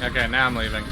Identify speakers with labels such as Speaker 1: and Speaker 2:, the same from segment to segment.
Speaker 1: Okay, now I'm leaving.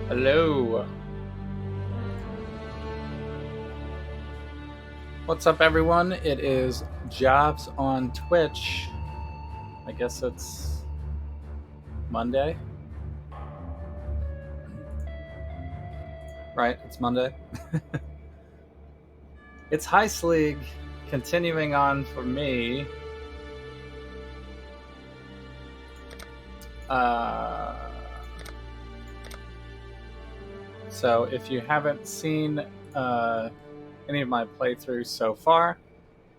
Speaker 1: Hello. What's up, everyone? It is Jobs on Twitch. I guess it's Monday. Right, it's Monday. It's Heist League continuing on for me. So if you haven't seen any of my playthroughs so far,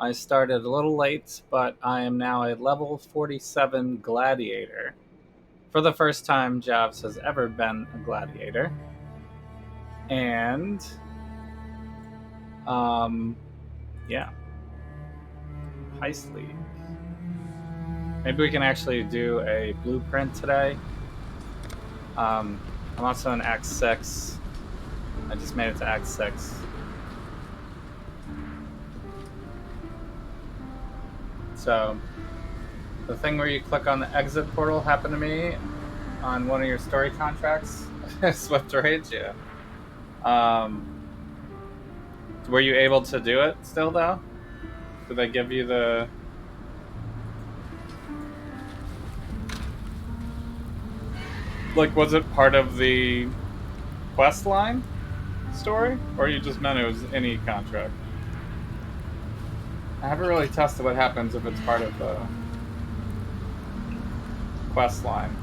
Speaker 1: I started a little late, but I am now a level 47 Gladiator. For the first time, Jobs has ever been a Gladiator. And yeah, Heist League. Maybe we can actually do a blueprint today. I'm also in Act 6. I just made it to Act 6. So, the thing where you click on the exit portal happened to me on one of your story contracts. Swift Rage, yeah. Were you able to do it still, though? Did they give you the... Like, was it part of the quest line story? Or you just meant it was any contract? I haven't really tested what happens if it's part of the quest line.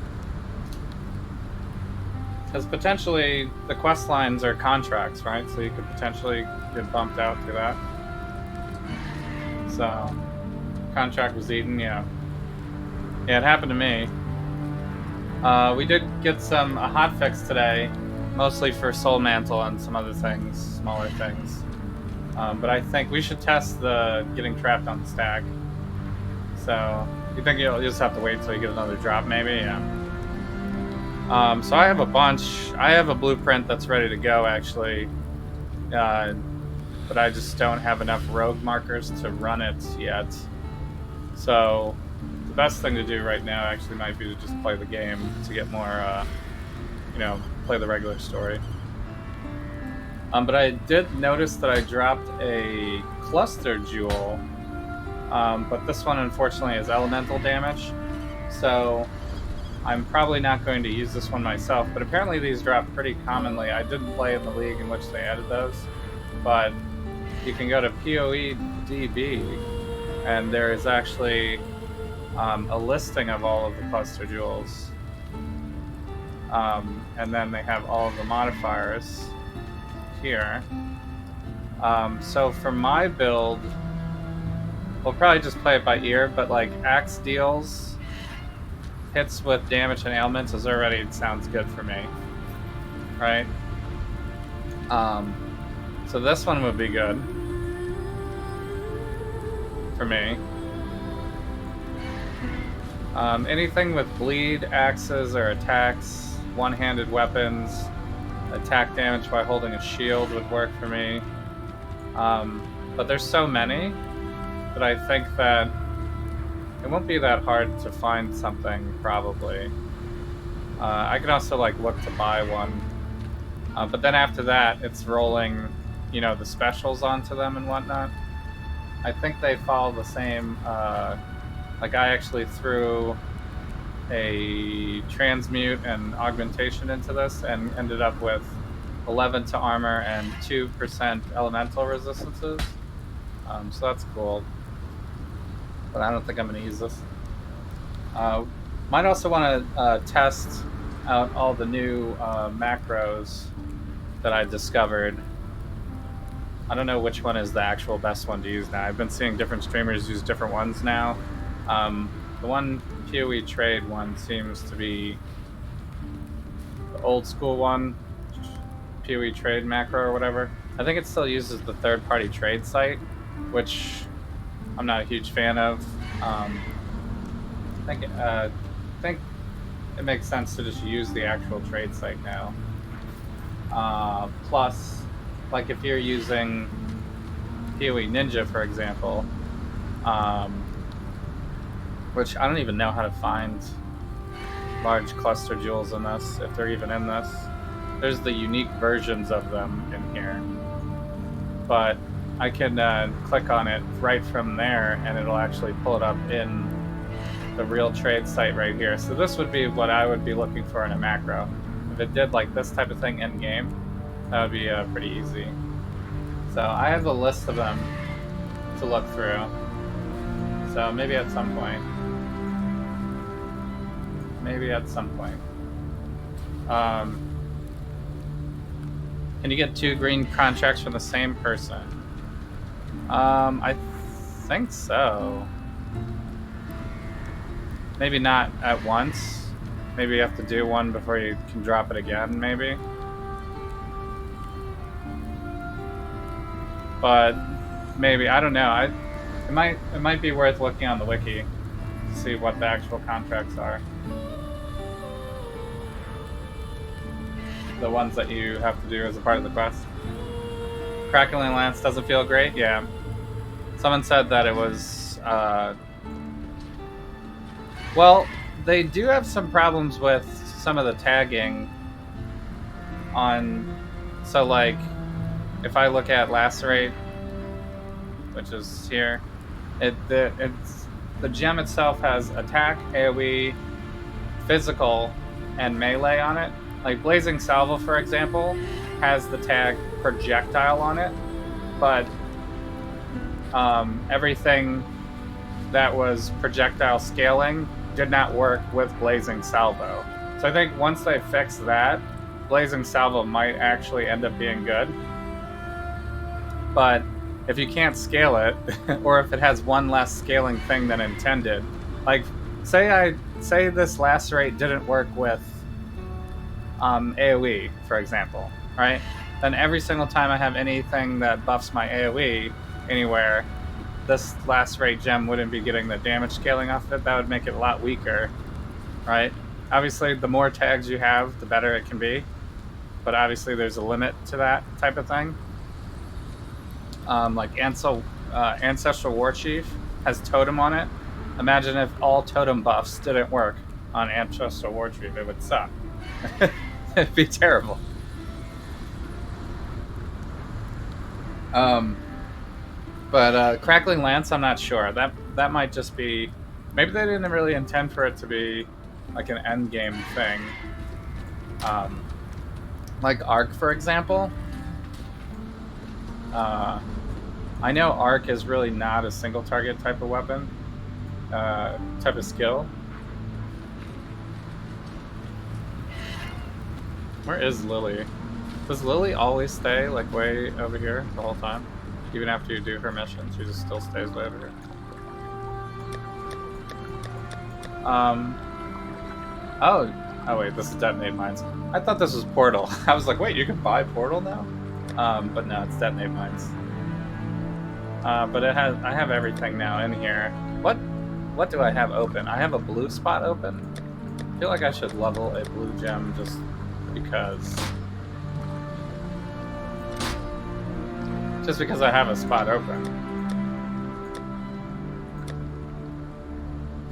Speaker 1: Because potentially the quest lines are contracts, right? So you could potentially get bumped out through that. So, contract was eaten, yeah. Yeah, it happened to me. We did get a hotfix today, mostly for Soul Mantle and some other things, smaller things. But I think we should test the getting trapped on the stack. So, you think you'll just have to wait till you get another drop, maybe? Yeah. So I have a bunch. I have a blueprint that's ready to go, actually. But I just don't have enough rogue markers to run it yet. So the best thing to do right now actually might be to just play the game to get more, play the regular story. But I did notice that I dropped a cluster jewel. But this one, unfortunately, is elemental damage. So I'm probably not going to use this one myself, but apparently these drop pretty commonly. I didn't play in the league in which they added those, but you can go to PoEDB, and there is actually a listing of all of the cluster jewels. And then they have all of the modifiers here. So for my build, we'll probably just play it by ear, but like axe deals hits with damage and ailments is already sounds good for me, right? So this one would be good for me. Anything with bleed, axes, or attacks, one-handed weapons, attack damage by holding a shield would work for me. But there's so many that I think that it won't be that hard to find something, probably. I can also look to buy one. But then after that, it's rolling, the specials onto them and whatnot. I think they follow the same, I actually threw a transmute and augmentation into this and ended up with 11 to armor and 2% elemental resistances. So that's cool. But I don't think I'm going to use this. Might also want to test out all the new macros that I discovered. I don't know which one is the actual best one to use now. I've been seeing different streamers use different ones now. The one PoE trade one seems to be the old school one, PoE trade macro or whatever. I think it still uses the third-party trade site, which I'm not a huge fan of. I think it makes sense to just use the actual trade site now. Plus, if you're using PoE Ninja, for example, which I don't even know how to find large cluster jewels in this, if they're even in this. there's the unique versions of them in here. But I can click on it right from there, and it'll actually pull it up in the real trade site right here. So this would be what I would be looking for in a macro. If it did like this type of thing in game, that would be pretty easy. So I have the list of them to look through. So maybe at some point. Can you get 2 green contracts from the same person? I think so. Maybe not at once. Maybe you have to do one before you can drop it again, maybe. But maybe, I don't know. It might be worth looking on the wiki to see what the actual contracts are. The ones that you have to do as a part of the quest. Crackling Lance doesn't feel great? Yeah. Someone said that it was... well, they do have some problems with some of the tagging on... So, like, if I look at Lacerate, which is here, the gem itself has attack, AoE, physical, and melee on it. Like Blazing Salvo, for example, has the tag projectile on it, but everything that was projectile scaling did not work with Blazing Salvo. So I think once they fix that, Blazing Salvo might actually end up being good. But if you can't scale it, or if it has one less scaling thing than intended, like say this Lacerate didn't work with AoE, for example, right? Then every single time I have anything that buffs my AoE anywhere, this Lacerate gem wouldn't be getting the damage scaling off it. That would make it a lot weaker, right? Obviously, the more tags you have, the better it can be. But obviously, there's a limit to that type of thing. Like Ancestral Warchief has Totem on it. Imagine if all Totem buffs didn't work on Ancestral Warchief. It would suck. It'd be terrible. But Crackling Lance, I'm not sure. That might just be... Maybe they didn't really intend for it to be like an endgame thing. Like Arc, for example. I know Arc is really not a single target type of weapon, type of skill. Where is Lily? Does Lily always stay like way over here the whole time? Even after you do her mission, she just still stays way over here. Oh wait, this is Detonate Mines. I thought this was Portal. I was like, wait, you can buy Portal now? But no, it's Detonate Mines. But I have everything now in here. What do I have open? I have a blue spot open. I feel like I should level a blue gem just because. Just because I have a spot open.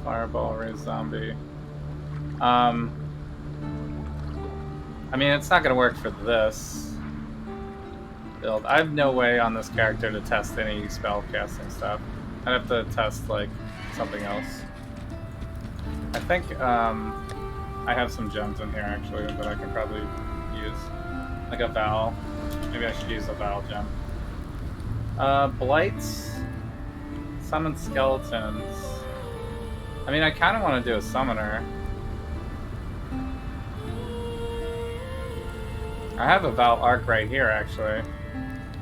Speaker 1: Fireball, raise zombie. I mean, it's not gonna work for this build. I have no way on this character to test any spell casting stuff. I'd have to test like something else. I think I have some gems in here actually that I can probably use. Like a Val. Maybe I should use a Val gem. Blights. Summon skeletons. I mean, I kind of want to do a summoner. I have a Val Arc right here, actually.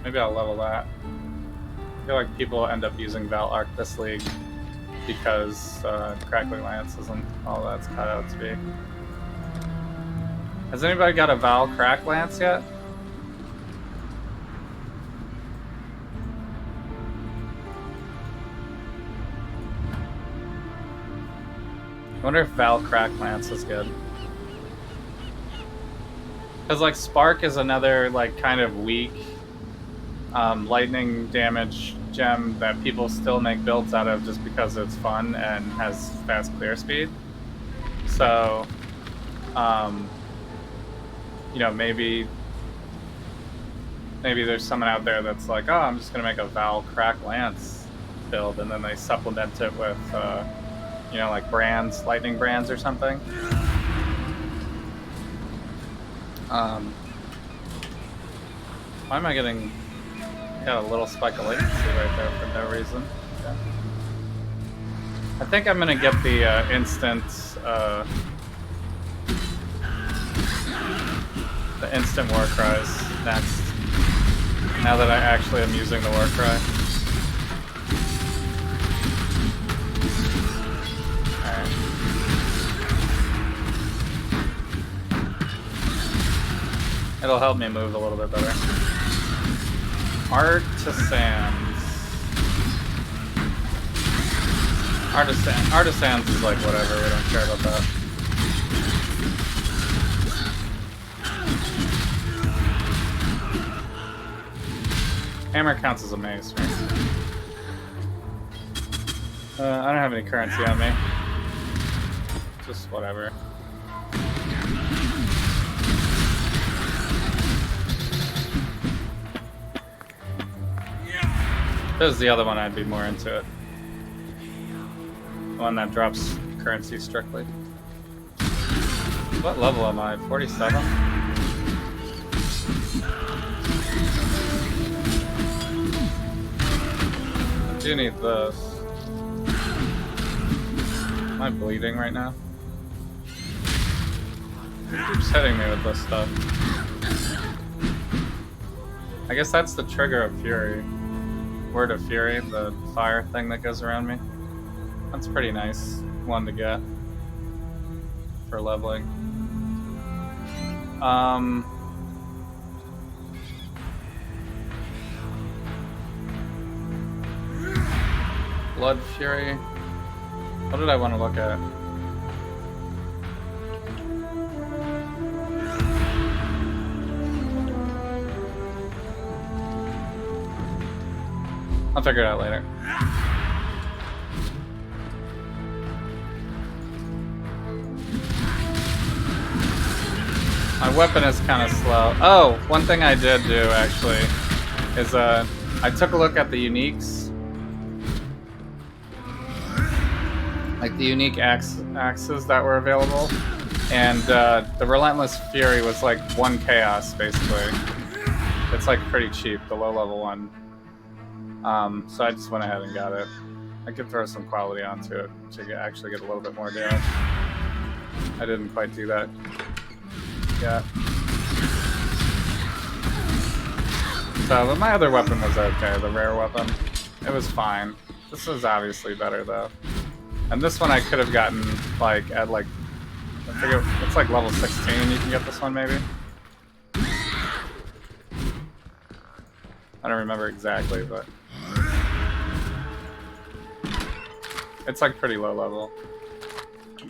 Speaker 1: Maybe I'll level that. I feel like people end up using Val Arc this league because Crackling Lance isn't all that's cut out to be. Has anybody got a Val Crack Lance yet? I wonder if Val Crack Lance is good. Because like Spark is another like kind of weak lightning damage gem that people still make builds out of just because it's fun and has fast clear speed. So you know, maybe there's someone out there that's like, oh, I'm just gonna make a Val Crack Lance build, and then they supplement it with, you know, like brands, lightning brands or something. Why am I getting got a little spike of latency right there for no reason? Okay. I think I'm gonna get the instant war cries next. Now that I actually am using the war cry. Alright. It'll help me move a little bit better. Artisans is like whatever, we don't care about that. Hammer counts as a mace, right? I don't have any currency on me. Just whatever. If this is the other one, I'd be more into it. The one that drops currency strictly. What level am I? 47? I do need this. Am I bleeding right now? It keeps hitting me with this stuff. I guess that's the trigger of Fury. Word of Fury, the fire thing that goes around me. That's pretty nice one to get for leveling. Blood Fury. What did I want to look at? I'll figure it out later. My weapon is kind of slow. Oh, one thing I did do actually is I took a look at the uniques. Like the unique axes that were available. And the Relentless Fury was like 1 chaos basically. It's like pretty cheap, the low level one. So I just went ahead and got it. I could throw some quality onto it to actually get a little bit more damage. I didn't quite do that yet. So, but my other weapon was okay, the rare weapon. It was fine. This is obviously better though. And this one I could have gotten like at like, I forget, it's like level 16 you can get this one maybe. I don't remember exactly, but it's like pretty low level.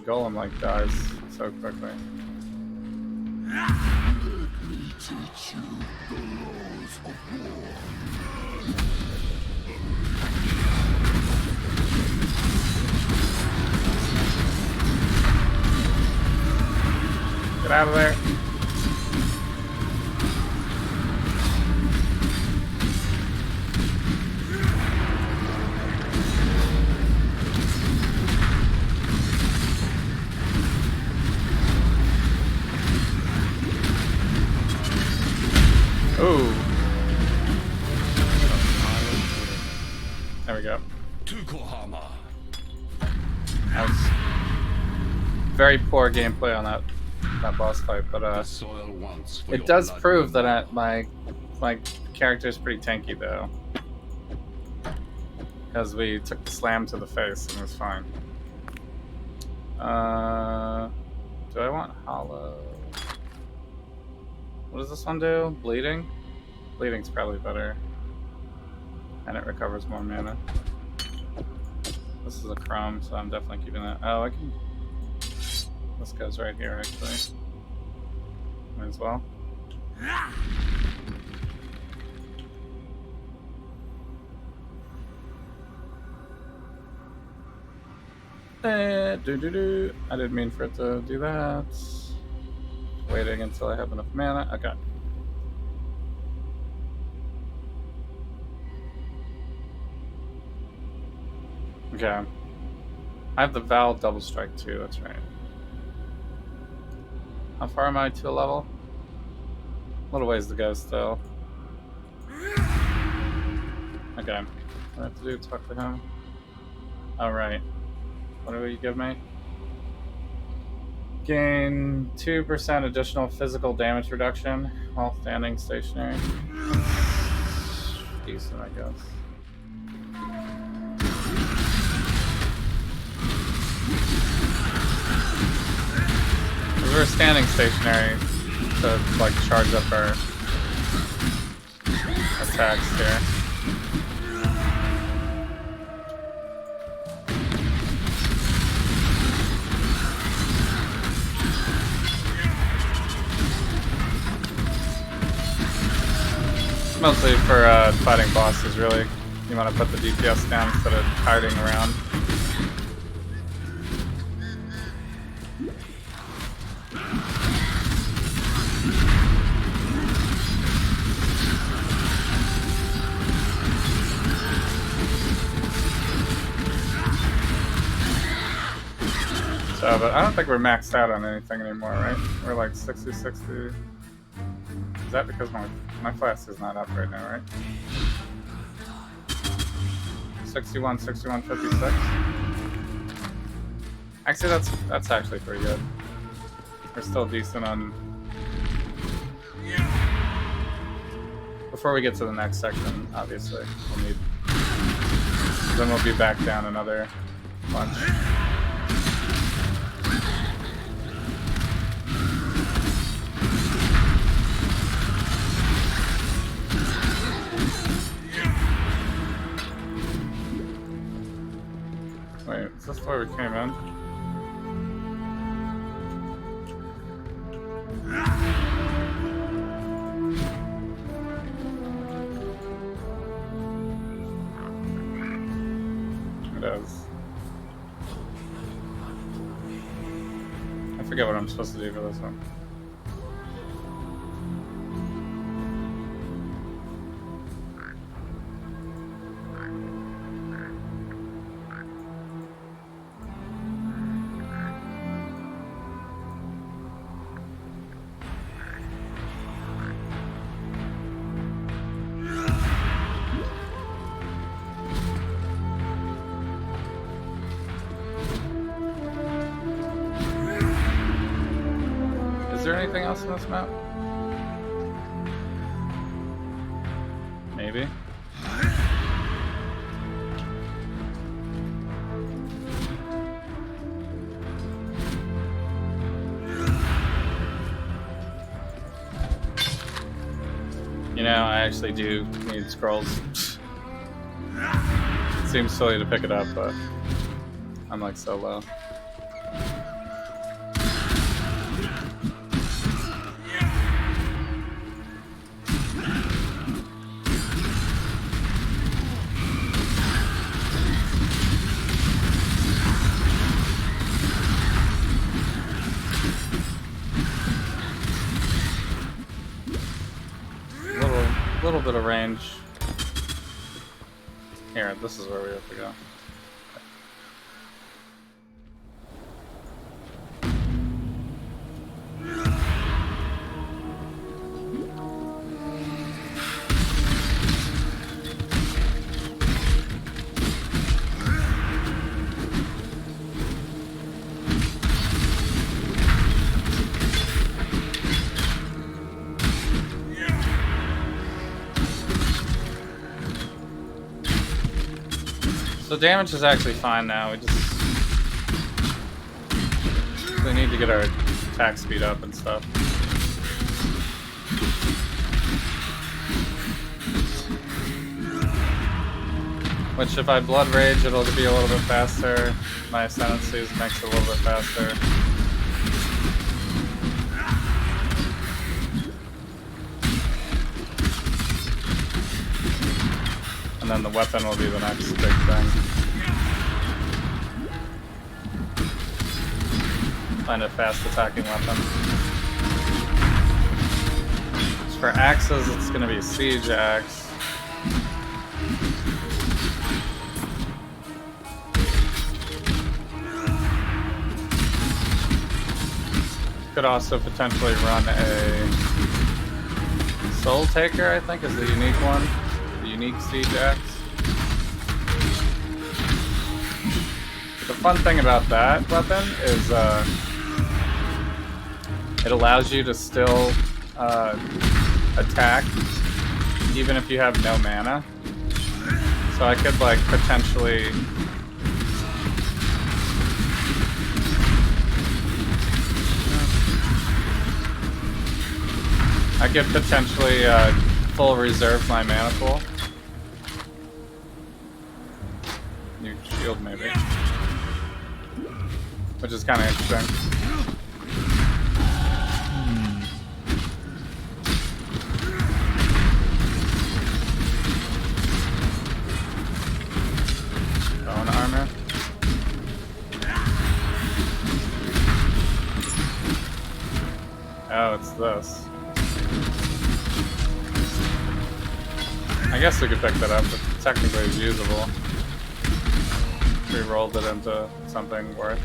Speaker 1: Golem like dies so quickly.
Speaker 2: Let me teach you the laws of war.
Speaker 1: Get out of there. Ooh. There we go. That was very poor gameplay on that boss fight, but it does prove that my character is pretty tanky though, because we took the slam to the face and it was fine. Do I want hollow? What does this one do? Bleeding? Bleeding's probably better. And it recovers more mana. This is a chrome, so I'm definitely keeping that. Oh, I can... This goes right here, actually. Might as well. I didn't mean for it to do that. Waiting until I have enough mana. Okay. Okay. I have the Val double strike too, that's right. How far am I to a level? A little ways to go still. Okay. What do I have to do? Talk to him? Alright. What do you give me? Gain 2% additional physical damage reduction while standing stationary. Decent, I guess. We're standing stationary to like charge up our attacks here. Mostly for fighting bosses, really. You want to put the DPS down instead of hiding around. So, but I don't think we're maxed out on anything anymore, right? We're like 60-60. Is that because my flask is not up right now, right? 61, 61, 56. Actually, that's actually pretty good. We're still decent on. Before we get to the next section, obviously, we'll need. Then we'll be back down another bunch. Wait, is this where we came in? It is. I forget what I'm supposed to do for this one. Is there anything else in this map? Maybe. You know, I actually do need scrolls. It seems silly to pick it up, but I'm like so low. Little bit of range. Here, this is where we have to go. So damage is actually fine now. We need to get our attack speed up and stuff. Which, if I blood rage, it'll be a little bit faster. My ascendancies makes it a little bit faster. And then the weapon will be the next big thing. Find a fast attacking weapon. For axes, it's going to be siege axe. Could also potentially run a Soul Taker, I think, is the unique one. The unique siege axe. The fun thing about that weapon is it allows you to still attack even if you have no mana. So I could like potentially full reserve my mana pool. New shield maybe. Which is kind of interesting. Bone armor. Oh, it's this. I guess we could pick that up, but technically it's usable. We rolled it into something worth.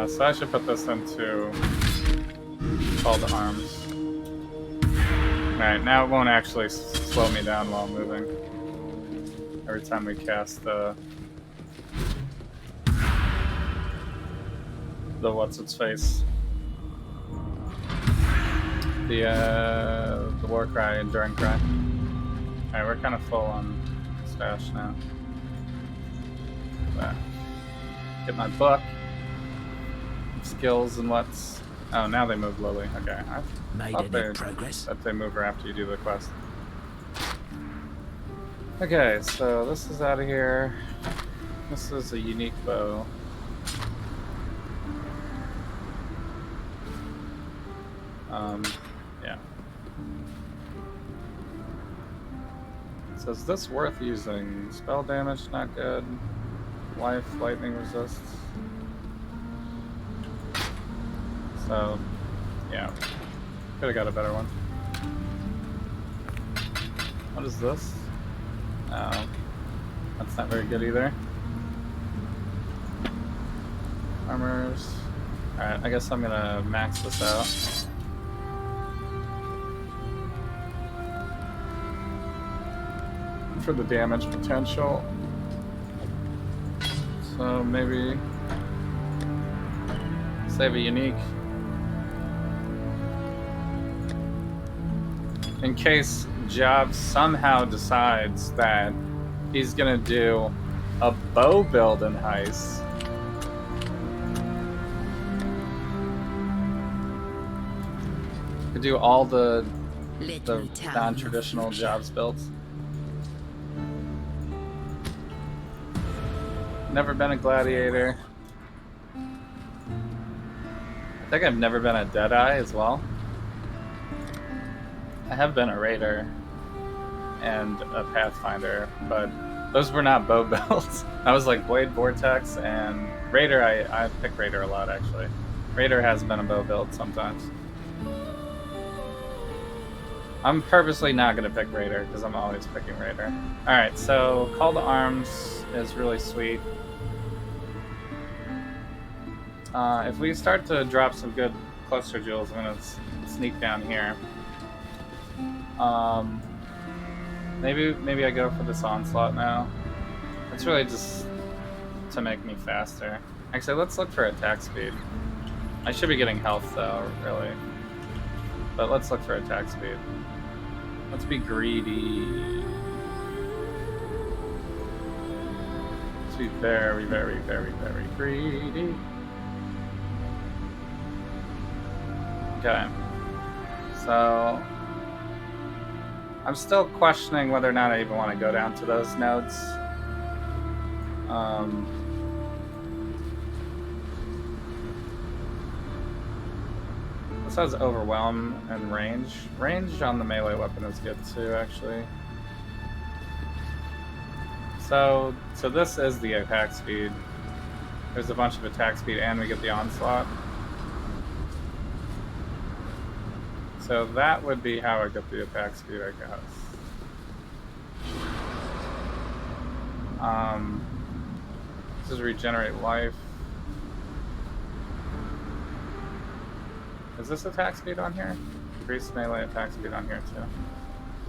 Speaker 1: So I should put this into Call to Arms. Alright, now it won't actually slow me down while moving. Every time we cast the what's its face? The war cry, enduring cry. Alright, we're kind of full on stash now. Get my book. Skills and what's... Oh, now they move Lily. Okay. I thought
Speaker 3: progress.
Speaker 1: that they move her after you do the quest. Okay, so this is out of here. This is a unique bow. Yeah. It says this worth using. Spell damage, not good. Life, lightning resist. So, yeah. Could have got a better one. What is this? Oh. That's not very good either. Armors. Alright, I guess I'm gonna max this out. For the damage potential. So maybe save a unique. In case Job somehow decides that he's gonna do a bow build in Heist. Could do all the non-traditional Jobs builds. Never been a Gladiator. I think I've never been a Deadeye as well. I have been a Raider and a Pathfinder, but those were not bow builds. I was like Blade Vortex and Raider. I pick Raider a lot actually. Raider has been a bow build sometimes. I'm purposely not going to pick Raider because I'm always picking Raider. Alright, so Call to Arms is really sweet. If we start to drop some good cluster jewels, I'm going to sneak down here. Maybe I go for this onslaught now. It's really just to make me faster. Actually, let's look for attack speed. I should be getting health though, really. But let's look for attack speed. Let's be greedy. Let's be very, very, very, very greedy. Okay. So I'm still questioning whether or not I even want to go down to those nodes. This has overwhelm and range. Range on the melee weapon is good too, actually. So So this is the attack speed. There's a bunch of attack speed, and we get the onslaught. So that would be how I get the attack speed, I guess. This is regenerate life. Is this attack speed on here? Increase melee attack speed on here too.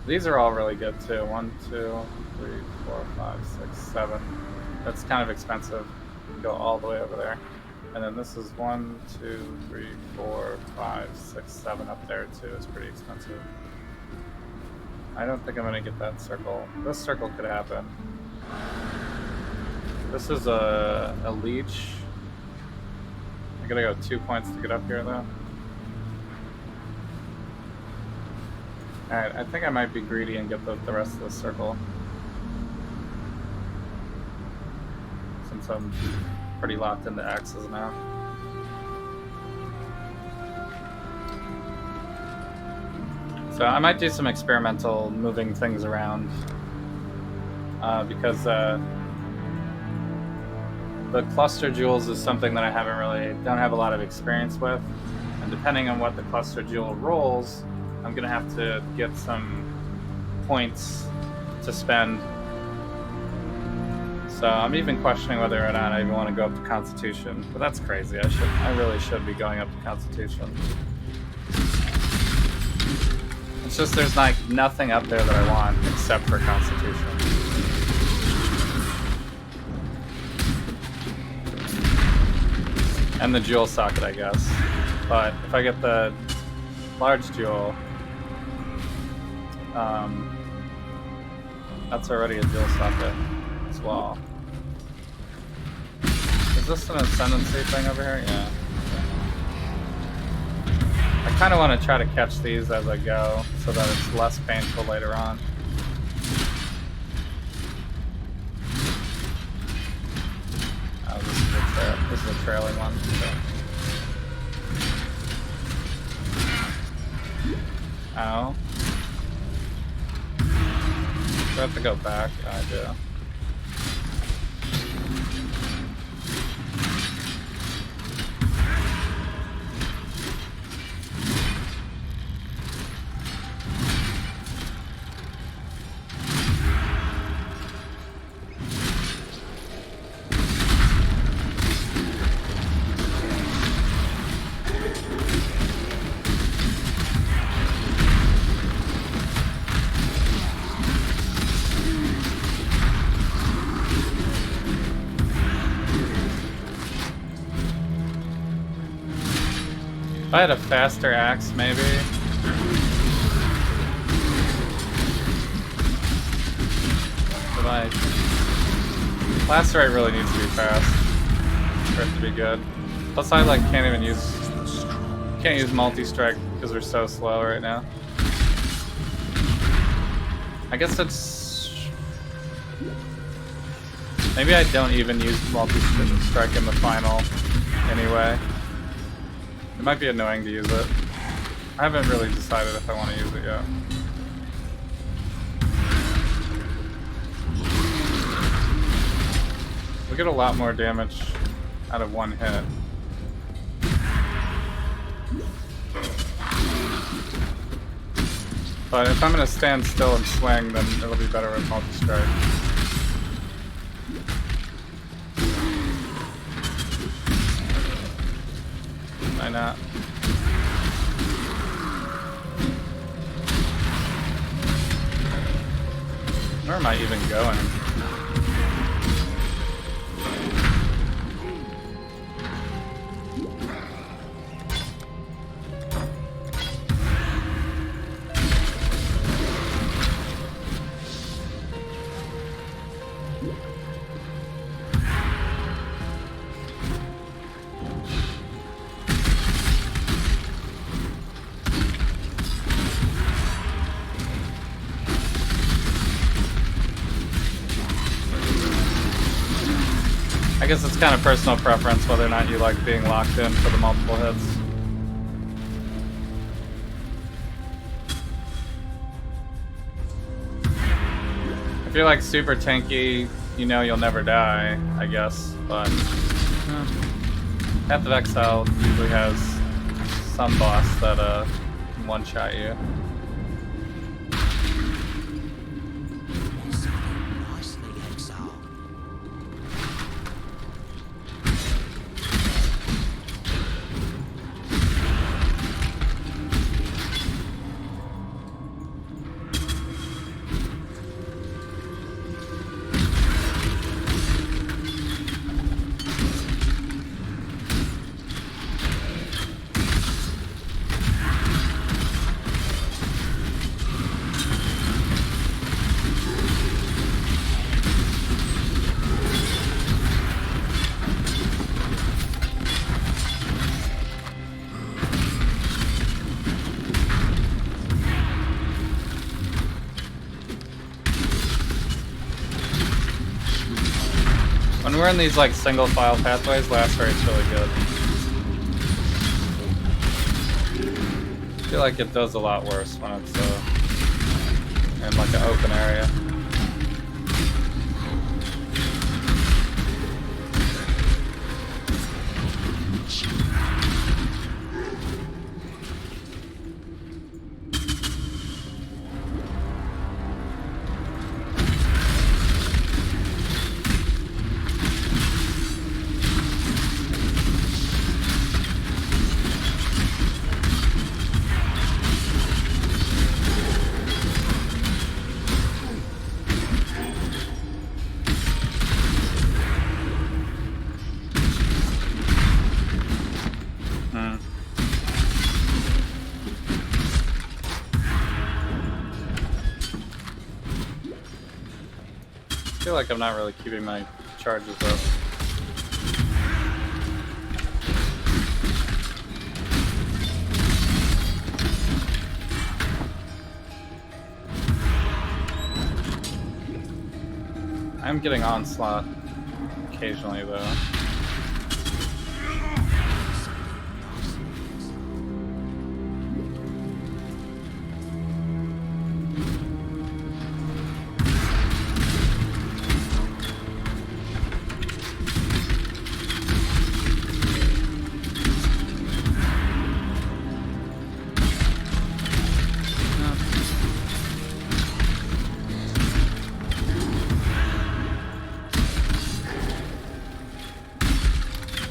Speaker 1: These are all really good too. 1, 2, 3, 4, 5, 6, 7. That's kind of expensive. Go all the way over there. And then this is 1, 2, 3, 4, 5, 6, 7 up there too. It's pretty expensive. I don't think I'm gonna get that circle. This circle could happen. This is a leech. I gotta go 2 points to get up here though. Alright, I think I might be greedy and get the rest of the circle. Since I'm pretty locked into axes now. So I might do some experimental moving things around. Because the cluster jewels is something that I don't have a lot of experience with. And depending on what the cluster jewel rolls, I'm gonna have to get some points to spend. So I'm even questioning whether or not I even want to go up to Constitution. But that's crazy. I really should be going up to Constitution. It's just there's like nothing up there that I want except for Constitution. And the jewel socket, I guess. But if I get the large jewel, that's already a jewel socket as well. Is this an ascendancy thing over here? Yeah. I kind of want to try to catch these as I go so that it's less painful later on. Oh, this is a trailing one. So. Ow. Do I have to go back? I do. If I had a faster axe, maybe. But Lacerate really needs to be fast for it to be good. Plus, I can't use multi-strike because we're so slow right now. I guess it's maybe I don't even use multi-strike in the final anyway. It might be annoying to use it. I haven't really decided if I want to use it yet. We get a lot more damage out of one hit. But if I'm going to stand still and swing, then it'll be better with multi-strike. Why not? Where am I even going? I guess it's kind of personal preference whether or not you like being locked in for the multiple hits. If you're super tanky, you know you'll never die, I guess, but Path of Exile usually has some boss that can one-shot you. When we're in these like single file pathways, last rate's really good. I feel like it does a lot worse when it's in like an open area. I feel like I'm not really keeping my charges up. I'm getting onslaught occasionally though.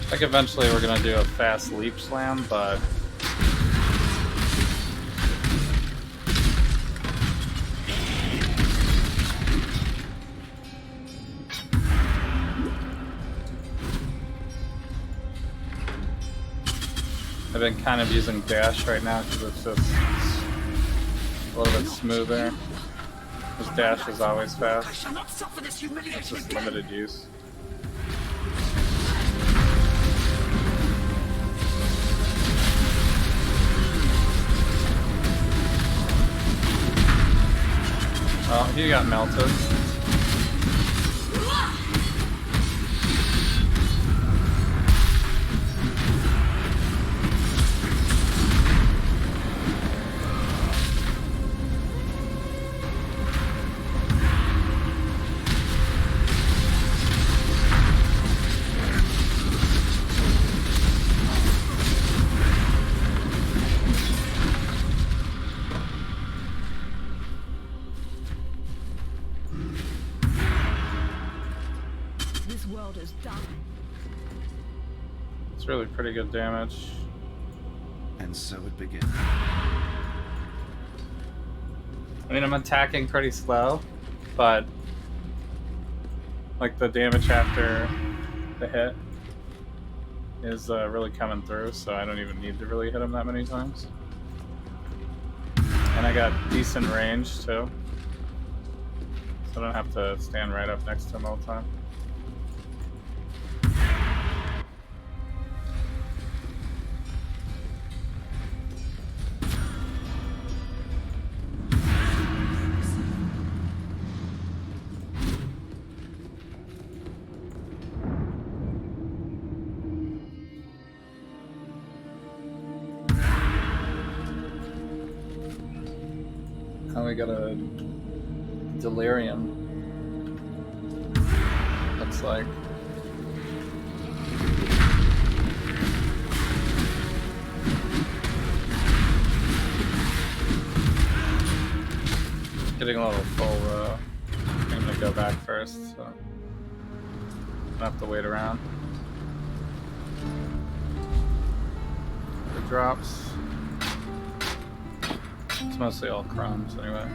Speaker 1: I think eventually we're gonna do a fast leap slam, but I've been kind of using dash right now because it's just a little bit smoother. Because dash is always fast. It's just limited use. Oh, he got melted. It's really pretty good damage.
Speaker 3: And so it begins.
Speaker 1: I mean, I'm attacking pretty slow, but like the damage after the hit is really coming through, so I don't even need to really hit him that many times. And I got decent range too, so I don't have to stand right up next to him all the time. Now we got a delirium. looks like. Getting a little full, I'm gonna go back first, so I don't have to wait around. The drops. It's mostly all crumbs anyway.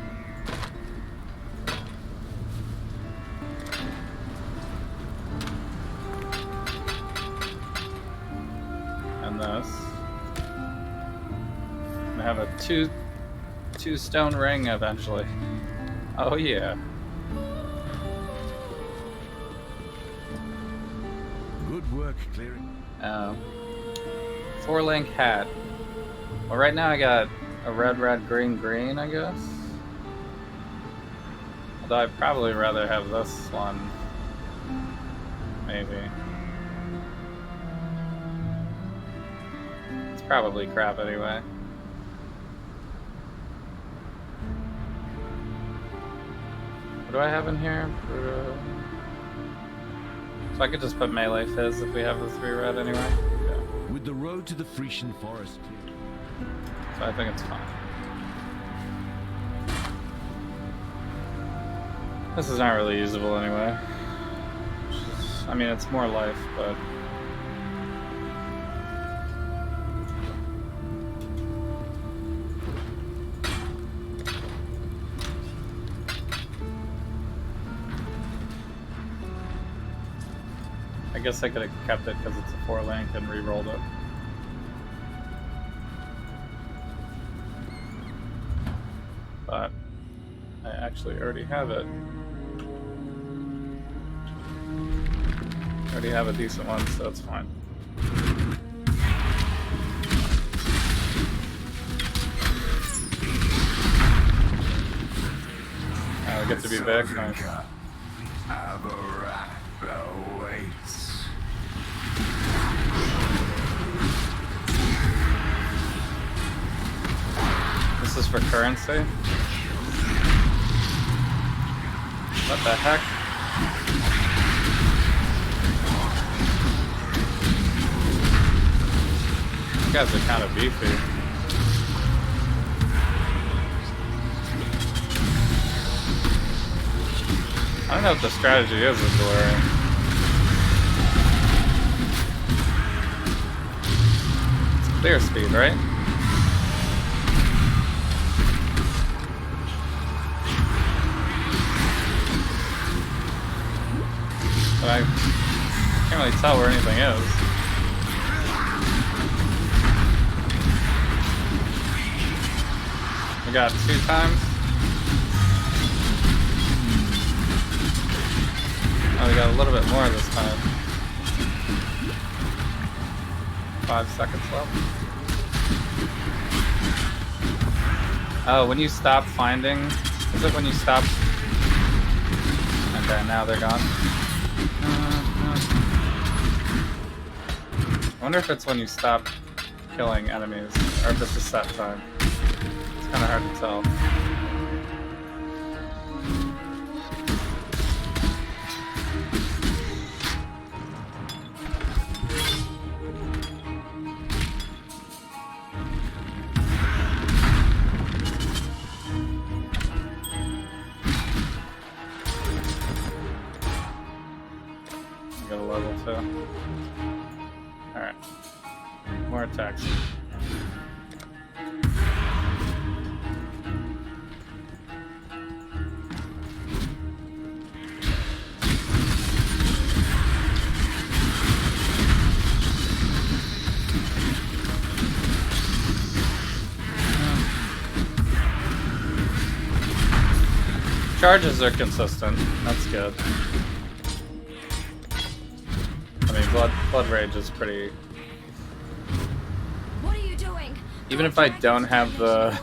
Speaker 1: And this. I have a two stone ring eventually. Oh yeah.
Speaker 3: Good work clearing.
Speaker 1: 4-link hat. Well, right now I got a red, green, I guess. Although I'd probably rather have this one. Maybe. It's probably crap anyway. What do I have in here? So I could just put melee fizz if we have the 3 red anyway. Yeah.
Speaker 3: With the road to the Frisian forest clear.
Speaker 1: So I think it's fine. This is not really usable anyway. I mean, it's more life, but... I guess I could have kept it because it's a 4-link and re-rolled it. But I actually already have it. I already have a decent one, so it's fine. We get to be back. Nice. This is for currency? What the heck? These guys are kind of beefy. I don't know what the strategy is with Delirium. It's clear speed, right? But I can't really tell where anything is. We got 2 times. Oh, we got a little bit more this time. 5 seconds left. Oh, when you stop finding... Is it when you stop... Okay, now they're gone. I wonder if it's when you stop killing enemies, or if it's a set time. It's kind of hard to tell. Got a level 2. Alright. More attacks. Charges are consistent. That's good. I mean, blood rage is pretty.
Speaker 4: What are you doing?
Speaker 1: Even if I don't have the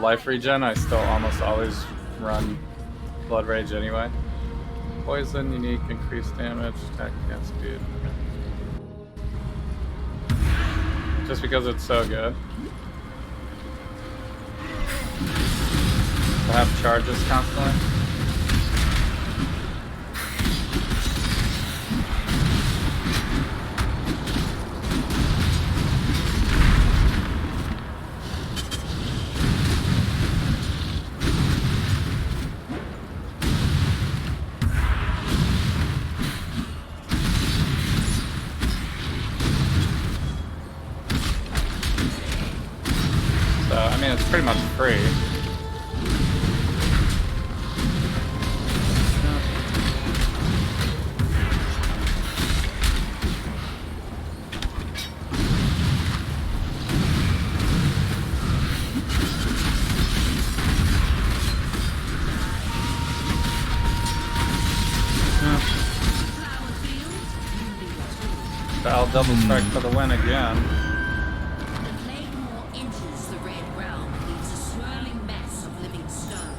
Speaker 1: life regen, I still almost always run blood rage anyway. Poison, unique, increased damage, attack, and speed. Just because it's so good. We'll have charges constantly. mean, it's pretty much free. I'll double strike for the win again.
Speaker 4: The Claymore enters the red realm, leaves a swirling mess of living stone.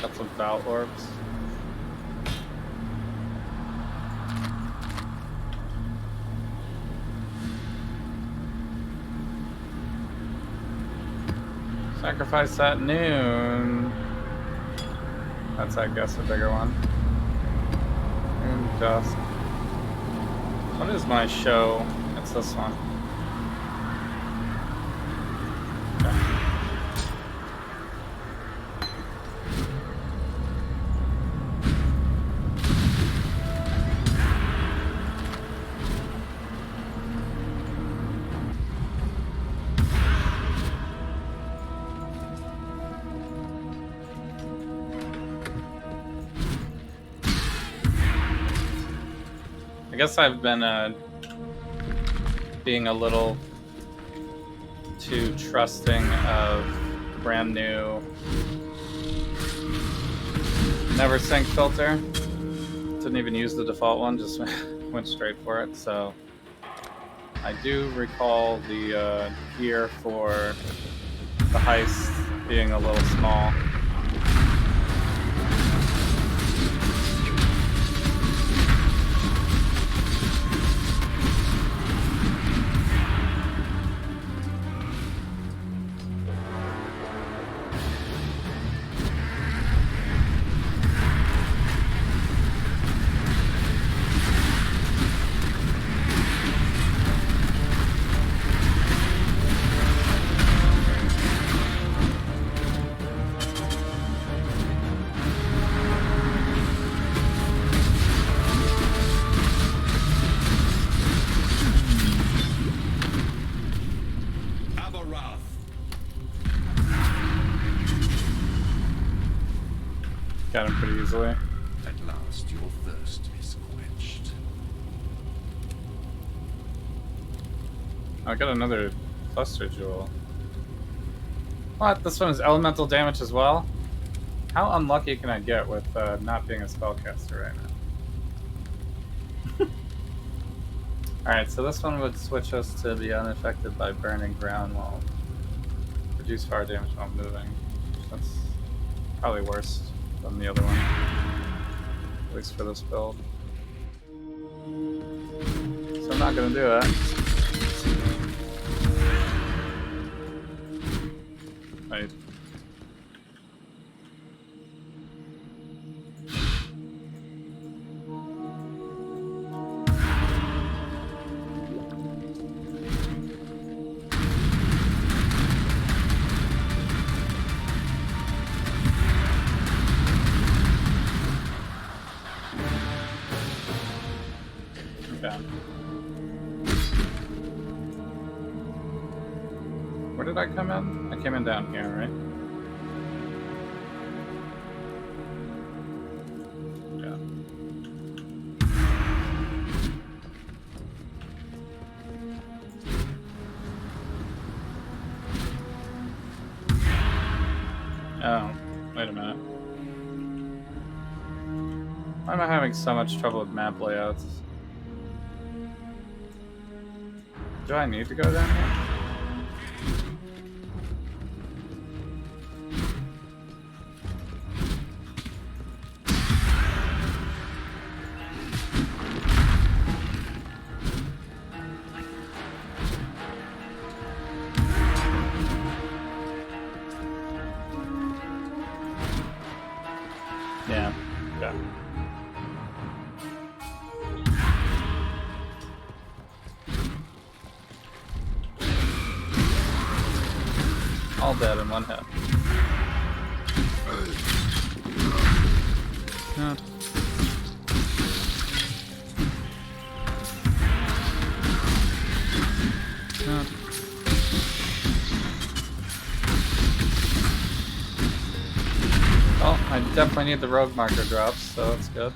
Speaker 1: Got some foul orbs. Sacrifice at noon. That's, I guess, a bigger one. Noon dusk. What is my show? It's this one. I guess I've been being a little too trusting of brand new never sync filter. Didn't even use the default one, just went straight for it. So I do recall the gear for the heist being a little small. Got him pretty easily.
Speaker 3: At last, your thirst is quenched.
Speaker 1: I got another cluster jewel. What? This one is elemental damage as well? How unlucky can I get with not being a spellcaster right now? Alright, so this one would switch us to be unaffected by burning ground while reduce fire damage while moving. That's probably worse than the other one, at least for this build. So I'm not gonna do it. Right. Where did I come in? I came in down here, right? Yeah. Oh, wait a minute. Why am I having so much trouble with map layouts? Do I need to go down here? Yeah. Yeah. All dead in one hit. Yeah. definitely need the rogue marker drops, so that's good.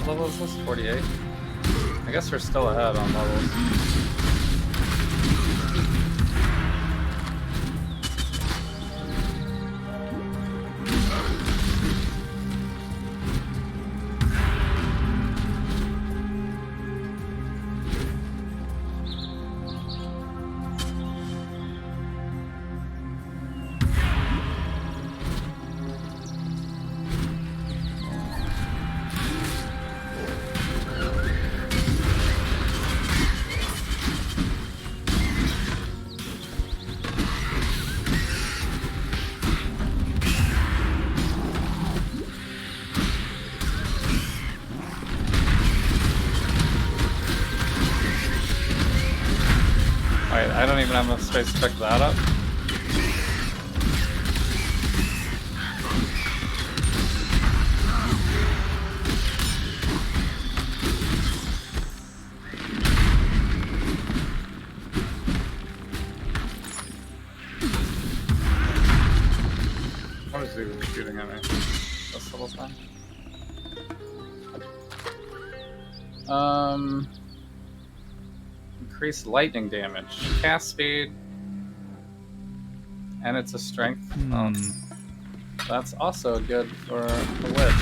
Speaker 1: What level is this? 48? I guess we're still ahead on levels. Wait, I don't even have enough space to pick that up. What is he even shooting at me? This little thing? Increase lightning damage, cast speed, and it's a strength. That's also good for a witch.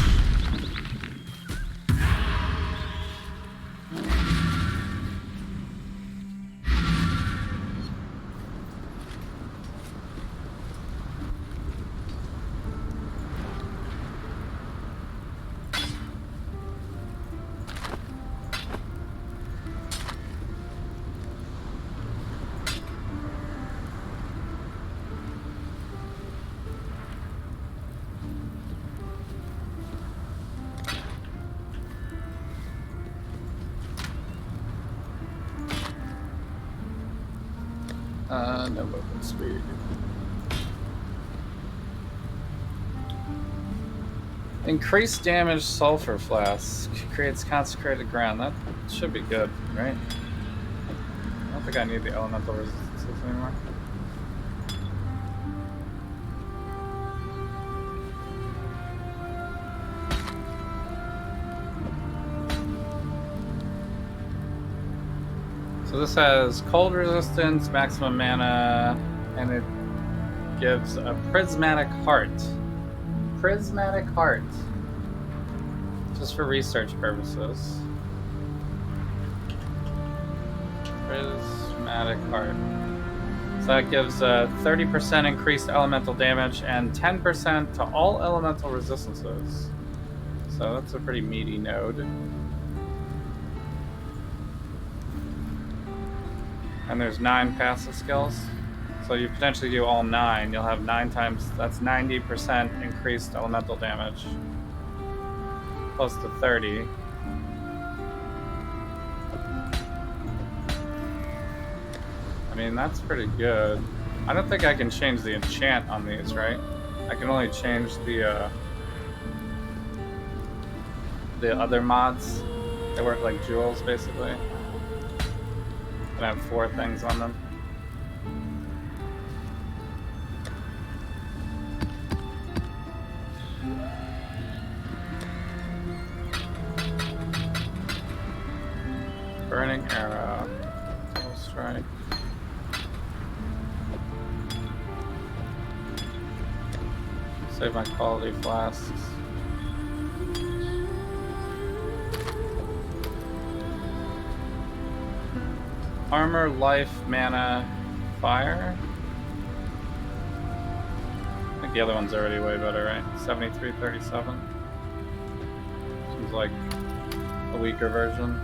Speaker 1: No movement speed. Increased damage sulfur flask creates consecrated ground. That should be good, right? I don't think I need the elemental resistances anymore. So this has cold resistance, maximum mana, and it gives a prismatic heart. Prismatic heart. Just for research purposes. Prismatic heart. So that gives 30% increased elemental damage and 10% to all elemental resistances. So that's a pretty meaty node. And there's 9 passive skills. So you potentially do all 9. You'll have 9 times, that's 90% increased elemental damage. Close to 30. I mean, that's pretty good. I don't think I can change the enchant on these, right? I can only change the other mods. They work like jewels, basically. I have 4 things on them. Burning arrow. Full strike. Save my quality flasks. Armor, life, mana, fire. I think the other one's already way better, right? 73-37. Seems like a weaker version.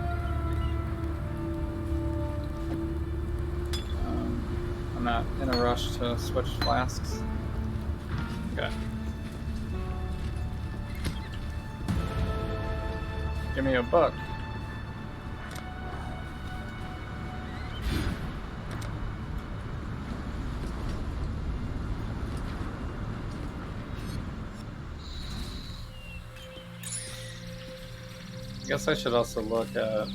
Speaker 1: I'm not in a rush to switch flasks. Okay. Give me a book. I guess I should also look at...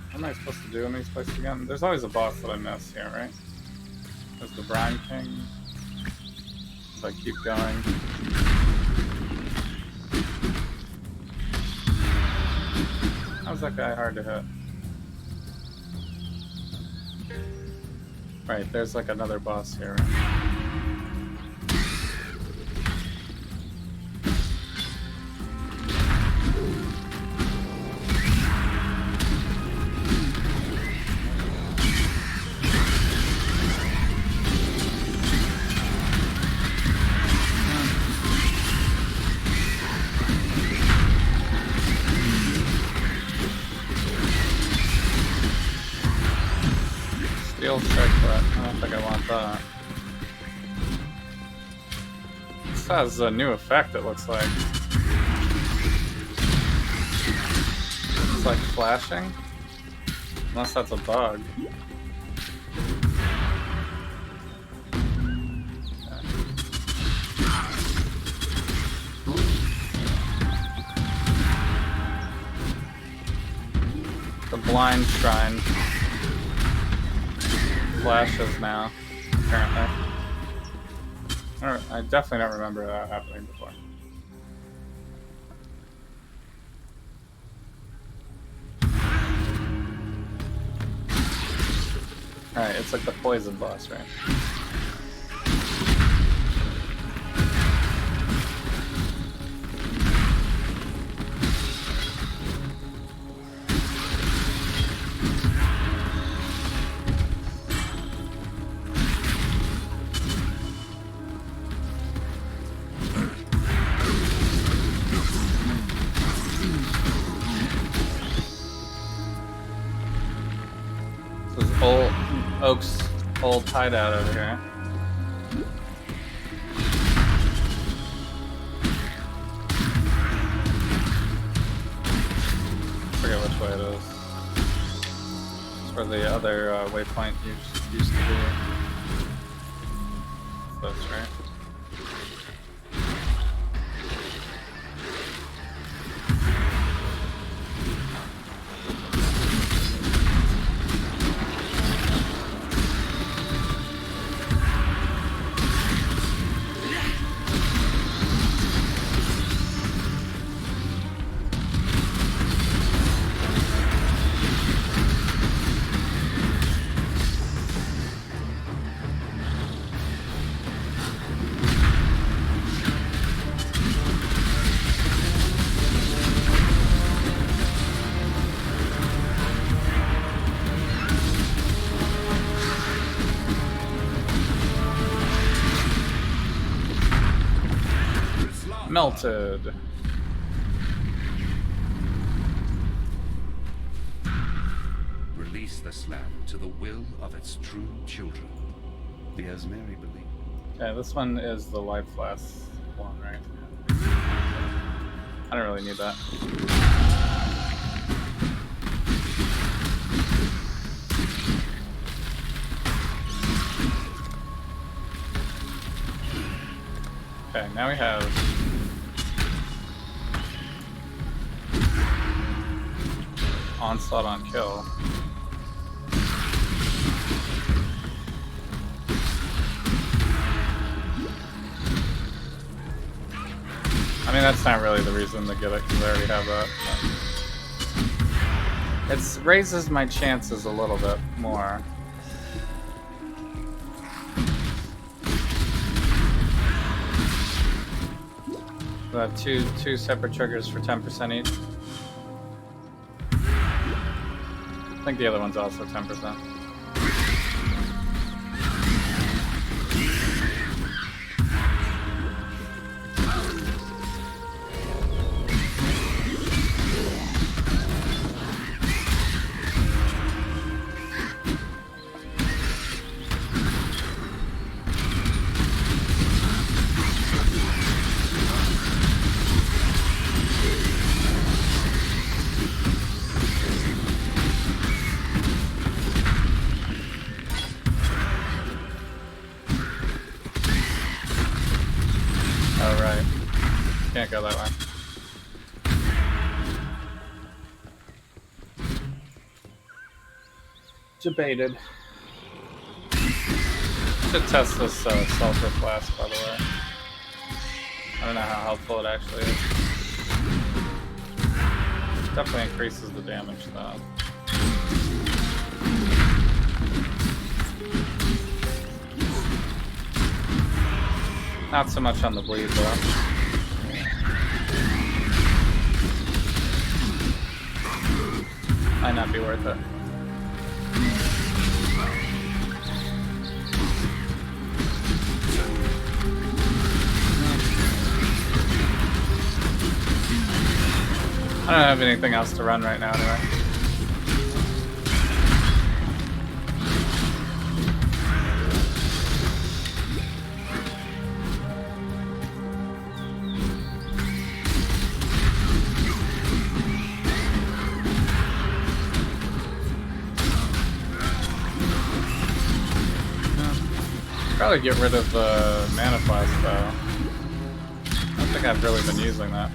Speaker 1: What am I supposed to do in these places again? There's always a boss that I miss here, right? There's the Brine King. So I keep going. How's that guy hard to hit? Right, there's like another boss here. Steel checklet. I don't think I want that. This has a new effect, it looks like. It's like flashing. Unless that's a bug. The blind shrine flashes now, apparently. I definitely don't remember that happening before. Alright, it's like the poison boss, right? Oak's old hideout over here. I forget which way it is. It's where the other waypoint used to be. So that's right. Melted.
Speaker 3: Release this land to the will of its true children. As Mary believed.
Speaker 1: Okay, this one is the life last one, right? I don't really need that. Okay, now we have onslaught on kill. I mean, that's not really the reason to get it, because I already have that. It raises my chances a little bit more. We have two separate triggers for 10% each. I think the other one's also 10%. Can't go that way. debated. Should test this sulfur flask, by the way. I don't know how helpful it actually is. Definitely increases the damage, though. Not so much on the bleed, though. Might not be worth it. I don't have anything else to run right now, anyway. Probably get rid of the mana flask, though. I don't think I've really been using that.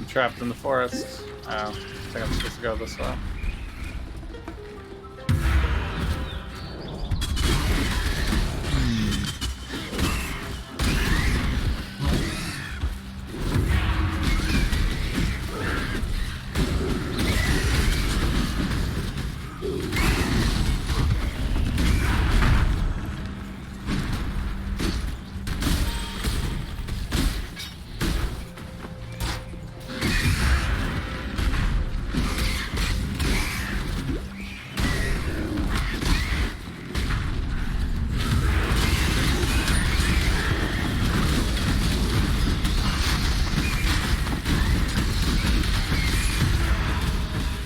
Speaker 1: Trapped in the forest. Oh, I think I'm supposed to go this way.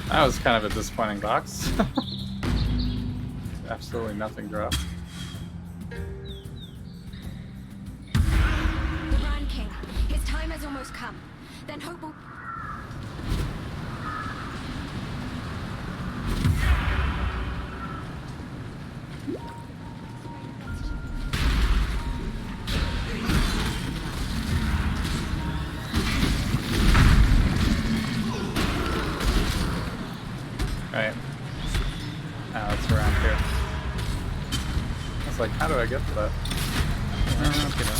Speaker 1: That was kind of a disappointing box. Absolutely nothing dropped.
Speaker 5: The Rhine King. His time has almost come. Then hope will...
Speaker 1: Right. Now it's around here. I was like, how do I get to that? Okay, no.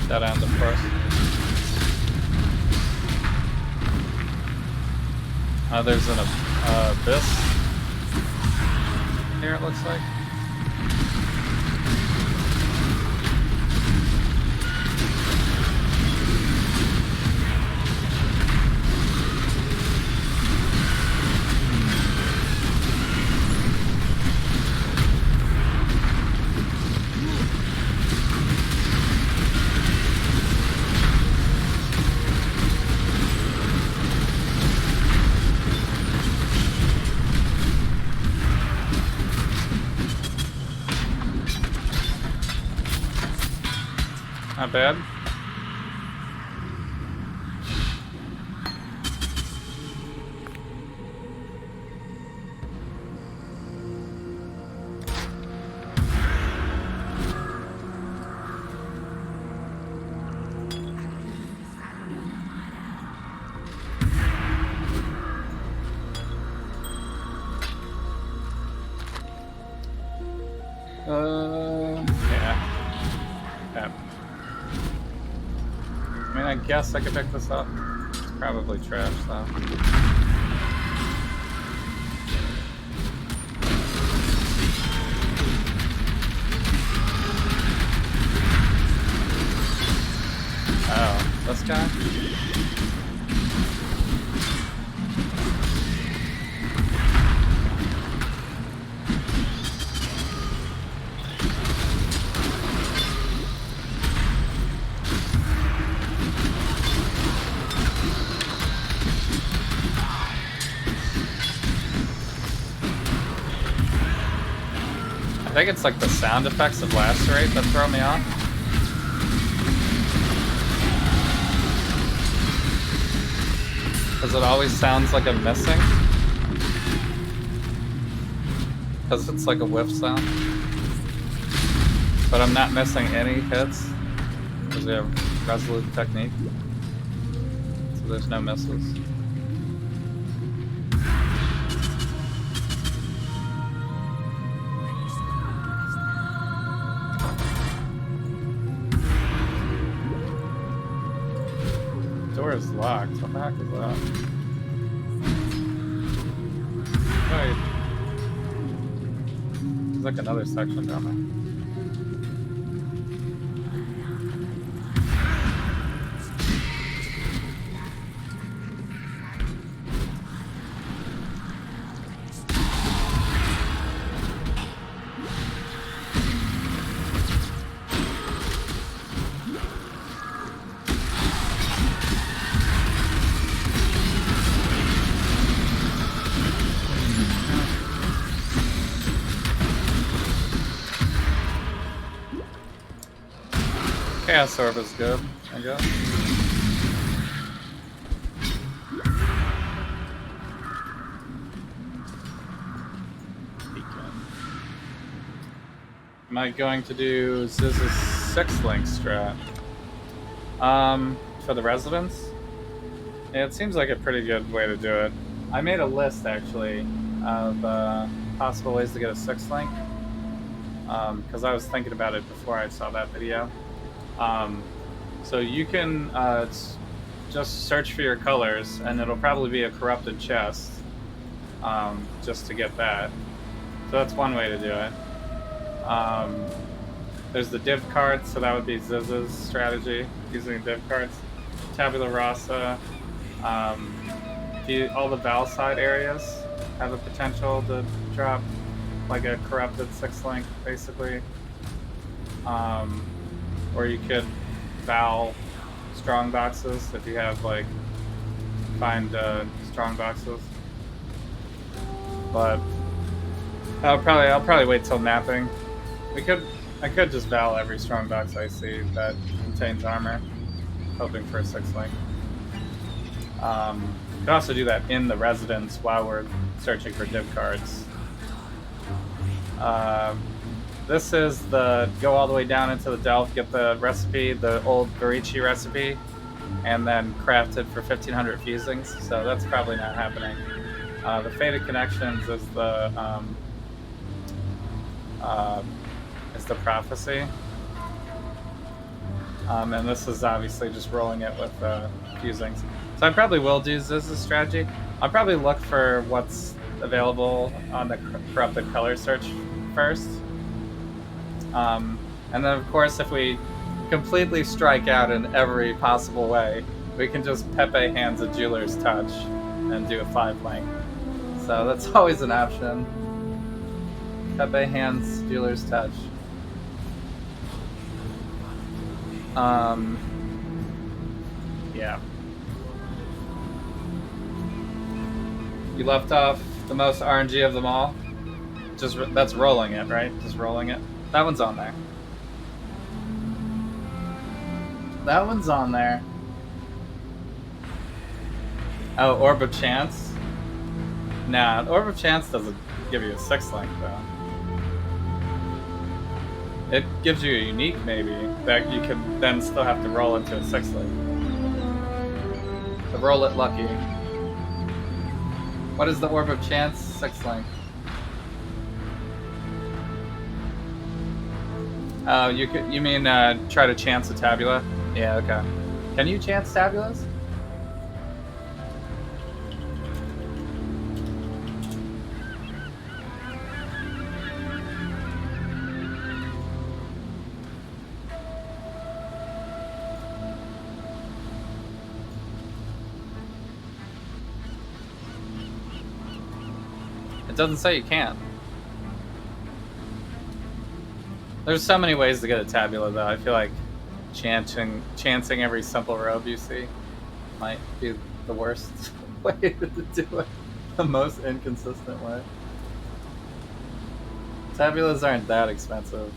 Speaker 1: That end of course. There's an abyss here, it looks like. Not bad. Yeah. Yeah. I mean, I guess I could pick this up. It's probably trash, though. This guy? I think it's like the sound effects of Lacerate that throw me off. Because it always sounds like I'm missing. Because it's like a whiff sound. But I'm not missing any hits. Because we have resolute technique. So there's no misses. Door is locked. What the heck is that? Wait. There's like another section down there. Chaos Orb is good, I guess. Am I going to do Ziz's 6-link strat? For the residents? Yeah, it seems like a pretty good way to do it. I made a list, actually, of possible ways to get a 6-link. Because I was thinking about it before I saw that video. So you can just search for your colors, and it'll probably be a corrupted chest, just to get that. So that's one way to do it. There's the div cards, so that would be Ziz's strategy, using div cards. Tabula Rasa. All the Valside areas have a potential to drop like a corrupted 6-link, basically. Or you could Val strong boxes if you have like find strong boxes. But I'll probably wait till mapping. I could just Val every strong box I see that contains armor, hoping for a 6-link. You can also do that in the residence while we're searching for div cards. This is the go all the way down into the Delft, get the recipe, the old Barichi recipe, and then craft it for 1500 fusings. So that's probably not happening. The Fated Connections is the prophecy, and this is obviously just rolling it with fusings. So I probably will do Ziz's strategy. I'll probably look for what's available on the corrupted color search first. And then, of course, if we completely strike out in every possible way, we can just Pepe Hands a Jeweler's Touch and do a 5-link. So that's always an option. Pepe Hands Jeweler's Touch. Yeah. You left off the most RNG of them all. That's rolling it, right? Just rolling it. That one's on there. That one's on there. Oh, Orb of Chance? Nah, Orb of Chance doesn't give you a 6-link, though. It gives you a unique, maybe, that you can then still have to roll into a 6-link. So roll it lucky. What is the Orb of Chance? 6-link. Oh, you mean try to chance a tabula? Yeah, okay. Can you chance tabulas? doesn't say you can't. There's so many ways to get a tabula, though. I feel like chancing every simple robe you see might be the worst way to do it. The most inconsistent way. Tabulas aren't that expensive.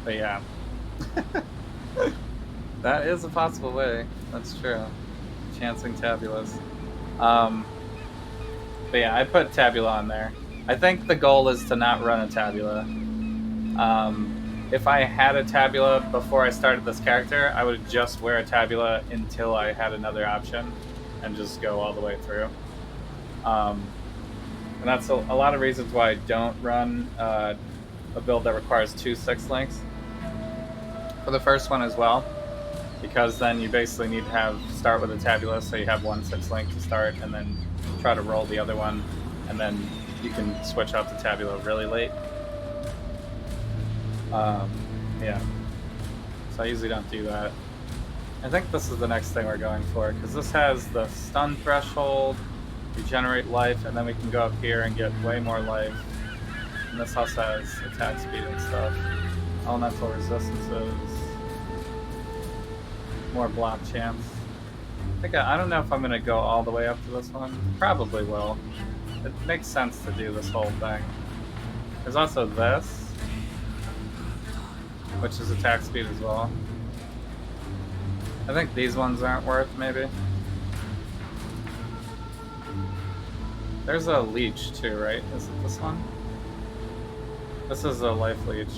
Speaker 1: But yeah. That is a possible way. That's true. Chancing tabulas. But yeah, I put tabula on there. I think the goal is to not run a tabula. If I had a tabula before I started this character, I would just wear a tabula until I had another option and just go all the way through. And that's a lot of reasons why I don't run a build that requires 2 6 links for the first one as well, because then you basically need to start with a tabula, so you have 1 6 link to start, and then try to roll the other one, and then you can switch out to tabula really late. Yeah, so I usually don't do that. I think this is the next thing we're going for, because this has the stun threshold, regenerate life, and then we can go up here and get way more life. And this also has attack speed and stuff. Elemental resistances. More block chance. I don't know if I'm going to go all the way up to this one. Probably will. It makes sense to do this whole thing. There's also this, which is attack speed as well. I think these ones aren't worth, maybe. There's a leech too, right? Is it this one? This is a life leech.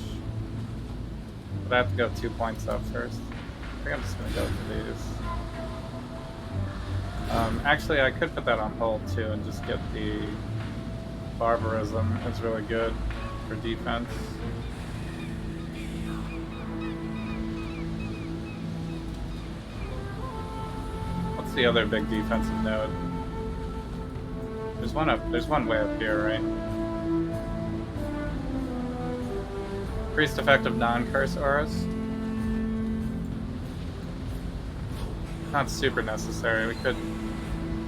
Speaker 1: But I have to go 2 points up first. I think I'm just gonna go for these. Actually, I could put that on hold too and just get the barbarism. It's really good for defense. What's the other big defensive node? There's one way up here, right? Increased effective non-curse auras. Not super necessary. We could.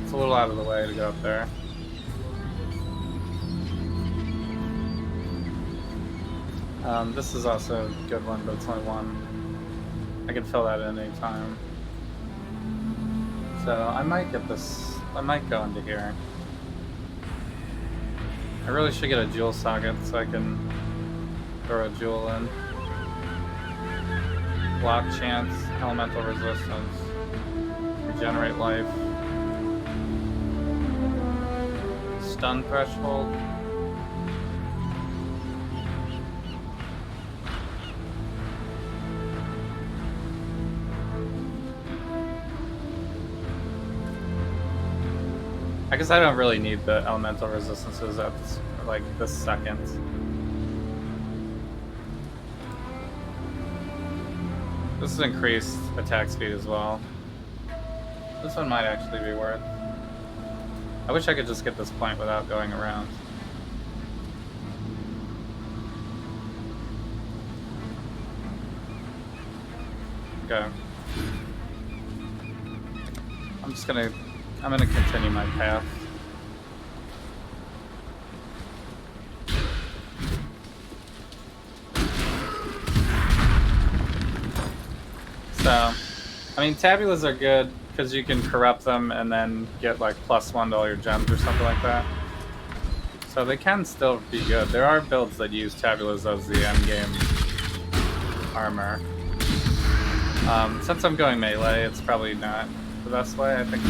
Speaker 1: It's a little out of the way to go up there. This is also a good one, but it's only one. I can fill that in any time. So I might get this. I might go into here. I really should get a jewel socket so I can throw a jewel in. Block chance, elemental resistance, regenerate life, stun threshold. I guess I don't really need the elemental resistances at like this second. This is increased attack speed as well. This one might actually be worth. I wish I could just get this point without going around. Okay. I'm gonna continue my path. So, I mean, tabulas are good because you can corrupt them and then get like +1 to all your gems or something like that. So they can still be good. There are builds that use tabulas as the endgame armor. Since I'm going melee, it's probably not the best way, I think.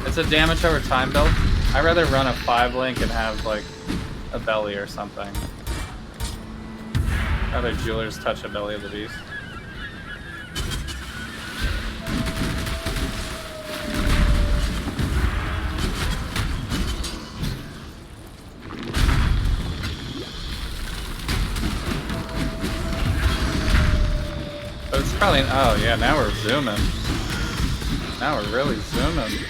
Speaker 1: It's a damage over time build. I'd rather run a 5 link and have like a belly or something. Rather Jeweler's Touch a belly of the beast. But it's probably, oh yeah, now we're zooming. Now we're really zooming.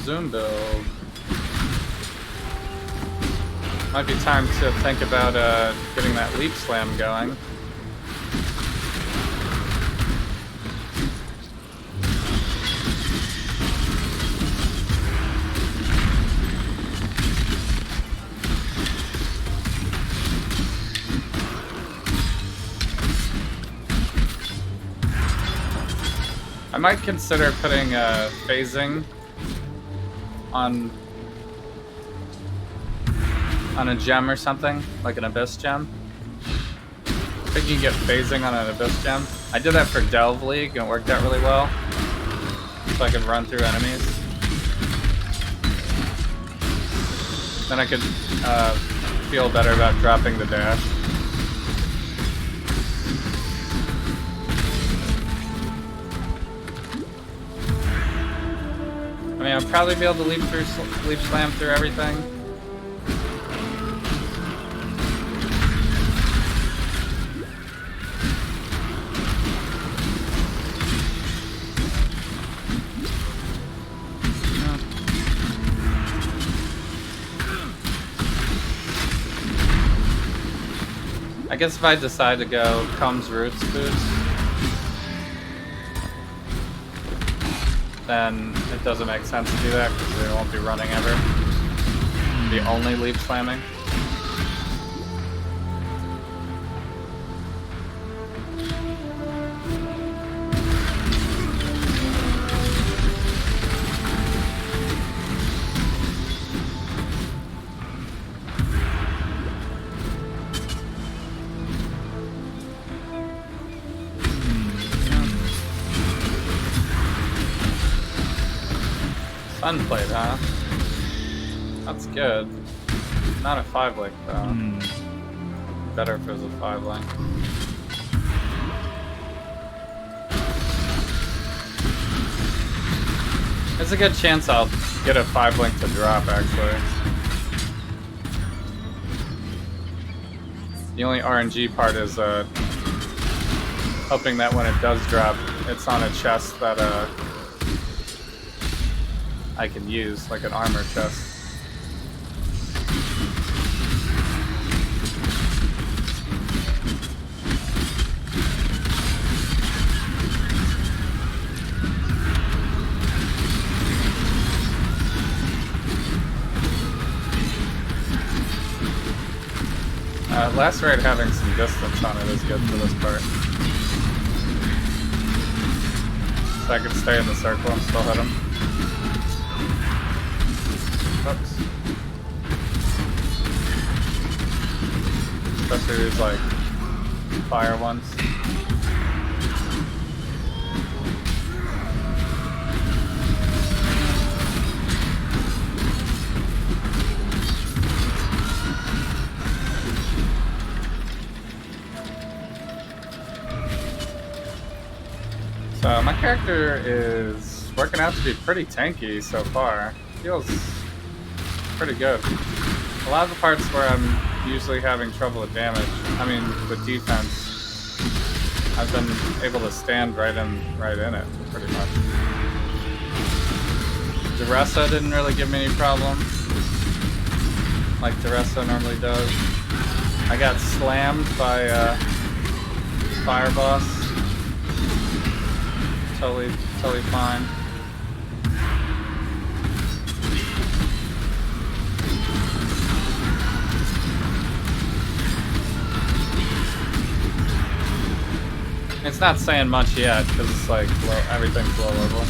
Speaker 1: Zoom build. Might be time to think about getting that leap slam going. I might consider putting phasing on a gem or something, like an abyss gem. I think you can get phasing on an abyss gem. I did that for Delve League and it worked out really well. So I could run through enemies. Then I could feel better about dropping the dash. I mean, I'll probably be able to leap slam through everything. I guess if I decide to go Comes Roots boost, then it doesn't make sense to do that because they won't be running ever. Be only leap slamming. Sunplate, huh? That's good. Not a 5-link though. Better if it was a 5-link. There's a good chance I'll get a 5-link to drop actually. The only RNG part is hoping that when it does drop, it's on a chest that I can use, like an armor chest. Last raid having some distance on it is good for this part. So I can stay in the circle and still hit him. Oops. Especially these like fire ones. So my character is working out to be pretty tanky so far. Feels pretty good. A lot of the parts where I'm usually having trouble with damage, I mean with defense, I've been able to stand right in it pretty much. Duressa didn't really give me any problem, like Duressa normally does. I got slammed by Fire Boss. Totally fine. It's not saying much yet because it's like everything's low level.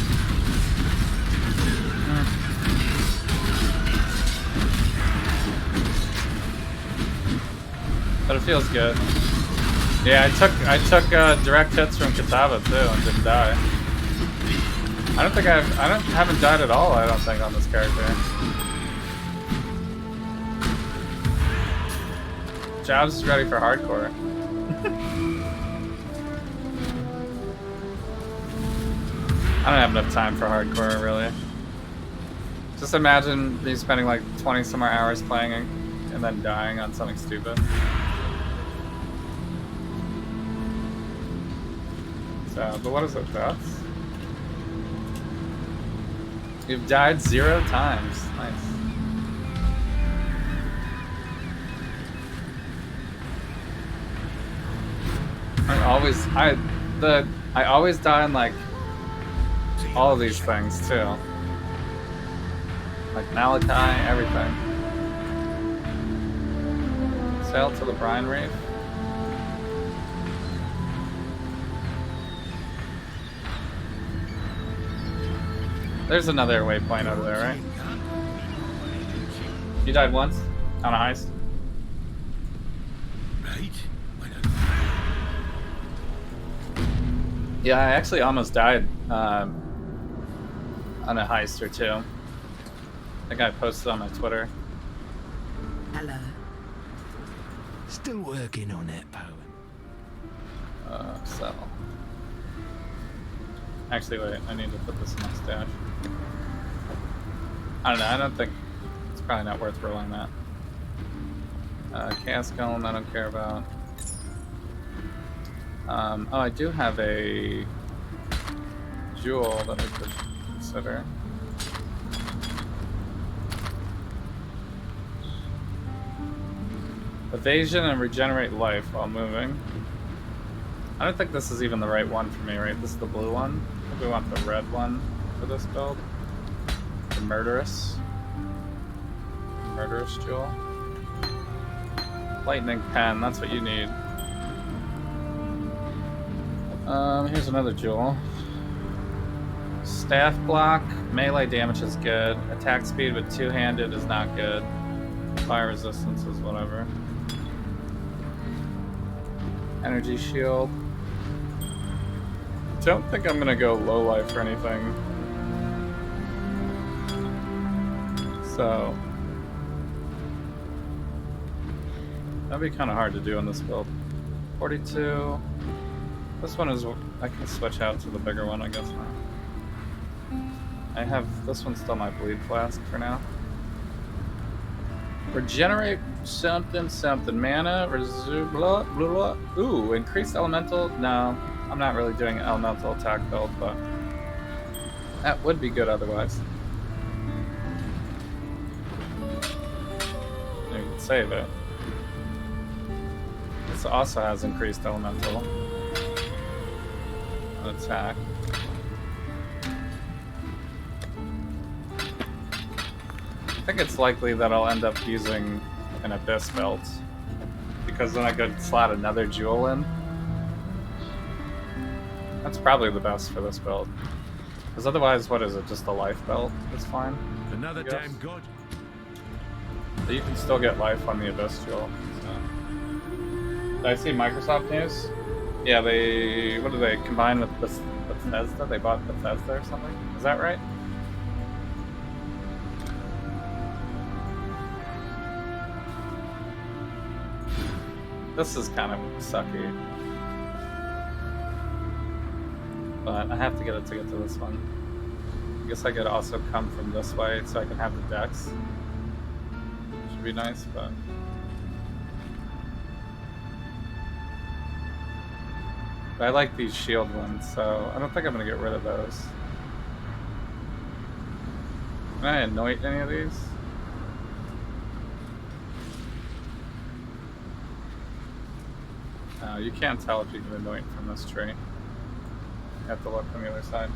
Speaker 1: But it feels good. Yeah, I took direct hits from Katava too and didn't die. I haven't died at all. I don't think on this character. Jobs is ready for hardcore. I don't have enough time for hardcore really. Just imagine me spending like 20 some more hours playing and then dying on something stupid. So, but what is it, deaths? You've died 0 times. Nice. I always die in like all of these things too. Like Malachi, everything. Sail to the brine reef. There's another waypoint over there, right? You died once on a heist.
Speaker 2: Right?
Speaker 1: Yeah, I actually almost died on a heist or two. I think I posted on my Twitter.
Speaker 2: Hello. Still working on that poem.
Speaker 1: So. Actually, wait, I need to put this in my stash. I don't know, I don't think it's probably not worth rolling that. Chaos Golem, I don't care about. Oh, I do have a jewel that we could consider. Evasion and regenerate life while moving. I don't think this is even the right one for me, right? This is the blue one. I think we want the red one for this build. The murderous. Murderous jewel. Lightning pen, that's what you need. Here's another jewel. Staff block, melee damage is good. Attack speed with two-handed is not good. Fire resistance is whatever. Energy shield. Don't think I'm gonna go low life or anything. So that'd be kind of hard to do in this build. 42. This one is, I can switch out to the bigger one, I guess now. I have, this one's still my bleed flask for now. Regenerate something, mana, blah, blah, blah. Ooh, increased elemental? No, I'm not really doing an elemental attack build, but that would be good otherwise. You can save it. This also has increased elemental attack. I think it's likely that I'll end up using an Abyss belt, because then I could slot another jewel in. That's probably the best for this build. Because otherwise, what is it? Just a life belt? It's fine.
Speaker 2: Another damn god.
Speaker 1: But you can still get life on the Abyss jewel. So. Did I see Microsoft news? Yeah, they, what do they combine with Bethesda? They bought Bethesda or something? Is that right? This is kind of sucky. But I have to get it to get to this one. I guess I could also come from this way so I can have the decks. Should be nice, but... I like these shield ones, so I don't think I'm going to get rid of those. Can I anoint any of these? No, you can't tell if you can anoint from this tree. You have to look on the other side.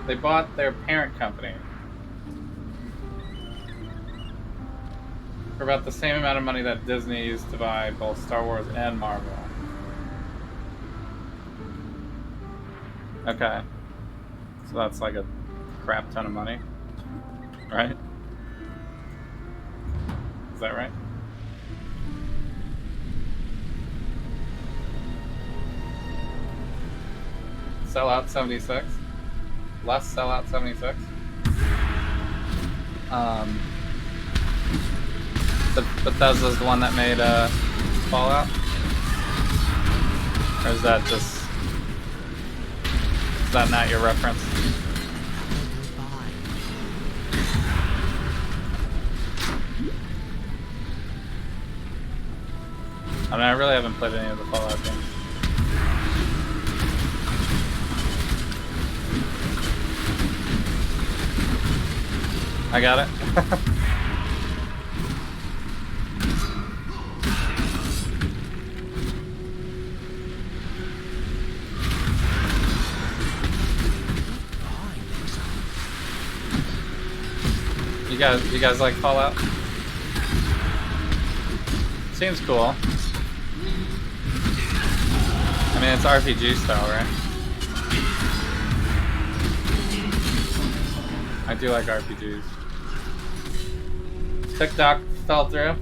Speaker 1: They bought their parent company for about the same amount of money that Disney used to buy both Star Wars and Marvel. Okay. So that's like a crap ton of money, right? Is that right? Sellout 76. Less Sellout 76. But Bethesda's the one that made Fallout? Or is that just... Is that not your reference? I mean, I really haven't played any of the Fallout games. I got it. You guys like Fallout? Seems cool. I mean, it's RPG style, right? I do like RPGs. TikTok fell through.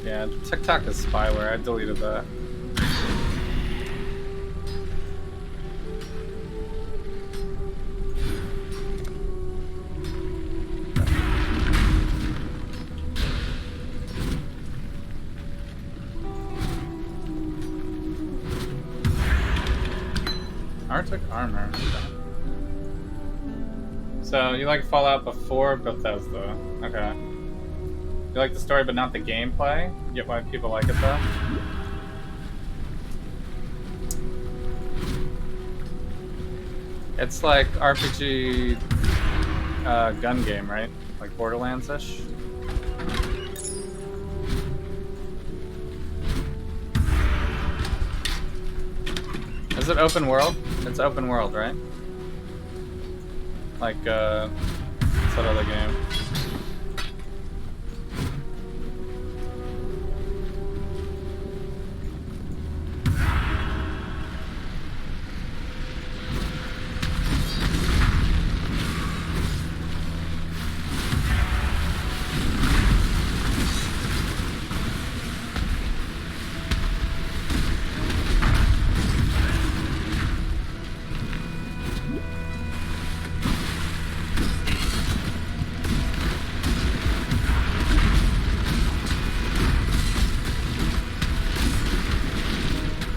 Speaker 1: Yeah, TikTok is spyware. I deleted that. Arctic armor. So you like Fallout before Bethesda? Okay. You like the story but not the gameplay? You get why people like it though? It's like RPG gun game, right? Like Borderlands-ish? Is it open world? It's open world, right? Like, what's that other game?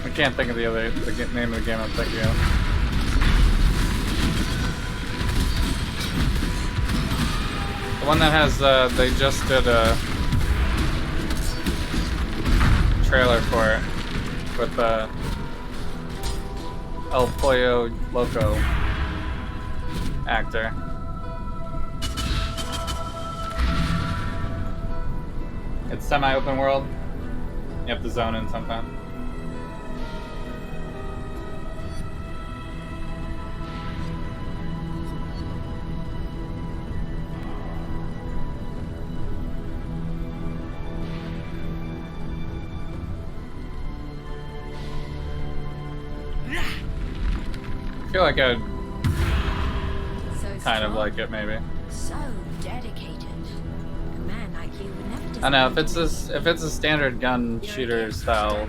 Speaker 1: I can't think of the name of the game I'm thinking of. The one that has, they just did a trailer for it with El Pollo Loco actor. It's semi-open world. You have to zone in sometimes. I feel like I'd kind of like it, maybe.
Speaker 5: So dedicated. A man like you would never
Speaker 1: I know if it's a standard gun shooter style,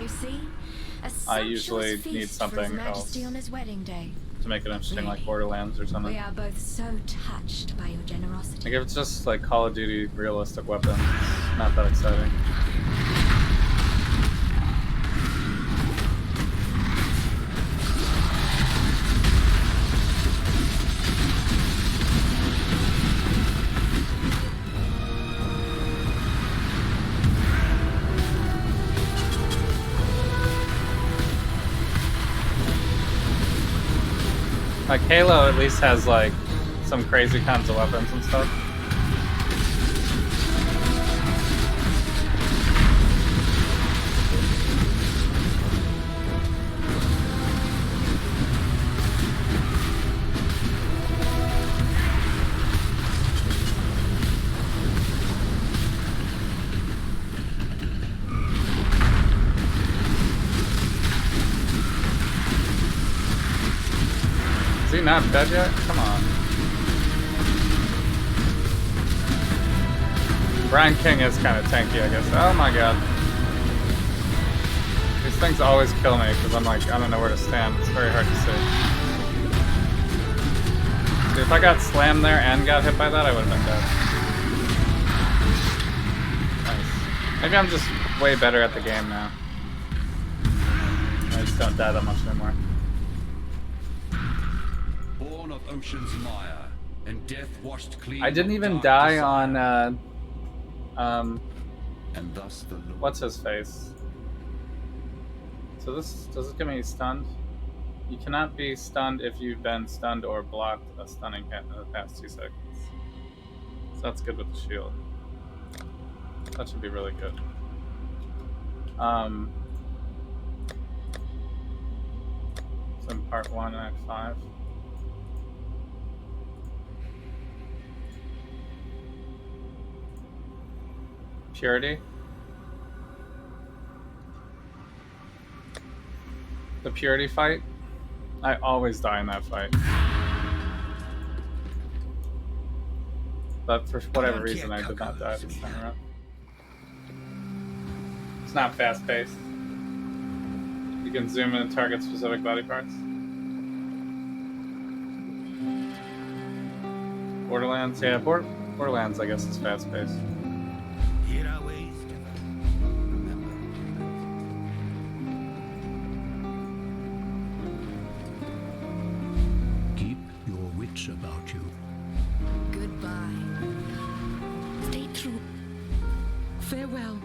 Speaker 1: I usually need something else
Speaker 5: on his wedding day.
Speaker 1: to make it interesting, like Borderlands or something.
Speaker 5: We are both so touched by your generosity.
Speaker 1: Like if it's just like Call of Duty realistic weapons, it's not that exciting. Like Halo at least has like some crazy kinds of weapons and stuff. Is he not dead yet? Come on. Brian King is kind of tanky, I guess. Oh my god. These things always kill me because I'm like, I don't know where to stand. It's very hard to see. Dude, if I got slammed there and got hit by that, I would have been dead. Nice. Maybe I'm just way better at the game now. I just don't die that much anymore.
Speaker 3: Born of ocean's mire, and death washed clean.
Speaker 1: I didn't
Speaker 3: of
Speaker 1: even
Speaker 3: dark
Speaker 1: die
Speaker 3: desire.
Speaker 1: on
Speaker 3: And thus the Lord.
Speaker 1: what's his face? So does this get me stunned? You cannot be stunned if you've been stunned or blocked a stunning hit in the past 2 seconds. So that's good with the shield. That should be really good. So in part 1, Act 5. Purity. The Purity fight. I always die in that fight. But for whatever reason, I did not die this time around. It's not fast paced. You can zoom in and target specific body parts. Borderlands, yeah, Borderlands, I guess, is fast paced.
Speaker 2: Keep your wits about you.
Speaker 5: Goodbye. Stay true. Farewell.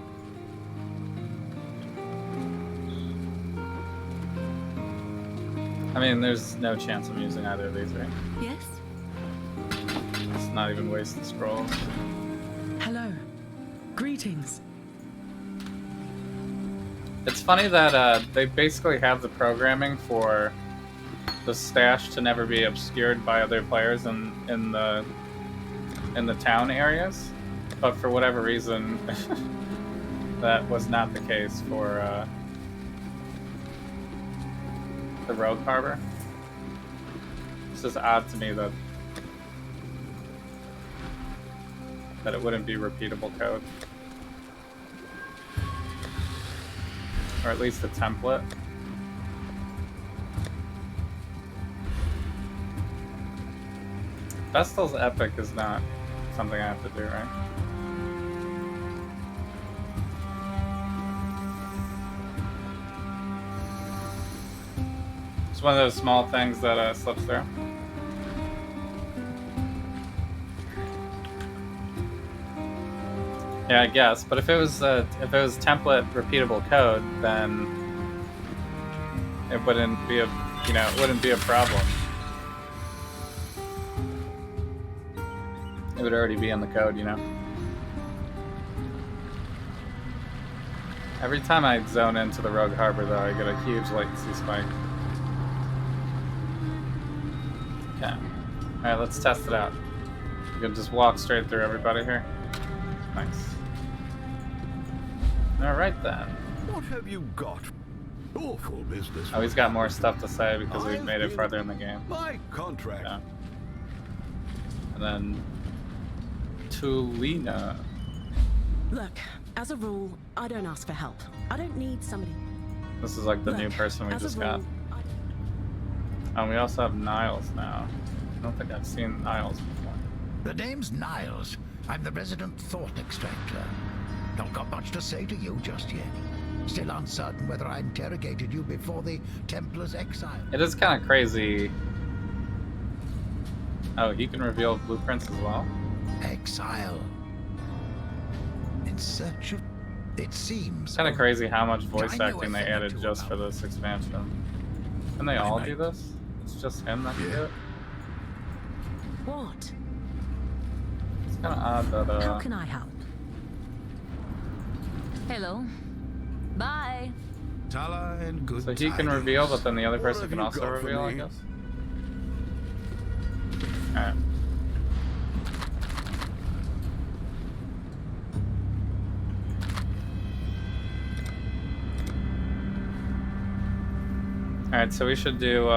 Speaker 1: I mean, there's no chance I'm using either of these, right?
Speaker 5: Yes?
Speaker 1: It's not even wasting scrolls.
Speaker 6: Hello. Greetings.
Speaker 1: It's funny that they basically have the programming for the stash to never be obscured by other players in the town areas, but for whatever reason, that was not the case for the Rogue Harbor. It's just odd to me that it wouldn't be repeatable code, or at least a template. Vestal's Epic is not something I have to do, right? It's one of those small things that slips through. Yeah, I guess. But if it was template repeatable code, then it wouldn't be a problem. It would already be in the code, you know. Every time I zone into the Rogue Harbor, though, I get a huge latency spike. Okay. Alright, let's test it out. You can just walk straight through everybody here. Nice. Alright then.
Speaker 2: What have you got? Awful business.
Speaker 1: Oh, he's got more stuff to say because we've made it further in the game.
Speaker 2: My contract.
Speaker 1: Yeah. And then Tulina.
Speaker 6: Look, as a rule, I don't ask for help. I don't need somebody.
Speaker 1: This is like the new
Speaker 6: Look,
Speaker 1: person we
Speaker 6: as a
Speaker 1: just got.
Speaker 6: rule,
Speaker 1: And we also have Niles now. I don't think I've seen Niles before.
Speaker 7: The name's Niles. I'm the resident thought extractor. Not got much to say to you just yet. Still uncertain whether I interrogated you before the Templar's exile.
Speaker 1: It is kind of crazy. Oh, he can reveal blueprints as well?
Speaker 7: Exile. In search of... It seems...
Speaker 1: It's kind of crazy how much voice
Speaker 7: I know
Speaker 1: acting
Speaker 7: a
Speaker 1: they
Speaker 7: thing or
Speaker 1: added
Speaker 7: two
Speaker 1: just for
Speaker 7: about
Speaker 1: this expansion. Can they all do this? It's just him that can do it?
Speaker 6: What?
Speaker 1: It's kind of odd that,
Speaker 6: How can I help?
Speaker 4: Hello. Bye.
Speaker 2: Tala and good
Speaker 1: so he can
Speaker 2: tidings.
Speaker 1: reveal, but then the other
Speaker 2: What
Speaker 1: person
Speaker 2: have
Speaker 1: can
Speaker 2: you
Speaker 1: also
Speaker 2: got for
Speaker 1: reveal, I
Speaker 2: me?
Speaker 1: guess? Alright. Alright, so we should do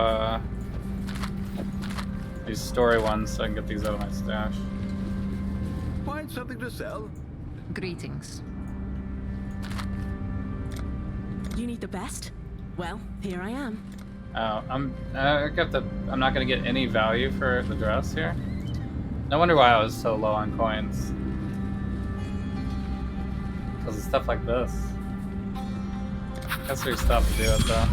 Speaker 1: these story ones so I can get these out of my stash.
Speaker 2: Find something to sell?
Speaker 4: Greetings.
Speaker 6: You need the best? Well, here I am.
Speaker 1: Oh, I'm not gonna get any value for the dress here. No wonder why I was so low on coins. Because of stuff like this. Guess there's stuff to do it though.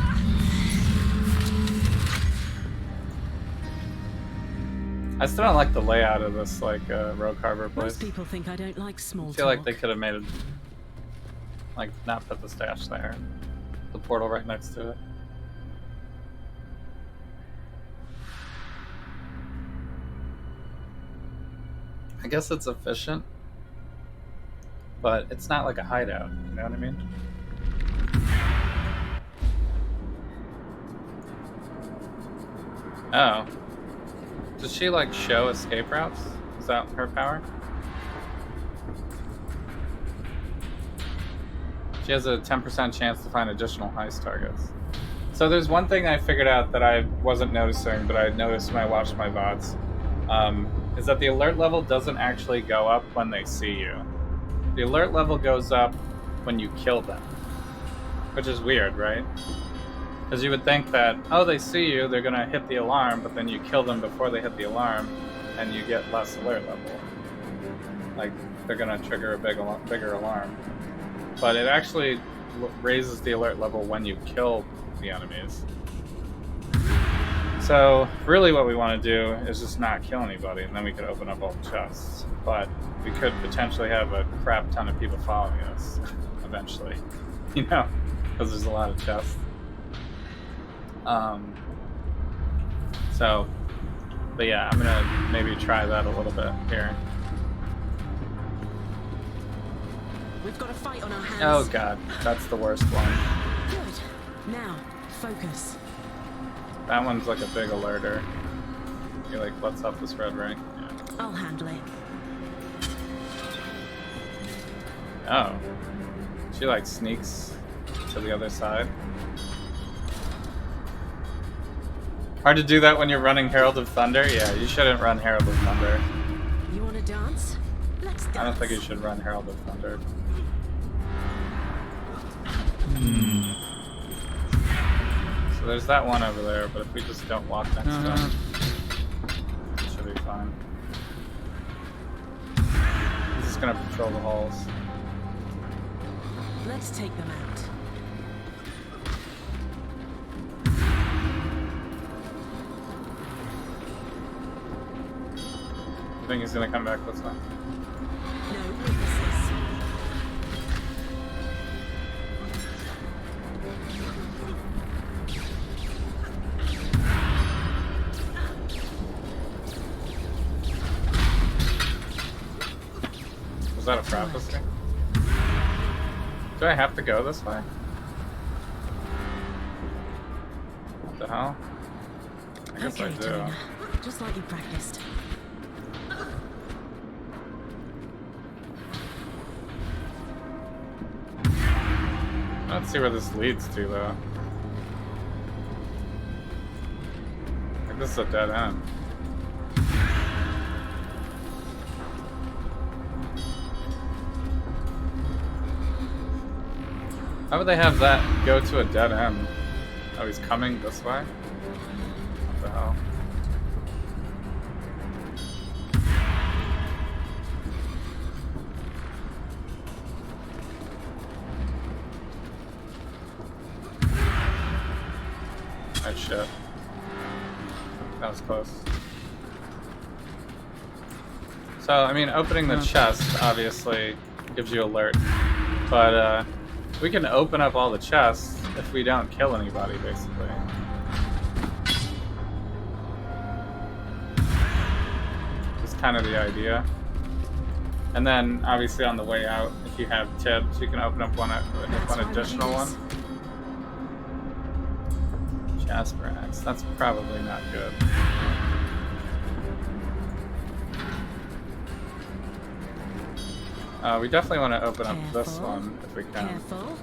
Speaker 1: I still don't like the layout of this Rogue Harbor place.
Speaker 6: Most people think I don't like small
Speaker 1: I feel like they
Speaker 6: talk.
Speaker 1: could have made it not put the stash there. The portal right next to it. I guess it's efficient, but it's not like a hideout, you know what I mean? Oh. Does she show escape routes? Is that her power? She has a 10% chance to find additional heist targets. So there's one thing I figured out that I wasn't noticing, but I noticed when I watched my VODs, is that the alert level doesn't actually go up when they see you. The alert level goes up when you kill them, which is weird, right? Because you would think that, oh, they see you, they're going to hit the alarm, but then you kill them before they hit the alarm, and you get less alert level. Like, they're going to trigger a bigger alarm. But it actually raises the alert level when you kill the enemies. So really what we want to do is just not kill anybody, and then we could open up all the chests. But we could potentially have a crap ton of people following us eventually, you know, because there's a lot of chests. But yeah, I'm gonna maybe try that a little bit here.
Speaker 6: We've got a fight on our hands.
Speaker 1: Oh god, that's the worst one.
Speaker 6: Good. Now, focus.
Speaker 1: That one's like a big alerter. He like lets up this red ring. Yeah.
Speaker 6: I'll handle it.
Speaker 1: Oh. She like sneaks to the other side. Hard to do that when you're running Herald of Thunder? Yeah, you shouldn't run Herald of Thunder.
Speaker 6: You wanna dance? Let's dance.
Speaker 1: I don't think you should run Herald of Thunder. So there's that one over there, but if we just don't walk next to him, it should be fine. He's just gonna patrol the halls.
Speaker 6: Let's take them out.
Speaker 1: You think he's gonna come back this way?
Speaker 6: No witnesses.
Speaker 1: Was that a prophecy? Do I have to go this way? What the hell? I guess I
Speaker 6: Okay,
Speaker 1: do.
Speaker 6: Talina. Just like you practiced.
Speaker 1: Let's see where this leads to, though. Like, this is a dead end. How would they have that go to a dead end? Oh, he's coming this way? What the hell? Oh shit. That was close. So, I mean, opening the chest obviously gives you alert, but we can open up all the chests if we don't kill anybody, basically. Just kind of the idea. And then, obviously, on the way out, if you have tips, you can open up one additional one. Jasper Axe. That's probably not good. We definitely want to open up this one if we can.
Speaker 6: Careful.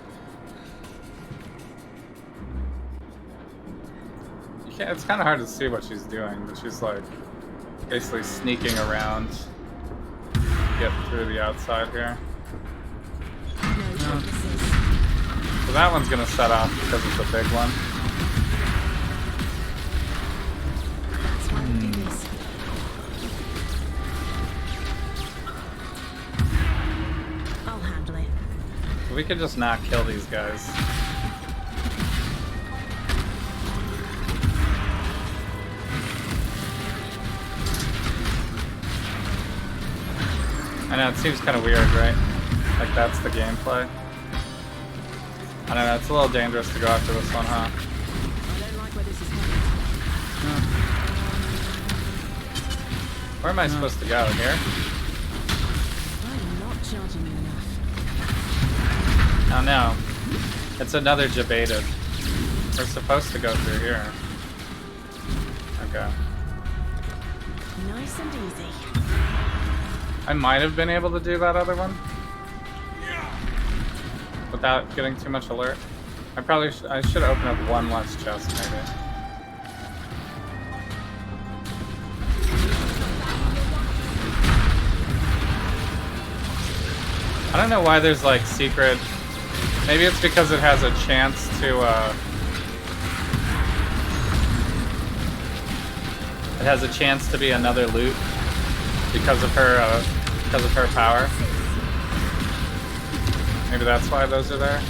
Speaker 1: You can't, it's kind of hard to see what she's doing, but she's like basically sneaking around to get through the outside here.
Speaker 6: No witnesses.
Speaker 1: So that one's gonna set off because it's a big one.
Speaker 6: That's why we do this. I'll handle it.
Speaker 1: We could just not kill these guys. I know, it seems kind of weird, right? Like that's the gameplay. I don't know, it's a little dangerous to go after this one, huh?
Speaker 6: I don't like where this is headed.
Speaker 1: Where am I supposed to go? Here?
Speaker 6: I'm not charging you enough.
Speaker 1: Oh no. It's another Jebaited. We're supposed to go through here. Okay.
Speaker 6: Nice and easy.
Speaker 1: I might have been able to do that other one. without getting too much alert. I should open up one less chest maybe. I don't know why there's like secret. Maybe it's because it has a chance to. It has a chance to be another loot because of her power. Maybe that's why those are there.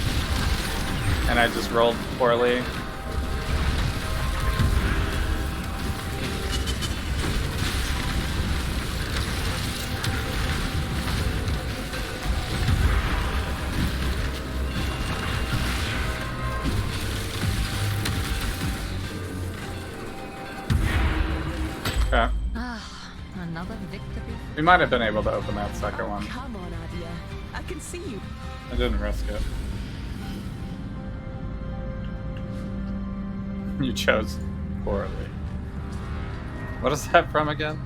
Speaker 1: And I just rolled poorly. Okay.
Speaker 4: Another victory.
Speaker 1: We might have been able to open that second one.
Speaker 6: Come on, Adia. I can see you.
Speaker 1: I didn't risk it. You chose poorly. What is that from again?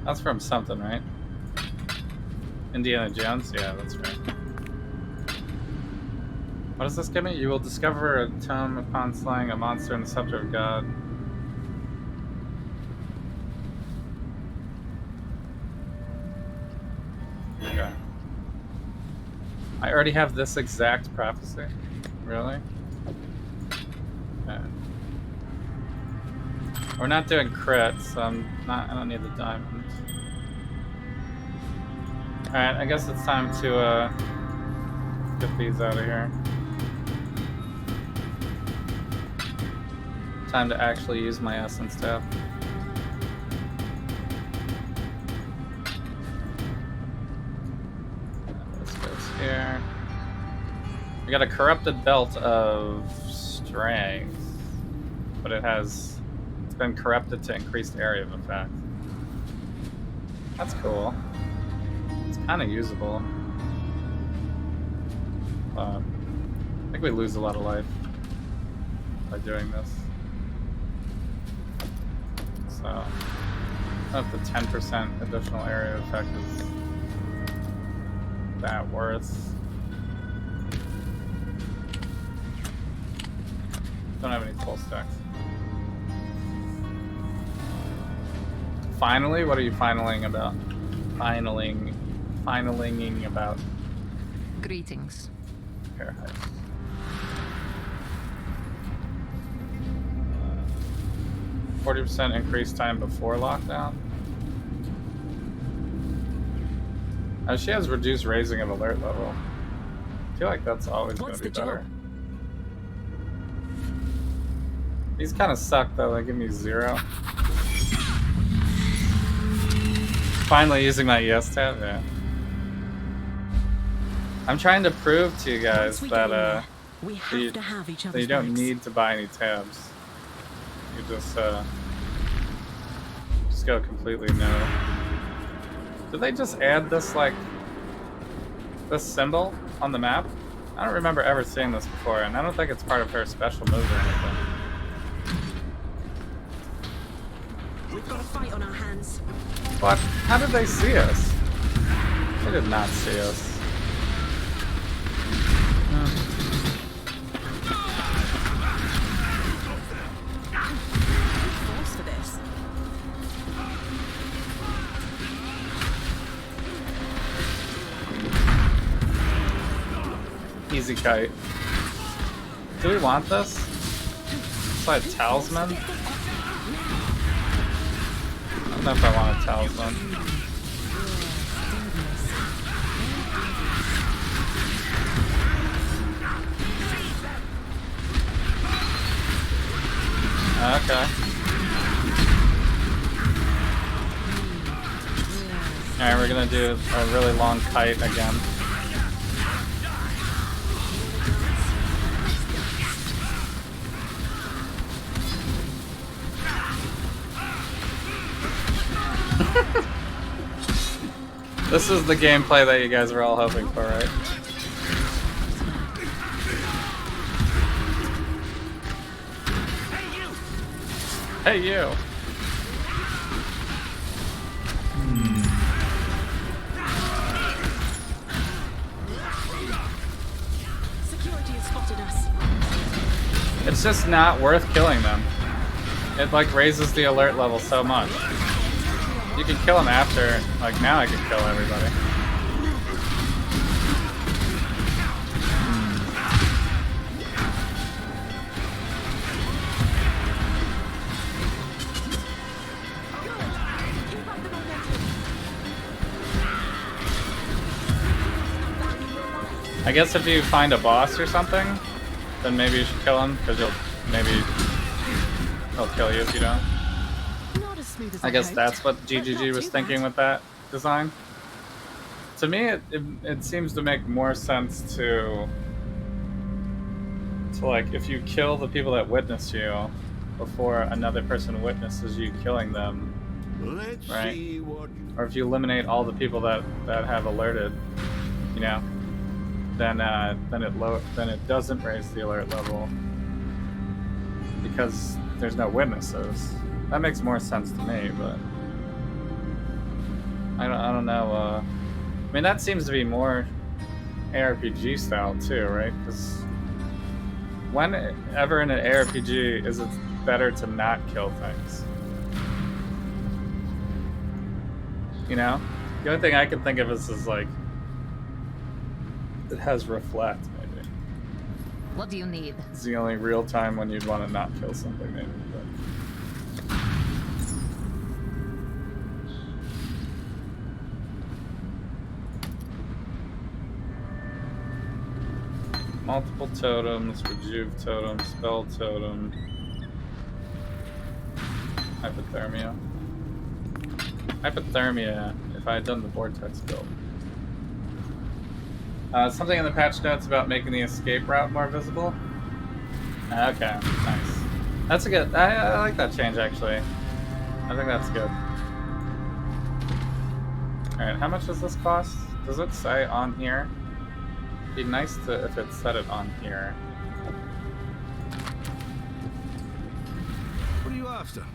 Speaker 1: That's from something, right? Indiana Jones? Yeah, that's right. What does this give me? You will discover a tome upon slaying a monster in the scepter of God. Okay. I already have this exact prophecy? Really? Okay. We're not doing crits, so I don't need the diamond. Alright, I guess it's time to get these out of here. Time to actually use my essence tab. This goes here. We got a corrupted belt of strength, but it's been corrupted to increased area of effect. That's cool. It's kind of usable. I think we lose a lot of life by doing this. So, I don't know if the 10% additional area effect is that worth. Don't have any full stacks. Finally? What are you finaling about? Finalinging about?
Speaker 4: Greetings.
Speaker 1: Here, Heist. 40% increased time before lockdown. Oh, she has reduced raising of alert level. I feel like that's always going to be better. These kind of suck though, they give me 0. Finally using my ES tab, yeah. I'm trying to prove to you guys that
Speaker 6: we have to have each other's
Speaker 1: you don't
Speaker 6: backs.
Speaker 1: need to buy any tabs. You just go completely no. Did they just add this this symbol on the map? I don't remember ever seeing this before, and I don't think it's part of her special move or anything.
Speaker 6: We've got a fight on our hands.
Speaker 1: What? How did they see us? They did not see us.
Speaker 6: Force for this.
Speaker 1: Easy kite. Do we want this? It's like a talisman? I don't know if I want a talisman. Okay. Alright, we're gonna do a really long kite again. This is the gameplay that you guys were all hoping for, right? Hey you! It's just not worth killing them. It like raises the alert level so much. You can kill them after, like now I can kill everybody. I guess if you find a boss or something, then maybe you should kill him, because he'll kill you if you don't.
Speaker 6: Not as smooth as
Speaker 1: I guess
Speaker 6: hoped,
Speaker 1: that's what
Speaker 6: but
Speaker 1: GGG
Speaker 6: not
Speaker 1: was
Speaker 6: too
Speaker 1: thinking
Speaker 6: bad.
Speaker 1: with that design. To me, it seems to make more sense to like, if you kill the people that witness you before another person witnesses you killing them,
Speaker 2: Let's
Speaker 1: right?
Speaker 2: see what.
Speaker 1: Or if you eliminate all the people that have alerted, you know, then it doesn't raise the alert level because there's no witnesses. That makes more sense to me, but I don't know. I mean, that seems to be more ARPG style too, right? Because whenever in an ARPG is it better to not kill things? You know, the only thing I can think of is like it has reflect, maybe.
Speaker 8: What do you need?
Speaker 1: It's the only real time when you'd want to not kill something, maybe. But multiple totems, rejuve totem, spell totem, hypothermia. Hypothermia, if I had done the vortex build. Something in the patch notes about making the escape route more visible. Okay, nice. That's a good. I like that change actually. I think that's good. All right, how much does this cost? Does it say on here? It'd be nice to if it said it on here.
Speaker 2: What are you after?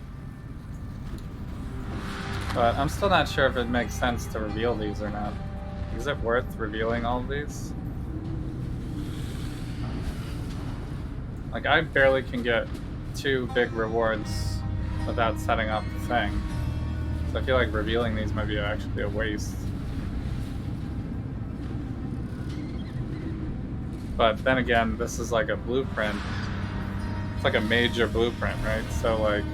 Speaker 1: But I'm still not sure if it makes sense to reveal these or not. Is it worth revealing all of these? Like, I barely can get 2 big rewards without setting up the thing. So I feel like revealing these might be actually a waste. But then again, this is like a blueprint. It's like a major blueprint, right? So like,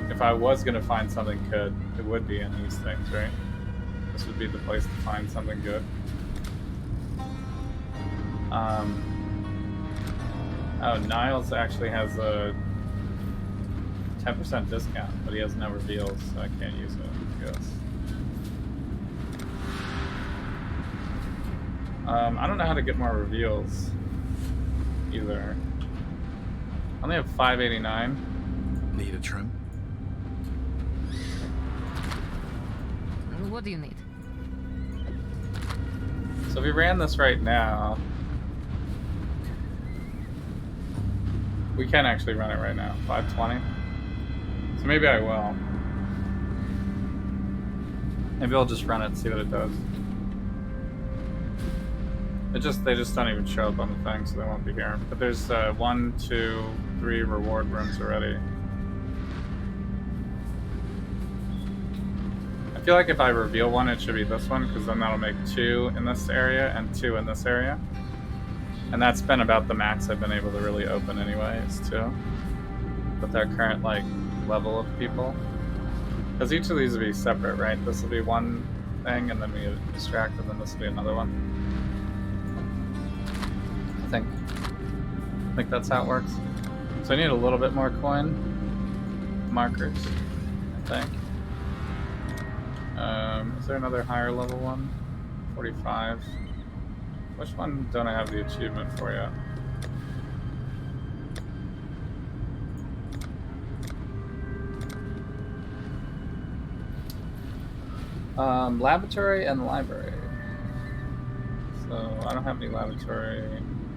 Speaker 1: if I was gonna find something good, it would be in these things, right? This would be the place to find something good. Oh, Niles actually has a 10% discount, but he has no reveals, so I can't use it, I guess. I don't know how to get more reveals either. I only have 589.
Speaker 2: Need a trim?
Speaker 8: What do you need?
Speaker 1: So if we ran this right now, we can actually run it right now. 520. So maybe I will. Maybe I'll just run it and see what it does. They just don't even show up on the thing, so they won't be here. But there's 1, 2, 3 reward rooms already. I feel like if I reveal one, it should be this one, because then that'll make 2 in this area and 2 in this area. And that's been about the max I've been able to really open anyway, is 2. With our current like level of people. Because each of these will be separate, right? This will be one thing, and then we get distracted, and then this will be another one. I think that's how it works. So I need a little bit more coin markers, I think. Is there another higher level one? 45. Which one don't I have the achievement for yet? Laboratory and library. So I don't have any laboratory.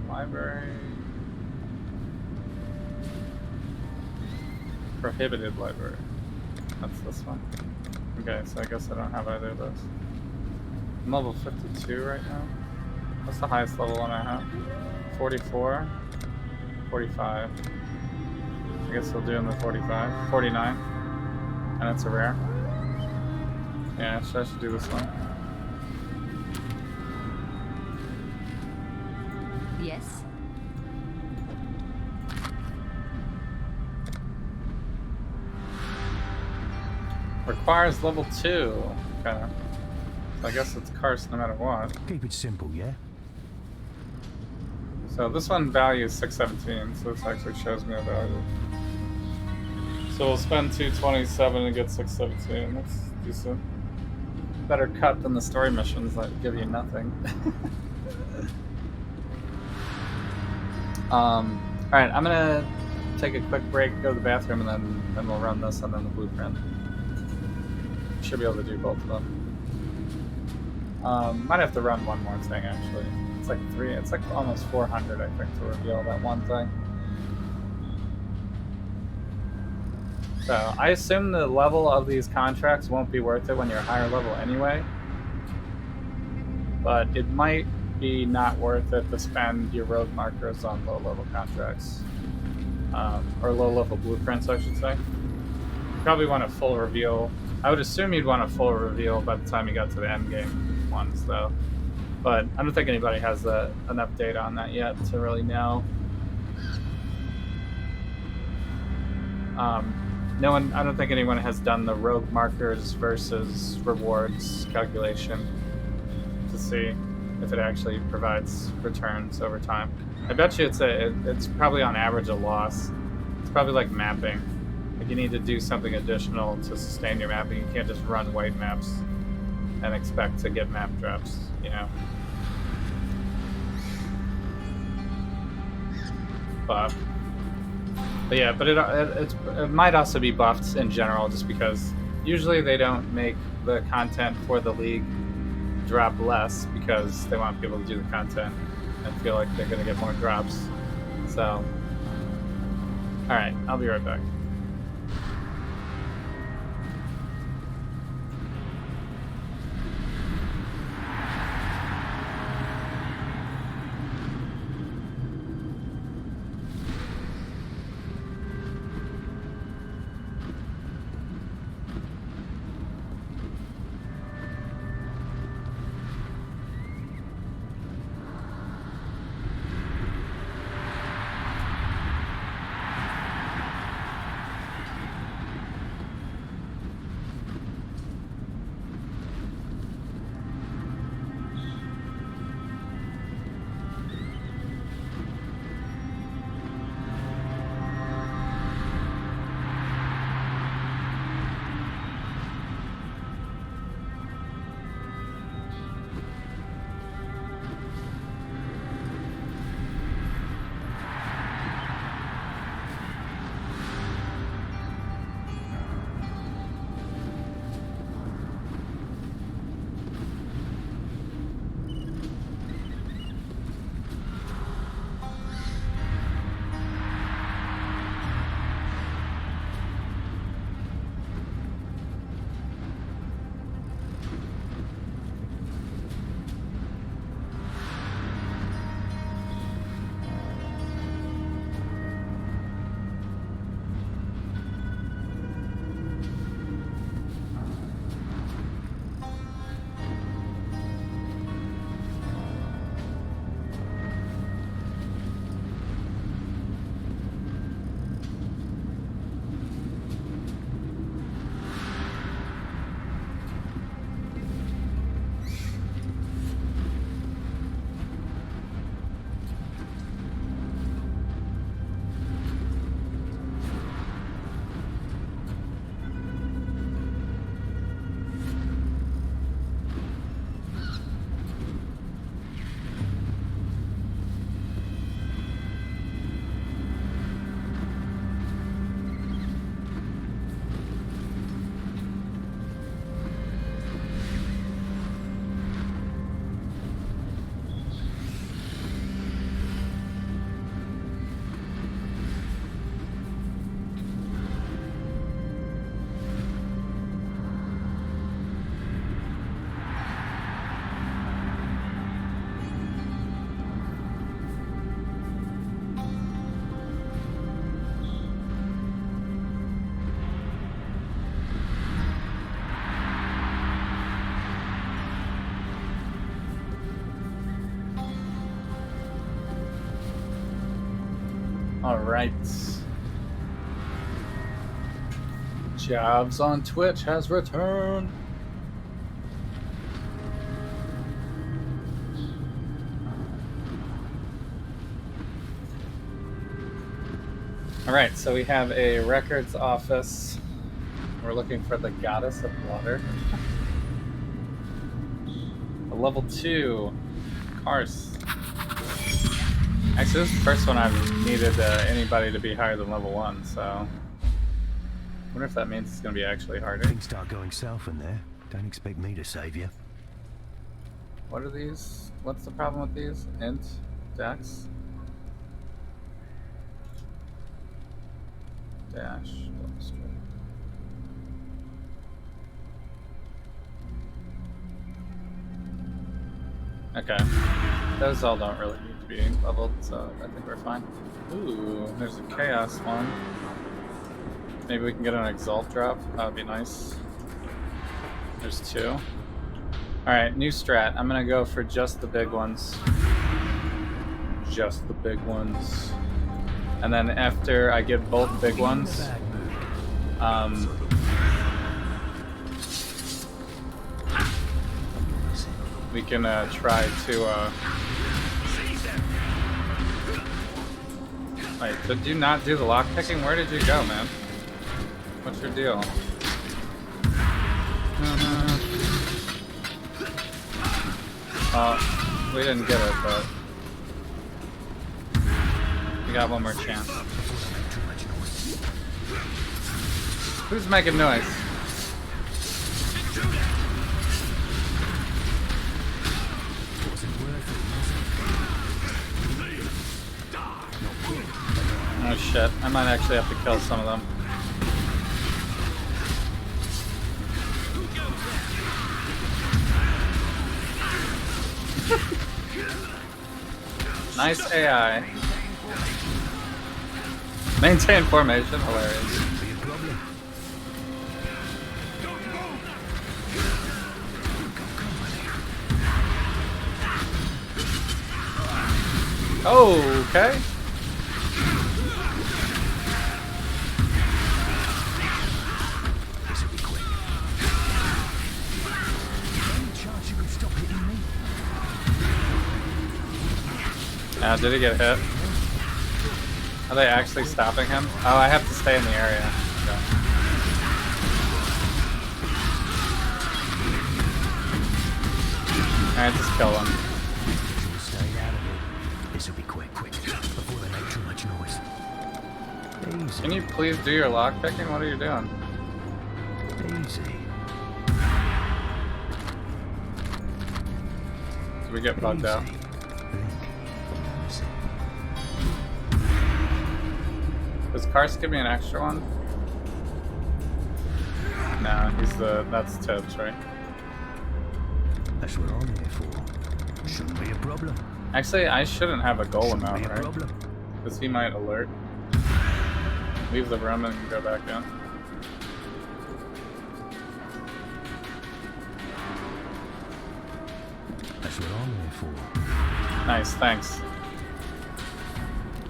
Speaker 1: Library. Prohibited library. That's this one. Okay, so I guess I don't have either of those. I'm level 52 right now. What's the highest level one I have? 44? 45. I guess we'll do in the 45, 49, and it's a rare. Yeah, so I should do this one.
Speaker 8: Yes?
Speaker 1: Requires level 2. Okay. So I guess it's cursed no matter what.
Speaker 9: Keep it simple, yeah?
Speaker 1: So this one values 617, so this actually shows me a value. So we'll spend 227 to get 617. That's decent. Better cut than the story missions that give you nothing. Alright, I'm gonna take a quick break, go to the bathroom, and then we'll run this and then the blueprint. Should be able to do both of them. Might have to run one more thing actually. It's like it's like almost 400 I think to reveal that one thing. So I assume the level of these contracts won't be worth it when you're higher level anyway. But it might be not worth it to spend your road markers on low level contracts. Or low level blueprints I should say. You probably want a full reveal. I would assume you'd want a full reveal by the time you got to the end game ones though. But I don't think anybody has enough data on that yet to really know. No one, I don't think anyone has done the rogue markers versus rewards calculation to see if it actually provides returns over time. I bet you it's probably on average a loss. It's probably like mapping. Like you need to do something additional to sustain your mapping. You can't just run white maps and expect to get map drops, you know. But yeah, but it might also be buffed in general, just because usually they don't make the content for the league drop less because they want people to do the content and feel like they're going to get more drops. So, all right, I'll be right back. Alright. Jobs on Twitch has returned. Alright, so we have a records office. We're looking for the Goddess of Water. A level 2. Cars. Actually, this is the first one I've needed anybody to be higher than level 1, so... I wonder if that means it's going to be actually harder.
Speaker 9: Things start going south in there. Don't expect me to save you.
Speaker 1: What are these? What's the problem with these? Int? Dex? Dash. Double straight. Okay. Those all don't really need to be leveled, so I think we're fine. Ooh, there's a chaos one. Maybe we can get an exalt drop. That would be nice. There's 2. Alright, new strat. I'm gonna go for just the big ones. Just the big ones. And then after I get both big ones, we can try to wait, did you not do the lockpicking? Where did you go, man? What's your deal? We didn't get it, but we got one more chance. Who's making noise? Oh shit, I might actually have to kill some of them. Nice AI. Maintain formation, hilarious. Oh, okay. Did he get hit? Are they actually stopping him? Oh, I have to stay in the area. Okay. Alright, just kill them.
Speaker 9: Stay out of it. This will be quick, before they make too much noise. Easy.
Speaker 1: Can you please do your lockpicking? What are you doing?
Speaker 9: Easy.
Speaker 1: Did we get bugged out? Does Karst give me an extra one? No, that's Tibbs, right?
Speaker 9: That's what I'm here for. Shouldn't be a problem.
Speaker 1: Actually, I shouldn't have a golem out, right? Because he might alert. Leave the room and go back in.
Speaker 9: That's what I'm here for.
Speaker 1: Nice, thanks.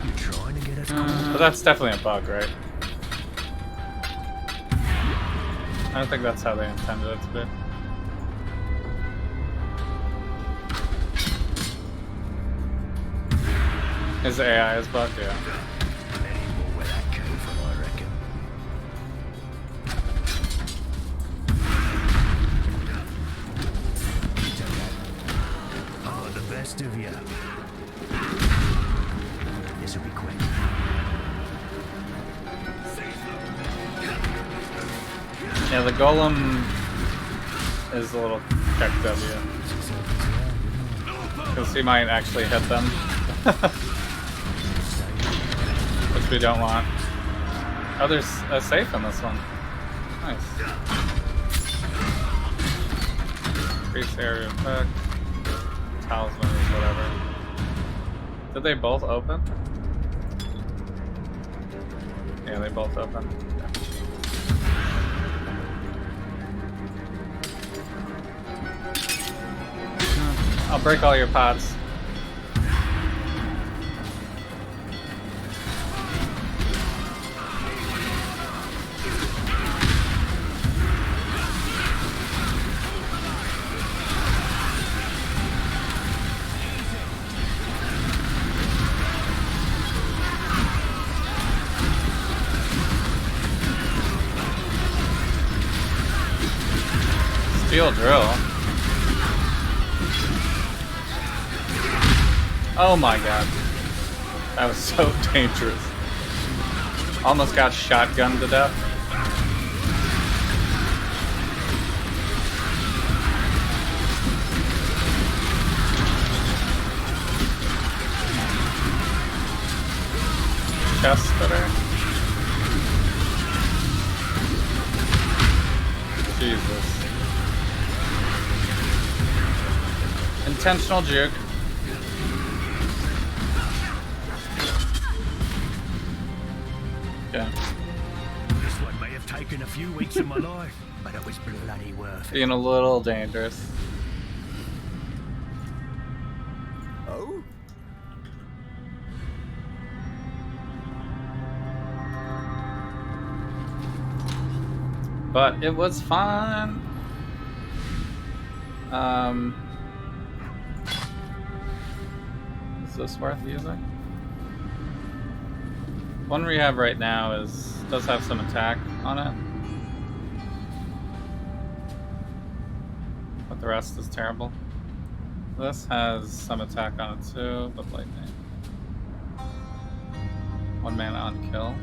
Speaker 9: You trying to get us caught?
Speaker 1: But that's definitely a bug, right? I don't think that's how they intended it to be. His AI is bugged, yeah.
Speaker 9: Many more where that came from, I reckon. Oh, the best of you. This will be quick.
Speaker 1: Yeah, the golem is a little check W. Because he might actually hit them. Which we don't want. Oh, there's a safe in this one. Nice. Increase area effect. Talisman or whatever. Did they both open? Yeah, they both open. I'll break all your pots. steel drill. Oh my god. That was so dangerous. Almost got shotgunned to death. Chest spitter. Jesus. Intentional juke. Okay.
Speaker 9: This one may have taken a few weeks of my life, but it was bloody worth it.
Speaker 1: Being a little dangerous.
Speaker 2: Oh?
Speaker 1: But it was fun. Is this worth using? One we have right now does have some attack on it. But the rest is terrible. This has some attack on it too, but lightning. 1 mana on kill.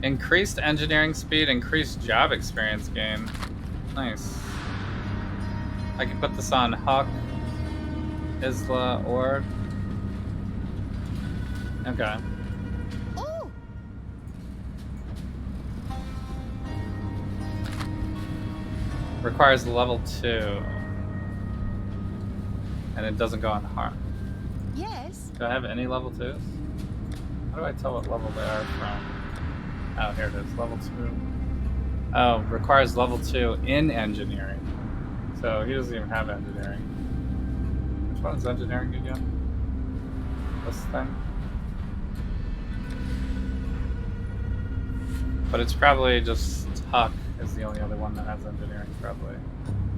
Speaker 1: Increased engineering speed, increased job experience gain. Nice. I can put this on Huck, Isla, or... Okay.
Speaker 5: Oh,
Speaker 1: Requires level 2. And it doesn't go on hard.
Speaker 5: yes.
Speaker 1: Do I have any level 2s? How do I tell what level they are from? Oh, here it is, level 2. Oh, requires level 2 in engineering. So he doesn't even have engineering. Which one is engineering again? This thing? But it's probably just Huck is the only other one that has engineering, probably.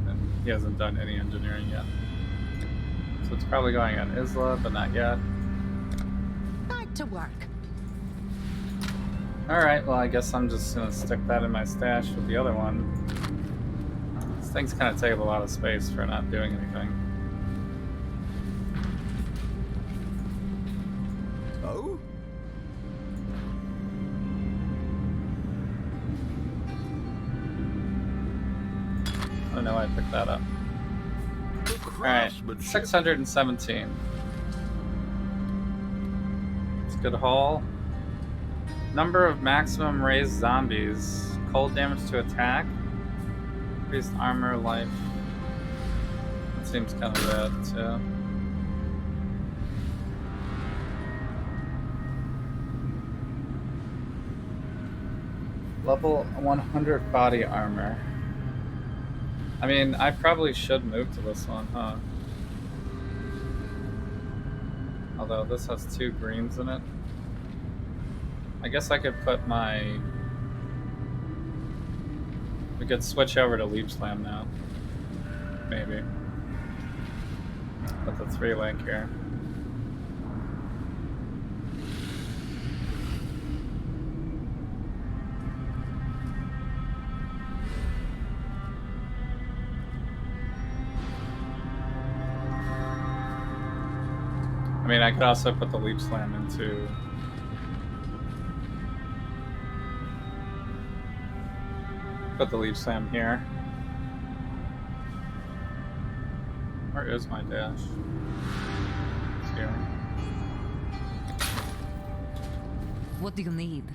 Speaker 1: And he hasn't done any engineering yet. So it's probably going on Isla, but not yet.
Speaker 5: Back to work.
Speaker 1: Alright, well I guess I'm just gonna stick that in my stash with the other one. These things kind of take up a lot of space for not doing anything.
Speaker 2: Oh?
Speaker 1: Oh no, I picked that up. Alright, 617. It's a good haul. Number of maximum raised zombies. Cold damage to attack. Increased armor, life. That seems kind of bad too. Level 100 body armor. I mean, I probably should move to this one, huh? Although this has 2 greens in it. I guess I could put my... We could switch over to Leap Slam now. Maybe. Put the 3 link here. I mean, I could also put the Leap Slam into... Put the Leap Slam here. Where is my dash? It's here.
Speaker 8: What do you need?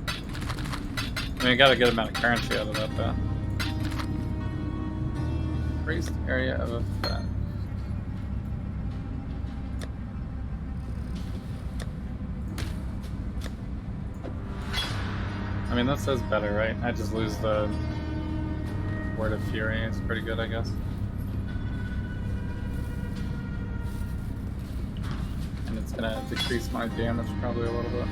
Speaker 1: I mean, you got a good amount of currency out of that, though. Increased area of effect. I mean, that says better, right? I just lose the Word of Fury. It's pretty good, I guess. And it's gonna decrease my damage probably a little bit.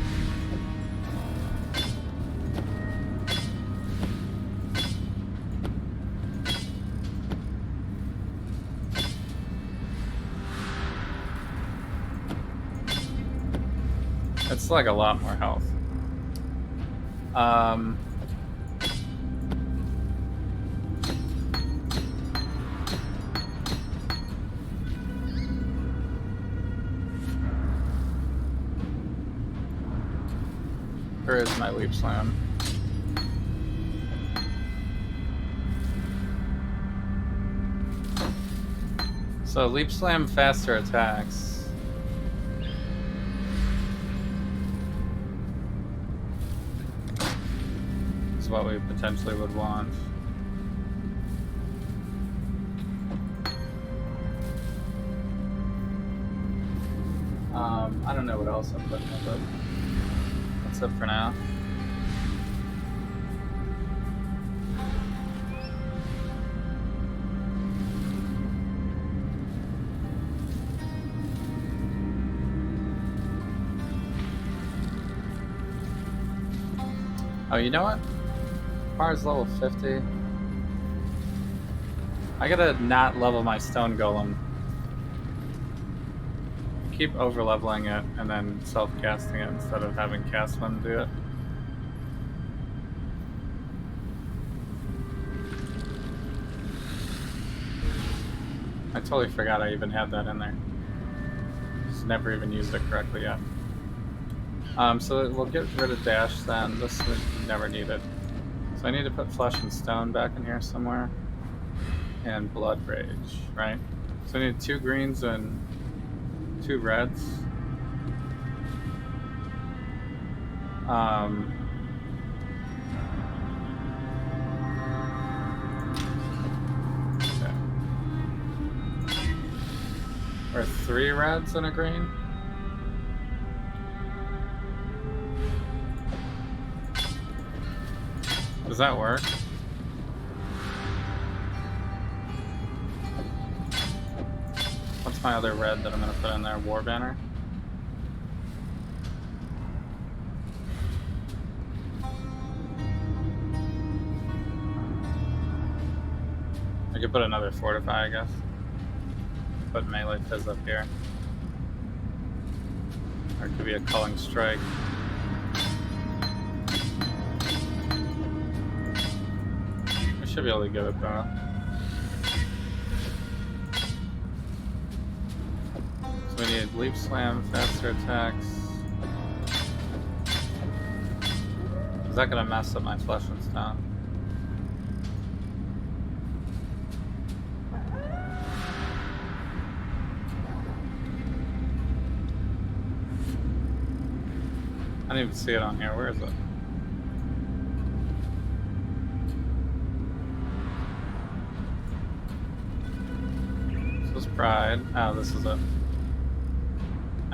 Speaker 1: is like a lot more health. Where is my leap slam? So leap slam, faster attacks. Is what we potentially would want. I don't know what else I'm putting with it. That's it for now. Oh, you know what? Bar's level 50. I gotta not level my stone golem. Keep over leveling it and then self-casting it instead of having cast one do it. I totally forgot I even had that in there. Just never even used it correctly yet. So we'll get rid of dash then. This we never needed. So I need to put flesh and stone back in here somewhere. And blood rage, right? So I need 2 greens and 2 reds. Okay. Or 3 reds and a green. Does that work? What's my other red that I'm going to put in there? War Banner? I could put another Fortify, I guess. Put Melee Fizz up here. Or it could be a Culling Strike. I should be able to get it though. So we need Leap Slam, faster attacks. Is that gonna mess up my flesh and stone? I didn't even see it on here. Where is it? This is Pride. Oh, this is it.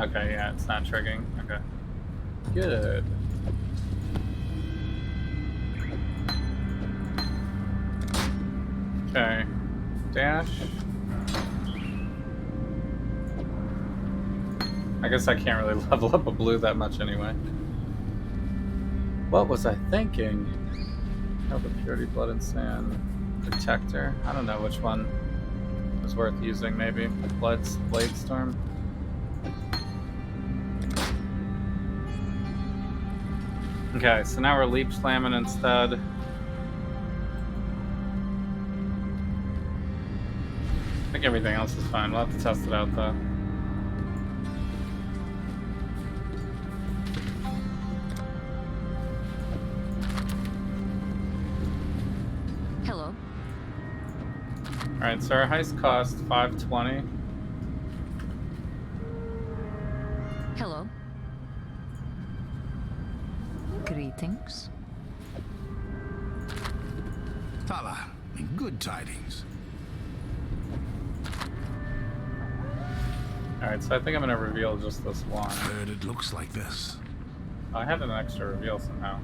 Speaker 1: Okay, yeah, it's not triggering. Okay. Good. Okay. Dash. I guess I can't really level up a blue that much anyway. What was I thinking? Oh, the Purity, Blood, and Sand. Protector. I don't know which one is worth using, maybe. Blade Storm. Okay, so now we're Leap Slamming instead. I think everything else is fine. We'll have to test it out though.
Speaker 8: Hello.
Speaker 1: Alright, so our heist cost $520.
Speaker 8: Hello. Greetings.
Speaker 2: Tala, good tidings.
Speaker 1: Alright, so I think I'm gonna reveal just this one.
Speaker 2: Heard it looks like this.
Speaker 1: Oh, I had an extra reveal somehow.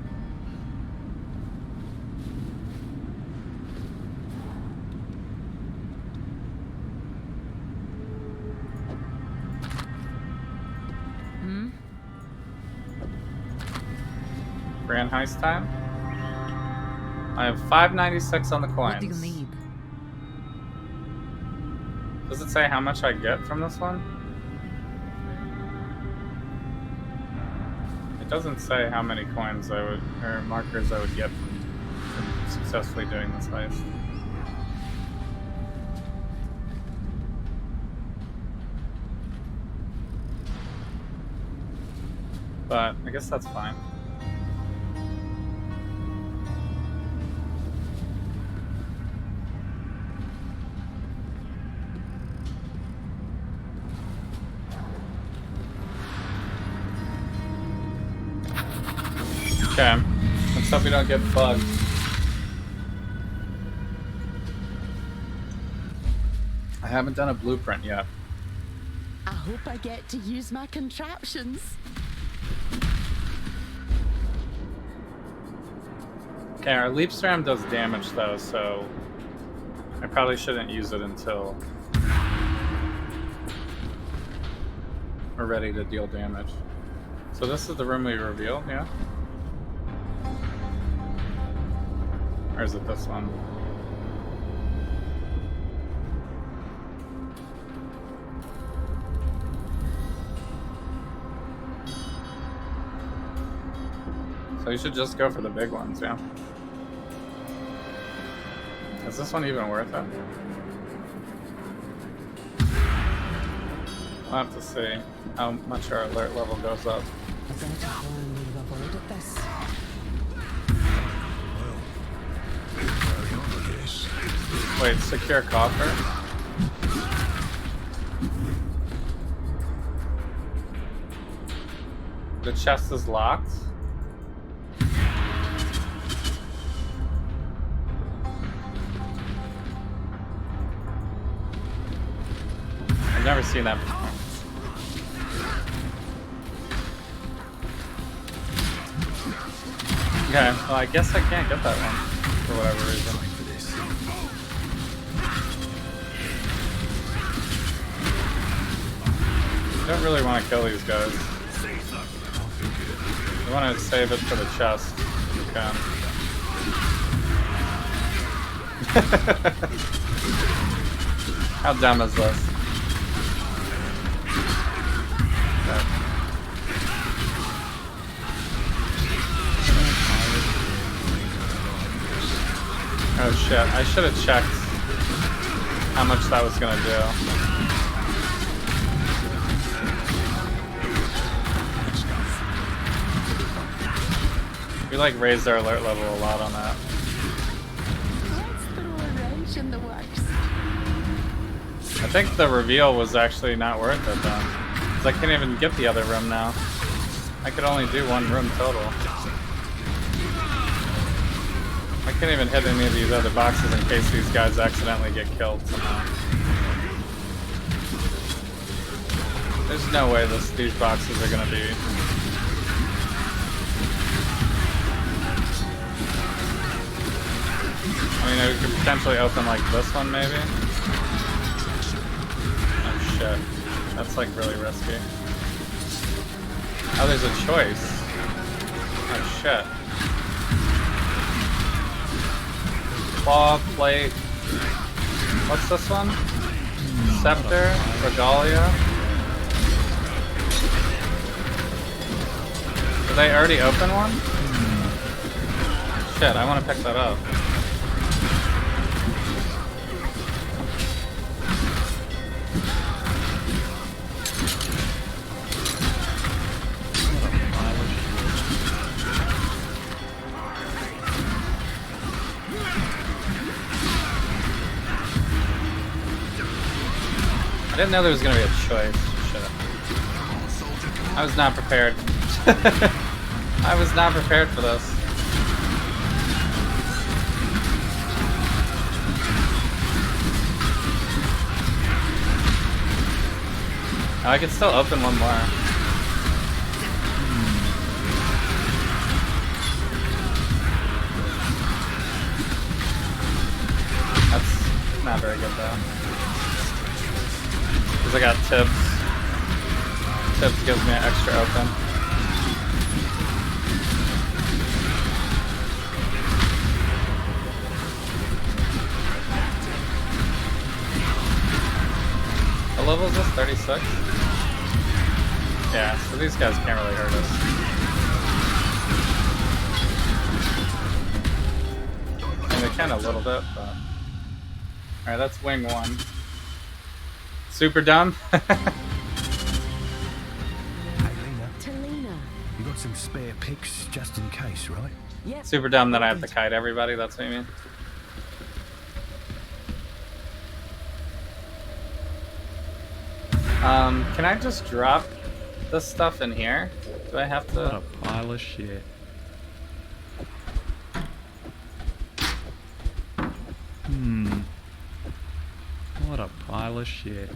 Speaker 8: Hmm?
Speaker 1: Grand heist time? I have 596 on the coins.
Speaker 8: What do you need?
Speaker 1: Does it say how much I get from this one? It doesn't say how many coins I would, or markers I would get from successfully doing this heist. But I guess that's fine. Okay, let's hope we don't get bugged. I haven't done a blueprint yet.
Speaker 6: I hope I get to use my contraptions.
Speaker 1: Okay, our leap stram does damage though, so I probably shouldn't use it until we're ready to deal damage. So this is the room we revealed, yeah? Or is it this one? So you should just go for the big ones, yeah? Is this one even worth it? We'll have to see how much our alert level goes up.
Speaker 6: Is there a plan we've avoided this?
Speaker 1: Wait, secure coffer? The chest is locked? I've never seen that before. Okay, well I guess I can't get that one for whatever reason. I don't really want to kill these guys. I want to save it for the chest. Okay. How dumb is this? Okay. Oh shit, I should have checked how much that was gonna do. We like raised our alert level a lot on that.
Speaker 6: Let's throw a wrench in the works.
Speaker 1: I think the reveal was actually not worth it then. Because I can't even get the other room now. I could only do one room total. I can't even hit any of these other boxes in case these guys accidentally get killed somehow. There's no way these boxes are gonna be... I mean, we could potentially open like this one, maybe? Oh shit. That's like really risky. Oh, there's a choice. Oh shit. Claw, plate. What's this one? Scepter, Regalia. Did they already open one? Shit, I want to pick that up. I didn't know there was gonna be a choice. Shit. I was not prepared. I was not prepared for this. Oh, I could still open one more. That's not very good though. Because I got tips. Tips gives me an extra open. What level is this? 36? Yeah, so these guys can't really hurt us. can a little bit, but... Alright, that's wing 1. Super dumb?
Speaker 9: Hey, Lena,
Speaker 6: Talina.
Speaker 9: you got some spare picks just in case, right?
Speaker 6: Yep.
Speaker 1: Super dumb that I have to kite everybody, that's what you mean? Can I just drop this stuff in here? Do I have to?
Speaker 10: What a pile of shit. What a pile of shit.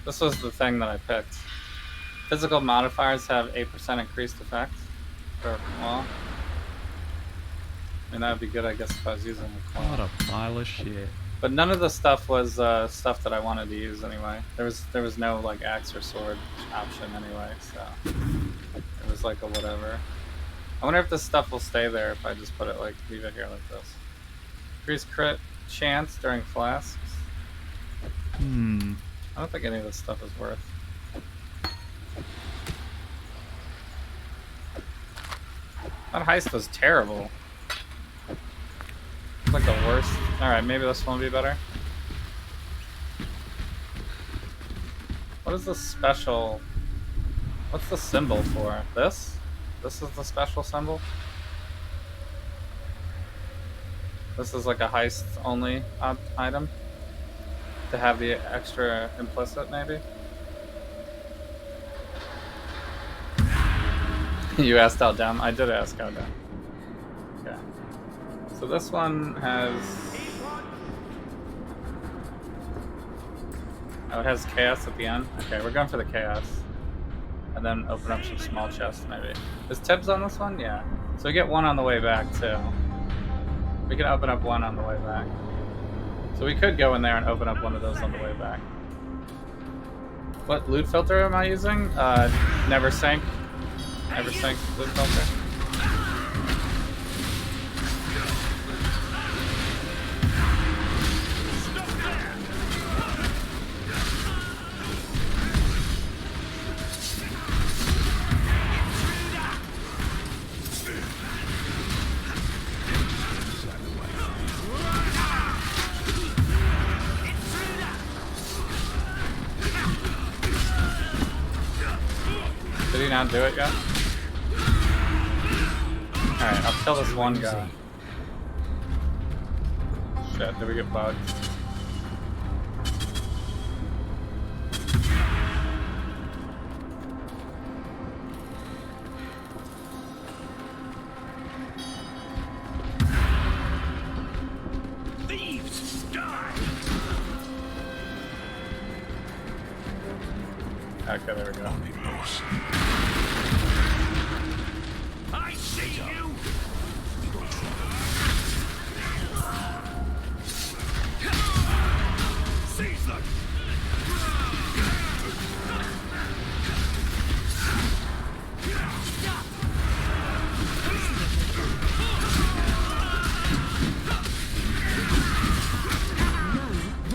Speaker 1: This was the thing that I picked. Physical modifiers have 8% increased effect for wall. I mean, that would be good, I guess, if I was using a claw.
Speaker 10: What a pile of shit.
Speaker 1: But none of the stuff was stuff that I wanted to use anyway. There was no like axe or sword option anyway, so it was like a whatever. I wonder if this stuff will stay there if I just put it like leave it here like this. Increase crit chance during flasks. I don't think any of this stuff is worth. That heist was terrible. It's like the worst. Alright, maybe this one will be better. What is the special? What's the symbol for? This? This is the special symbol? This is like a heist only item? To have the extra implicit, maybe? You asked how dumb? I did ask how dumb. Okay. So this one has... Oh, it has chaos at the end? Okay, we're going for the chaos. And then open up some small chests, maybe. Is Tibbs on this one? Yeah. So we get one on the way back, too. We can open up one on the way back. So we could go in there and open up one of those on the way back. What loot filter am I using? Never sink. Never sink loot filter. Did he not do it yet? Alright, I'll kill this one guy. Shit, did we get bugged?
Speaker 2: Thieves, die!
Speaker 1: Okay, there we go.
Speaker 2: I see you! Seize them!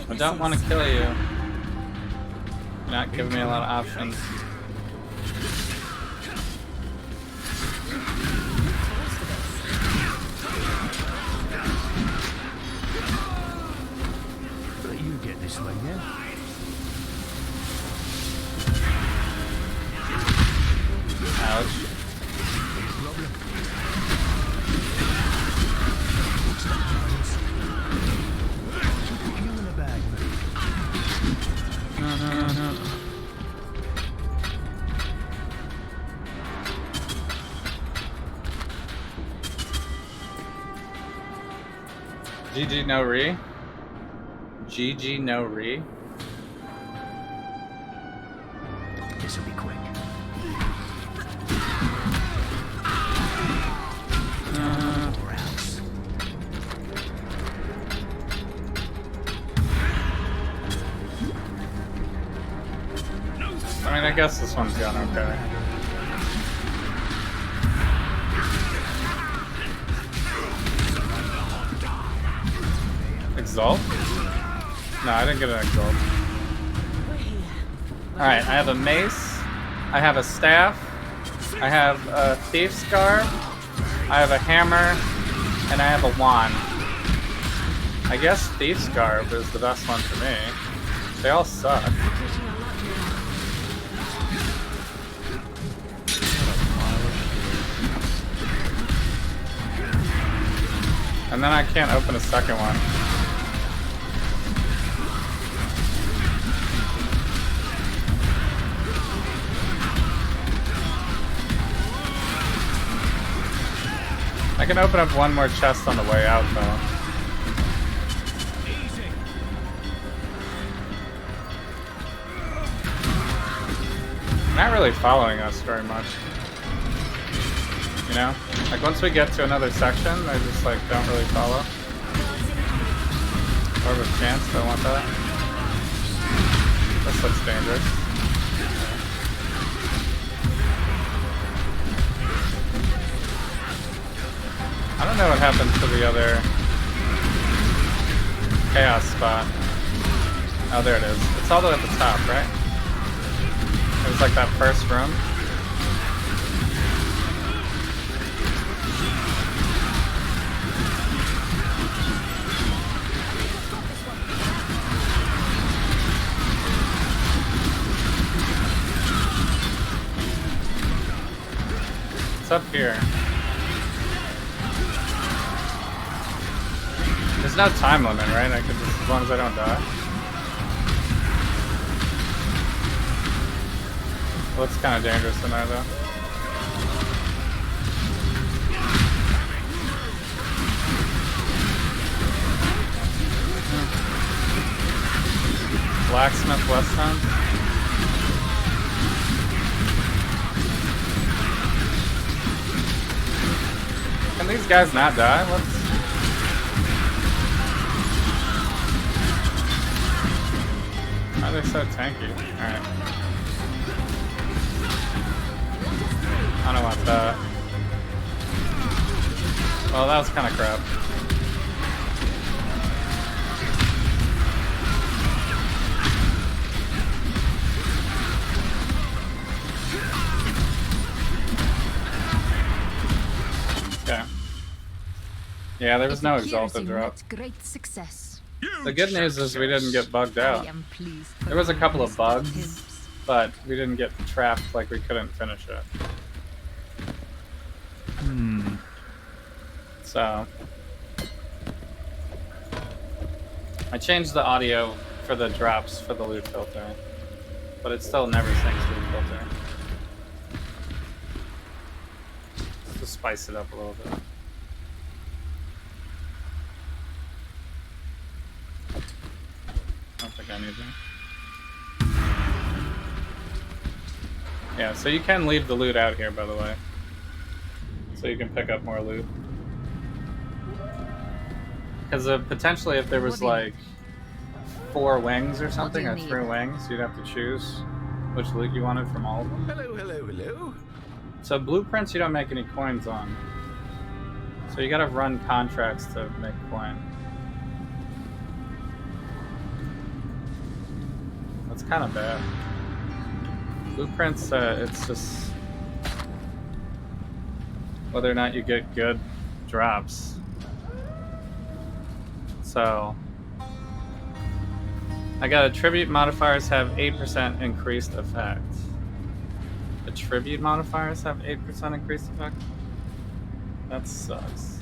Speaker 1: I don't want to kill you. You're not giving me a lot of options.
Speaker 9: Let you get this way, yeah?
Speaker 1: Ouch.
Speaker 9: Problem. You in a bag, mate.
Speaker 1: No. GG no re. GG no re.
Speaker 9: This'll be quick. Or else.
Speaker 1: I mean, I guess this one's gone okay. Exalt? No, I didn't get an exalt. Alright, I have a mace, I have a staff, I have a thief's scarf, I have a hammer, and I have a wand. I guess Thief's Garb is the best one for me. They all suck. And then I can't open a second one. I can open up one more chest on the way out, though. Not really following us very much. You know? Like, once we get to another section, they just, like, don't really follow. Orb of Chance, don't want that. This looks dangerous. I don't know what happened to the other chaos spot. Oh, there it is. It's all the way at the top, right? It was like that first room. It's up here. There's no time limit, right? I could just, as long as I don't die. Looks kind of dangerous in there, though. Blacksmith West End. Can these guys not die? Why are they so tanky? Alright. I don't want that. Well, that was kind of crap. Okay. Yeah, there was no exalted drop.
Speaker 8: Great success.
Speaker 1: The good news is we didn't get bugged out. There was a couple of bugs, but we didn't get trapped like we couldn't finish it. So I changed the audio for the drops for the loot filter, but it still never syncs loot filter. Just to spice it up a little bit. I don't think I need that. Yeah, so you can leave the loot out here, by the way. So you can pick up more loot. Because potentially if there was like 4 wings or something, or 3 wings, you'd have to choose which loot you wanted from all of them.
Speaker 7: Hello, hello, hello.
Speaker 1: So blueprints you don't make any coins on. So you gotta run contracts to make coin. That's kind of bad. Blueprints, it's just whether or not you get good drops. So I got attribute modifiers have 8% increased effect. Attribute modifiers have 8% increased effect? That sucks.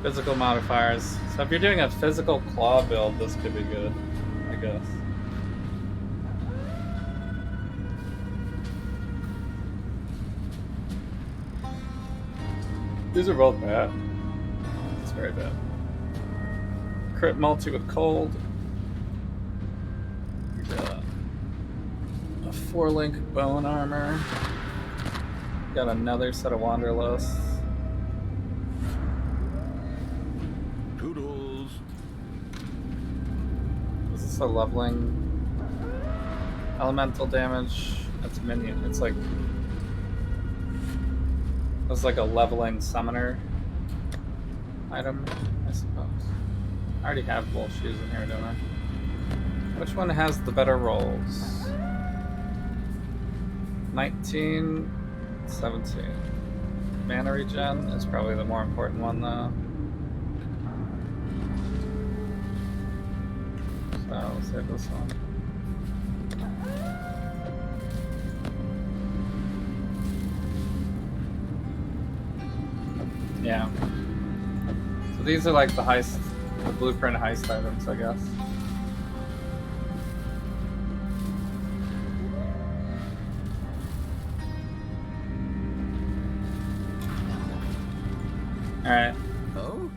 Speaker 1: Physical modifiers. So if you're doing a physical claw build, this could be good, I guess. These are both bad. It's very bad. Crit multi with cold. Got a 4-link bone armor. Got another set of wanderlusts.
Speaker 7: Toodles.
Speaker 1: Is this a leveling elemental damage? That's minion. It's like a leveling summoner item, I suppose. I already have both shoes in here, don't I? Which one has the better rolls? 19, 17. Mana regen is probably the more important one, though. So we'll save this one. Yeah. So these are like the heist, the blueprint heist items, I guess. Alright.
Speaker 9: Oh?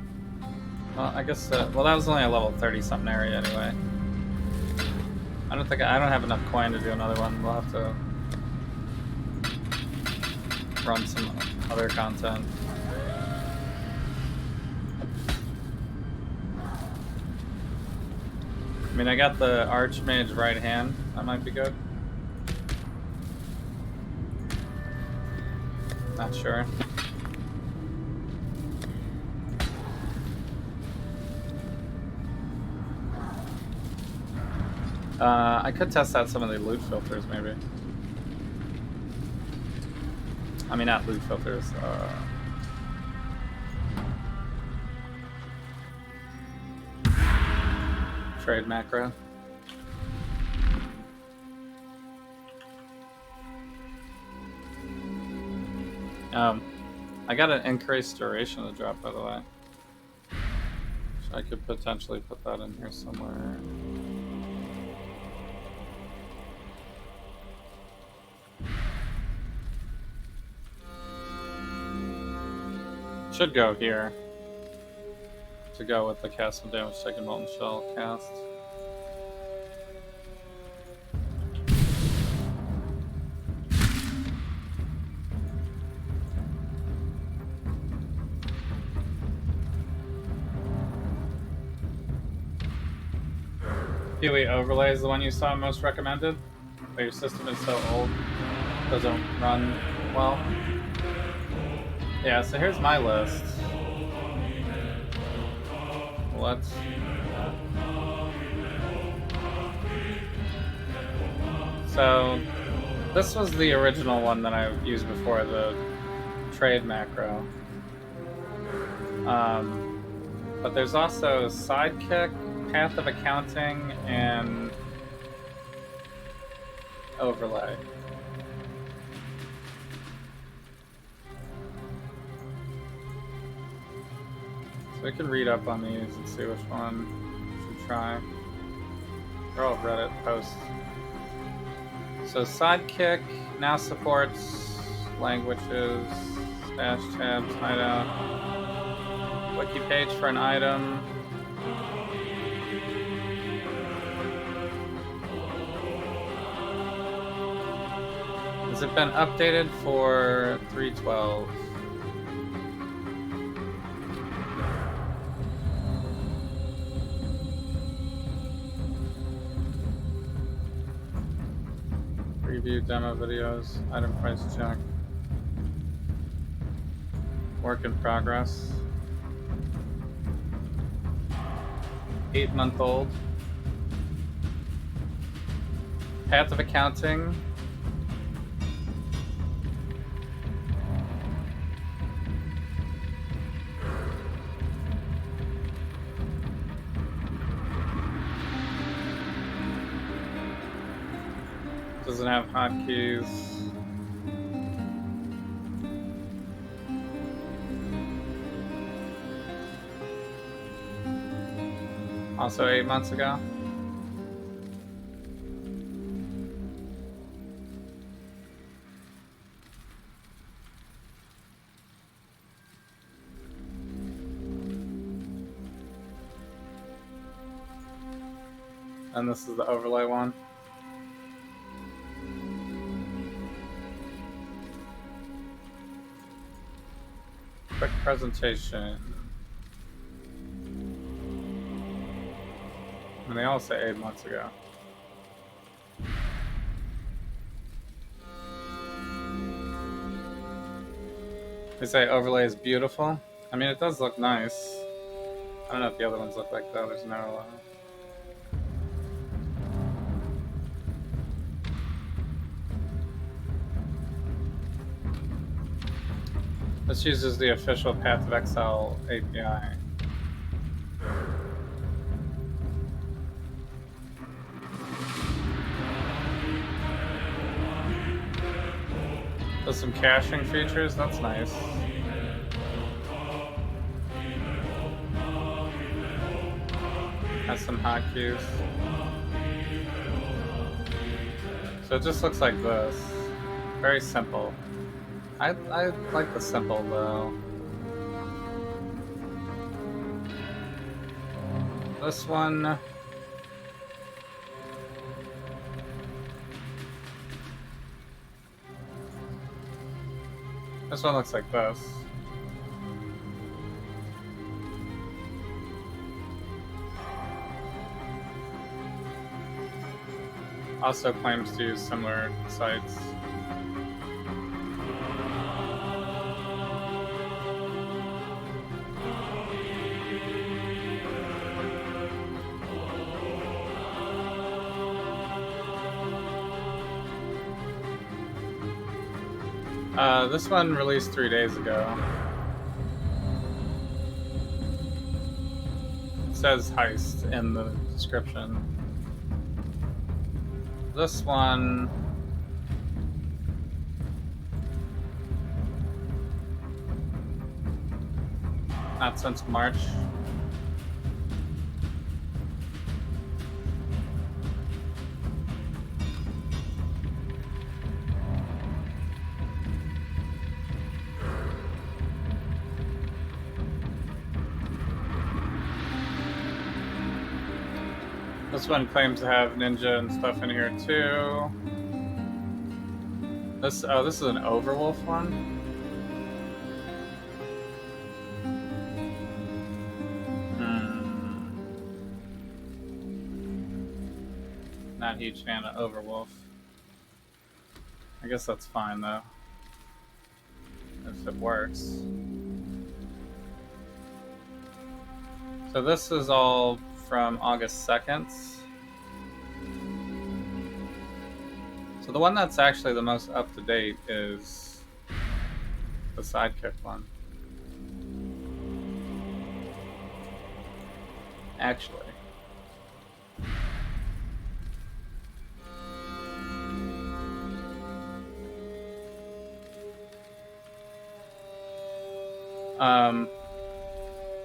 Speaker 1: Well, I guess, well, that was only a level 30-something area anyway. I don't have enough coin to do another one. We'll have to run some other content. I mean, I got the Archmage right hand. That might be good. Not sure. I could test out some of the loot filters, maybe. I mean, not loot filters. Trade macro. I got an increased duration to drop, by the way. So I could potentially put that in here somewhere. Should go here to go with the cast of damage taken molten shell cast. Huey overlay is the one you saw most recommended, but your system is so old, doesn't run well. Yeah, so here's my list. Let's... So, this was the original one that I used before, the trade macro. But there's also Sidekick, Path of Accounting, and Overlay. So we can read up on these and see which one we should try. They're all Reddit posts. So Sidekick now supports languages, stash tabs, hideout, wiki page for an item. Has it been updated for 3.12? Preview demo videos, item price check. Work in progress. 8-month-old. Path of Accounting. Doesn't have hotkeys. Also 8 months ago. And this is the overlay one. Quick presentation. And they all say 8 months ago. They say overlay is beautiful. I mean, it does look nice. I don't know if the other ones look like that. There's no... This uses the official Path of Exile API. There's some caching features, that's nice. Has some hotkeys. So it just looks like this. Very simple. I like the simple though. This one. This one looks like this. Also claims to use similar sites. This one released 3 days ago. It says Heist in the description. This one... not since March. This one claims to have ninja and stuff in here too. This is an Overwolf one. Not a huge fan of Overwolf. I guess that's fine though, if it works. So this is all from August 2nd. So the one that's actually the most up to date is the Sidekick one. Actually.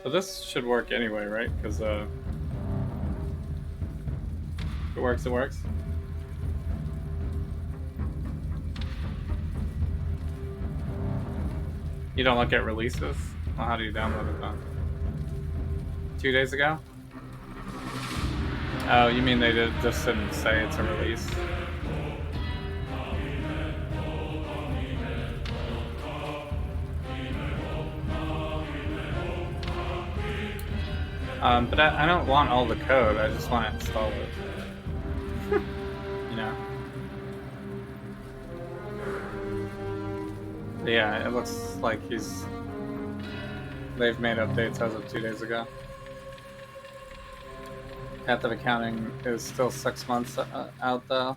Speaker 1: So this should work anyway, right? Because if it works, it works. You don't look at releases? Well, how do you download it then? 2 days ago? Oh, you mean they just didn't say it's a release? But I don't want all the code, I just want to install it. You know? But yeah, it looks like they've made updates as of 2 days ago. Path of Accounting is still 6 months out though.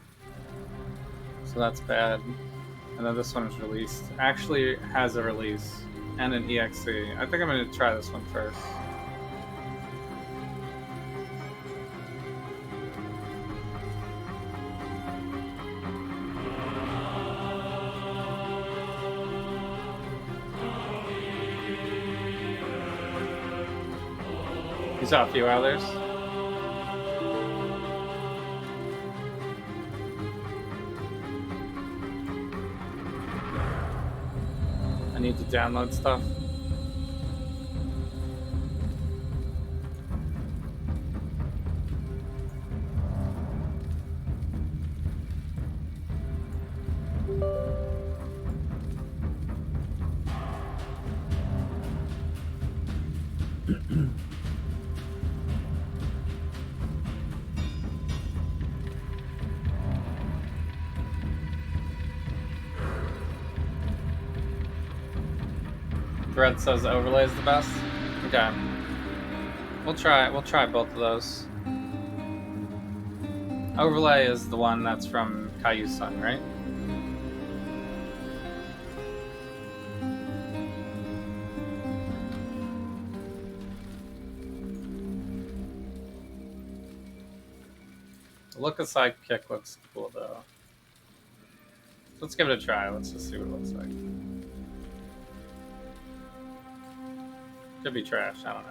Speaker 1: So that's bad. And then this one is released. Actually has a release and an EXE. I think I'm going to try this one first. You saw a few others. I need to download stuff. Thread says overlay is the best. Okay. We'll try both of those. Overlay is the one that's from Caillou-san, right? The look of Sidekick looks cool though. let's give it a try. Let's just see what it looks like. Could be trash. I don't know.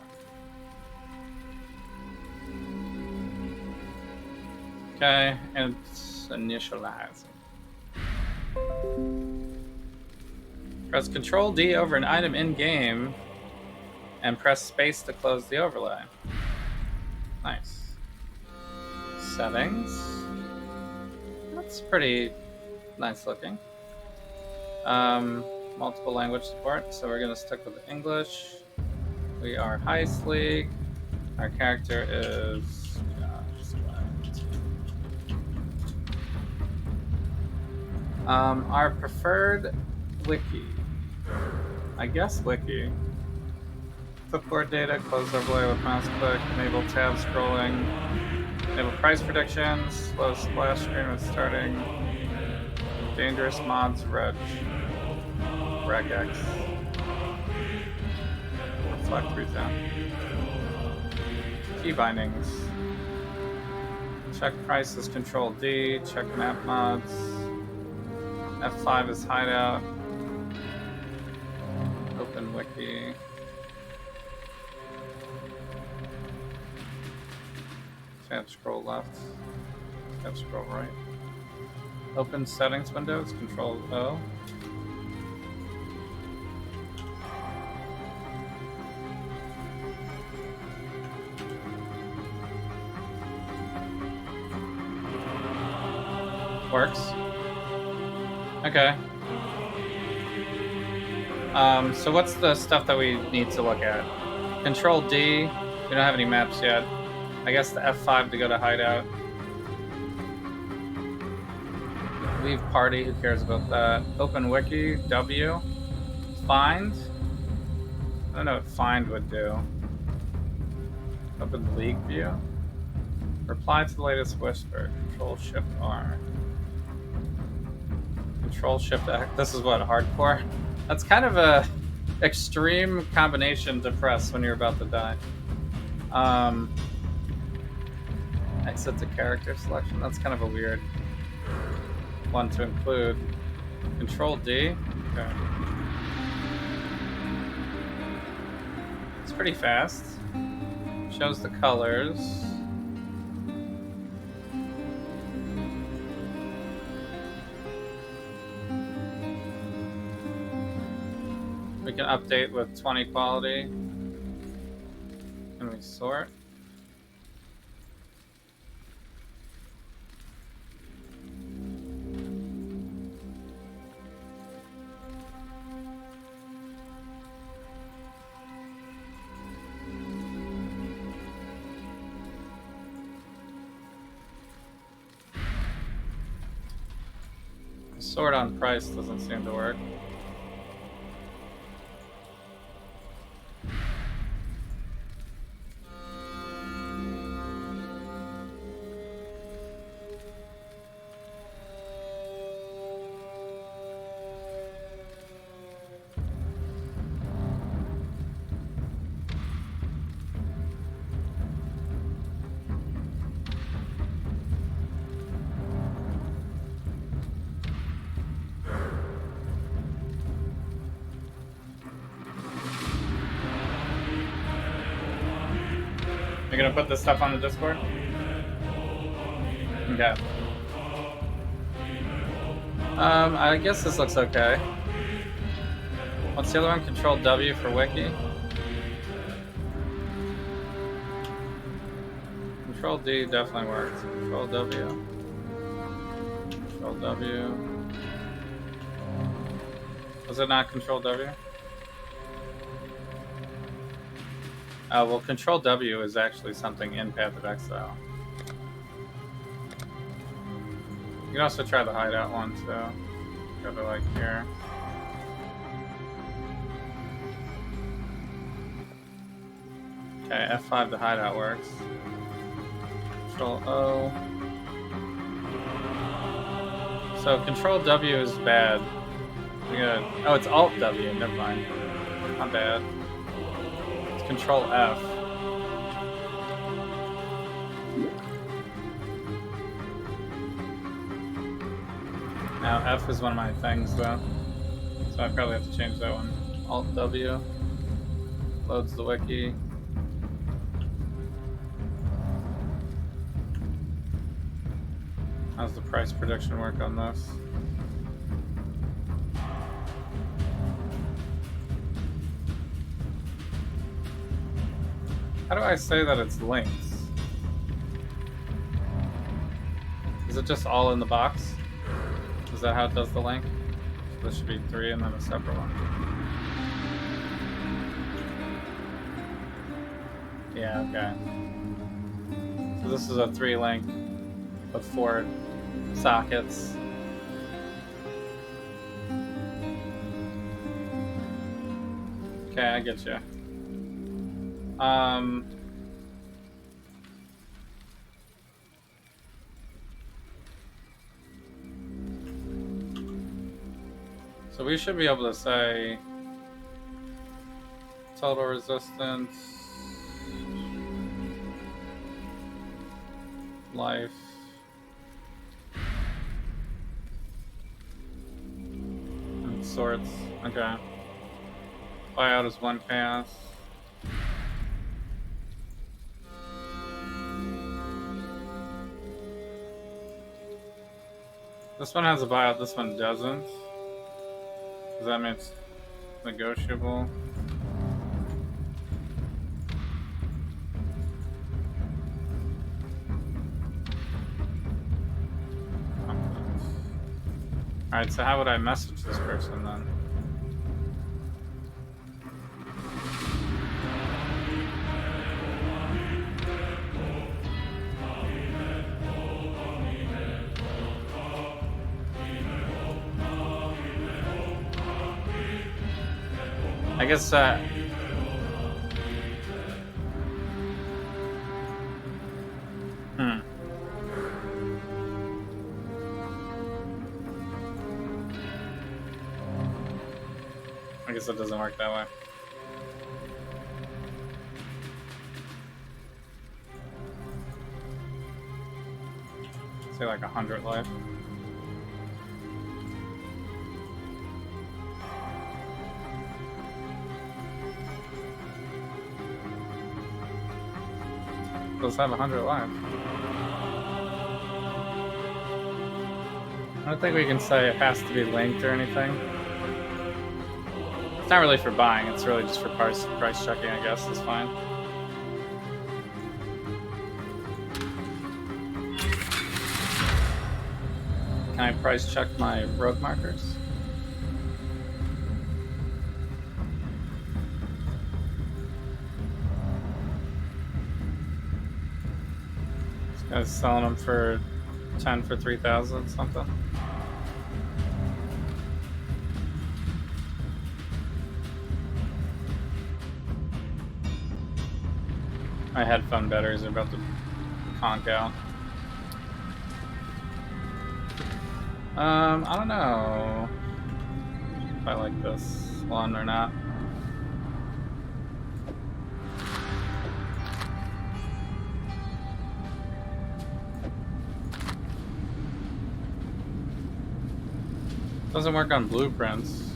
Speaker 1: Okay, and it's initializing. Press Control D over an item in game, and press space to close the overlay. Nice. Settings. That's pretty nice looking. Multiple language support, so we're gonna stick with English. We are Heist League. Our character is our preferred wiki. I guess wiki. Clipboard data, close overlay with mouse click, enable tab scrolling, enable price predictions, slow splash screen with starting, dangerous mods regex, reflect resound, key bindings, check prices, Control D, check map mods, F5 is hideout, open wiki. Tab scroll left, tab scroll right. Open settings windows, Control O. Works. Okay. So what's the stuff that we need to look at? Control D. We don't have any maps yet. I guess the F5 to go to hideout. Leave party, who cares about that? Open wiki, W. Find. I don't know what find would do. Open league view. Reply to the latest whisper. Control Shift R. Control Shift X. This is what, hardcore? That's kind of a extreme combination to press when you're about to die. Exit to character selection. That's kind of a weird one to include. Control D. Okay. It's pretty fast. Shows the colors. We can update with 20 quality. Can we sort? Sort on price doesn't seem to work. You're gonna put this stuff on the Discord? Okay. I guess this looks okay. What's the other one? Control W for wiki. Control D definitely works. Control W. Control W. Was it not Control W? Well, Control W is actually something in Path of Exile. You can also try the hideout one too. Go to like here. Okay, F5 the hideout works. Control O. So Control W is bad. Oh, it's Alt W. Never mind. Not bad. It's Control F. Now F is one of my things though, so I probably have to change that one. Alt W loads the wiki. How's the price prediction work on this? How do I say that it's linked? Is it just all in the box? Is that how it does the link? So this should be 3 and then a separate one. Yeah, okay. So this is a 3 link with 4 sockets. Okay, I get you. So we should be able to say total resistance, life, and sorts. Okay. Buyout is 1 chaos. This one has a buyout, this one doesn't. Does that mean it's negotiable? Alright, so how would I message this person then? I guess I guess it doesn't work that way. Say like 100 life. Does have 100 life. I don't think we can say it has to be linked or anything. It's not really for buying, it's really just for price checking, I guess. It's fine. Can I price check my rogue markers? This guy's selling them for 10 for 3,000 something. My headphone batteries are about to conk out. I don't know if I like this one or not. Doesn't work on blueprints.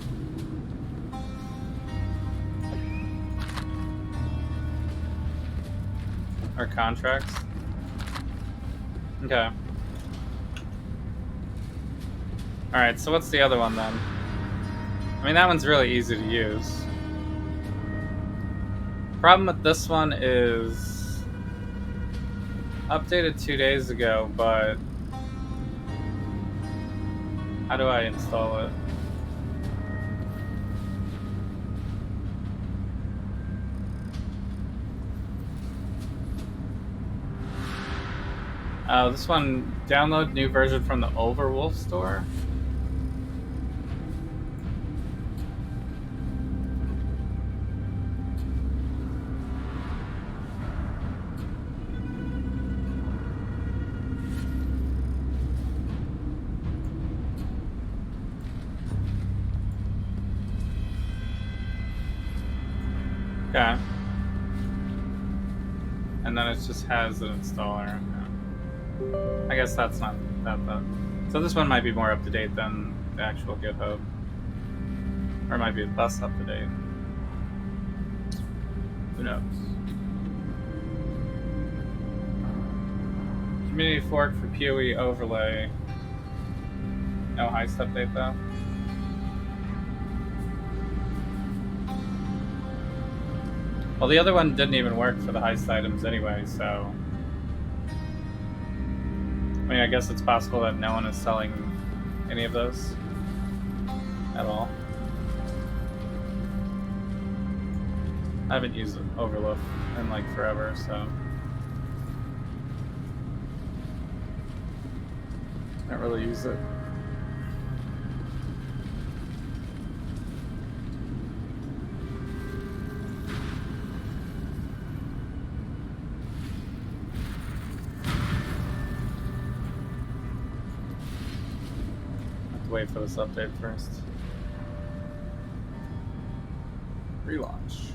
Speaker 1: Or contracts. Okay. Alright, so what's the other one then? I mean, that one's really easy to use. Problem with this one is updated 2 days ago, but how do I install it? This one, download new version from the Overwolf store. Okay. And then it just has an installer. Okay. I guess that's not that bad. So this one might be more up to date than the actual GitHub. Or it might be less up to date. Who knows? Community fork for PoE overlay. No heist update though. Well, the other one didn't even work for the heist items anyway, so... I mean, I guess it's possible that no one is selling any of those at all. I haven't used Overlook in like forever, so... Can't really use it. Wait for this update first. Relaunch.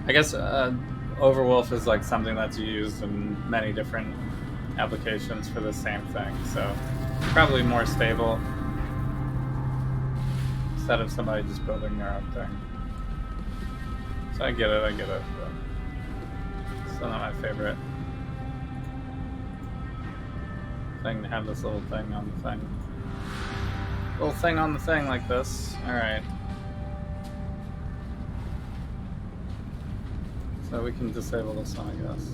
Speaker 1: I guess Overwolf is like something that's used in many different applications for the same thing, so probably more stable instead of somebody just building their own thing. So I get it, but still not my favorite thing to have this little thing on the thing. Little thing on the thing like this. Alright. So we can disable this one, I guess.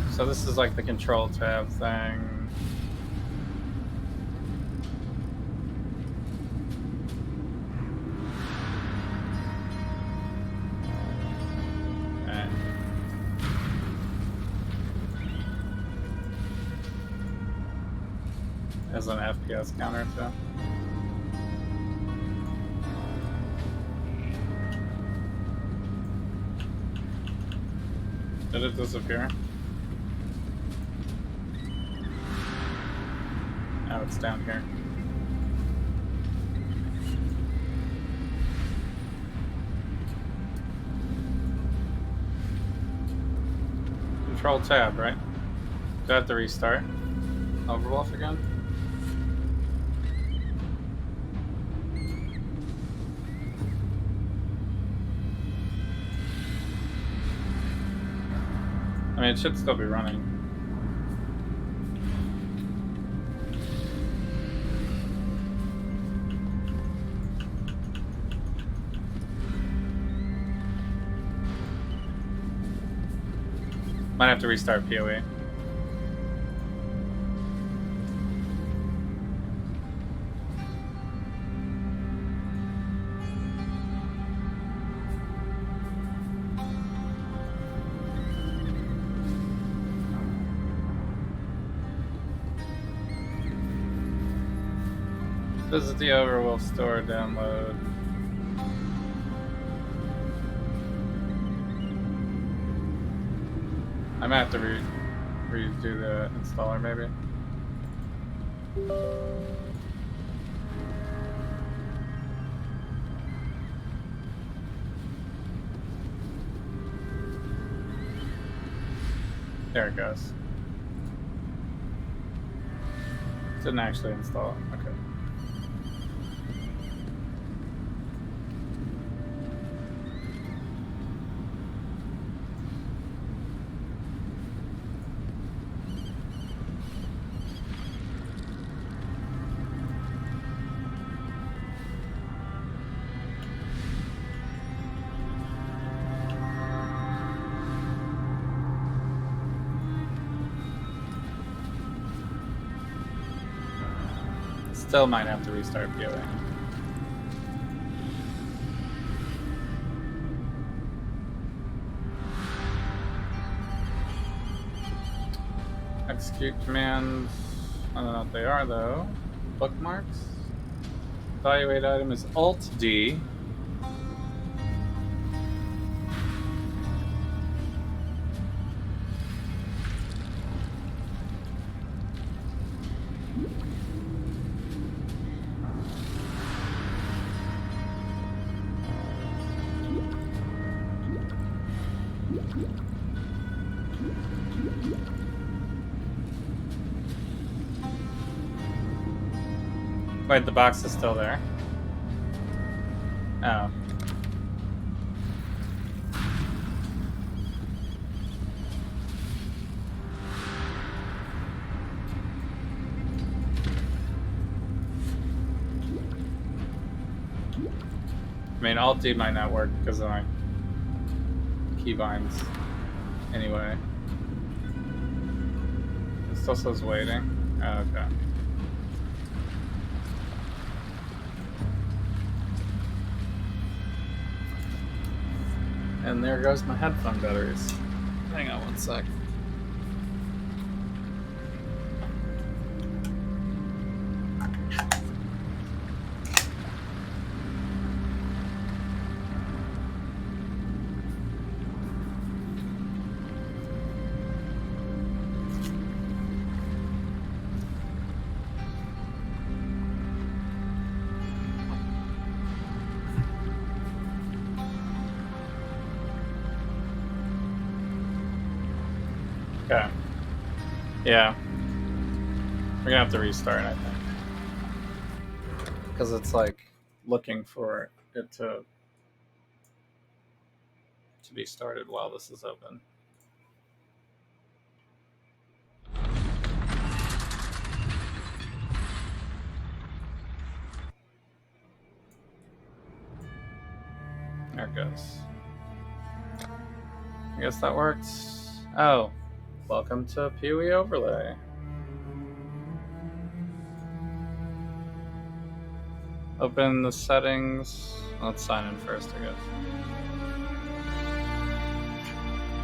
Speaker 1: Oops. So this is like the control tab thing. As an FPS counter too. Did it disappear? Now it's down here. Control tab, right? Do I have to restart Overwolf again? I mean, it should still be running. Might have to restart PoE. Visit the Overwolf store, download. I might have to redo the installer, maybe. There it goes. Didn't actually install it. Okay. Still might have to restart PoE. Execute commands. I don't know what they are though. Bookmarks. Evaluate item is Alt D. Wait, the box is still there. Oh. I mean, Alt-D might not work because of my keybinds. Anyway. It still says waiting. Oh, okay. And there goes my headphone batteries. Hang on one sec. Okay. Yeah. We're gonna have to restart, I think. Because it's like looking for it to be started while this is open. There it goes. I guess that worked. Oh. Welcome to Pee-wee Overlay. Open the settings. Let's sign in first, I guess.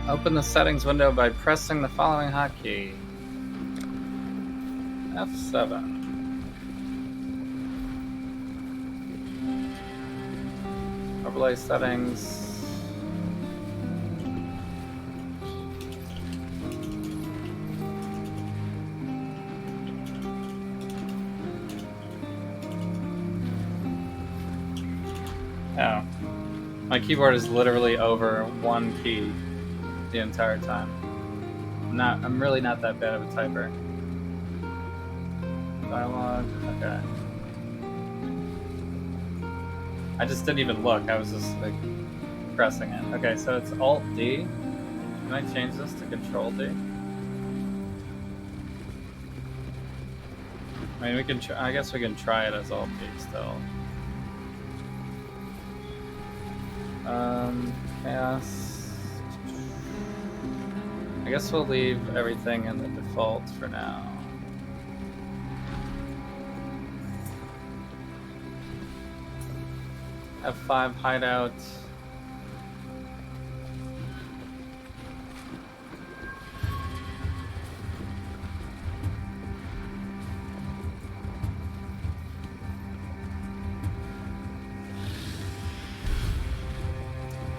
Speaker 1: Open the settings window by pressing the following hotkey. F7. Overlay settings. Oh. My keyboard is literally over one key the entire time. I'm really not that bad of a typer. Dialogue, okay. I just didn't even look, I was just like pressing it. Okay, so it's Alt-D. Can I change this to Control-D? I mean, we can. I guess we can try it as Alt-D still. Chaos. I guess we'll leave everything in the default for now. F5 hideout.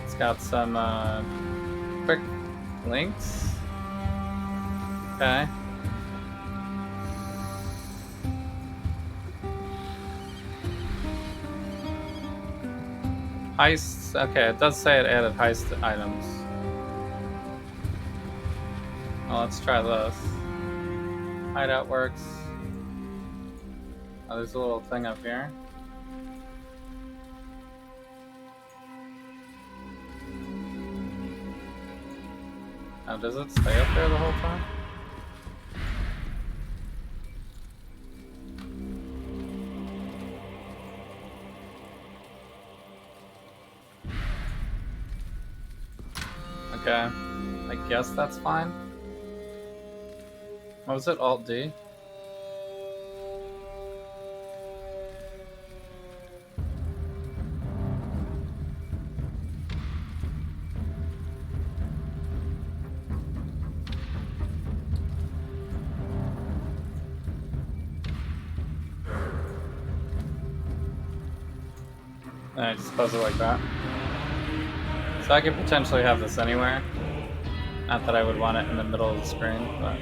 Speaker 1: It's got some quick links. Okay. Heist. Okay, it does say it added heist items. Well, let's try this. Hideout works. Oh, there's a little thing up here. Now, does it stay up there the whole time? Okay, I guess that's fine. What was it? Alt-D? I just pose it like that. So I could potentially have this anywhere. Not that I would want it in the middle of the screen, but...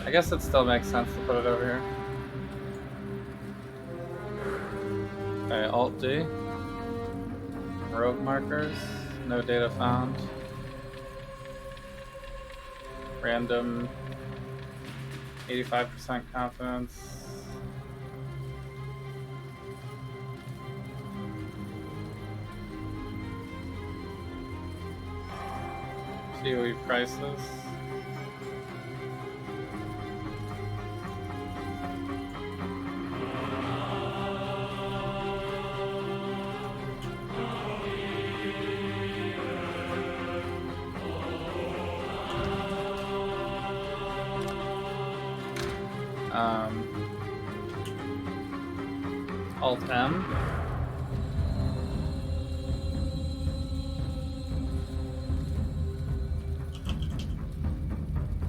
Speaker 1: I guess it still makes sense to put it over here. Okay, Alt D. Rogue markers. No data found. Random. 85% confidence. COE prices. Alt M.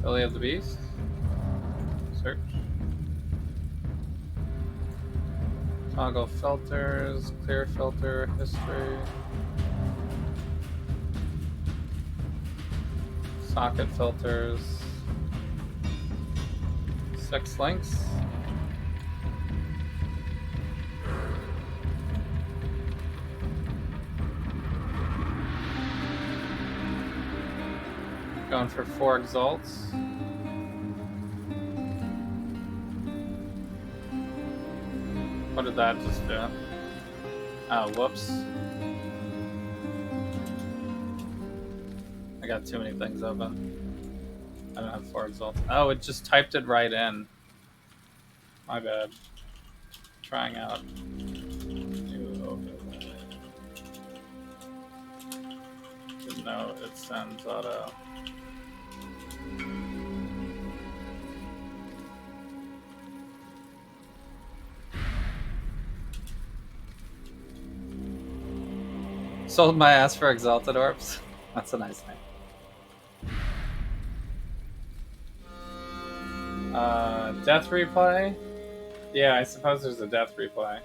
Speaker 1: Belly of the Beast. Search. Toggle filters, clear filter, history. Socket filters. 6 links. Going for 4 exalts. What did that just do? Oh, whoops. I got too many things open. I don't have 4 exalts. Oh, it just typed it right in. My bad. Trying out. Didn't know it sends auto. Sold my ass for Exalted Orbs. That's a nice name. Death replay? Yeah, I suppose there's a death replay.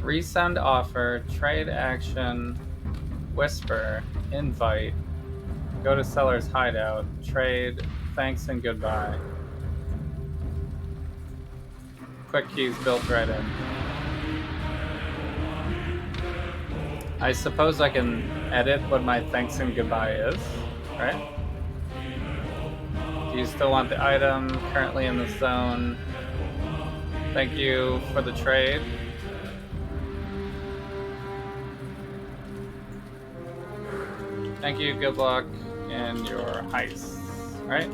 Speaker 1: Resend offer, trade action, whisper, invite, go to seller's hideout, trade, thanks and goodbye. Quick keys built right in. I suppose I can edit what my thanks and goodbye is, right? Do you still want the item? Currently in the zone. Thank you for the trade. Thank you, good luck in your heist, right?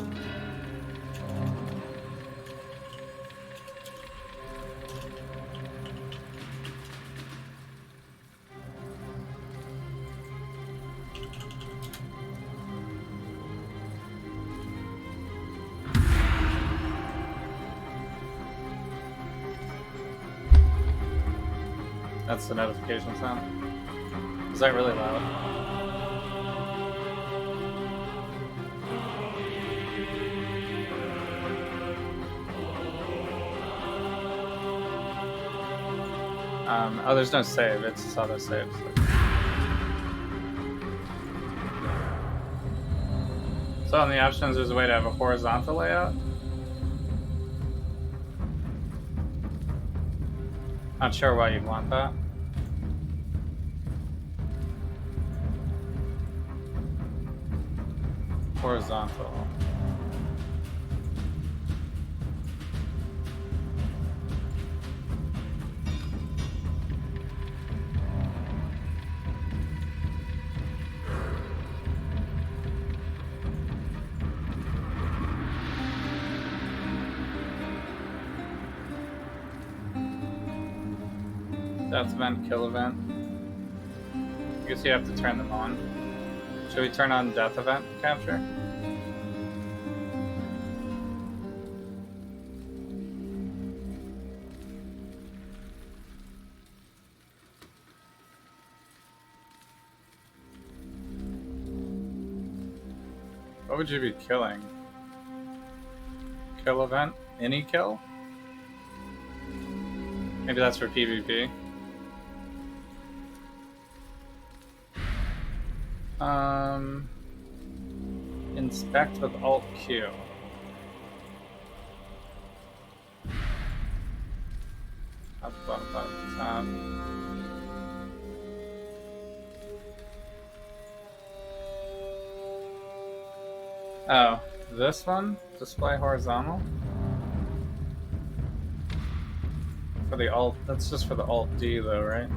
Speaker 1: That's the notification sound. Is that really loud? Oh, there's no save. It's just auto save. So on the options, there's a way to have a horizontal layout. Not sure why you'd want that. Horizontal. Death event, kill event. I guess you have to turn them on. Should we turn on death event capture? What would you be killing? Kill event? Any kill? Maybe that's for PvP. Inspect with Alt Q. Up, up, up, top. Oh, this one? Display horizontal? For the Alt, that's just for the Alt D though, right?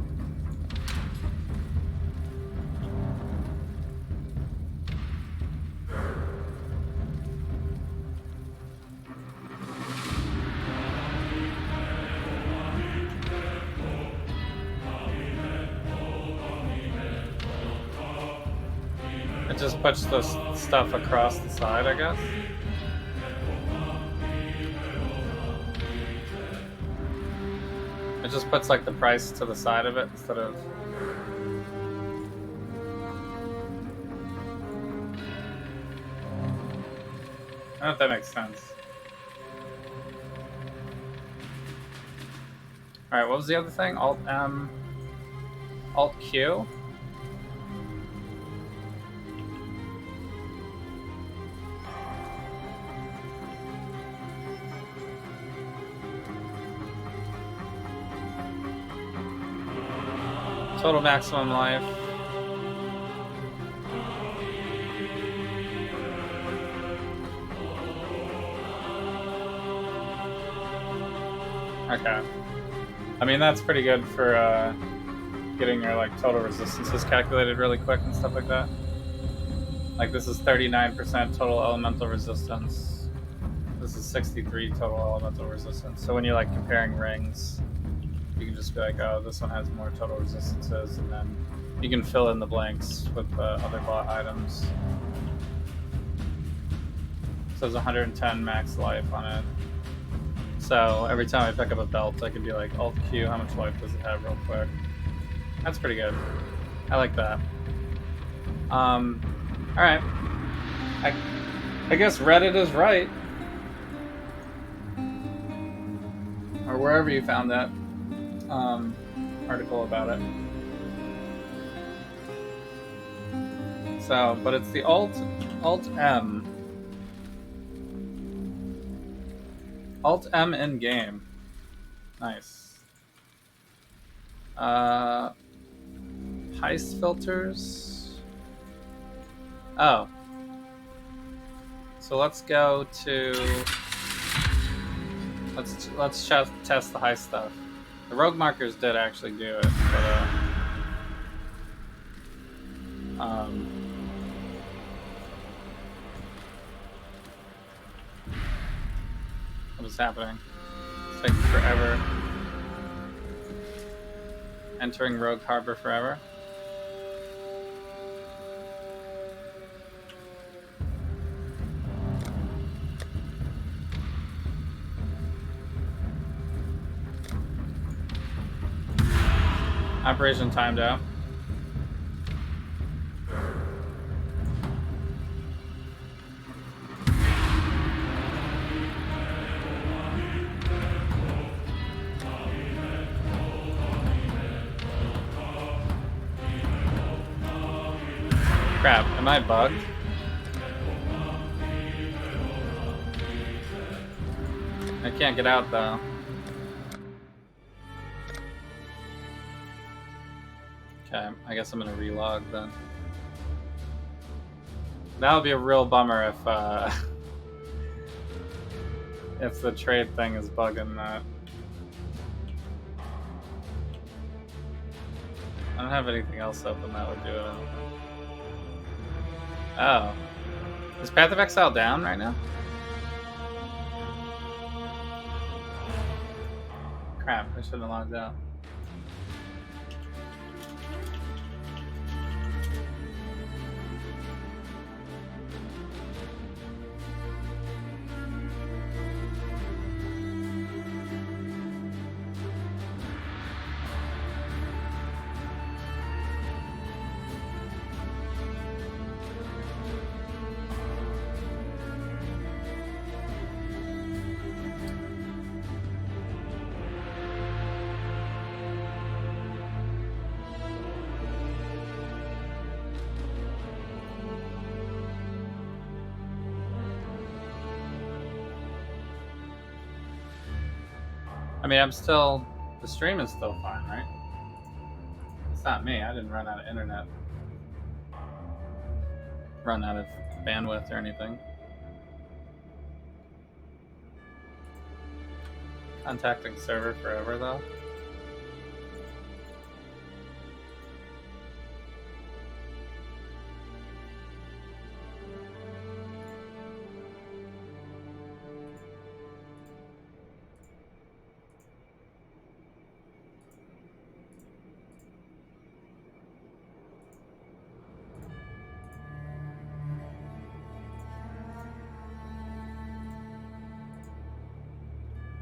Speaker 1: It just puts the stuff across the side, I guess. It just puts like the price to the side of it instead of... I don't know if that makes sense. Alright, what was the other thing? Alt M, Alt Q? Total maximum life. Okay. I mean, that's pretty good for getting your like total resistances calculated really quick and stuff like that. Like this is 39% total elemental resistance. This is 63 total elemental resistance. So when you're like comparing rings, you can just be like, oh, this one has more total resistances, and then you can fill in the blanks with other bought items. So there's 110 max life on it. So every time I pick up a belt, I can be like, Alt Q, how much life does it have real quick? That's pretty good. I like that. Alright. I guess Reddit is right. Or wherever you found that article about it. So, but it's the Alt M. Alt M in game. Nice. Heist filters. Oh. So let's go to. Let's test the heist stuff. The rogue markers did actually do it, but what is happening? It's taking forever. Entering Rogue Harbor forever. Operation timed out. Crap, am I bugged? I can't get out though. Okay, I guess I'm gonna relog then. That would be a real bummer if the trade thing is bugging that. I don't have anything else open that would do it. Oh. Is Path of Exile down right now? Crap, I shouldn't have logged out. I mean, the stream is still fine, right? It's not me. I didn't run out of internet. Run out of bandwidth or anything. Contacting server forever, though.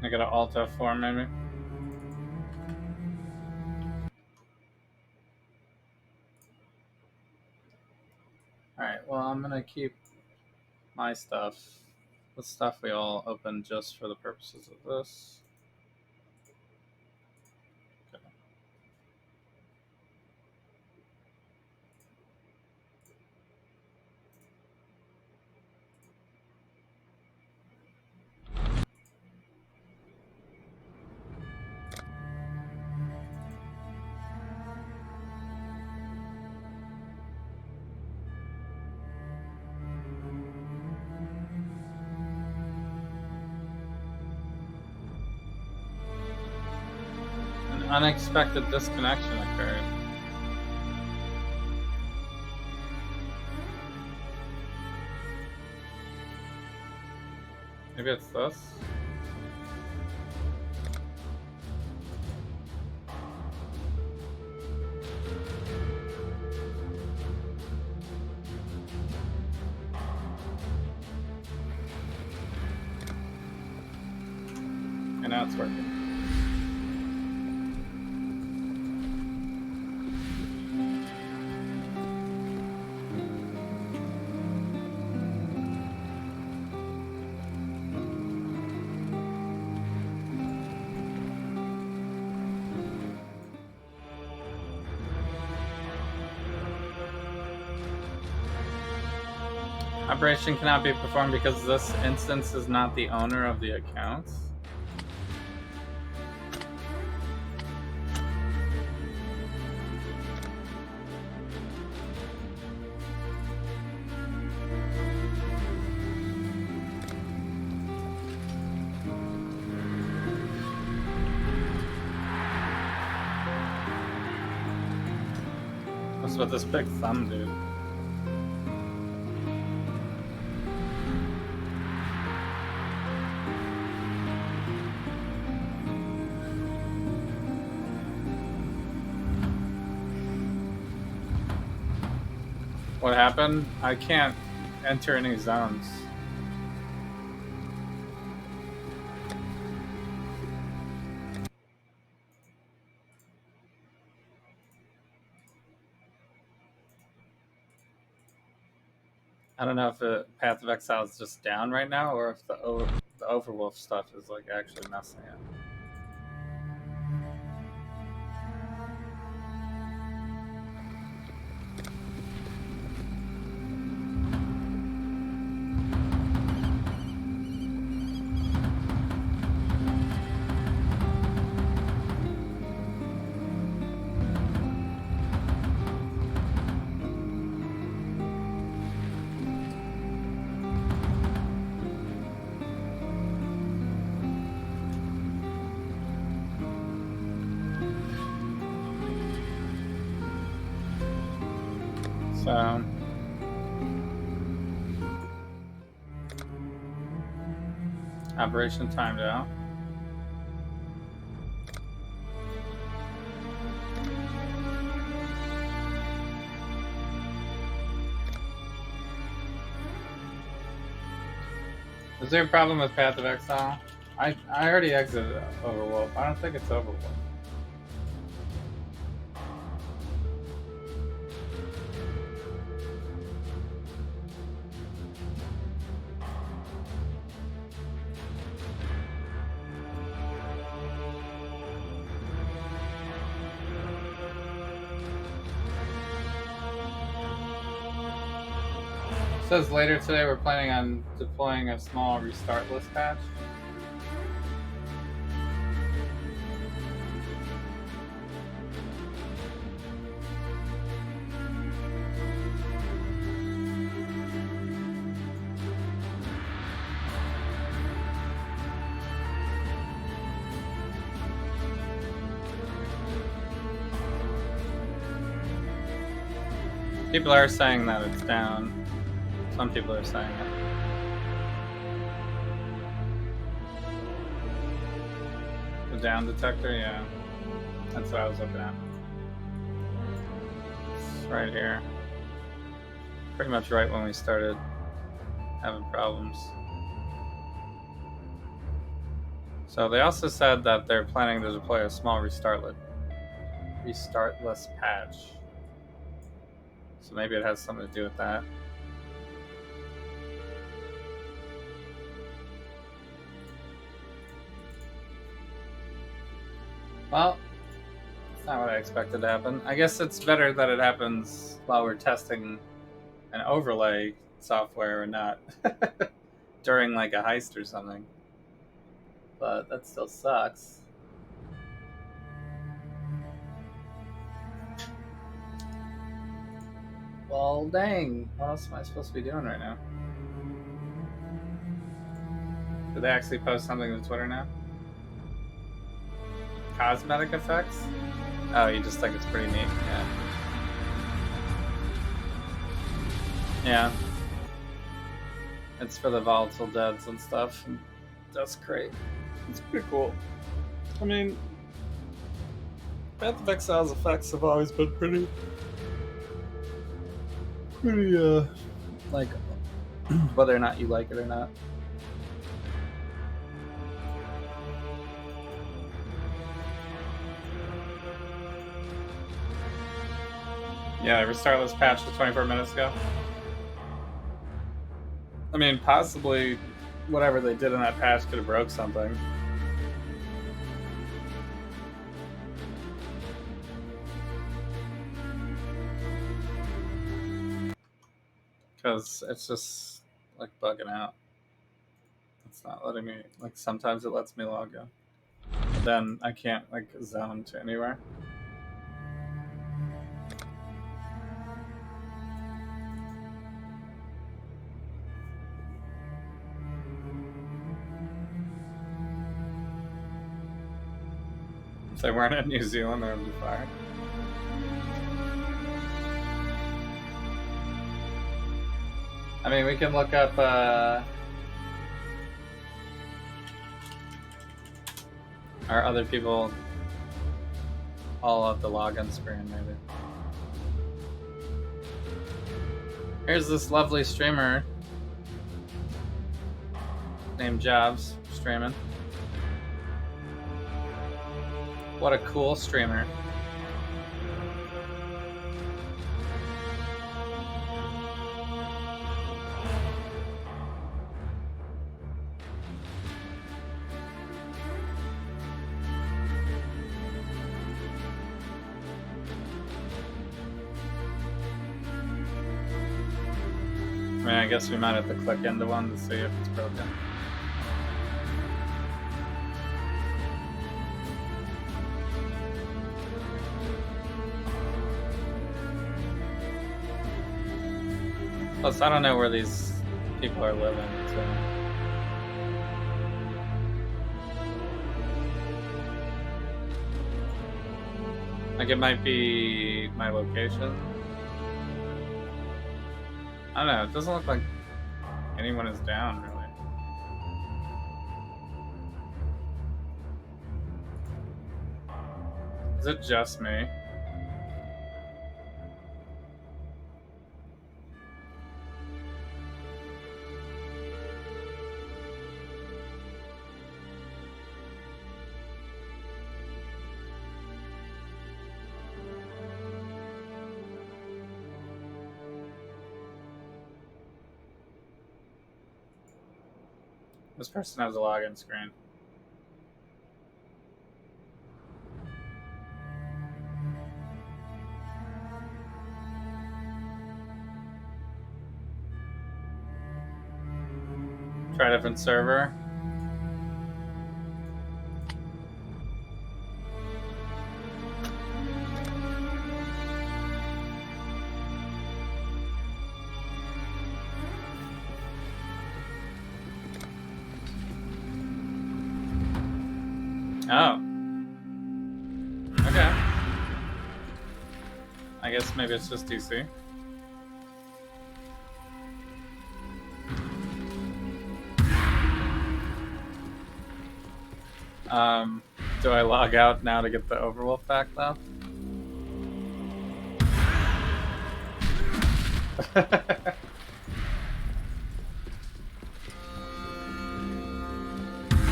Speaker 1: I got an Alt F4 maybe. Alright, well, I'm gonna keep my stuff, the stuff we all opened just for the purposes of this. Okay. An unexpected disconnection occurred. Maybe it's this? And now it's working. Operation cannot be performed because this instance is not the owner of the account. What's with this big thumb, dude? What happened? I can't enter any zones. I don't know if the Path of Exile is just down right now, or if the Overwolf stuff is like actually messing it. So operation timed out. Is there a problem with Path of Exile? I already exited Overwolf. I don't think it's Overwolf. It says later today we're planning on deploying a small restart list patch. People are saying that it's down. Some people are saying it. The down detector, yeah. That's what I was looking at. It's right here. Pretty much right when we started having problems. So they also said that they're planning to deploy a small restartless patch. So maybe it has something to do with that. Well, it's not what I expected to happen. I guess it's better that it happens while we're testing an overlay software and not during like a heist or something. But that still sucks. Well, dang. What else am I supposed to be doing right now? Did they actually post something to Twitter now? Cosmetic effects? Oh, you just think it's pretty neat. Yeah. Yeah. It's for the volatile deads and stuff. And that's great. It's pretty cool. I mean, Path of Exile's effects have always been pretty, like, whether or not you like it or not. Yeah, restartless patch to 24 minutes ago. I mean, possibly whatever they did in that patch could have broke something. Because it's just, like, bugging out. It's not letting me, like, sometimes it lets me log in. But then I can't, like, zone to anywhere. If they weren't in New Zealand, they would be fired. I mean, we can look up, are other people all at the login screen, maybe. Here's this lovely streamer named Jobs streaming. What a cool streamer. I mean, I guess we might have to click into one to see if it's broken. Plus, I don't know where these people are living, so. Like, it might be my location. I don't know, it doesn't look like anyone is down, really. Is it just me? This person has a login screen. Try a different server. Oh. Okay. I guess maybe it's just DC. Do I log out now to get the Overwolf back though?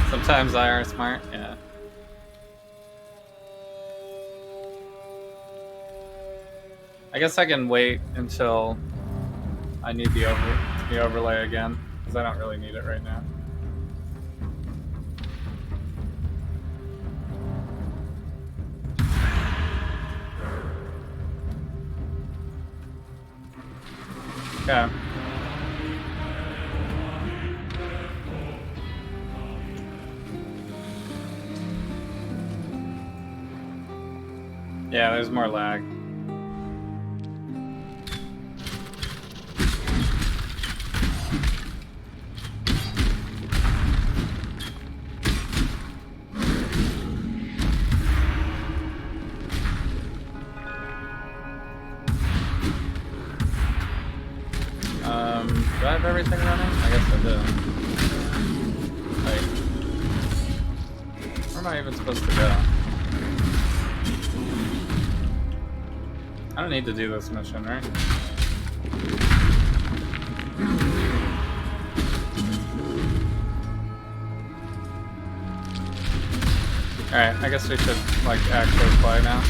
Speaker 1: Sometimes I are smart, yeah. I guess I can wait until I need the overlay again, because I don't really need it right now. Okay. Yeah, there's more lag. Do I have everything running? I guess I do. Like, where am I even supposed to go? I don't need to do this mission, right? Alright, I guess we should, like, actually play now.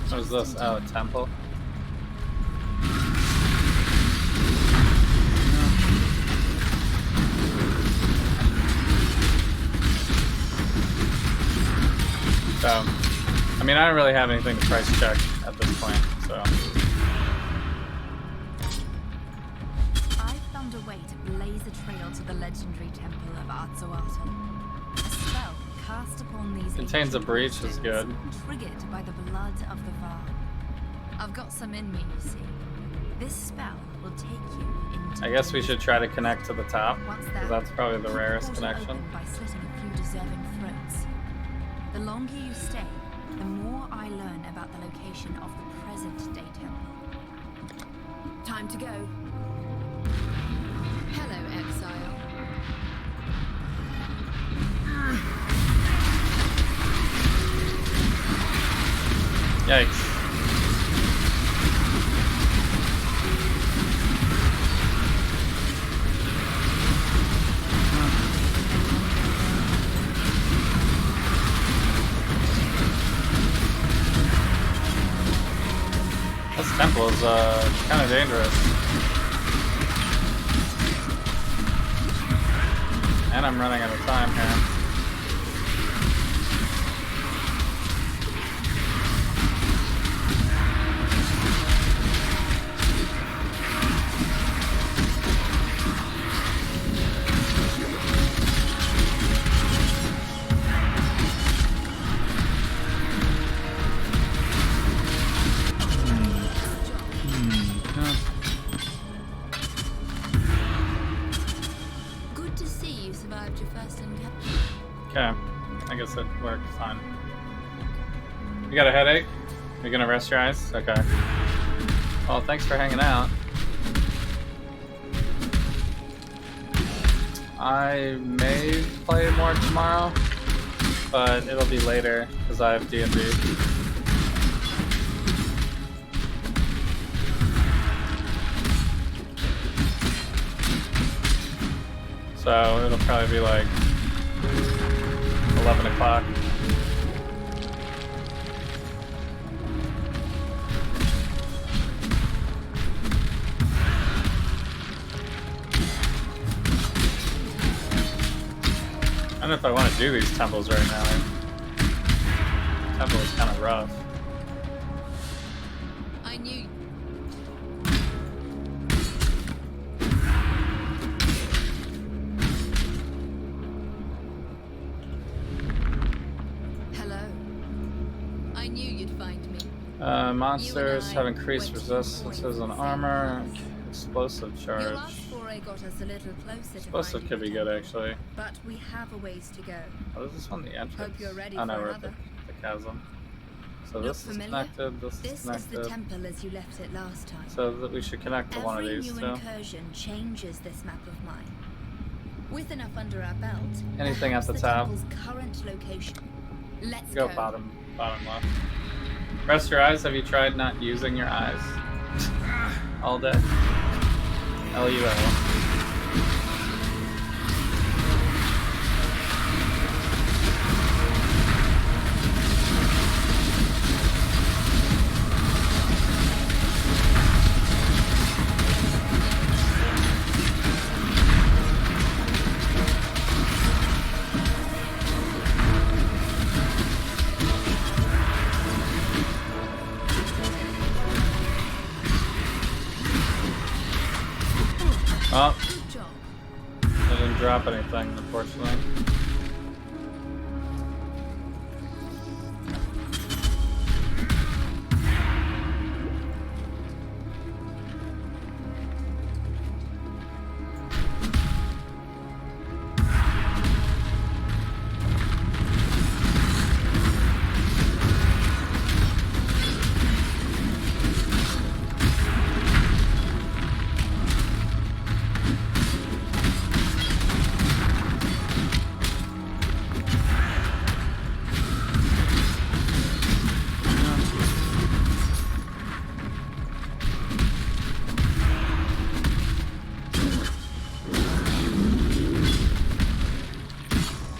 Speaker 1: What is this? Oh, a temple? So, I mean, I don't really have anything to price check at this point, so.
Speaker 5: I found a way to blaze a trail to the legendary temple of Arzoata. A spell cast upon these
Speaker 1: Contains a breach is good.
Speaker 5: Triggered by the blood of the Var. I've got some in me, you see. This spell will take you into.
Speaker 1: I guess we should try to connect to the top, because that's probably the rarest connection.
Speaker 5: By slitting a few deserving throats. The longer you stay, the more I learn about the location of the present-day temple. Time to go.
Speaker 4: Hello, Exile.
Speaker 1: Yikes. This temple is kind of dangerous. And I'm running out of time here.
Speaker 5: Good to see you survived your first encounter.
Speaker 1: Okay, I guess it worked fine. You got a headache? You gonna rest your eyes? Okay. Well, thanks for hanging out. I may play more tomorrow, but it'll be later because I have D&D. So it'll probably be like 11 o'clock. I don't know if I want to do these temples right now. The temple is kind of rough.
Speaker 4: I knew. Hello. I knew you'd find me.
Speaker 1: Monsters have increased resistances on armor. Explosive
Speaker 5: Your last
Speaker 1: charge.
Speaker 5: foray got us a little closer to
Speaker 1: Explosive
Speaker 5: finding
Speaker 1: could be
Speaker 5: the
Speaker 1: good
Speaker 5: temple.
Speaker 1: actually.
Speaker 5: But we have a ways to go.
Speaker 1: Oh, is this one the entrance?
Speaker 5: Hope you're ready
Speaker 1: Oh no,
Speaker 5: for
Speaker 1: we're at the
Speaker 5: another.
Speaker 1: chasm. So
Speaker 5: Look
Speaker 1: this is
Speaker 5: familiar?
Speaker 1: connected, this is
Speaker 5: This is
Speaker 1: connected.
Speaker 5: the temple as you left it last time.
Speaker 1: So that we should connect to one of
Speaker 5: Every
Speaker 1: these
Speaker 5: new
Speaker 1: two.
Speaker 5: incursion changes this map of mine. With enough under our belt,
Speaker 1: Anything at
Speaker 5: perhaps
Speaker 1: the
Speaker 5: the
Speaker 1: top.
Speaker 5: temple's current location. Let's
Speaker 1: Go
Speaker 5: go.
Speaker 1: bottom left. Rest your eyes. Have you tried not using your eyes all day? LUL. Oh,
Speaker 5: Good job.
Speaker 1: I didn't drop anything, unfortunately.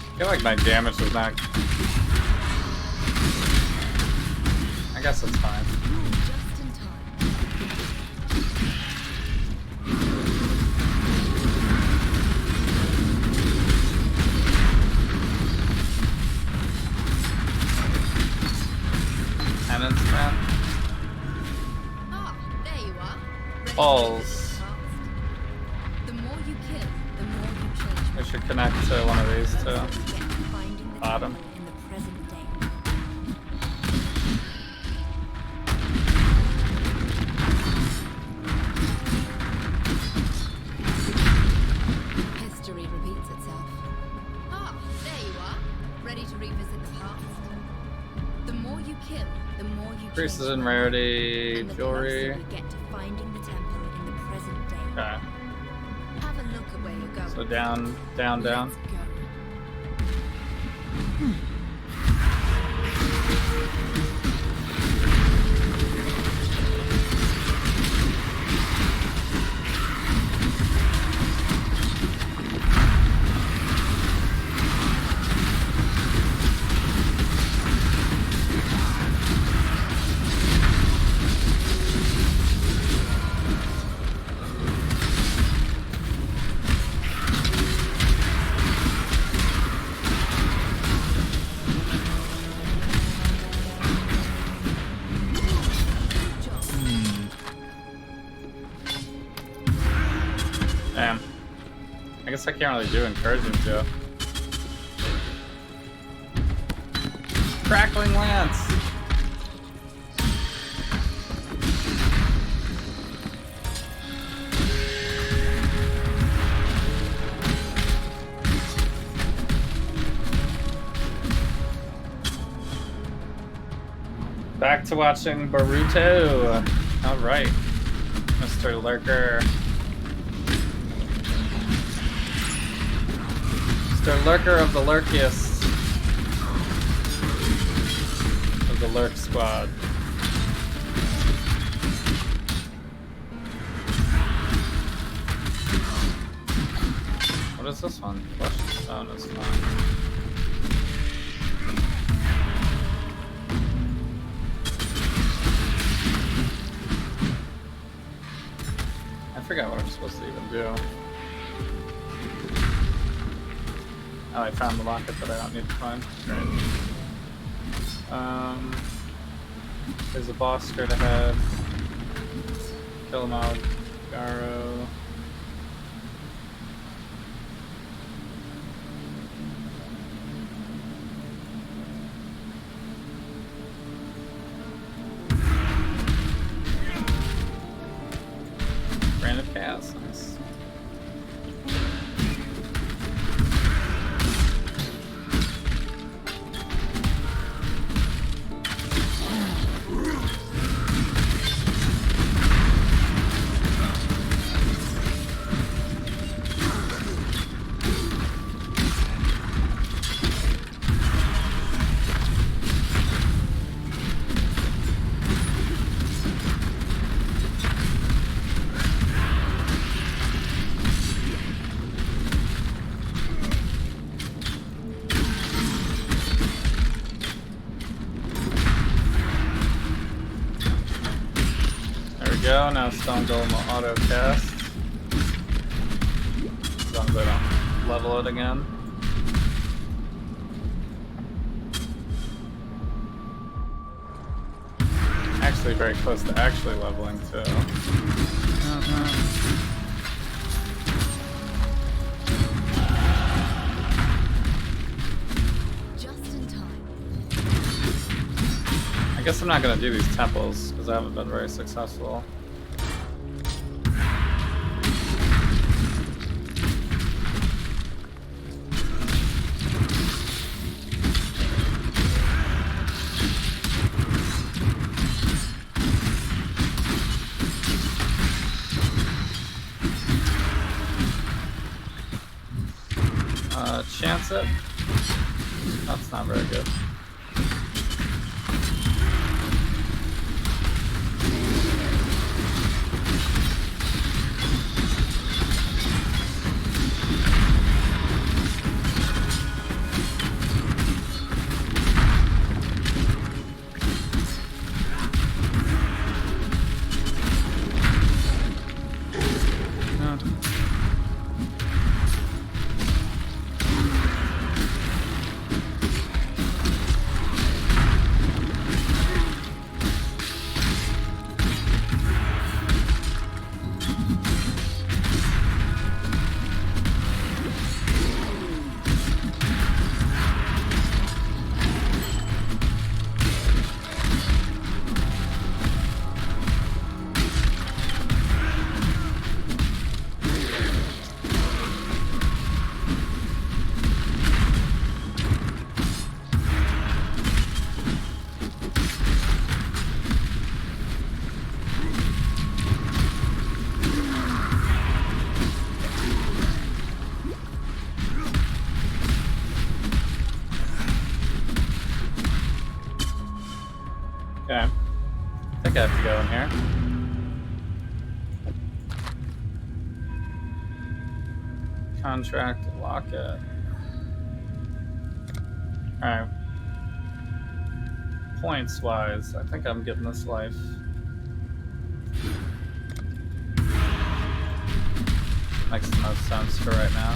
Speaker 1: I feel like my damage is not. I guess it's fine.
Speaker 5: Just in time.
Speaker 1: Penance man.
Speaker 5: Ah, there you are. Ready to
Speaker 1: Balls.
Speaker 5: revisit the past. The more you kill, the more you change.
Speaker 1: We should connect to one of these two.
Speaker 5: Closer we get to finding the
Speaker 1: Bottom.
Speaker 5: temple in the present day. History repeats itself. Ah, there you are. Ready to revisit the past. The more you kill, the more you
Speaker 1: Increases
Speaker 5: change.
Speaker 1: in rarity,
Speaker 5: And the
Speaker 1: jewelry.
Speaker 5: closer we get to finding the temple in the present day.
Speaker 1: Okay.
Speaker 5: Have a look at where you're going.
Speaker 1: So down, down, down.
Speaker 5: Let's go.
Speaker 1: Damn. I guess I can't really do incursions, Joe. Crackling lance. Back to watching Boruto. All right, Mr. Lurker. Mr. Lurker of the Lurkiest. Of the Lurk Squad. What is this one? Flesh stone is fine. I forgot what I'm supposed to even do. Oh, I found the locket that I don't need to find. Great. There's a boss straight ahead. Kill him out. Garo. Brand of Chaos, nice. go. Now Stone Golem will auto cast. As long as I don't level it again. Actually, very close to actually leveling too.
Speaker 5: Just in time.
Speaker 1: I guess I'm not gonna do these temples because I haven't been very successful. Chance it. That's not very good. Okay. I think I have to go in here. Contract, lock it. Alright. Points wise, I think I'm getting this life. Makes the most sense for right now.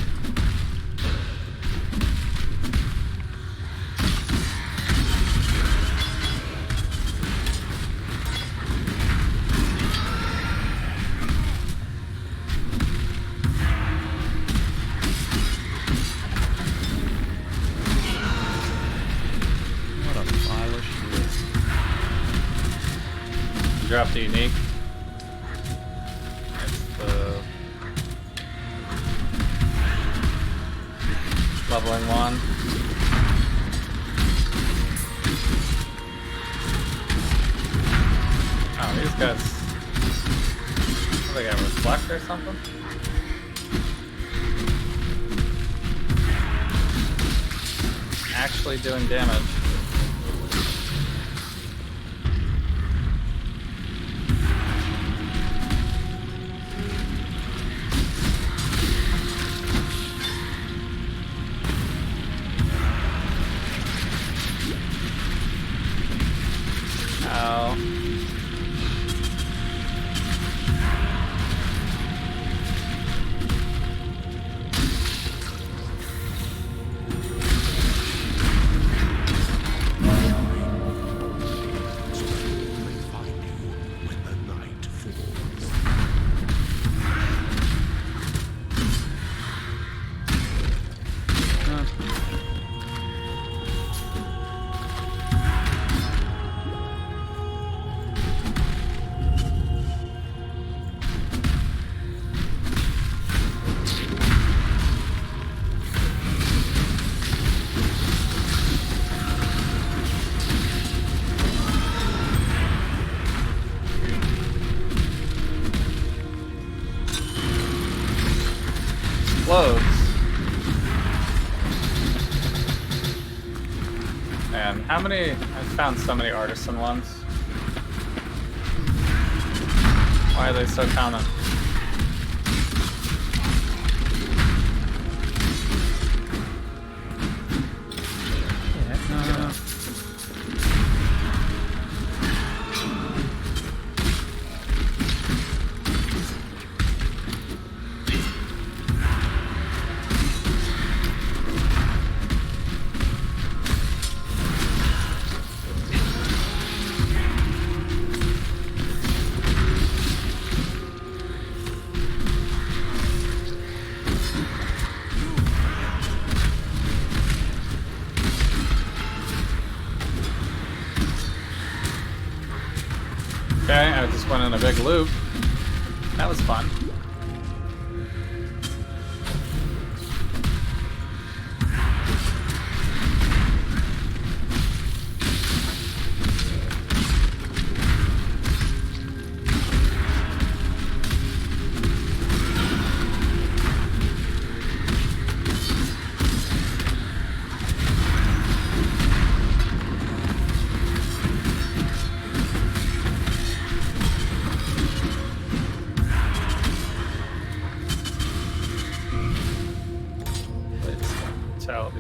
Speaker 1: Drop the unique. It's the leveling one. Oh, these guys. What, they got reflect or something? Actually doing damage. Explodes. Man, how many? I found so many artisan ones. Why are they so common? Okay, I just went in a big loop. That was fun.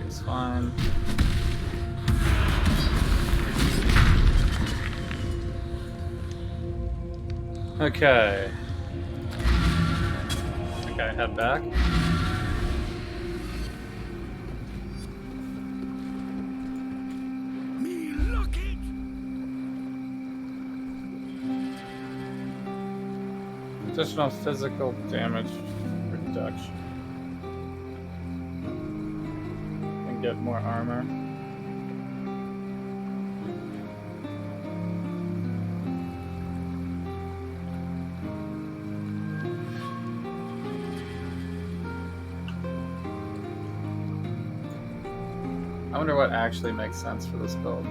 Speaker 1: Is fine. Okay. Okay, head back.
Speaker 2: Me look it.
Speaker 1: Additional physical damage reduction. Get more armor. I wonder what actually makes sense for this build.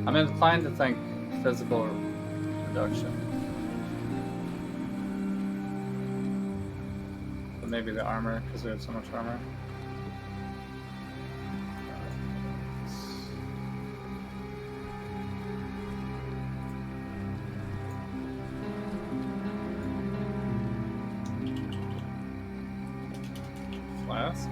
Speaker 1: I'm inclined to think physical reduction. Maybe the armor, because we have so much armor. Flask.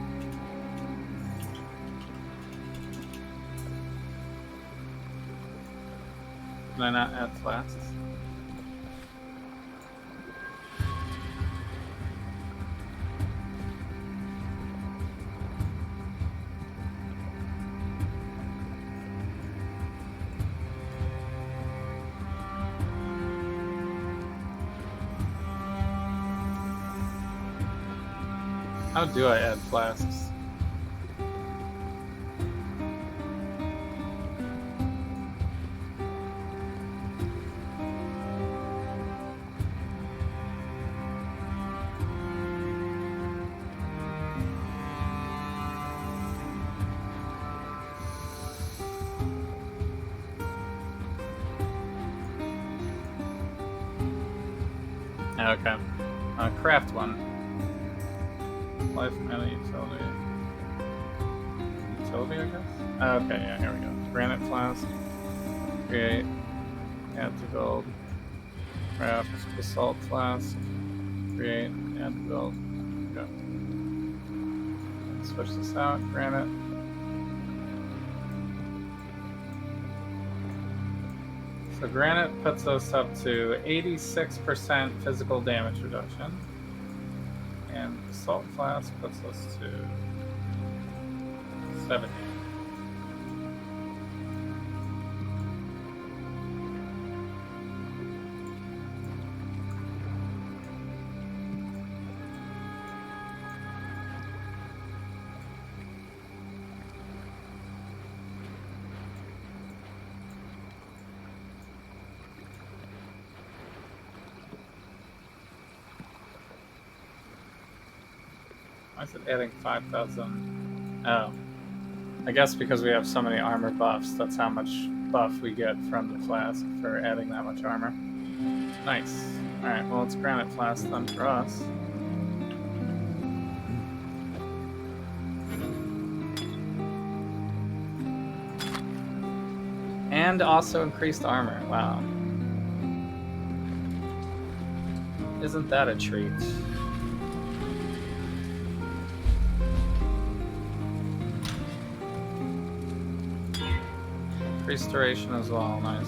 Speaker 1: Can I not add flasks? How do I add flasks? Okay. Craft one. Life mana utility. Utility, I guess? Okay, yeah, here we go. Granite flask. Create. Add to build. Craft. Basalt flask. Create. Add to build. Go. Switch this out. Granite. So granite puts us up to 86% physical damage reduction. And the salt flask puts us to 70. Why is it adding 5,000? Oh. I guess because we have so many armor buffs, that's how much buff we get from the flask for adding that much armor. Nice. Alright, well it's granite flask then for us. And also increased armor. Wow. Isn't that a treat? Increased duration as well, nice.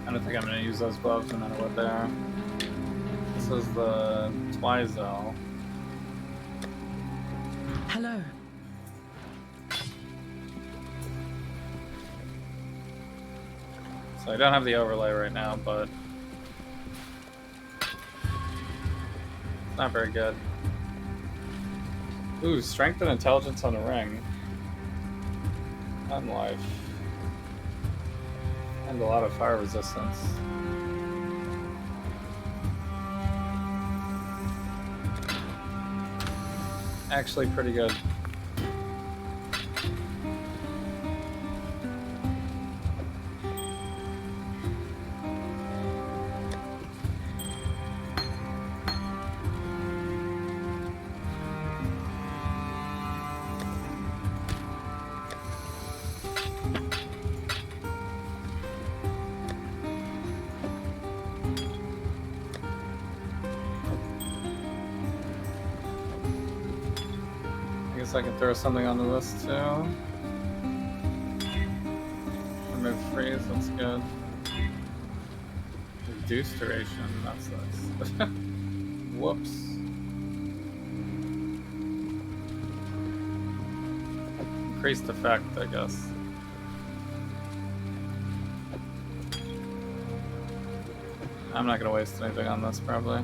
Speaker 1: I don't think I'm going to use those gloves no matter what they are. This is the Twizell.
Speaker 6: Hello.
Speaker 1: So I don't have the overlay right now, but it's not very good. Ooh, strength and intelligence on a ring. On life. And a lot of fire resistance. Actually pretty good. I can throw something onto this too. Remove freeze, that's good. Reduce duration, that sucks. Whoops. Increased effect, I guess. I'm not gonna waste anything on this probably.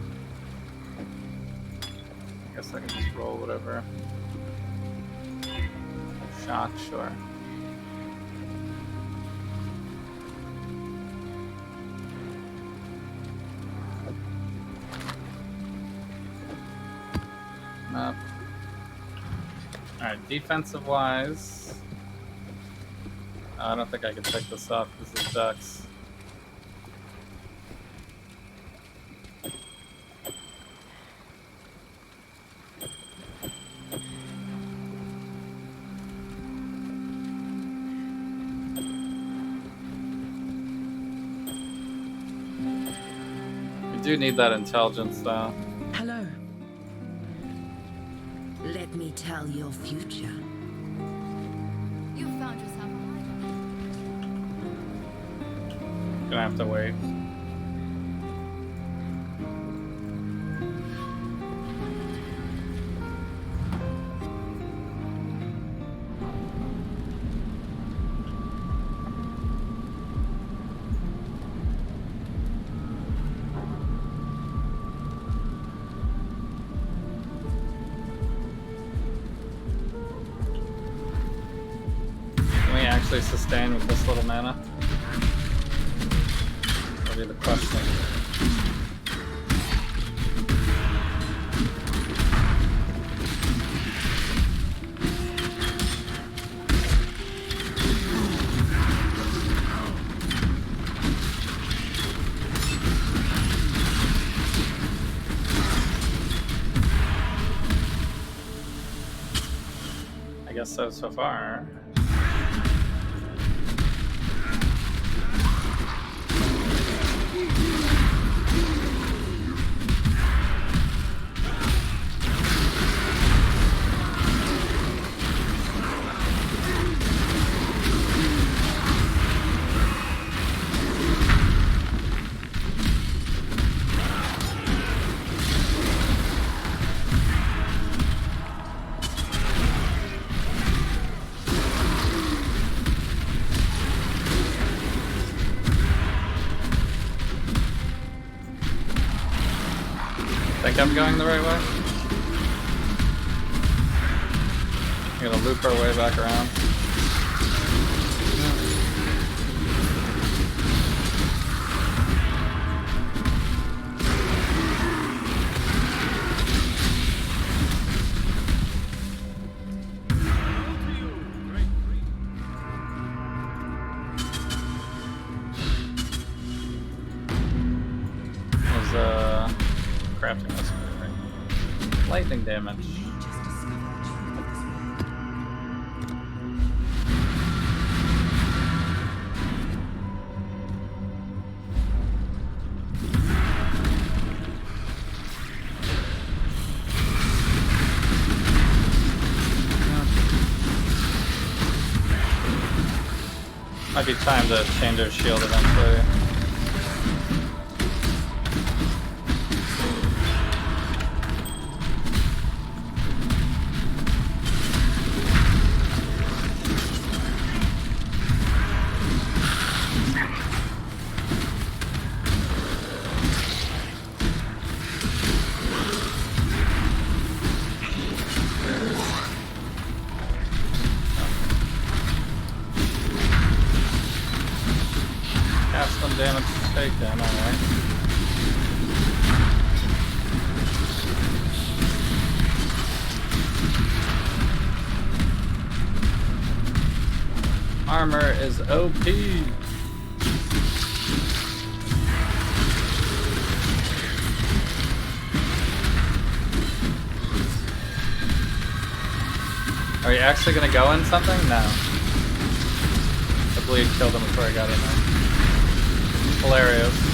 Speaker 1: I guess I can just roll whatever. Shock, sure. Map. Alright, defensive wise. I don't think I can pick this up. This is Dex. Do need that intelligence though.
Speaker 6: Hello.
Speaker 4: Let me tell your future.
Speaker 5: You found yourself a
Speaker 1: Gonna have to wait. Sustain with this little mana? That'll be the question. I guess so far. Think I'm going the right way? We're gonna loop our way back around. Crafting this right? Lightning damage. Might be time to change our shield eventually. taken, alright. Armor is OP. Are you actually gonna go in something? No. The bleed killed him before I got in there. Hilarious.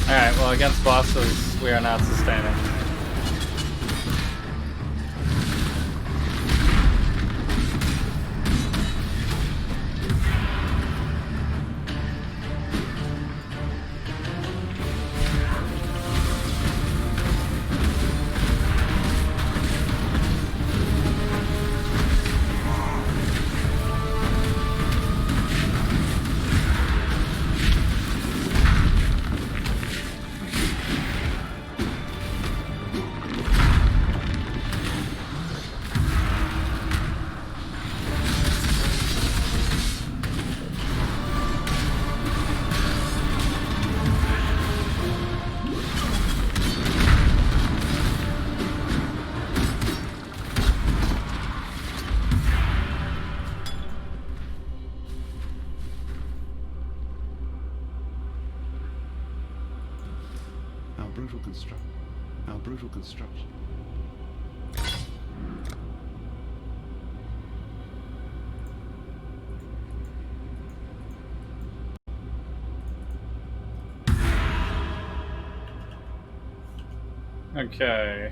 Speaker 1: Alright, well, against bosses, we are not sustaining.
Speaker 3: Our brutal construction.
Speaker 1: Okay.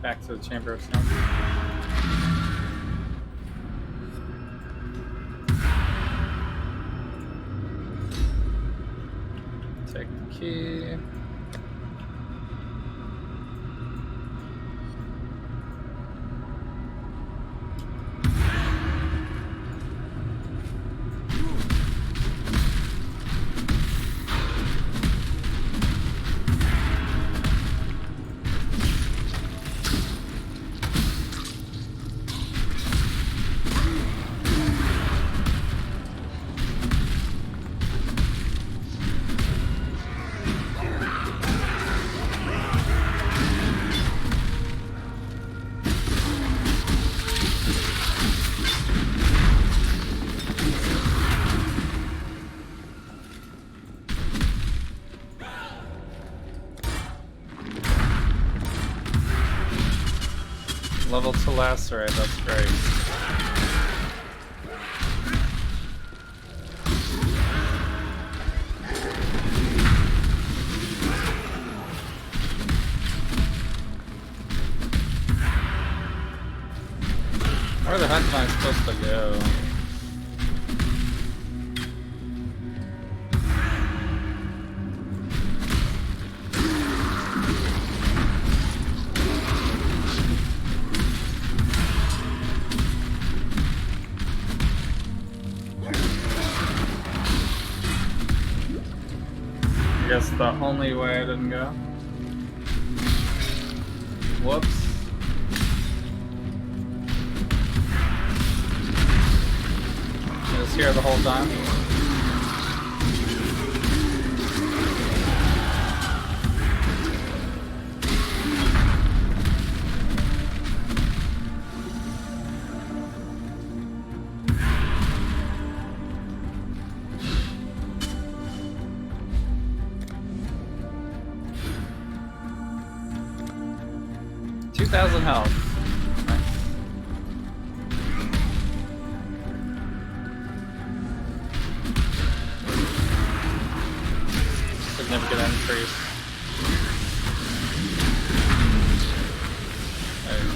Speaker 1: Back to the Chamber of Stones. Take the key. Level to lacerate, that's great. Where the heck am I supposed to go? I guess the only way I didn't go. Whoops. I was here the whole time. 2,000 health. Nice. Significant increase. There you go.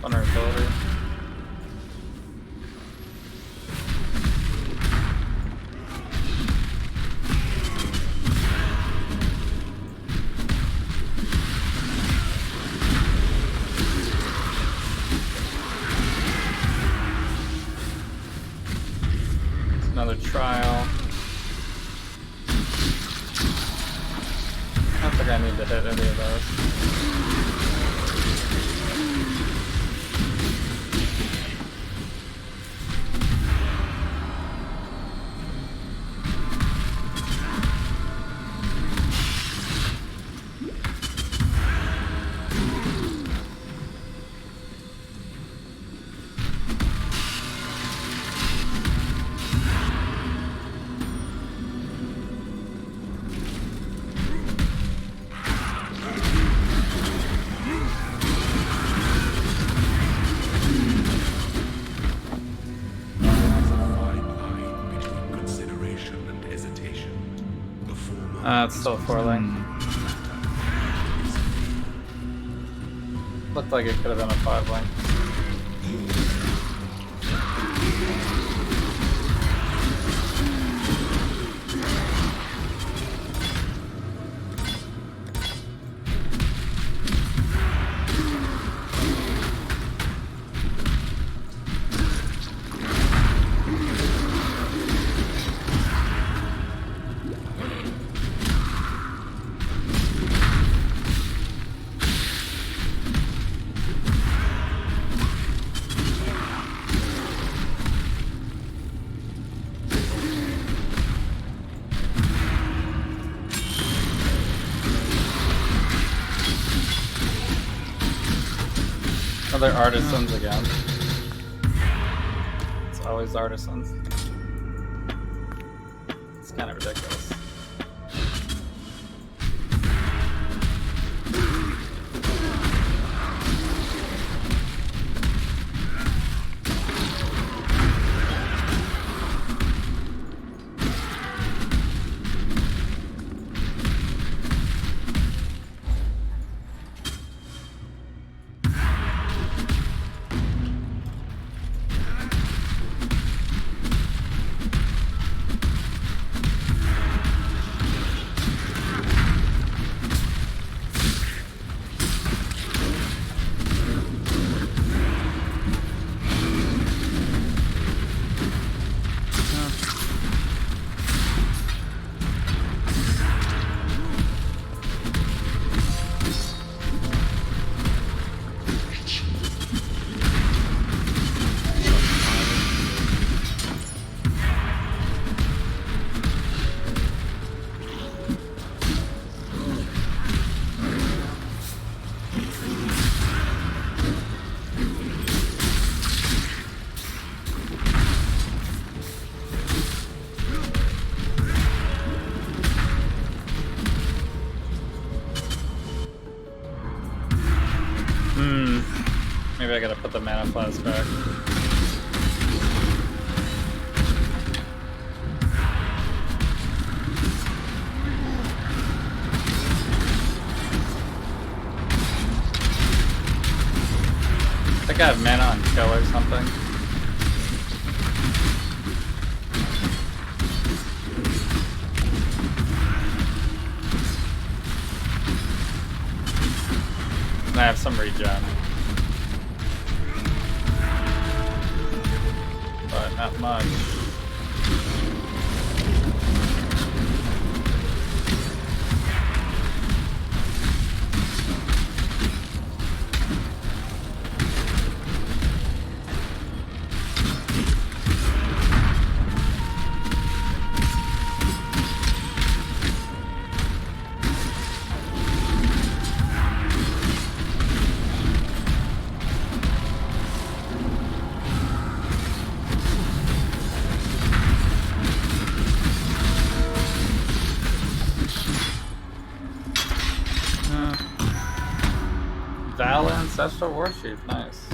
Speaker 1: Vulnerability. Another trial. I don't think I need to hit any of those. It's still 4-link. Looked like it could have been a 5-link. Other artisans again. It's always artisans. It's kind of ridiculous. Maybe I gotta put the mana flask back. I think I have mana on kill or something. And I have some regen. But not much. Extra warship, nice.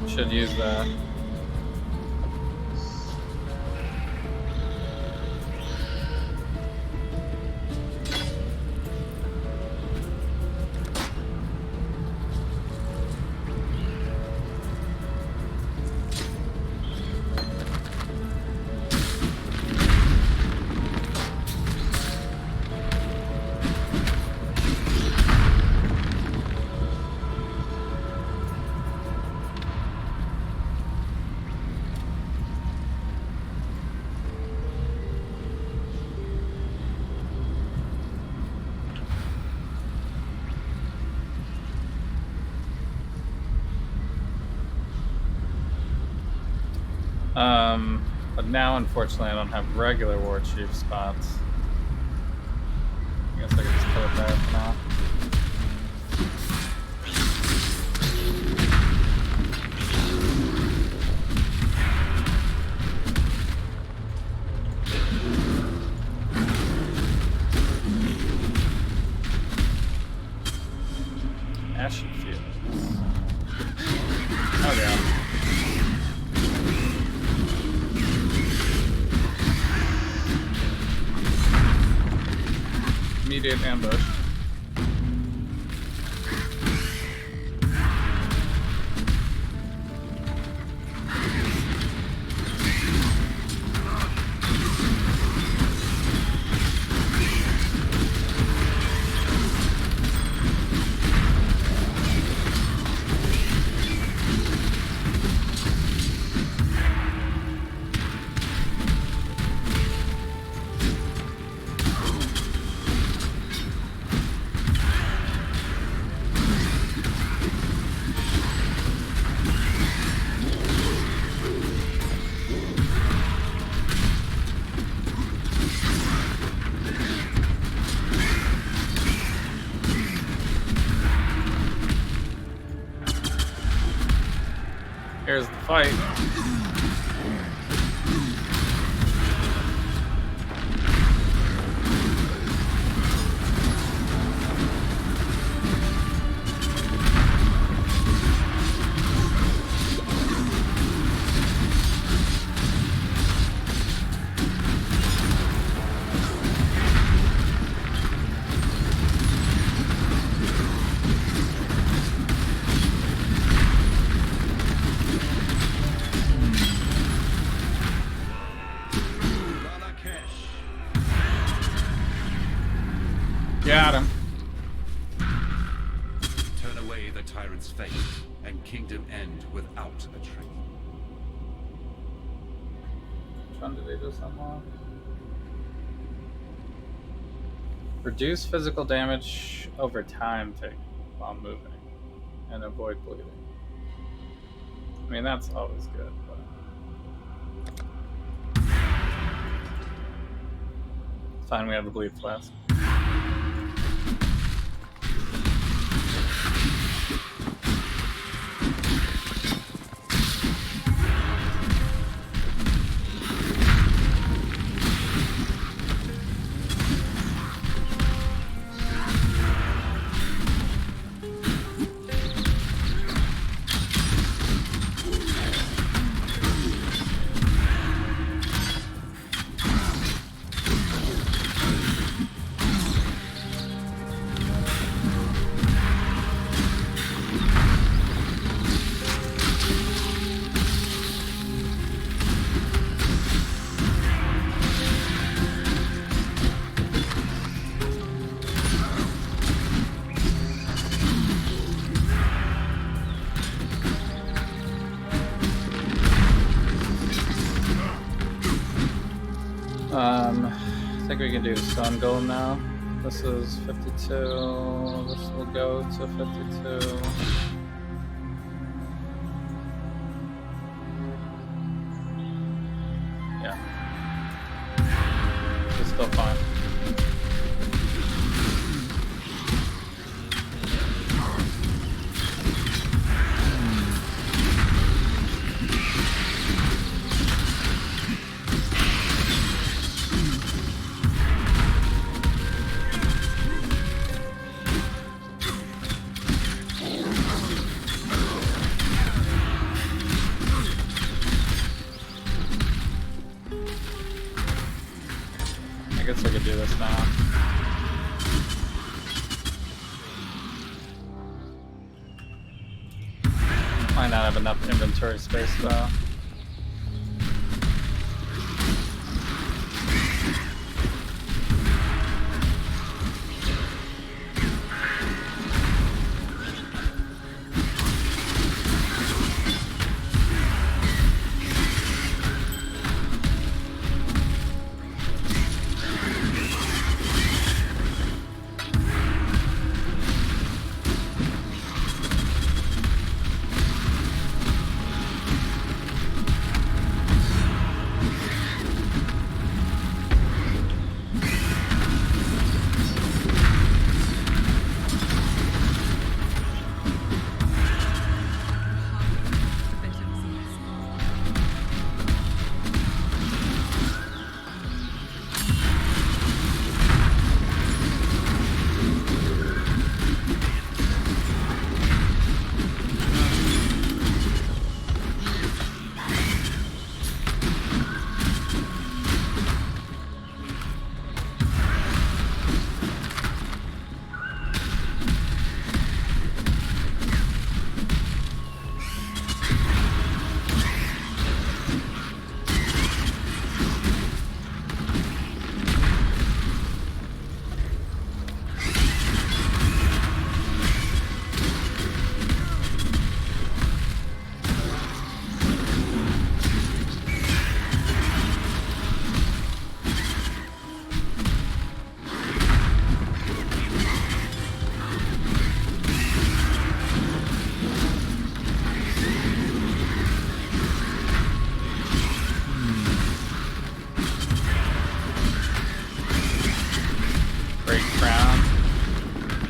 Speaker 1: Should use that. But now, unfortunately, I don't have regular war chief spots. I guess I could just put it there for now. Ashen Fields. Oh yeah. Immediate ambush. Here's the fight. Got him.
Speaker 3: Turn away the tyrant's fate, and kingdom end without a trace.
Speaker 1: Which one did they just unlock? Reduce physical damage over time while moving, and avoid bleeding. I mean, that's always good, but... It's fine, we have the bleed flask. I think we can do Stone Golem now. This is 52. This will go to 52. Yeah. Might not have enough inventory space though.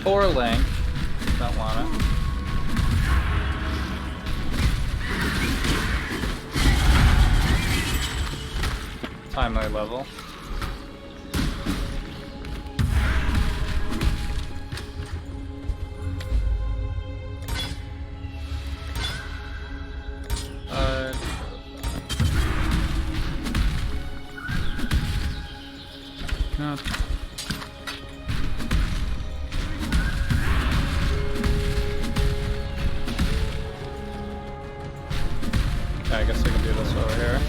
Speaker 1: Or link. Don't want it. Timely level.
Speaker 10: No.
Speaker 1: I guess we can do this over here.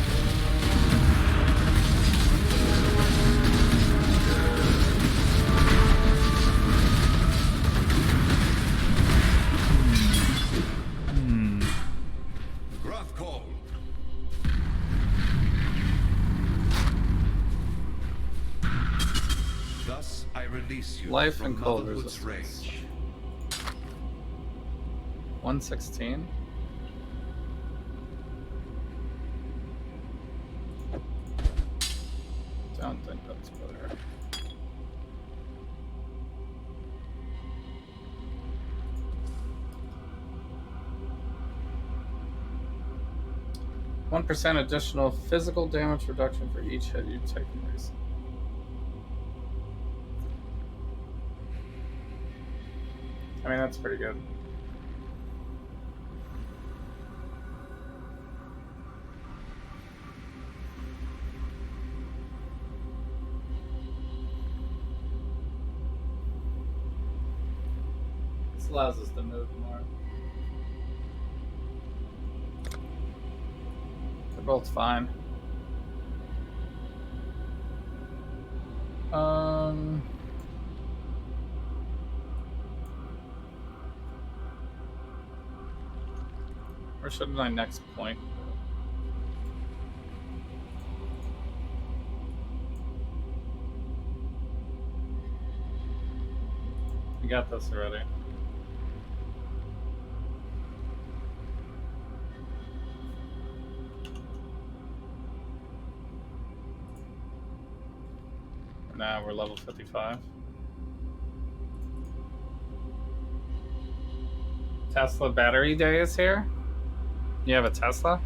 Speaker 3: Wrath call. Thus I release you
Speaker 1: Life
Speaker 3: from
Speaker 1: and cold
Speaker 3: motherhood's
Speaker 1: resistance.
Speaker 3: rage.
Speaker 1: 116. Don't think that's better. One % additional physical damage reduction for each hit you've taken recently. I mean, that's pretty good. This allows us to move more. They're both fine. Where should my next point go? We got this already. Now we're level 55. Tesla battery day is here? You have a Tesla?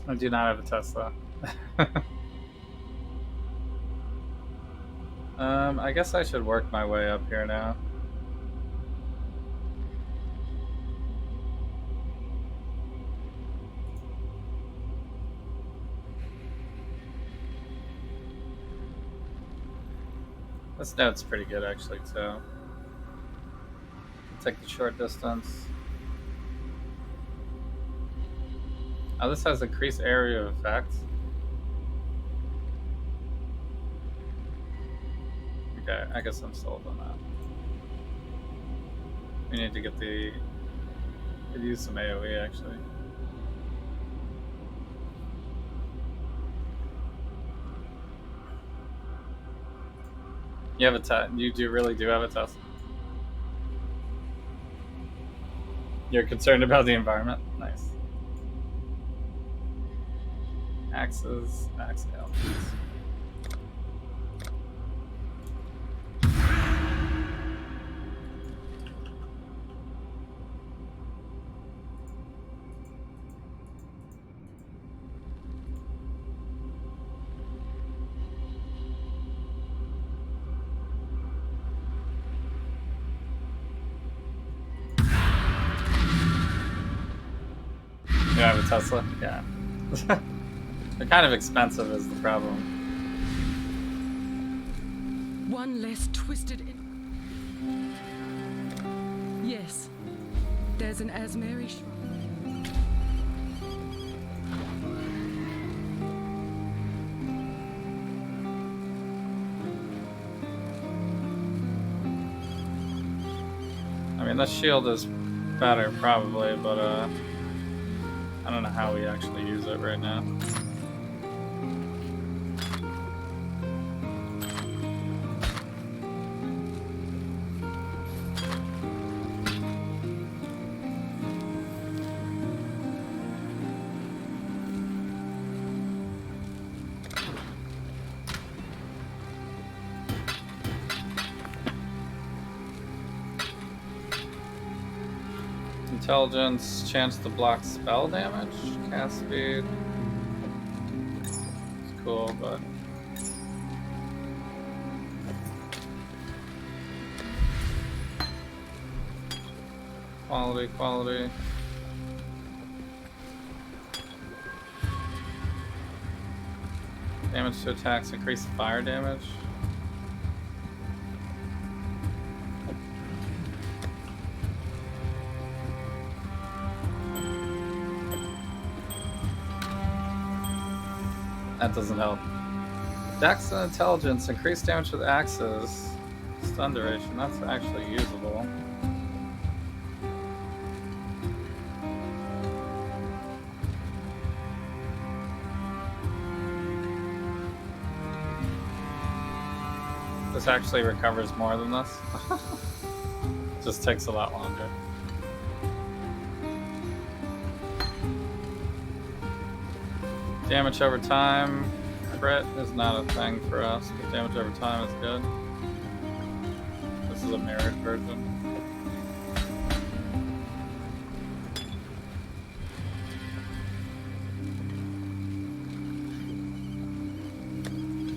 Speaker 1: I do not have a Tesla. I guess I should work my way up here now. This note's pretty good actually too. Take the short distance. Oh, this has increased area of effect. Okay, I guess I'm sold on that. We need to get the... Could use some AoE actually. You have a test. You really do have a test. You're concerned about the environment? Nice. Axes, Exile. You have a Tesla? Yeah. They're kind of expensive is the problem.
Speaker 6: One less twisted in... Yes. There's an Asmeri shrine.
Speaker 1: I mean, this shield is better probably, but I don't know how we actually use it right now. Intelligence, chance to block spell damage, cast speed. It's cool, but quality. Damage to attacks, increase fire damage. That doesn't help. Dex and intelligence, increase damage with axes. Stun duration, that's actually usable. This actually recovers more than this. Just takes a lot longer. Damage over time, crit is not a thing for us, but damage over time is good. This is a mirrored version.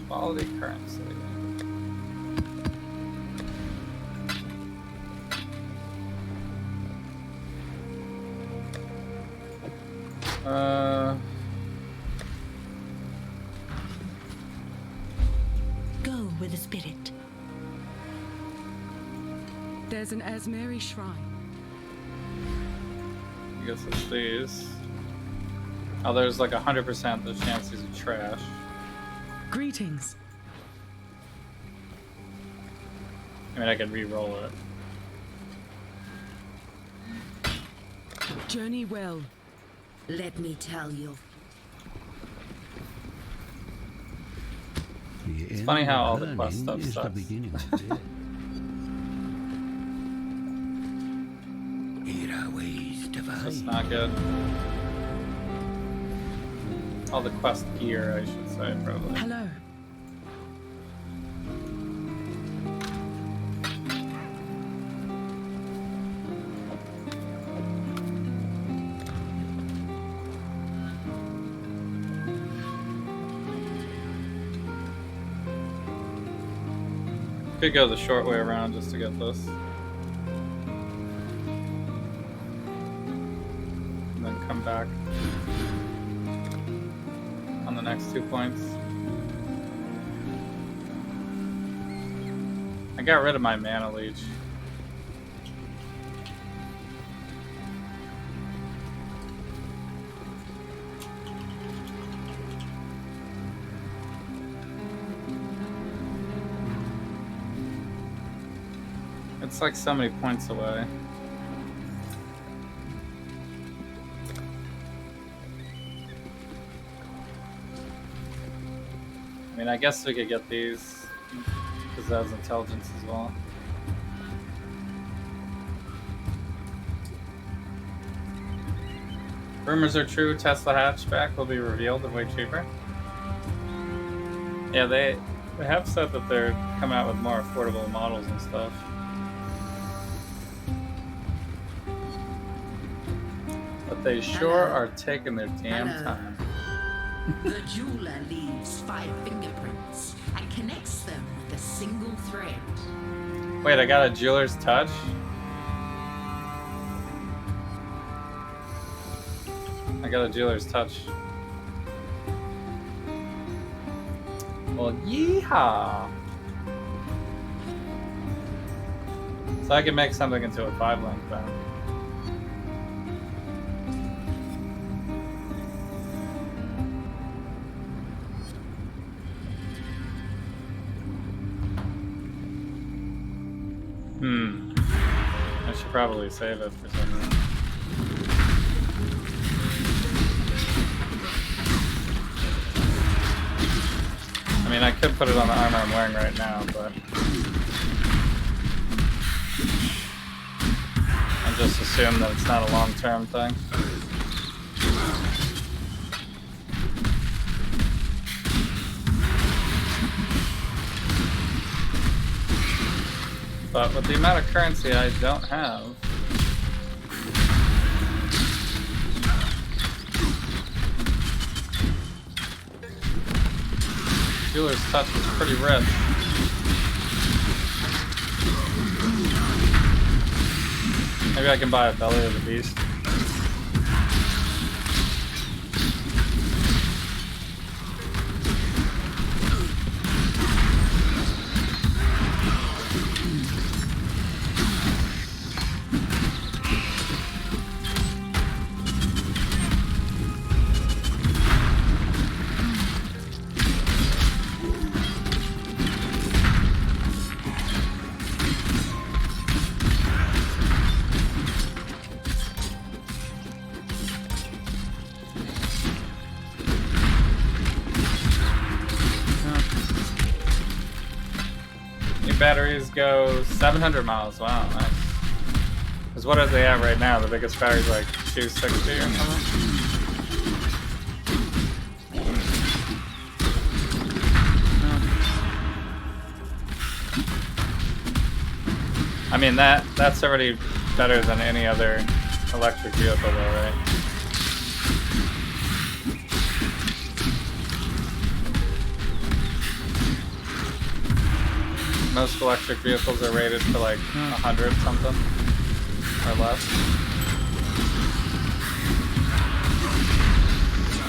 Speaker 1: Quality currency.
Speaker 6: Go with the spirit. There's an Asmeri shrine.
Speaker 1: I guess it's these. Oh, there's like 100% the chance these are trash.
Speaker 6: Greetings.
Speaker 1: I mean, I could re-roll it.
Speaker 6: Journey well.
Speaker 4: Let me tell you.
Speaker 1: It's funny how all the quest stuff
Speaker 9: is the
Speaker 1: sucks.
Speaker 9: beginning of it. Here ways divine.
Speaker 1: It's not good. All the quest gear, I should say, probably.
Speaker 6: Hello.
Speaker 1: Could go the short way around just to get this. And then come back on the next 2 points. got rid of my mana leech. It's like so many points away. I mean, I guess we could get these, because that has intelligence as well. Rumors are true, Tesla hatchback will be revealed and way cheaper. Yeah, they have said that they're coming out with more affordable models and stuff. But they sure are taking their damn time.
Speaker 4: The jeweler leaves 5 fingerprints and connects them with a single thread.
Speaker 1: Wait, I got a jeweler's touch? I got a jeweler's touch. Well, yeehaw! So I can make something into a 5-link then. I should probably save it for some reason. I mean, I could put it on the armor I'm wearing right now, but I'll just assume that it's not a long-term thing. But with the amount of currency I don't have, Jeweler's touch is pretty rich. Maybe I can buy a belly of the beast. Batteries go 700 miles. Wow, nice. Because what are they at right now? The biggest battery's like 260 or something? I mean, that's already better than any other electric vehicle though, right? Most electric vehicles are rated for like 100 something or less.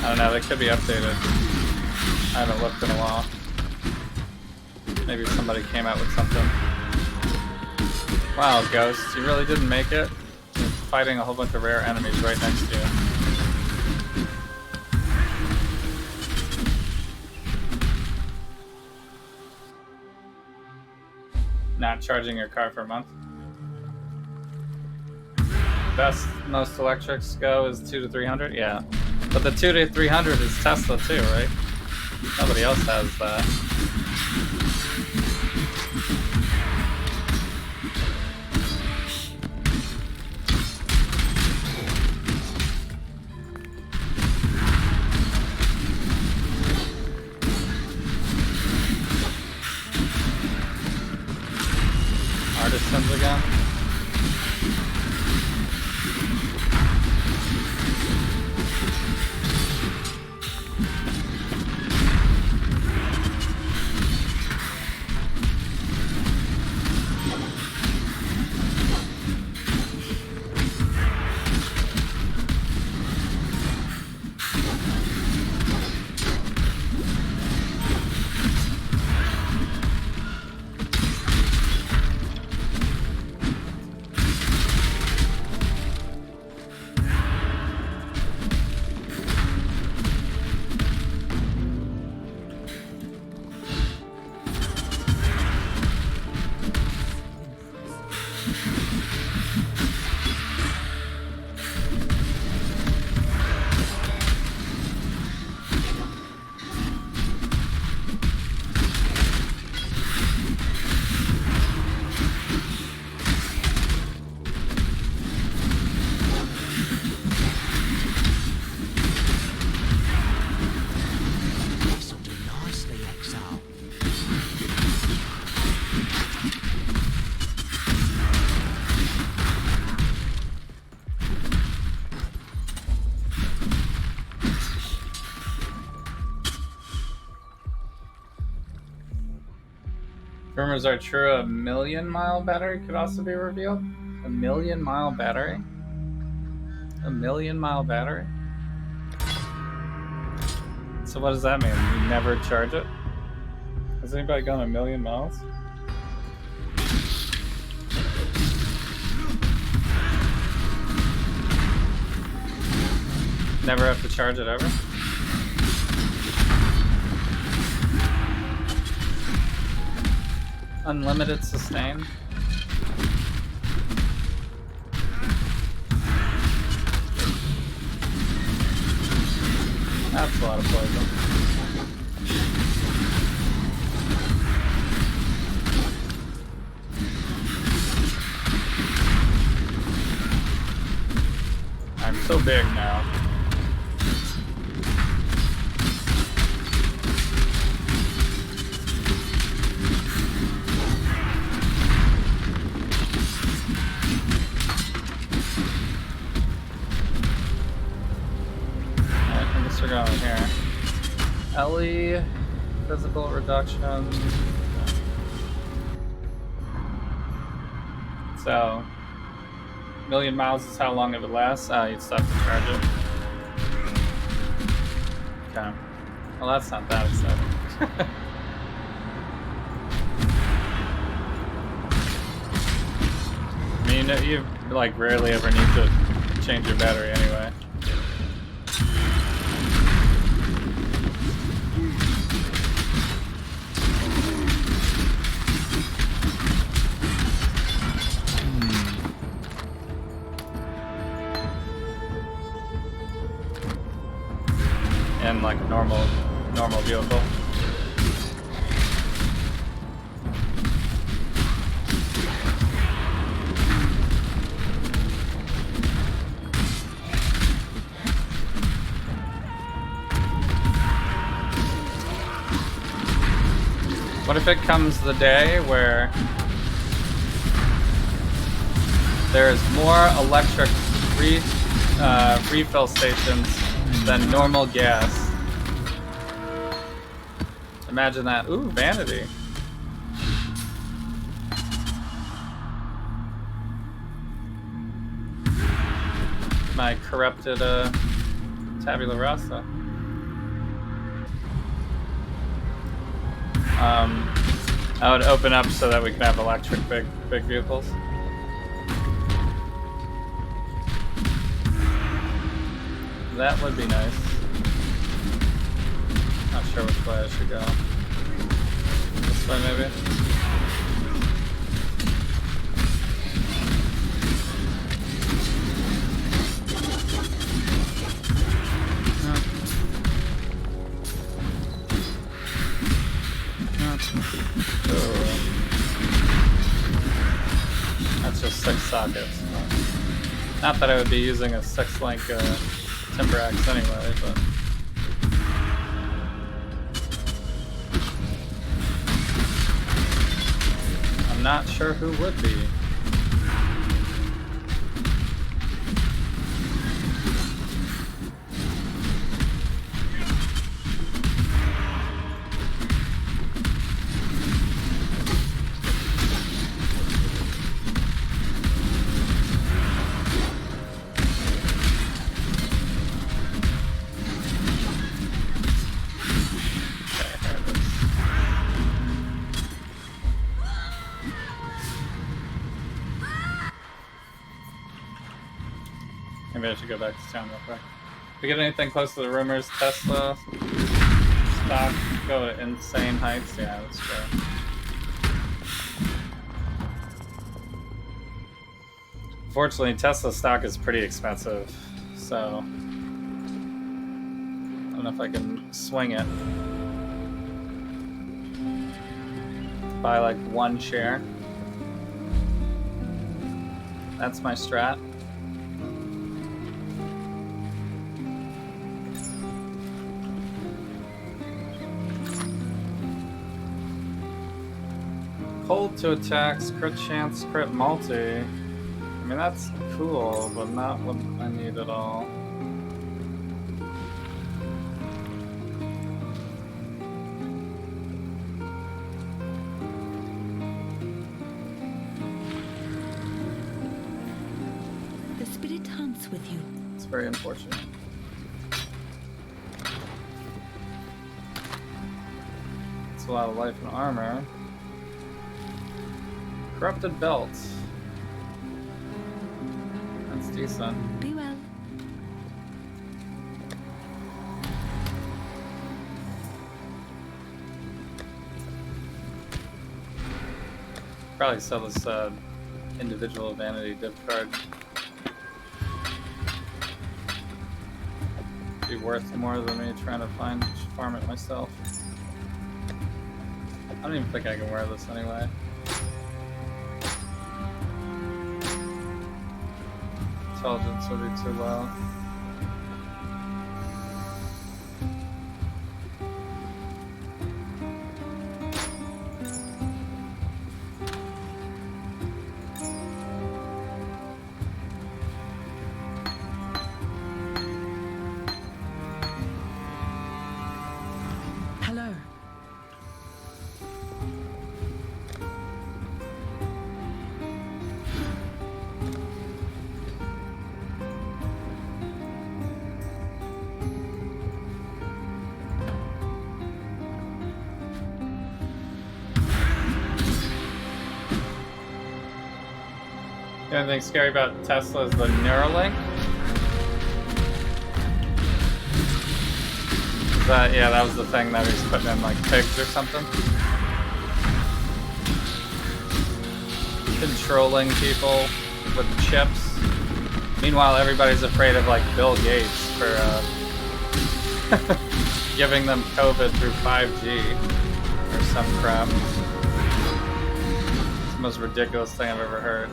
Speaker 1: I don't know, they could be updated. I haven't looked in a while. Maybe somebody came out with something. Wow, Ghost, you really didn't make it? You're fighting a whole bunch of rare enemies right next to you. Not charging your car for a month. Best most electrics go is 2 to 300, yeah. But the 2 to 300 is Tesla too, right? Nobody else has that. Artisans again.
Speaker 9: This'll do nicely, Exile.
Speaker 1: Rumors are true. A 1,000,000-mile battery could also be revealed. A 1,000,000-mile battery? A 1,000,000-mile battery? So what does that mean? You never charge it? Has anybody gone 1,000,000 miles? Never have to charge it ever? Unlimited sustain? That's a lot of poison. I'm so big now. I guess we're going here. Ellie, physical reduction. So, 1,000,000 miles is how long it would last. You'd still have to charge it. Okay. Well, that's not that exciting. I mean, you like rarely ever need to change your battery anyway. And like a normal vehicle. What if it comes the day where there is more electric refill stations than normal gas? Imagine that. Ooh, vanity. My corrupted tabula rasa. I would open up so that we can have electric big vehicles. That would be nice. Not sure which way I should go. This way, maybe? That's just 6 sockets. Not that I would be using a 6-link timber axe anyway, but... I'm not sure who would be. Maybe I should go back to town real quick. If we get anything close to the rumors, Tesla stock go to insane heights. Yeah, that's fair. Unfortunately, Tesla stock is pretty expensive, so I don't know if I can swing it. Buy like one share. That's my strat. Hold to attacks, crit chance, crit multi. I mean, that's cool, but not what I need at all.
Speaker 6: The spirit hunts with you.
Speaker 1: It's very unfortunate. It's a lot of life and armor. Corrupted belt. That's decent.
Speaker 6: Be well.
Speaker 1: Probably sell this individual vanity dip card. Be worth more than me trying to farm it myself. I don't even think I can wear this anyway. Intelligence would be too low.
Speaker 6: Hello.
Speaker 1: The only thing scary about Tesla is the Neuralink. Yeah, that was the thing that he's putting in like pigs or something. Controlling people with chips. Meanwhile, everybody's afraid of like Bill Gates for giving them COVID through 5G or some crap. It's the most ridiculous thing I've ever heard.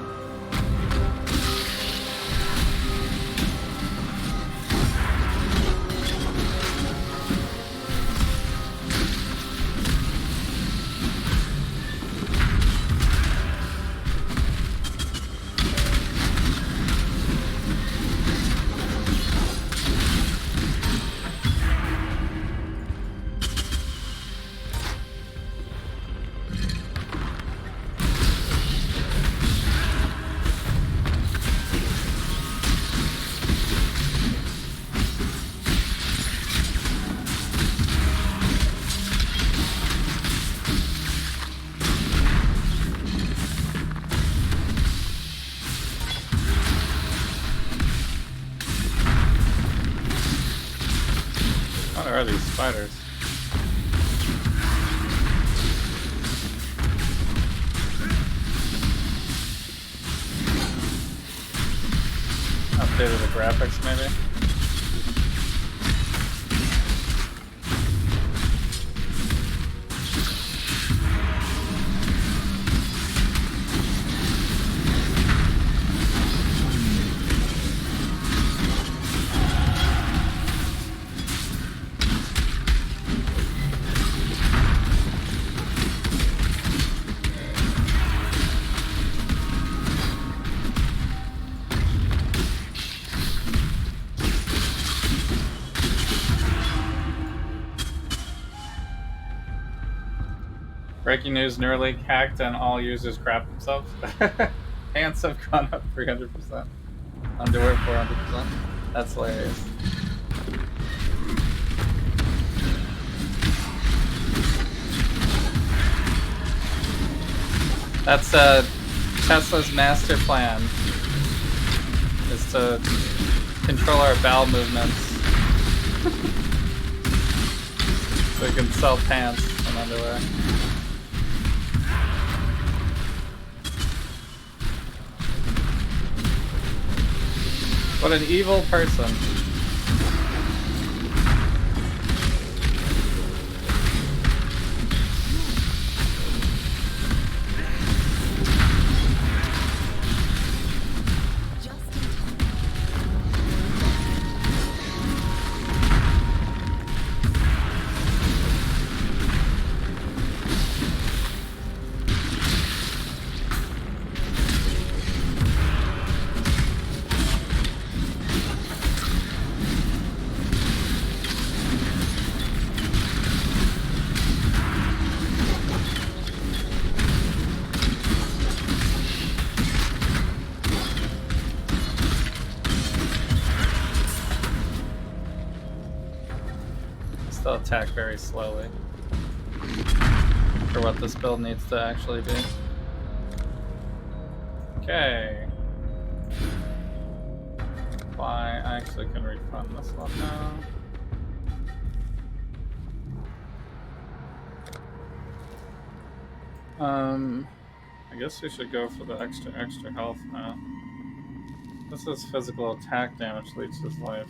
Speaker 1: What are these spiders? Updated the graphics, maybe? Breaking news, Neuralink hacked and all users crap themselves. Pants have gone up 300%. Underwear 400%. That's hilarious. That's Tesla's master plan, is to control our bowel movements so we can sell pants and underwear. What an evil person. Still attack very slowly for what this build needs to actually be. Okay. Why I actually can refund this one now. I guess we should go for the extra health now. This is physical attack damage leads his life.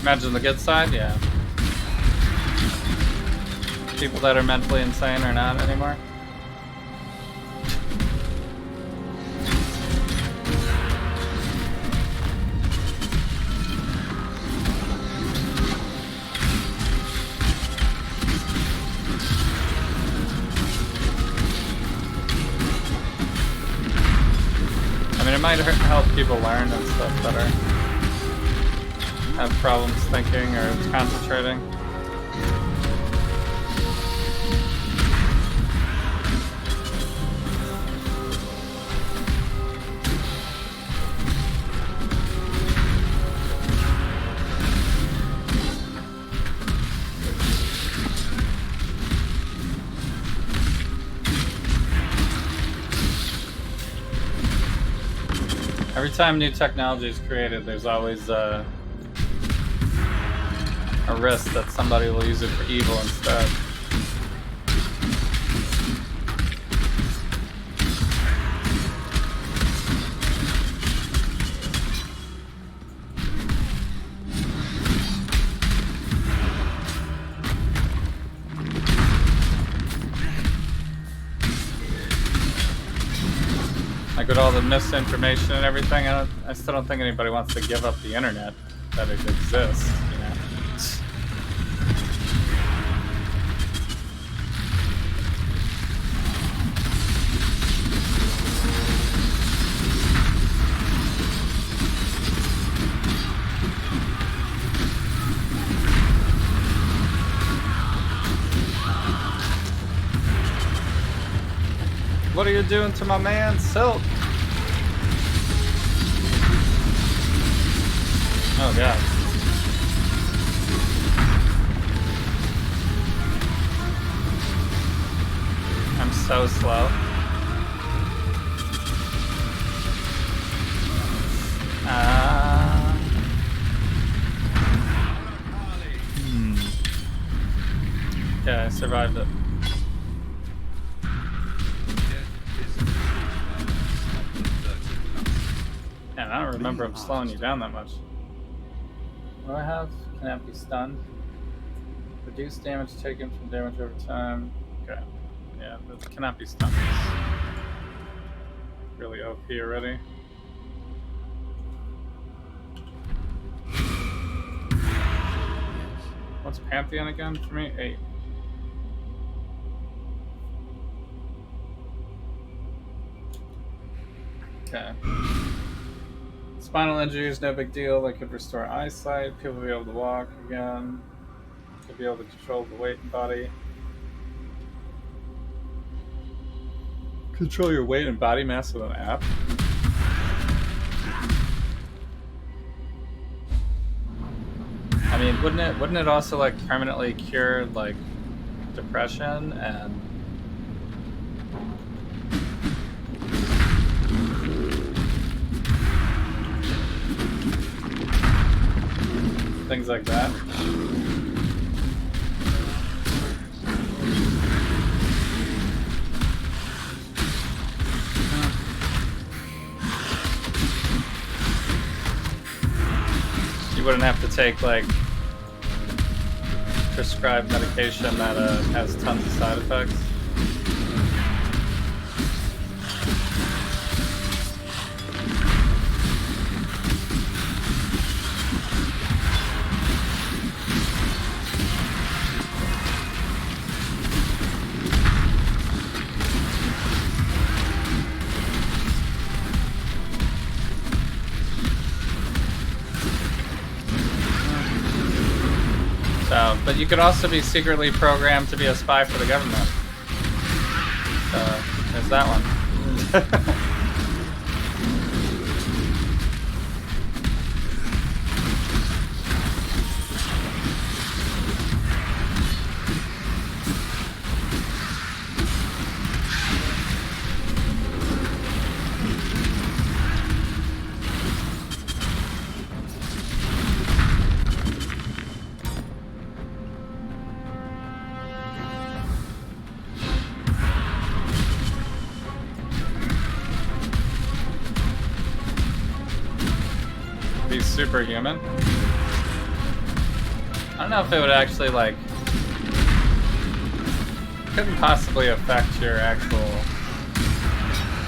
Speaker 1: Imagine the good side, yeah. People that are mentally insane are not anymore. I mean, it might help people learn and stuff better. Have problems thinking or concentrating. Every time new technology is created, there's always a risk that somebody will use it for evil instead. Like with all the misinformation and everything, I still don't think anybody wants to give up the internet, that it exists, you know. What are you doing to my man, Silk? Oh god. I'm so slow. Okay, I survived it. Man, I don't remember him slowing you down that much. What do I have? Cannot be stunned. Reduce damage taken from damage over time. Okay. Yeah, this cannot be stunned. Really OP already. What's Pantheon again for me? 8. Okay. Spinal injuries, no big deal. They could restore eyesight. People will be able to walk again. Could be able to control the weight and body. Control your weight and body mass with an app. mean, wouldn't it also like permanently cure like depression and things like that? You wouldn't have to take like prescribed medication that has tons of side effects. But you could also be secretly programmed to be a spy for the government. So, there's that one. Be superhuman. I don't know if it would actually like couldn't possibly affect your actual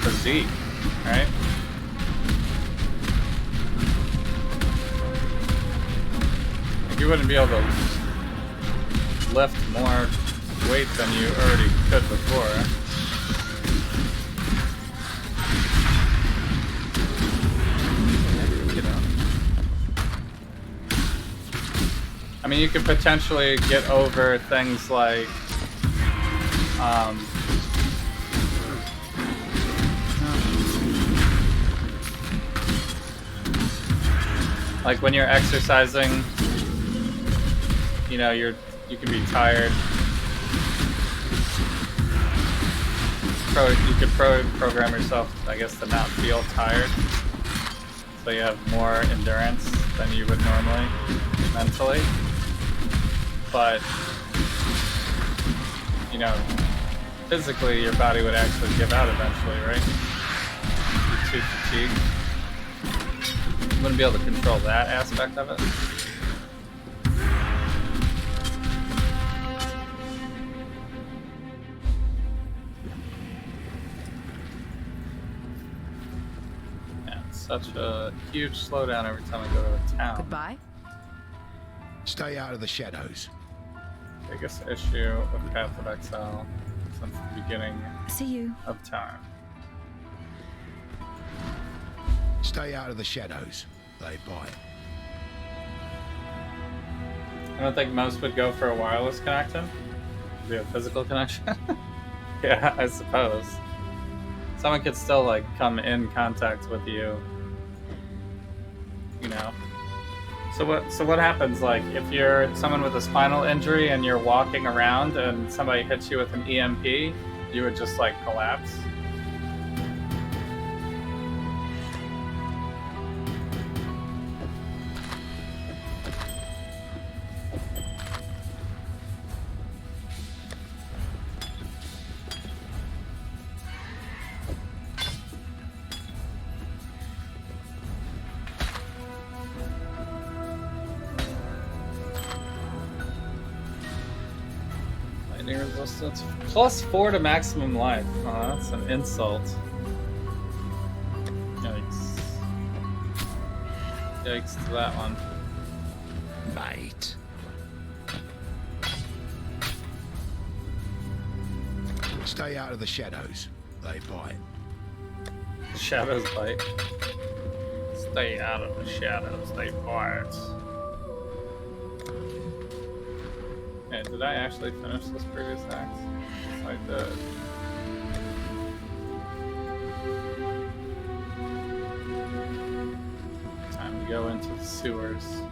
Speaker 1: physique, right? Like you wouldn't be able to lift more weight than you already could before. I mean, you could potentially get over things like, like when you're exercising, you know, you can be tired. You could program yourself, I guess, to not feel tired, so you have more endurance than you would normally mentally. But, you know, physically your body would actually give out eventually, right? You're too fatigued. You wouldn't be able to control that aspect of it. Yeah, it's such a huge slowdown every time I go to a town.
Speaker 5: Goodbye.
Speaker 7: Stay out of the shadows.
Speaker 1: Biggest issue with Path of Exile since the beginning
Speaker 5: See you.
Speaker 1: of time.
Speaker 7: Stay out of the shadows. They bite.
Speaker 1: I don't think most would go for a wireless connection. It'd be a physical connection. Yeah, I suppose. Someone could still like come in contact with you. You know. So what happens like if you're someone with a spinal injury and you're walking around and somebody hits you with an EMP, you would just like collapse? Resistance +4 to maximum life. Oh, that's an insult. Yikes. Yikes to that one.
Speaker 7: Mate. Stay out of the shadows. They bite.
Speaker 1: Shadows bite. Stay out of the shadows. They bite. Okay, did I actually finish this previous act? Yes, I did. Time to go into the sewers.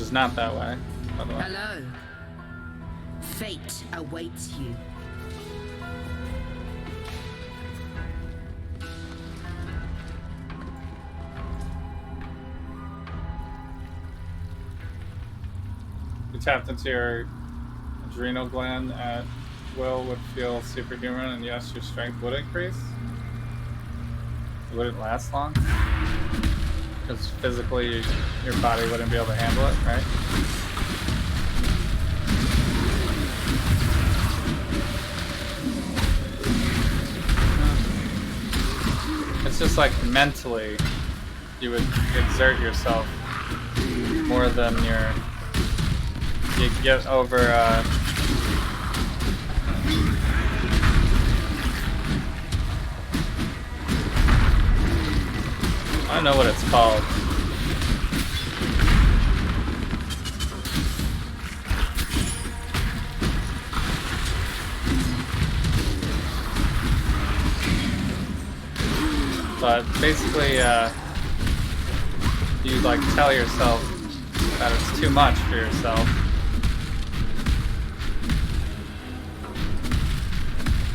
Speaker 1: is not that way, by the way.
Speaker 4: Hello. Fate awaits you.
Speaker 1: You tapped into your adrenal gland at will would feel superhuman, and yes, your strength would increase. It wouldn't last long. Because physically, your body wouldn't be able to handle it, right? It's just like mentally, you would exert yourself more than you get over, I don't know what it's called. But basically, you like tell yourself that it's too much for yourself.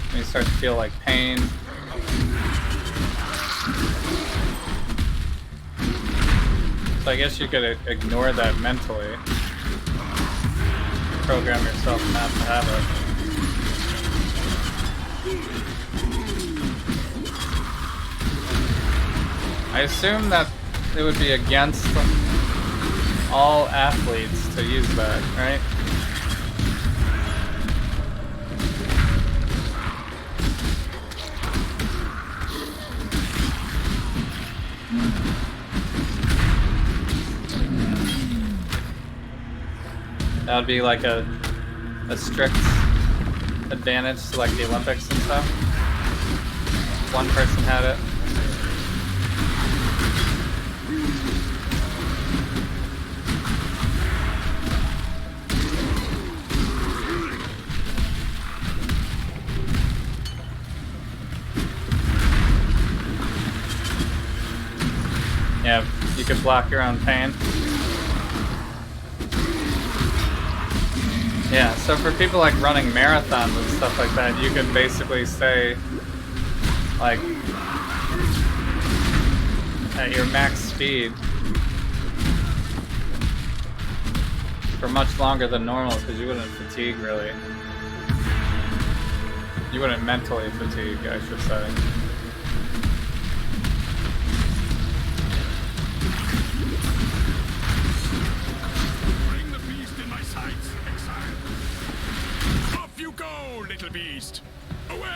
Speaker 1: And you start to feel like pain. So I guess you could ignore that mentally. Program yourself not to have it. I assume that it would be against all athletes to use that, right? That would be like a strict advantage to like the Olympics and stuff. One person had it. Yeah, you could block your own pain. Yeah, so for people like running marathons and stuff like that, you can basically stay like at your max speed for much longer than normal because you wouldn't fatigue really. You wouldn't mentally fatigue, I should say.
Speaker 2: Bring the beast in my sights, Exile. Off you go, little beast. Away!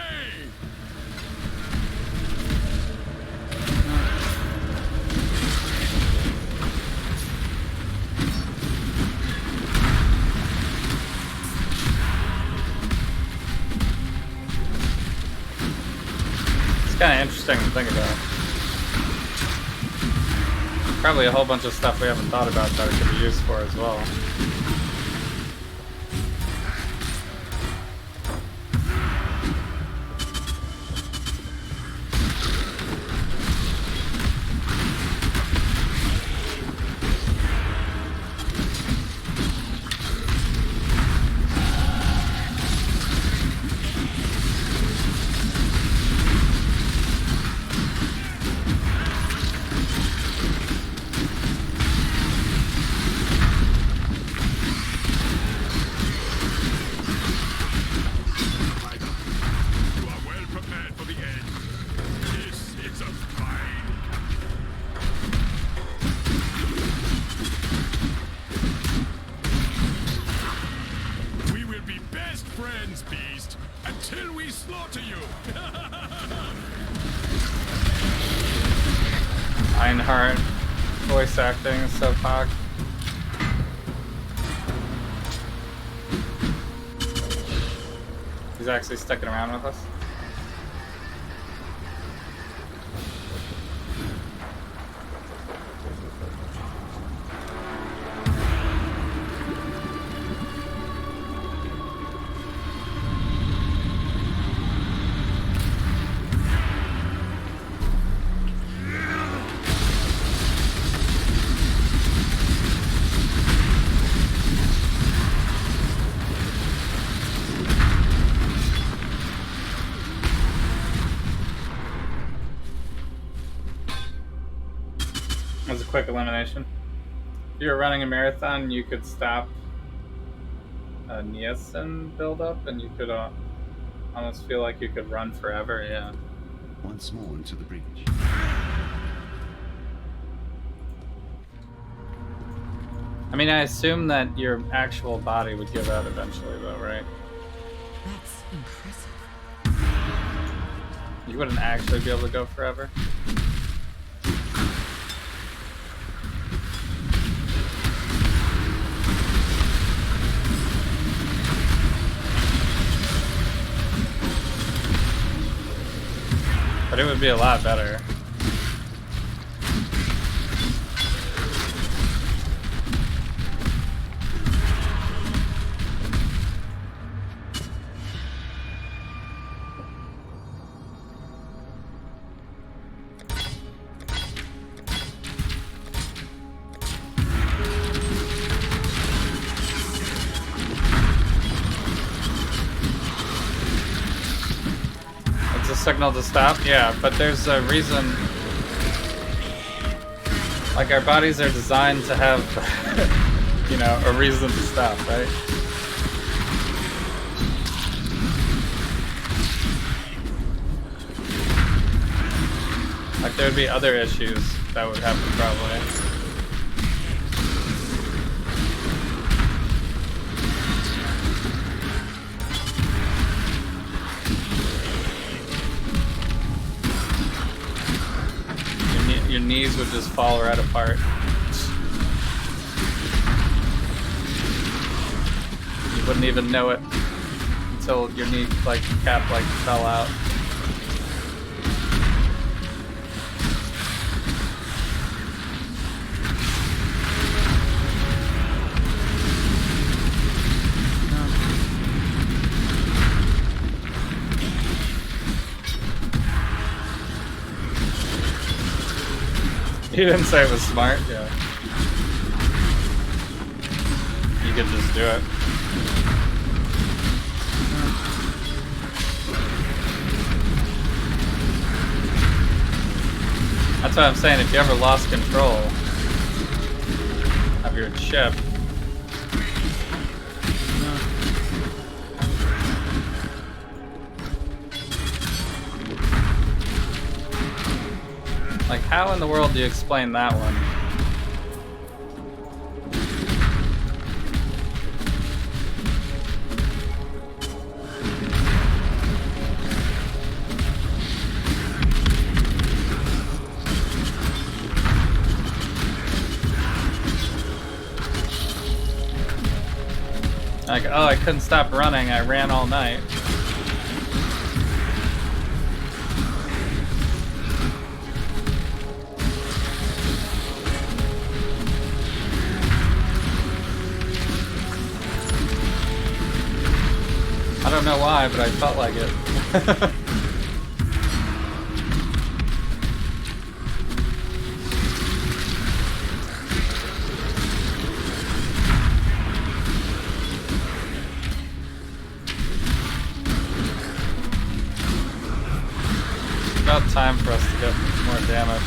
Speaker 1: It's kind of interesting to think about. Probably a whole bunch of stuff we haven't thought about that it could be used for as well. Ironheart voice acting is so pog. He's actually sticking around with us. quick elimination. If you were running a marathon, you could stop a niacin buildup, and you could almost feel like you could run forever. Yeah.
Speaker 3: Once more into the breach.
Speaker 1: I mean, I assume that your actual body would give out eventually, though, right?
Speaker 4: That's impressive.
Speaker 1: You wouldn't actually be able to go forever. But it would be a lot better. Signal to stop? Yeah, but there's a reason. Like, our bodies are designed to have, you know, a reason to stop, right? Like, there would be other issues that would happen probably. Your knees would just fall right apart. You wouldn't even know it until your knee cap fell out. You didn't say it was smart, yeah. You could just do it. That's what I'm saying, if you ever lost control of your ship. Like, how in the world do you explain that one? Like, oh, I couldn't stop running, I ran all night. I don't know why, but I felt like it. It's about time for us to get more damage.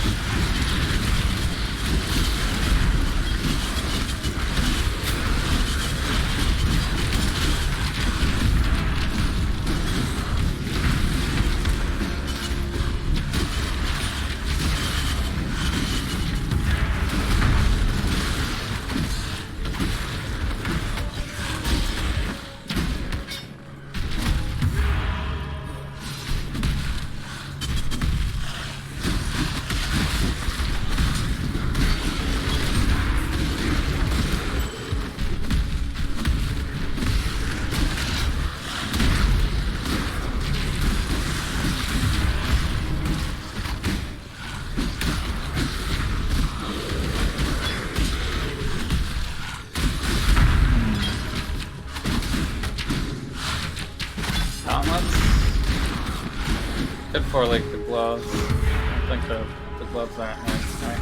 Speaker 1: Good for like the gloves. I think the gloves aren't nice. Right?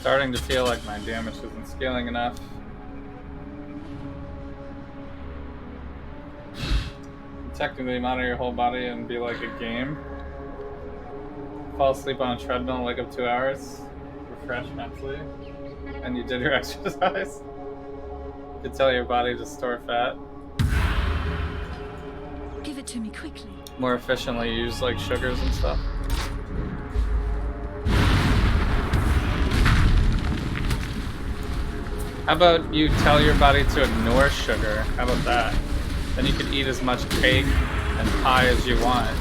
Speaker 1: Starting to feel like my damage isn't scaling enough. Technically monitor your whole body and be like a game. Fall asleep on a treadmill, wake up 2 hours, refresh mentally, and you did your exercise. You could tell your body to store fat.
Speaker 5: Give it to me quickly.
Speaker 1: More efficiently use like sugars and stuff. How about you tell your body to ignore sugar? How about that? Then you can eat as much cake and pie as you want.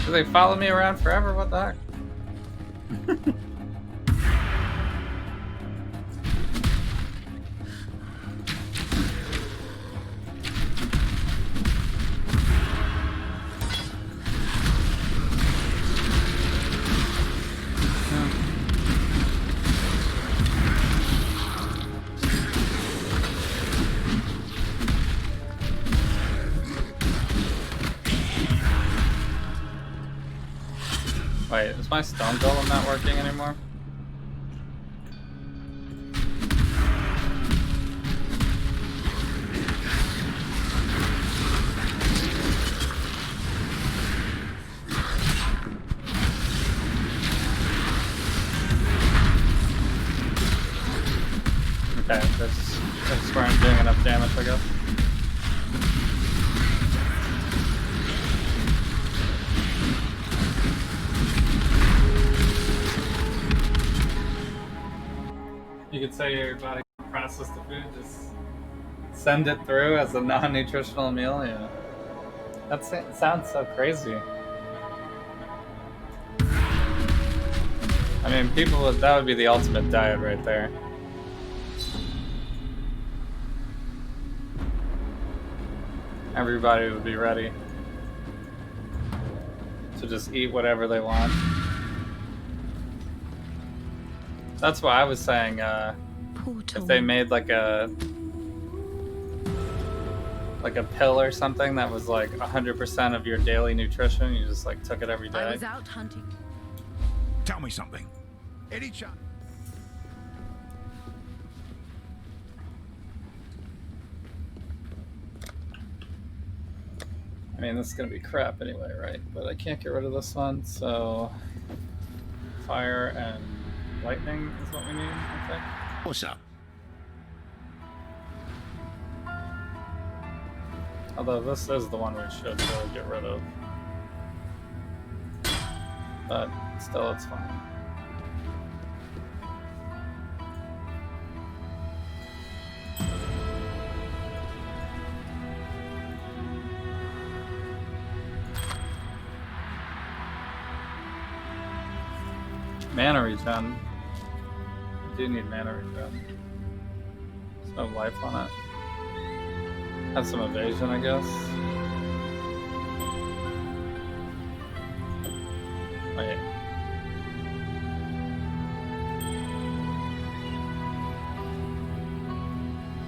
Speaker 1: Do they follow me around forever? What the heck? Wait, is my stone golem not working anymore? Okay, that's where I'm doing enough damage, I guess. You could say your body can process the food, just send it through as a non-nutritional meal, yeah. That sounds so crazy. I mean, that would be the ultimate diet right there. Everybody would be ready to just eat whatever they want. That's why I was saying, if they made like a pill or something that was like 100% of your daily nutrition, you just like took it every day.
Speaker 6: I was out hunting.
Speaker 2: Tell me something. Any chance?
Speaker 1: I mean, this is gonna be crap anyway, right? But I can't get rid of this one, so fire and lightning is what we need, I think.
Speaker 7: What's up?
Speaker 1: Although this is the one we should really get rid of. But still, it's fine. Mana regen. I do need mana regen. There's no life on it. Have some evasion, I guess. Wait.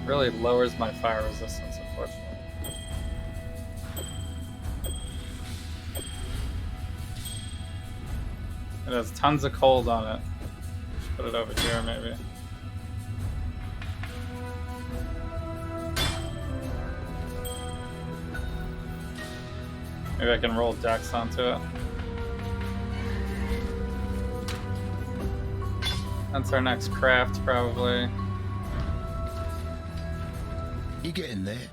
Speaker 1: Really lowers my fire resistance, unfortunately. It has tons of cold on it. Just put it over here, maybe. Maybe I can roll Dex onto it. That's our next craft, probably.
Speaker 7: You getting there?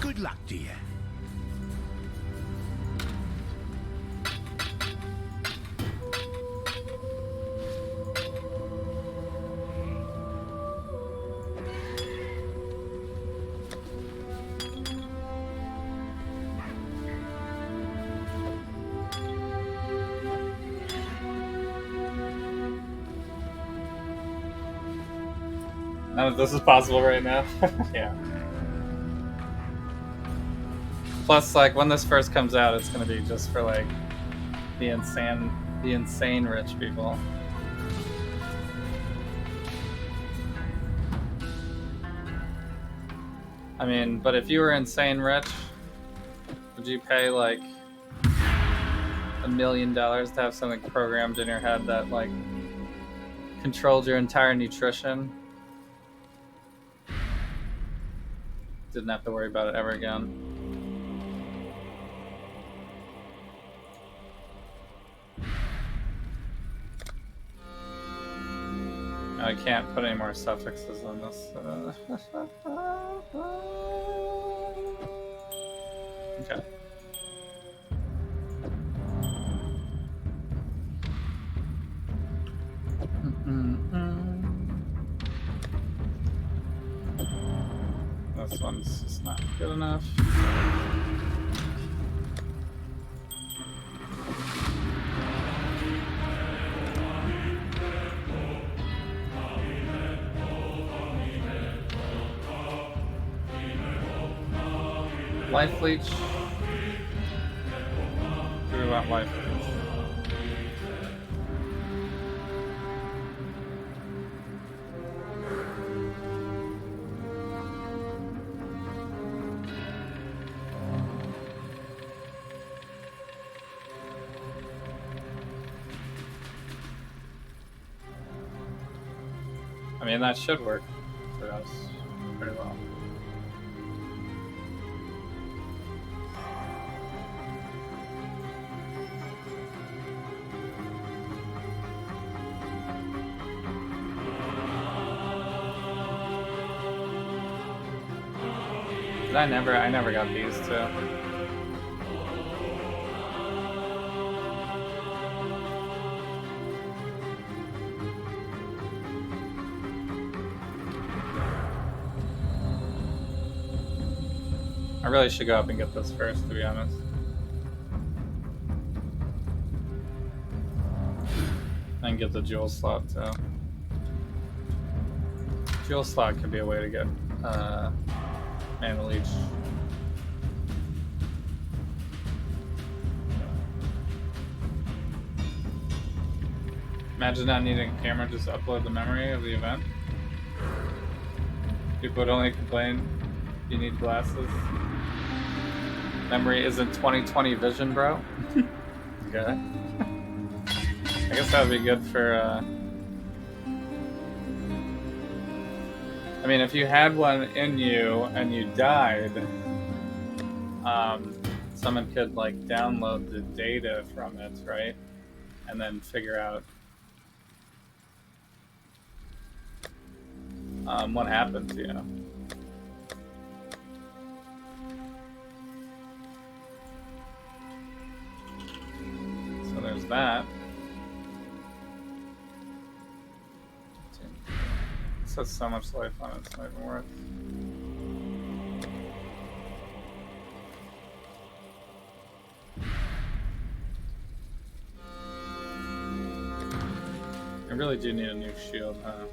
Speaker 2: Good luck to you.
Speaker 1: None of this is possible right now. Yeah. Plus, like, when this first comes out, it's gonna be just for, like, the insane rich people. I mean, but if you were insane rich, would you pay, like, $1 million to have something programmed in your head that, like, controlled your entire nutrition? Didn't have to worry about it ever again. I can't put any more suffixes on this. Okay. This one's just not good enough. Life leech. Do we want life leech? I mean, that should work for us pretty well. I never got these two. I really should go up and get this first, to be honest. And get the jewel slot too. Jewel slot could be a way to get mana leech. Imagine not needing a camera, just upload the memory of the event. People would only complain you need glasses. Memory isn't 20/20 vision, bro. Okay. I guess that would be good for I mean, if you had one in you and you died, someone could, like, download the data from it, right? And then figure out what happened to you. So there's that. This has so much life on it, it's not even worth. I really do need a new shield, huh?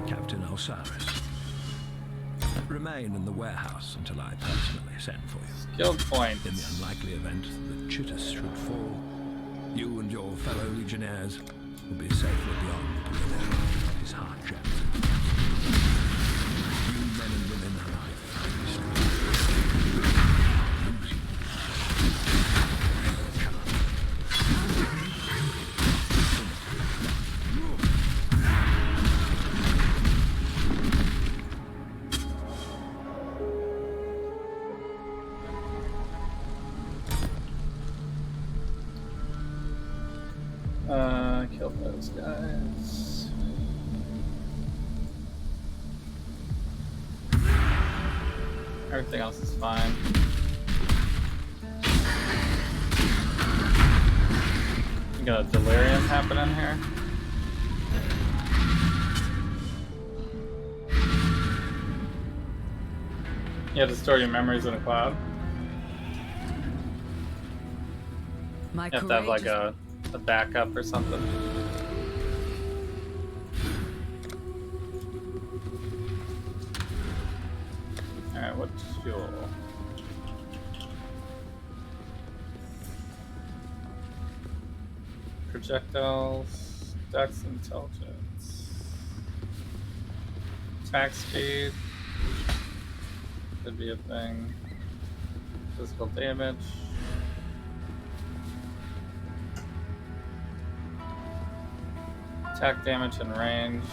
Speaker 11: Captain Osiris. Remain in the warehouse until I personally send for you.
Speaker 1: Skill points.
Speaker 11: In the unlikely event that Chitus should fall, you and your fellow legionnaires will be safely beyond the perimeter of his hard jets. You men and women alive, lose you.
Speaker 1: Kill those guys. Everything else is fine. You got a delirium happening here. You have to store your memories in a cloud.
Speaker 6: My
Speaker 1: You have to have like a backup or something. Alright, what's fuel? Projectiles, dex intelligence, attack speed, could be a thing, physical damage. Attack damage and range.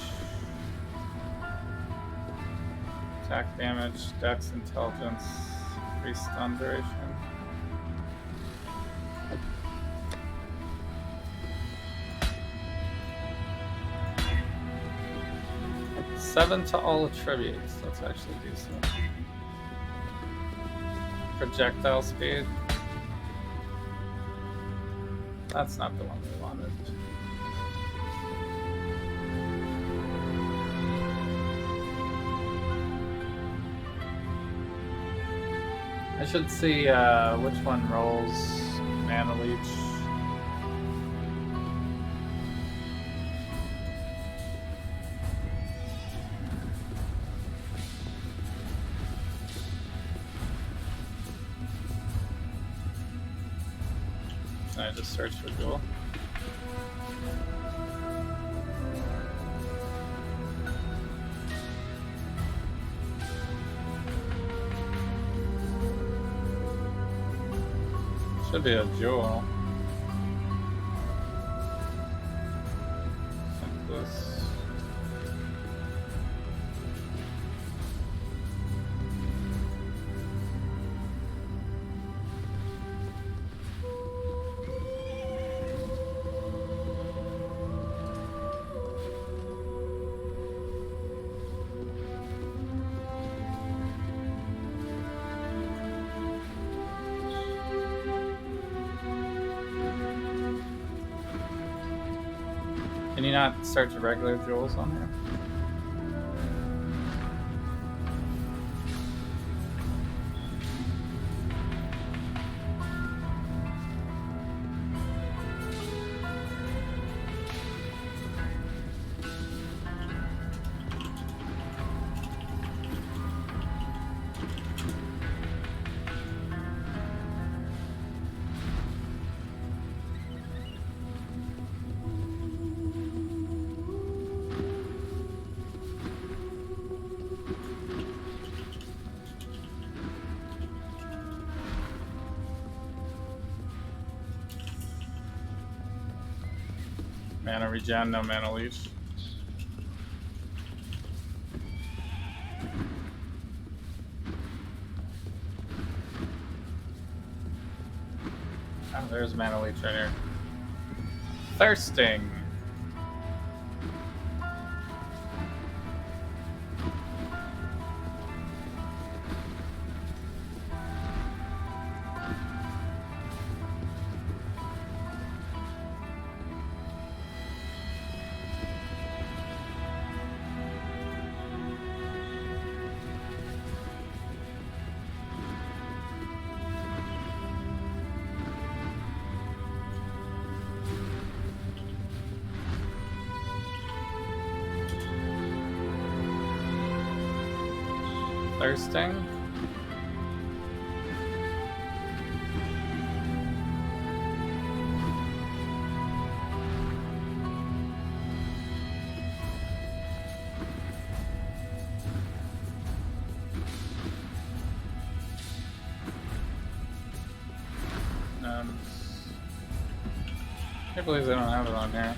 Speaker 1: Attack damage, dex, intelligence, increased stun duration. Seven to all attributes. That's actually decent. Projectile speed. That's not the one we wanted. I should see which one rolls mana leech. I just search for Jewel. Should be a jewel. Like this. Can you not search regular jewels on here? Mana regen, no mana leech. Oh, there's mana leech right here. Thirsting. Thirsting. I can't believe they don't have it on here.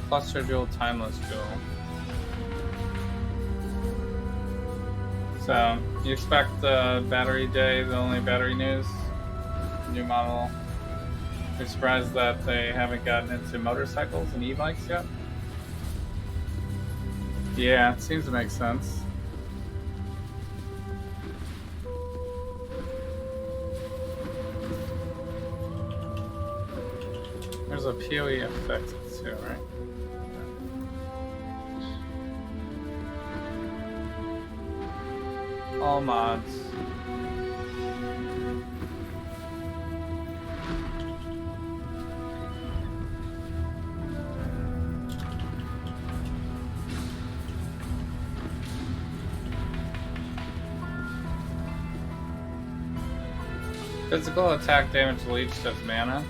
Speaker 1: Cluster jewel, timeless jewel. So, you expect the battery day, the only battery news? New model. You're surprised that they haven't gotten into motorcycles and e-bikes yet? Yeah, it seems to make sense. There's a PoE effect too, right? All mods. Physical attack damage leached as mana.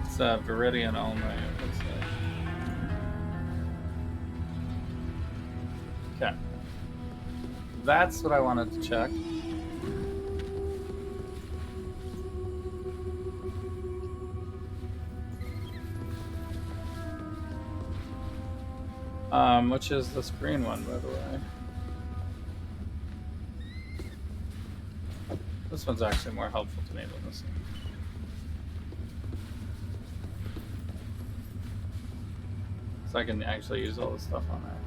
Speaker 1: It's Viridian only, it looks like. Okay. That's what I wanted to check. Which is this green one, by the way? This one's actually more helpful to me than this one. So I can actually use all this stuff on there.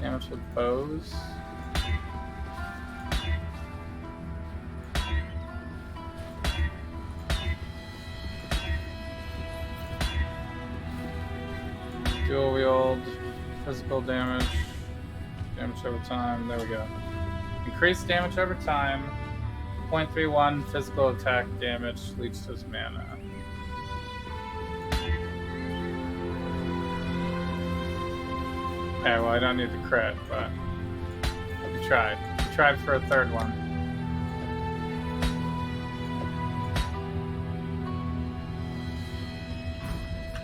Speaker 1: Damage with bows. Dual wield, physical damage, damage over time, there we go. Increased damage over time, 0.31 physical attack damage, leads to his mana. Okay, well I don't need the crit, but we tried. We tried for a third one.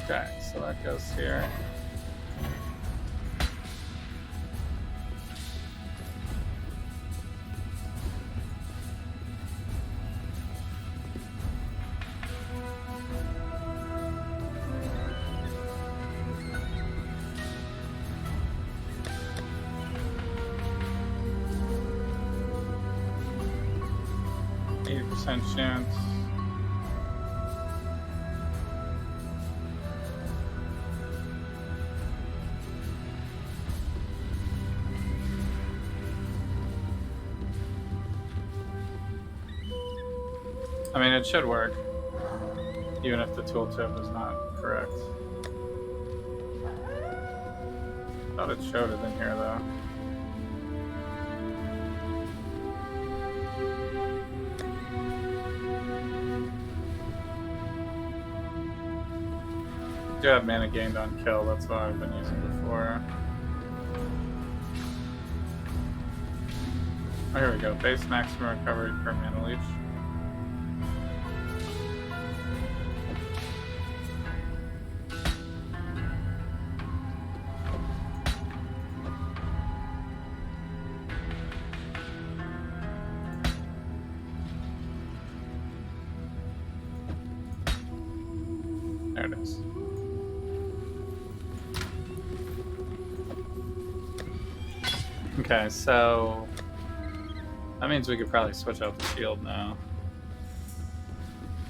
Speaker 1: Okay, so that goes here. Chance. I mean, it should work, even if the tooltip is not correct. Thought it showed it in here, though. I do have mana gained on kill, that's what I've been using before. Oh, here we go. Base maximum recovery per mana leech. There it is. Okay, so that means we could probably switch out the shield now.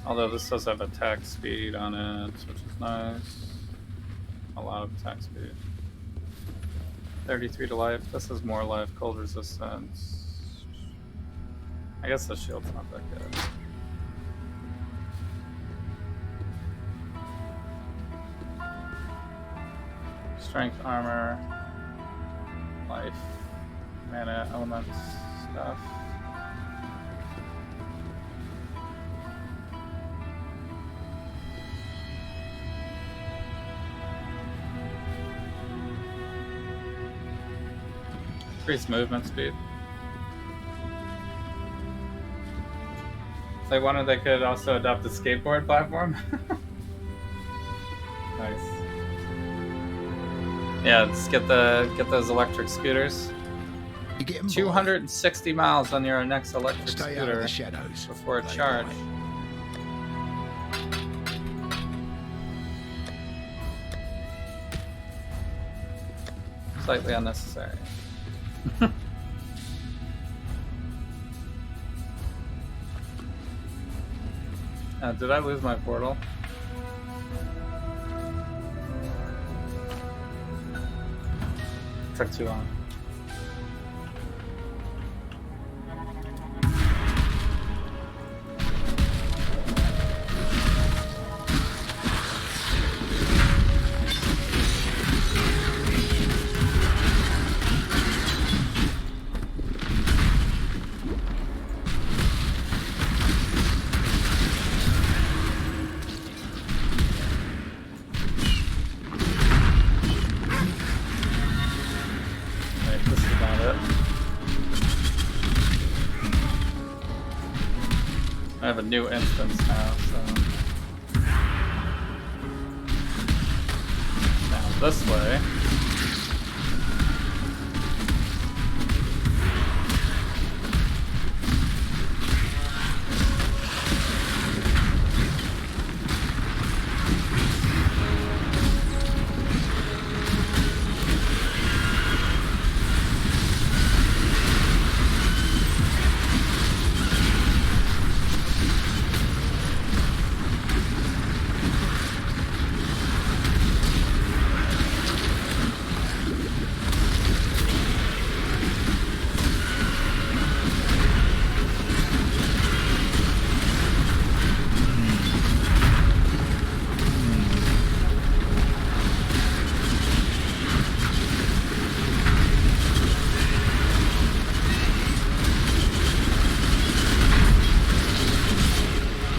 Speaker 1: Although this does have attack speed on it, which is nice. A lot of attack speed. 33 to life. This is more life. Cold resistance. I guess the shield's not that good. strength, armor, life, mana, elements, stuff. Increase movement speed. If they wanted, they could also adopt a skateboard platform. Nice. Yeah, let's get those electric scooters.
Speaker 7: You get 'em, boy?
Speaker 1: 260 miles on your next electric
Speaker 7: Stay out of
Speaker 1: scooter
Speaker 7: the shadows.
Speaker 1: before a
Speaker 7: They
Speaker 1: charge.
Speaker 7: lie.
Speaker 1: Slightly unnecessary. Did I lose my portal? Took too long. I have a new instance now, so now this way.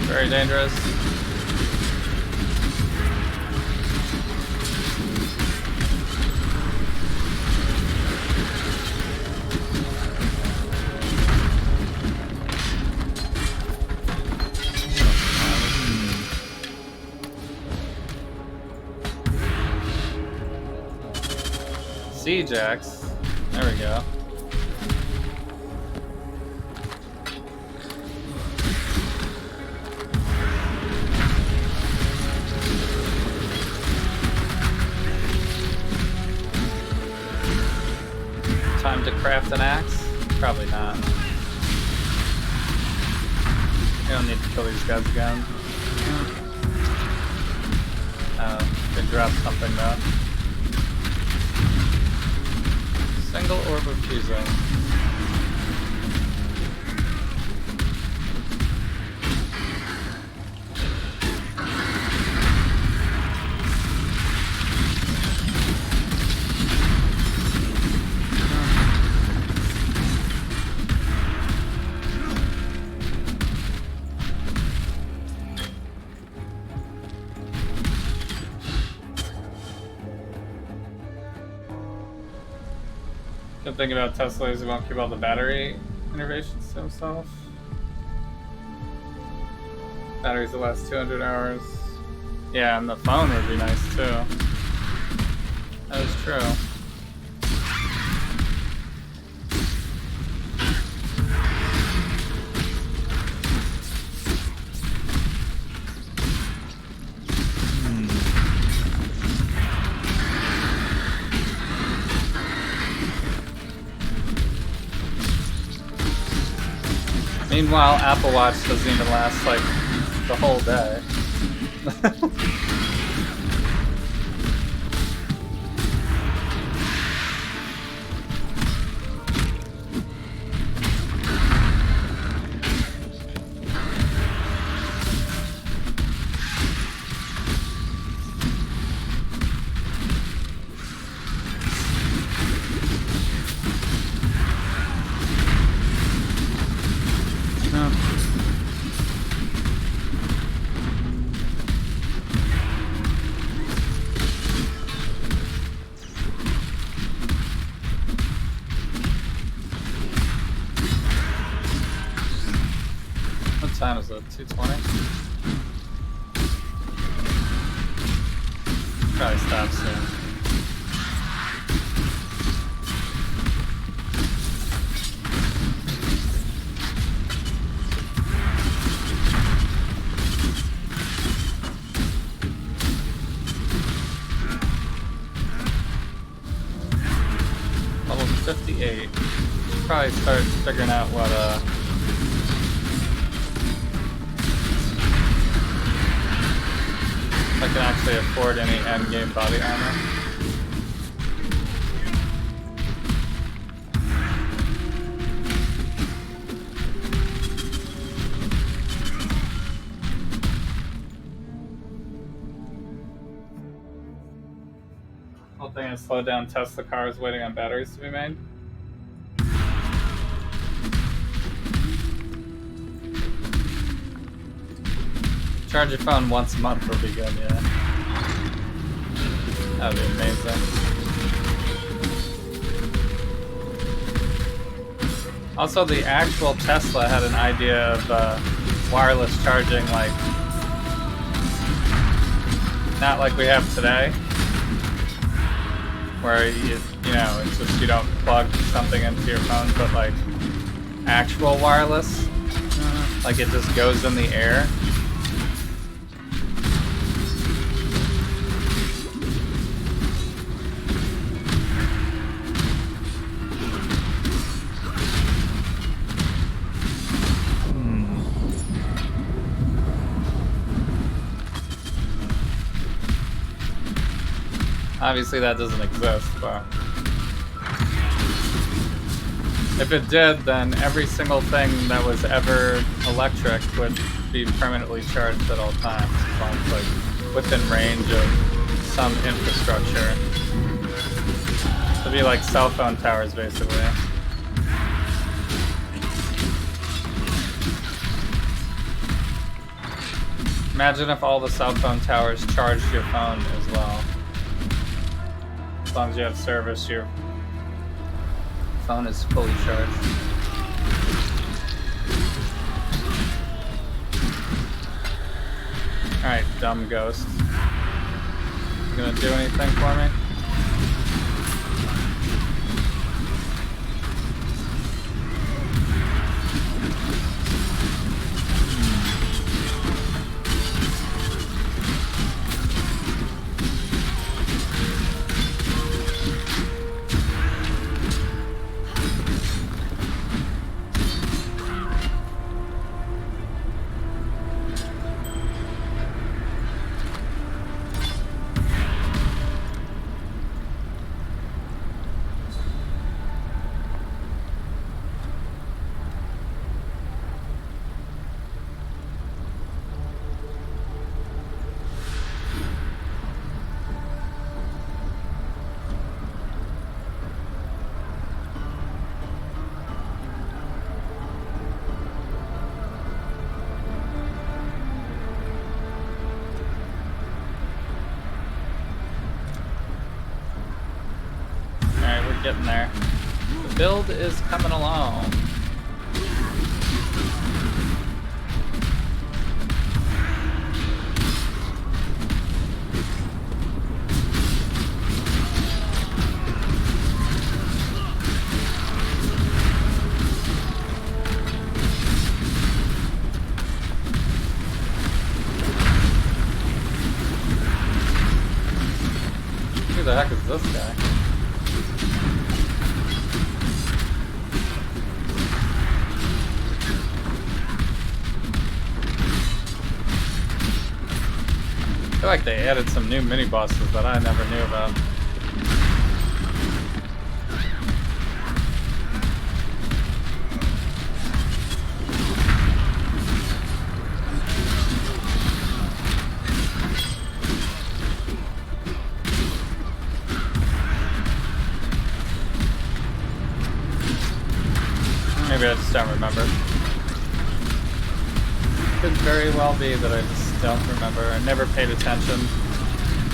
Speaker 1: Very dangerous. Siege axe. There we go. Time to craft an axe? Probably not. You don't need to kill these guys again. They dropped something though. Single orb of fusing. Good thing about Tesla is he won't keep all the battery innovations to himself. Batteries that last 200 hours. Yeah, and the phone would be nice too. That is true. Meanwhile, Apple Watch doesn't even last like the whole day. Probably stop soon. Level 58. Probably start figuring out what if I can actually afford any endgame body armor. Whole thing is slowed down Tesla cars waiting on batteries to be made. Charge your phone once a month will be good, yeah. That would be amazing. Also, the actual Tesla had an idea of wireless charging, like, not like we have today, where you know, it's just you don't plug something into your phone, but like actual wireless, like it just goes in the air. Obviously that doesn't exist, but if it did, then every single thing that was ever electric would be permanently charged at all times, as long as like within range of some infrastructure. It'd be like cell phone towers, basically. Imagine if all the cell phone towers charged your phone as well. As long as you have service, your phone is fully charged. Alright, dumb ghost. You gonna do anything for me? Getting there. The build is coming along. Who the heck is this guy? I feel like they added some new mini bosses that I never knew about. Maybe I just don't remember. Could very well be that I just don't remember. I never paid attention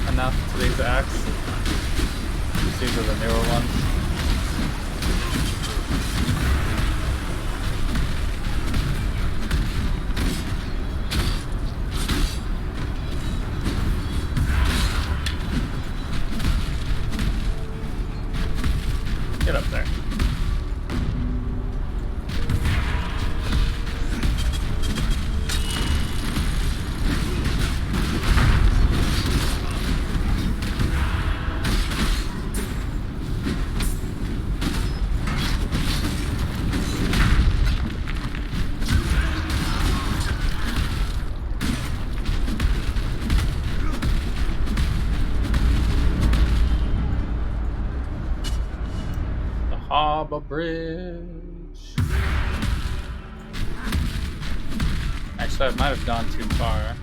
Speaker 1: enough to these acts. These are the newer ones. harbor bridge. Actually, I might have gone too far.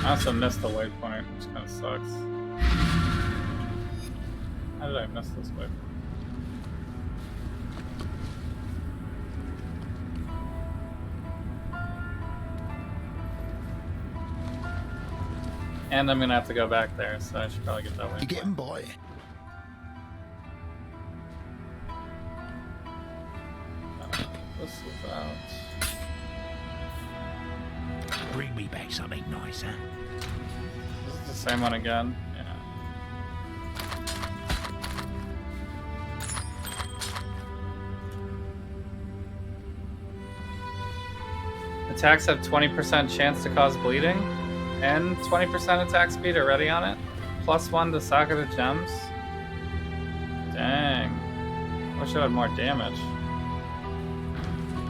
Speaker 1: I also missed the waypoint, which kind of sucks. How did I miss this waypoint? And I'm gonna have to go back there, so I should probably get that waypoint.
Speaker 7: You get him, boy.
Speaker 1: This is out.
Speaker 9: Bring me back something nice, huh?
Speaker 1: This is the same one again. Yeah. Attacks have 20% chance to cause bleeding, and 20% attack speed already on it. +1 to socket of gems. Dang. Wish I had more damage.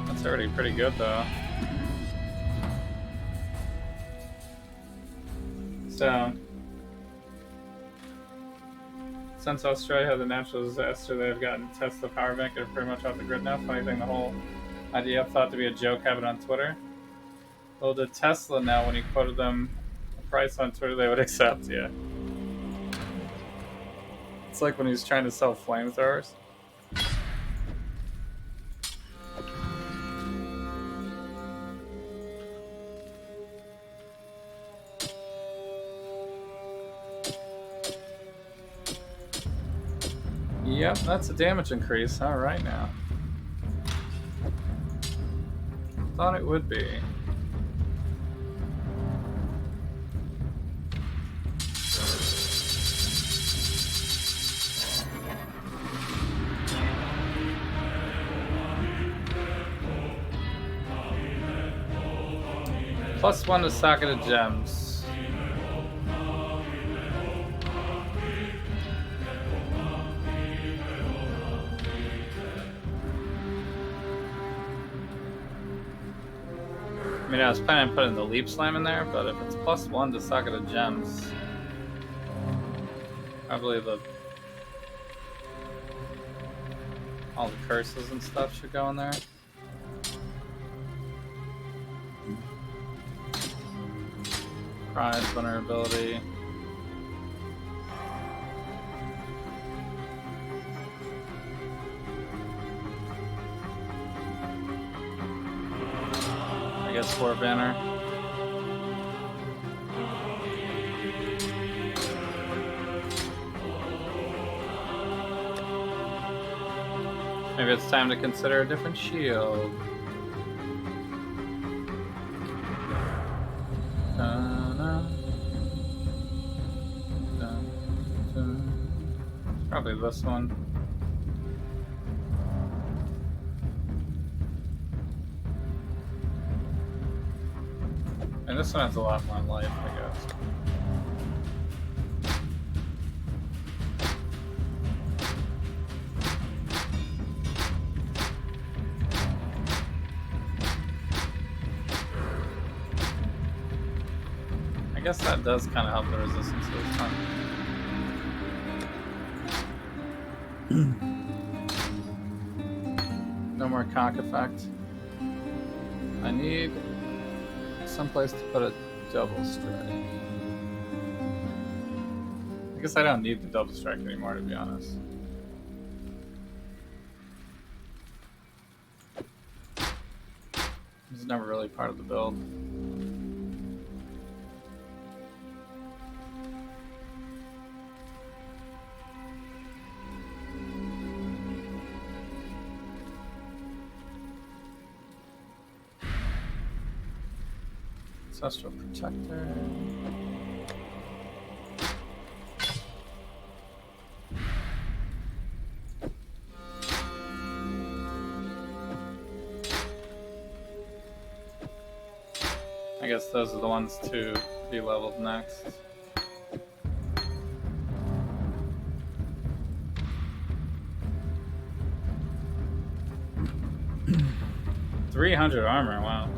Speaker 1: That's already pretty good though. So, since Australia had the natural disaster, they have gotten Tesla power bank and are pretty much off the grid now. Funny thing, the whole idea thought to be a joke having on Twitter. Well, did Tesla know when he quoted them a price on Twitter they would accept? Yeah. It's like when he was trying to sell flamethrowers. Yep, that's a damage increase. Alright now. Thought it would be. +1 to socket of gems. I mean, I was planning on putting the leap slam in there, but if it's +1 to socket of gems, probably all the curses and stuff should go in there. Prize vulnerability. I guess 4 banner. Maybe it's time to consider a different shield. Probably this one. And this one has a lot more life, I guess. I guess that does kind of help the resistance to this one. No more conk effect. I need someplace to put a double strike. I guess I don't need the double strike anymore, to be honest. It's never really part of the build. Ancestral Protector. I I guess those are the ones to be leveled next. $300 armor, wow.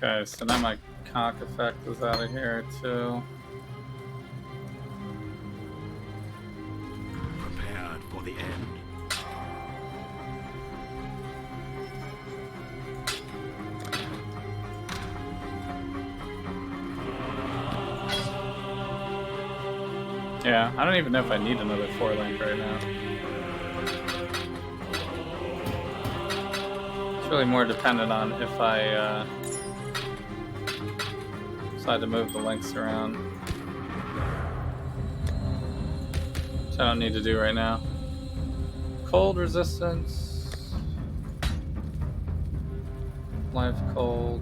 Speaker 1: Okay, so now my cock effect is out of here too.
Speaker 9: Prepared for the end.
Speaker 1: Yeah, I don't even know if I need another 4-link right now. It's really more dependent on if I decide to move the links around. Which I don't need to do right now. Cold resistance. Life cold.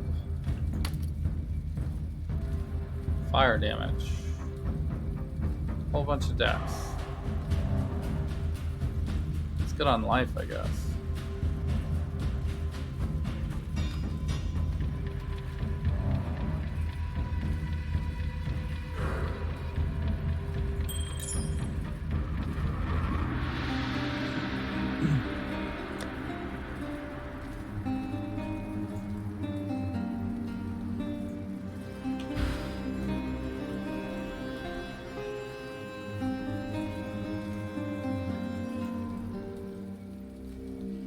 Speaker 1: Fire damage. Whole bunch of deaths. It's good on life, I guess.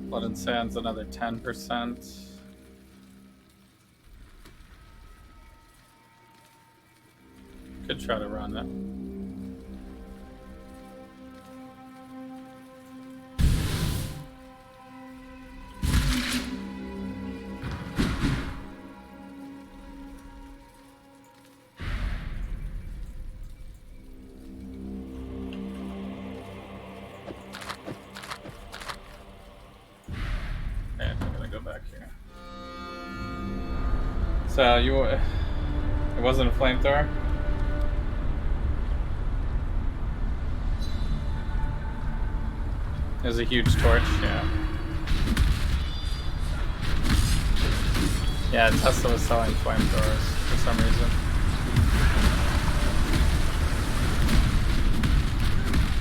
Speaker 1: Blood and Sand's another 10%. Could try to run it. So it wasn't a flamethrower? It was a huge torch, yeah. Yeah, Tesla was selling flamethrowers for some reason.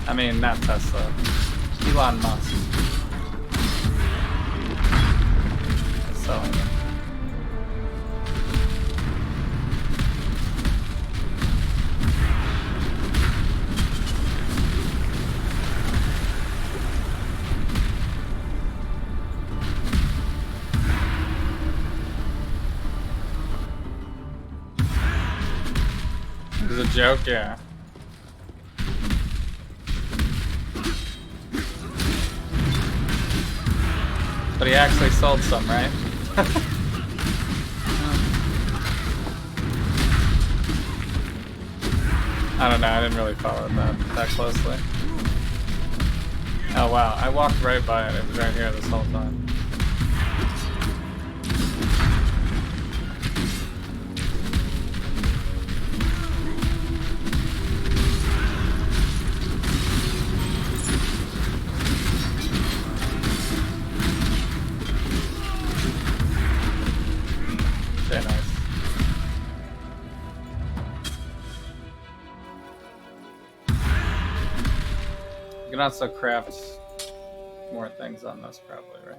Speaker 1: I mean, not Tesla. Elon Musk. Selling them. It was a joke, yeah. But he actually sold some, right? I don't know, I didn't really follow that closely. Oh wow, I walked right by it. It was right here this whole time. Okay, nice. You can also craft more things on this, probably, right?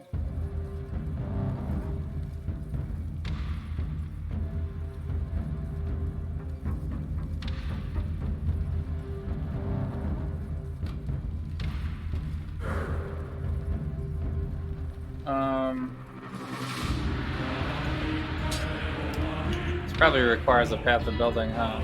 Speaker 1: This probably requires a path of building, huh?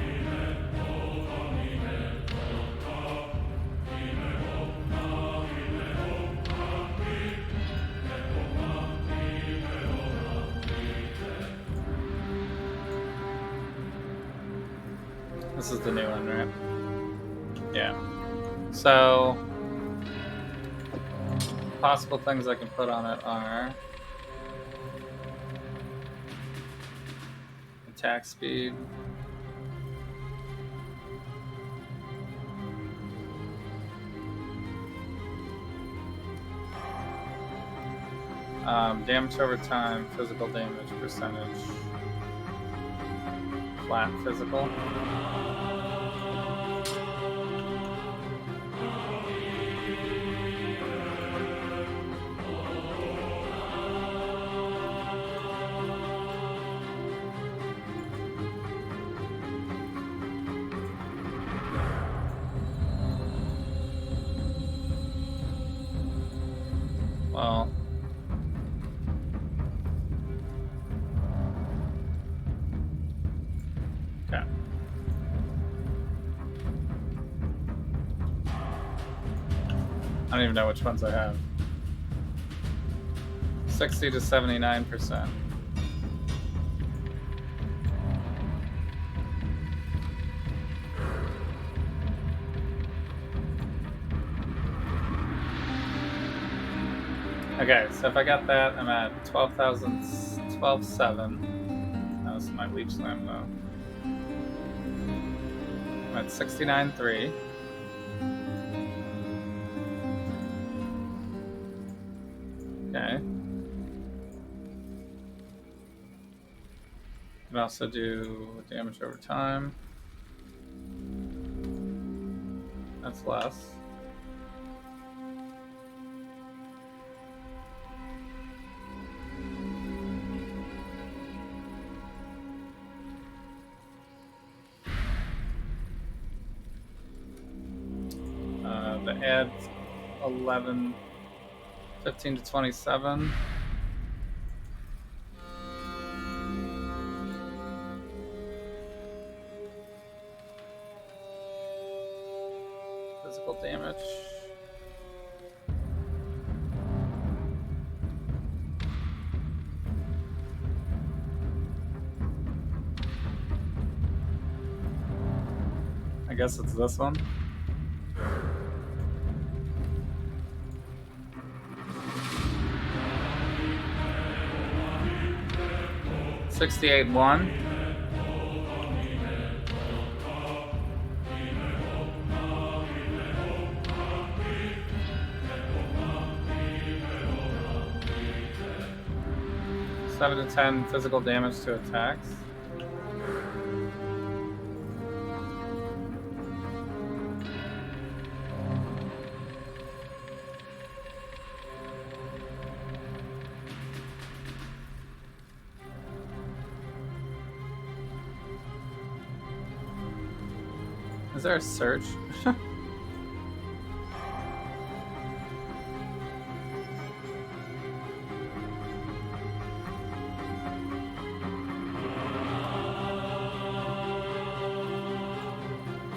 Speaker 1: This is the new one, right? Yeah. So, possible things I can put on it are attack speed, damage over time, physical damage percentage, flat physical. Well, okay. I don't even know which ones I have. 60 to 79%. Okay, so if I got that, I'm at 12,7. That was my leech slam though. I'm at 69.3. Okay. Can also do damage over time. That's less. The add 11, 15 to 27. Physical damage. I guess it's this one. $68.1. $7 to 10 physical damage to attacks. Is there a search?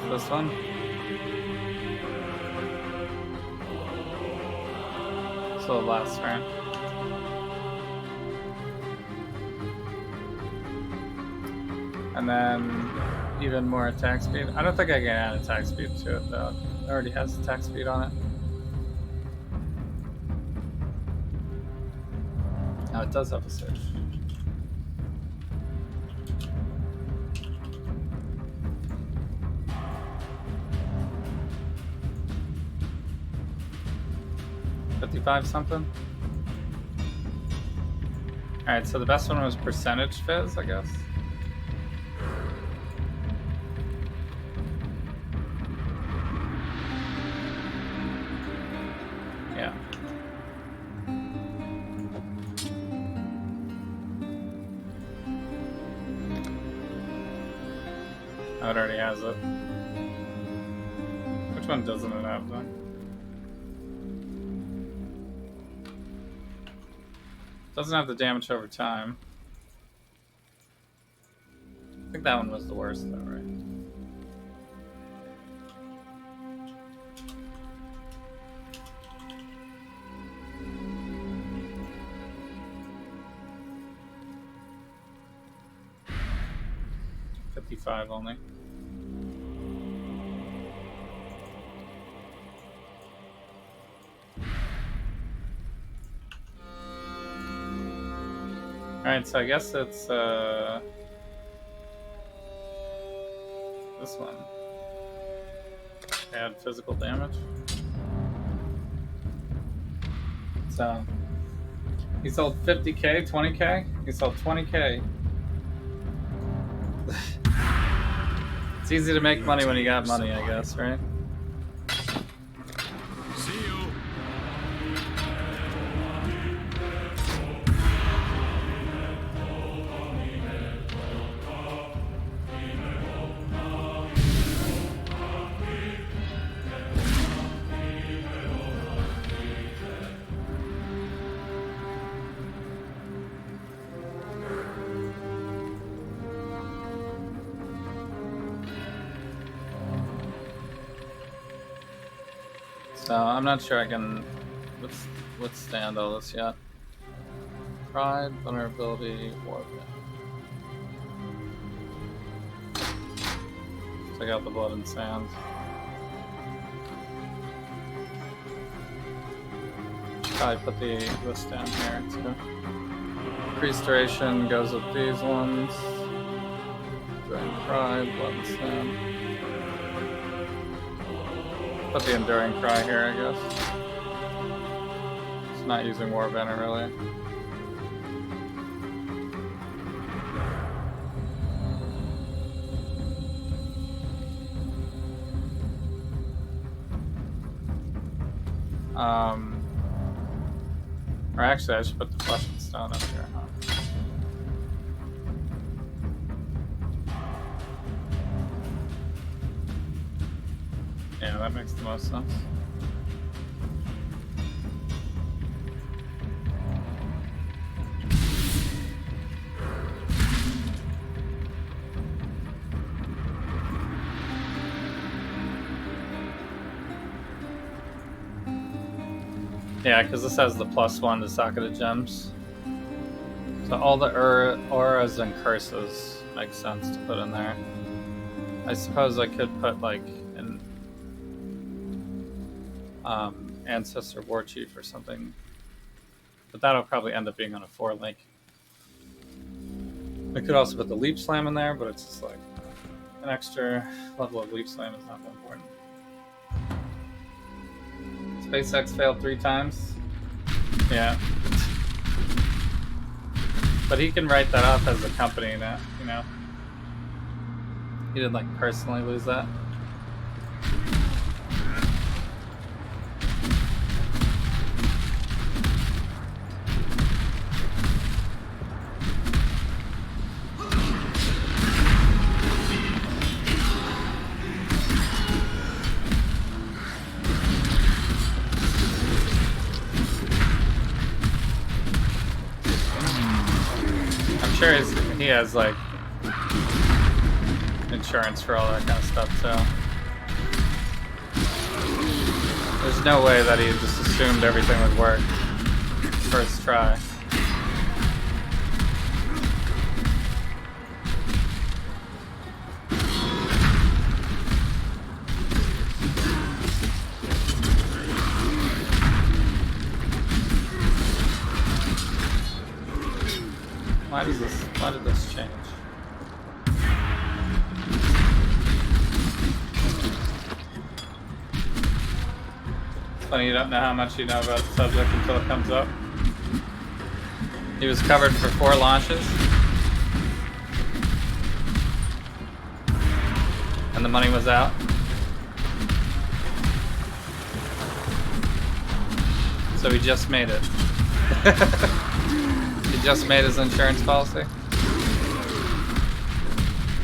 Speaker 1: This one? So last turn. And then even more attack speed. I don't think I can add attack speed to it though. It already has attack speed on it. Oh, it does have a search. $55 something. Alright, so the best one was percentage fizz, I guess. Yeah. Oh, it already has it. Which one doesn't it have then? Doesn't have the damage over time. I think that one was the worst though, right? $55 only. Alright, so I guess it's this one. Add physical damage. So he sold 50k, 20k? He sold 20k. It's easy to make money when you got money, I guess, right?
Speaker 2: See you.
Speaker 1: So I'm not sure I can withstand all this yet. Pride, vulnerability, warfare. Check out the blood and sand. Probably put this down here too. Increased duration goes with these ones. Enduring Cry, blood and sand. Put the Enduring Cry here, I guess. It's not using War Banner really. Or actually, I should put the Flesh and Stone up here, huh? Yeah, that makes the most sense. Yeah, because this has the +1 to Socketed Gems. So all the auras and curses make sense to put in there. I suppose I could put like an Ancestor War Chief or something. But that'll probably end up being on a 4-link. I could also put the Leap Slam in there, but it's just like an extra level of Leap Slam is not that important. SpaceX failed 3 times. Yeah. But he can write that off as a company now, you know. He didn't like personally lose that. He has like insurance for all that kind of stuff, so there's no way that he just assumed everything would work first try. Why did this change? It's funny, you don't know how much you know about the subject until it comes up. He was covered for 4 launches. And the money was out. So he just made it. He just made his insurance policy.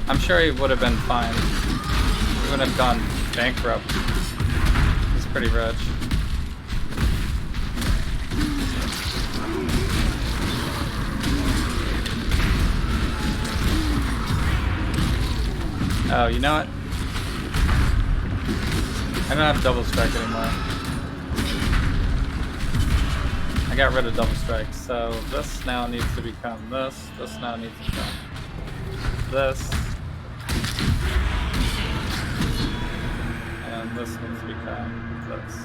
Speaker 1: I'm sure he would have been fine. He wouldn't have gone bankrupt. He's pretty rich. Oh, you know what? I don't have double strike anymore. I got rid of double strike, so this now needs to become this. This now needs to become this. And this needs to become this.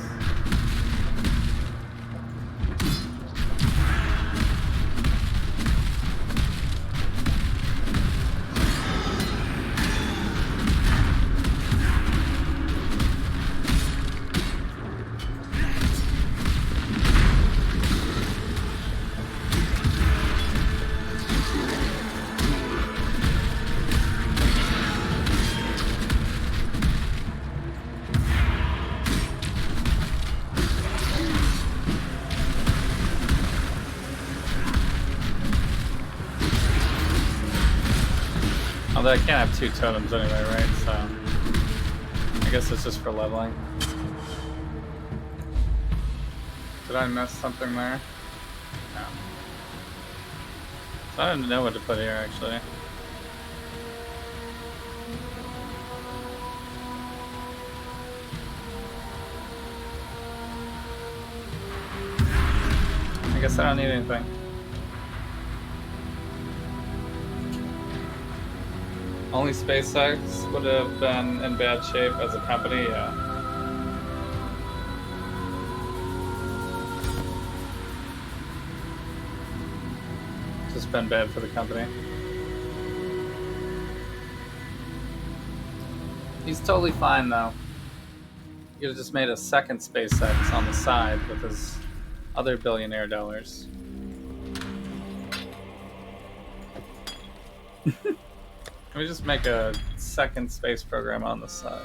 Speaker 1: Although I can't have 2 totems anyway, right? So I guess it's just for leveling. Did I miss something there? No. So I don't know what to put here, actually. I guess I don't need anything. Only SpaceX would have been in bad shape as a company, yeah. Just been bad for the company. He's totally fine though. He could have just made a second SpaceX on the side with his other billionaire dollars. Let me just make a second space program on the side.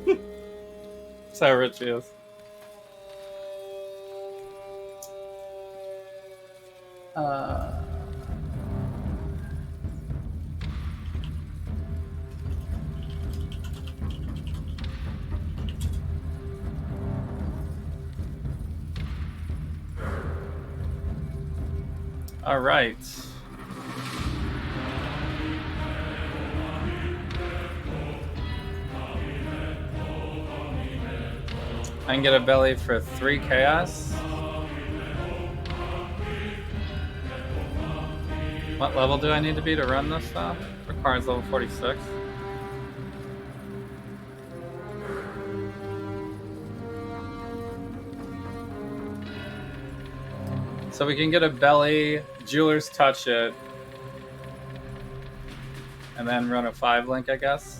Speaker 1: That's how rich he is. All right. I can get a belly for 3 chaos. What level do I need to be to run this stuff? Requires level 46. So we can get a belly, Jewelers touch it, and then run a 5 link, I guess.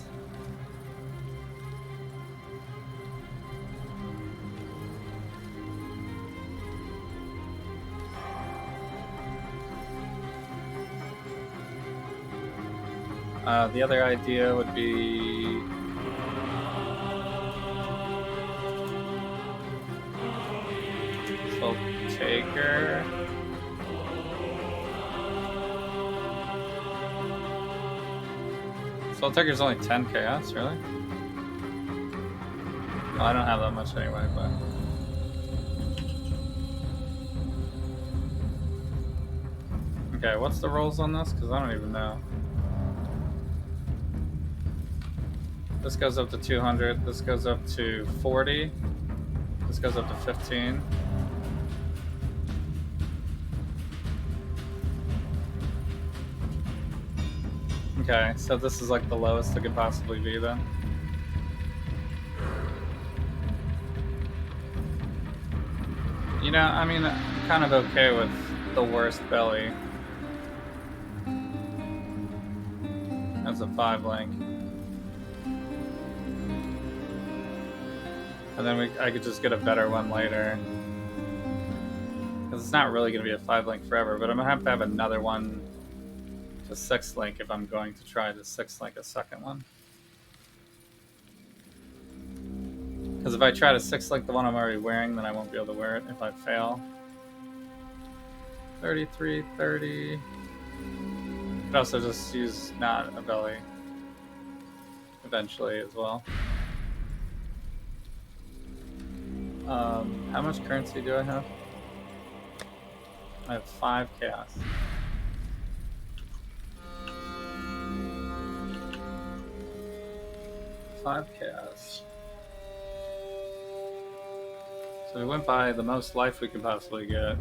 Speaker 1: The other idea would be Soul Taker. Soul Taker's only 10 chaos, really? Oh, I don't have that much anyway, but okay, what's the rolls on this? Because I don't even know. This goes up to 200, this goes up to 40, this goes up to 15. Okay, so this is like the lowest it could possibly be then. You know, I mean, I'm kind of okay with the worst belly as a 5 link. And then I could just get a better one later. Because it's not really going to be a 5 link forever, but I'm going to have another one to 6 link if I'm going to try to 6 link a second one. Because if I try to 6 link the one I'm already wearing, then I won't be able to wear it if I fail. 33, 30. Could also just use not a belly eventually as well. How much currency do I have? I have 5 chaos. Five chaos. So we went by the most life we could possibly get.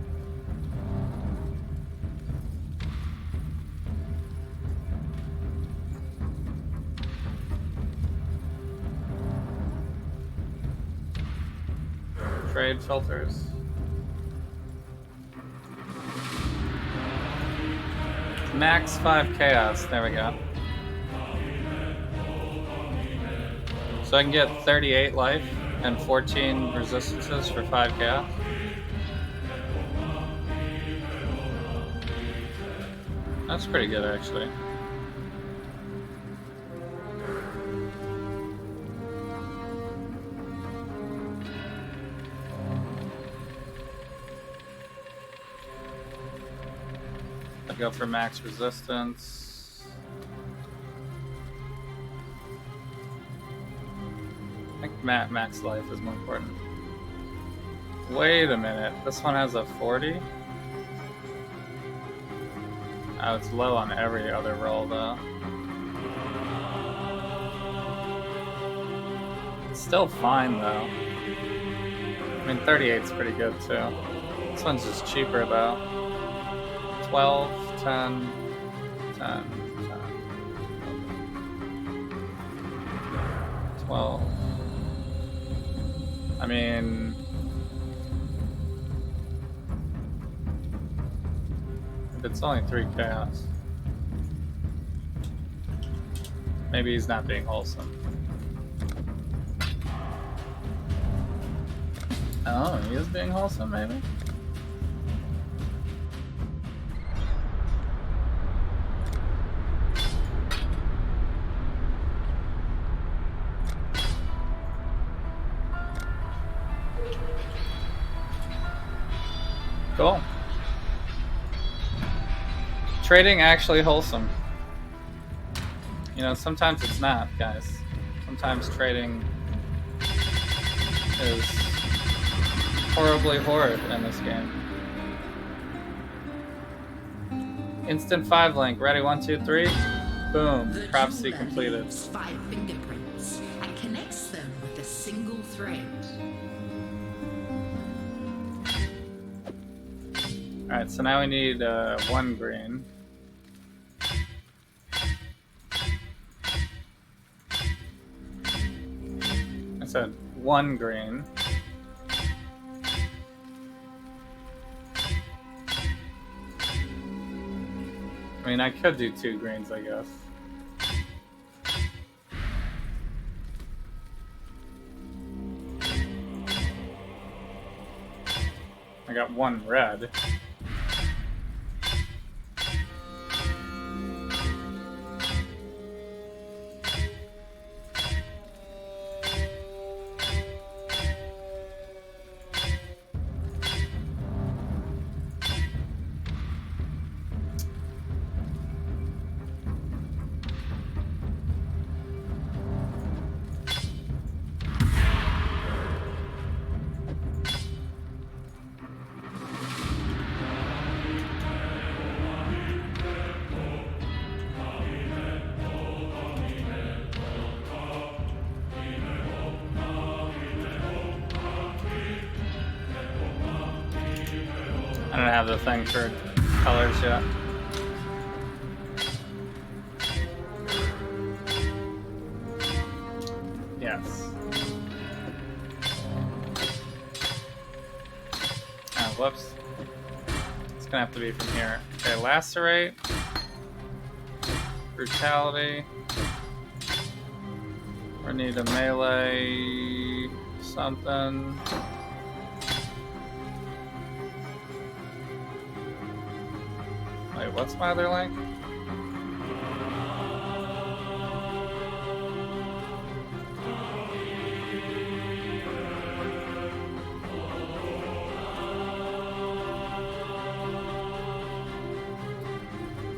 Speaker 1: Trade filters. Max 5 chaos. There we go. So I can get 38 life and 14 resistances for 5 chaos. That's pretty good, actually. I'll go for max resistance. think max life is more important. Wait a minute. This one has a 40? Oh, it's low on every other roll, though. It's still fine, though. I mean, 38's pretty good, too. This one's just cheaper, though. 12, 10, 10, 10. 12. I mean... It's only 3 chaos. Maybe he's not being wholesome. Oh, he is being wholesome, maybe? Cool. Trading actually wholesome. You know, sometimes it's not, guys. Sometimes trading is horribly horrid in this game. Instant 5 link, ready, 1, 2, 3. Boom, prophecy completed.
Speaker 4: 5 fingerprints and connects them with a single thread.
Speaker 1: Alright, so now we need 1 green. I said 1 green. I mean, I could do 2 greens, I guess. I got 1 red. I don't have the thing for colors yet. Yes. Oh, whoops. It's gonna have to be from here. Okay, lacerate. Brutality. We need a melee something. Wait, what's my other link?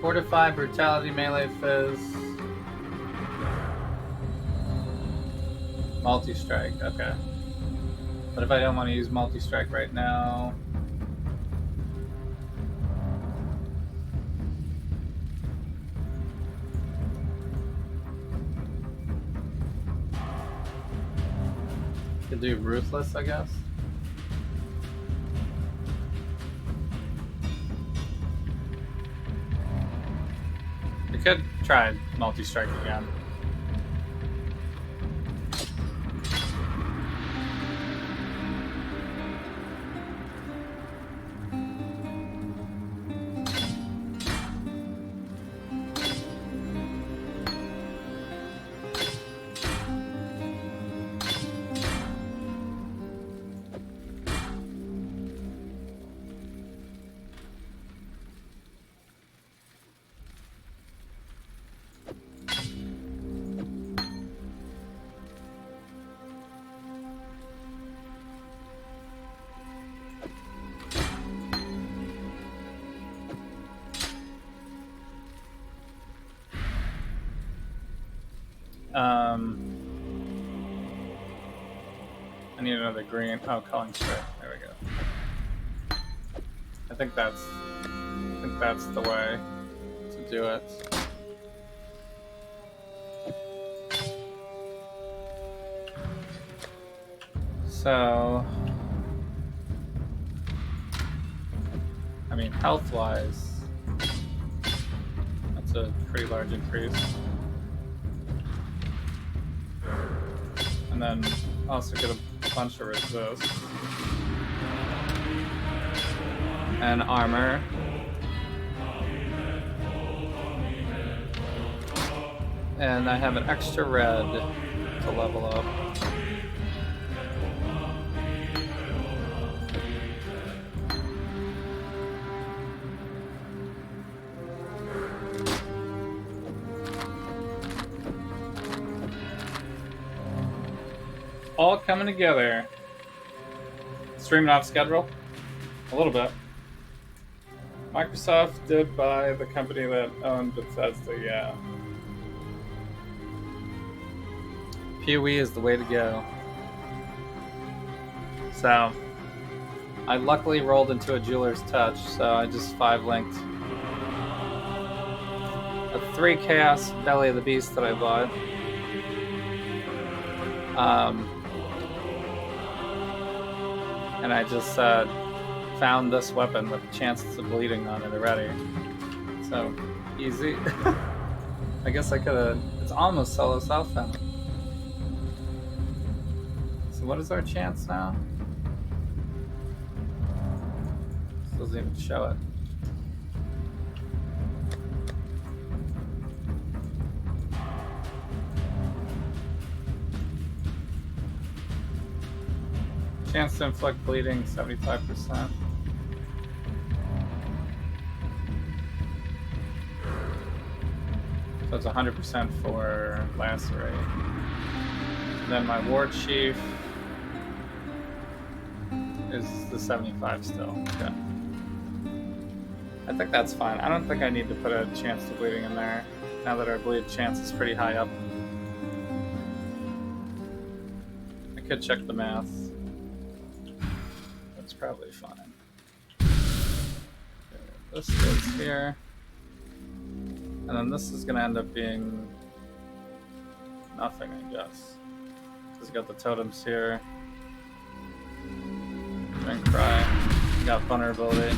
Speaker 1: Fortify, brutality, melee, fizz. Multi-strike, okay. But if I don't want to use multi-strike right now... Could do Ruthless, I guess. We could try multi-strike again. I need another green. Oh, calling strike. There we go. I think that's the way to do it. So, I mean, health-wise, that's a pretty large increase. And then also get a bunch of resist. And armor. And I have an extra red to level up. All coming together. Streaming off schedule? A little bit. Microsoft did buy the company that owned Bethesda, yeah. PoE is the way to go. So, I luckily rolled into a jeweler's touch, so I just 5-linked a 3 chaos Belly of the Beast that I bought. And I just found this weapon with chances of bleeding on it already. So, easy. I guess I could've... It's almost solo self-found. So what is our chance now? This doesn't even show it. Chance to inflict bleeding, 75%. So it's 100% for lacerate. And then my war chief is the 75 still. Okay. I think that's fine. I don't think I need to put a chance to bleeding in there, now that our bleed chance is pretty high up. I could check the math. That's probably fine. Okay, this goes here. And then this is going to end up being nothing, I guess. Because we got the totems here. Drink cry. We got vulnerability.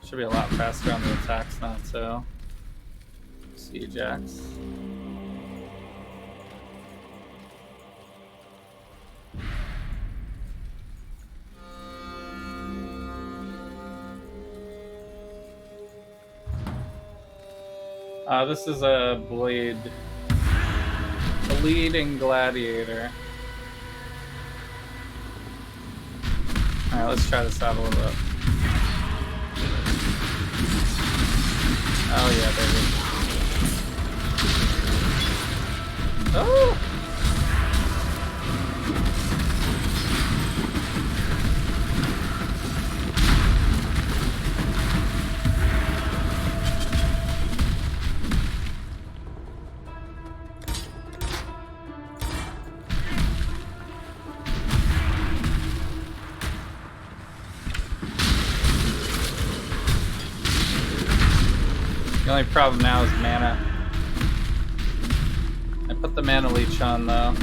Speaker 1: Should be a lot faster on the attacks now, too. Siege axe. This is a bleeding gladiator. Alright, let's try this out a little bit. Oh yeah, baby. Oh! The only problem now is mana. I put the mana leech on though.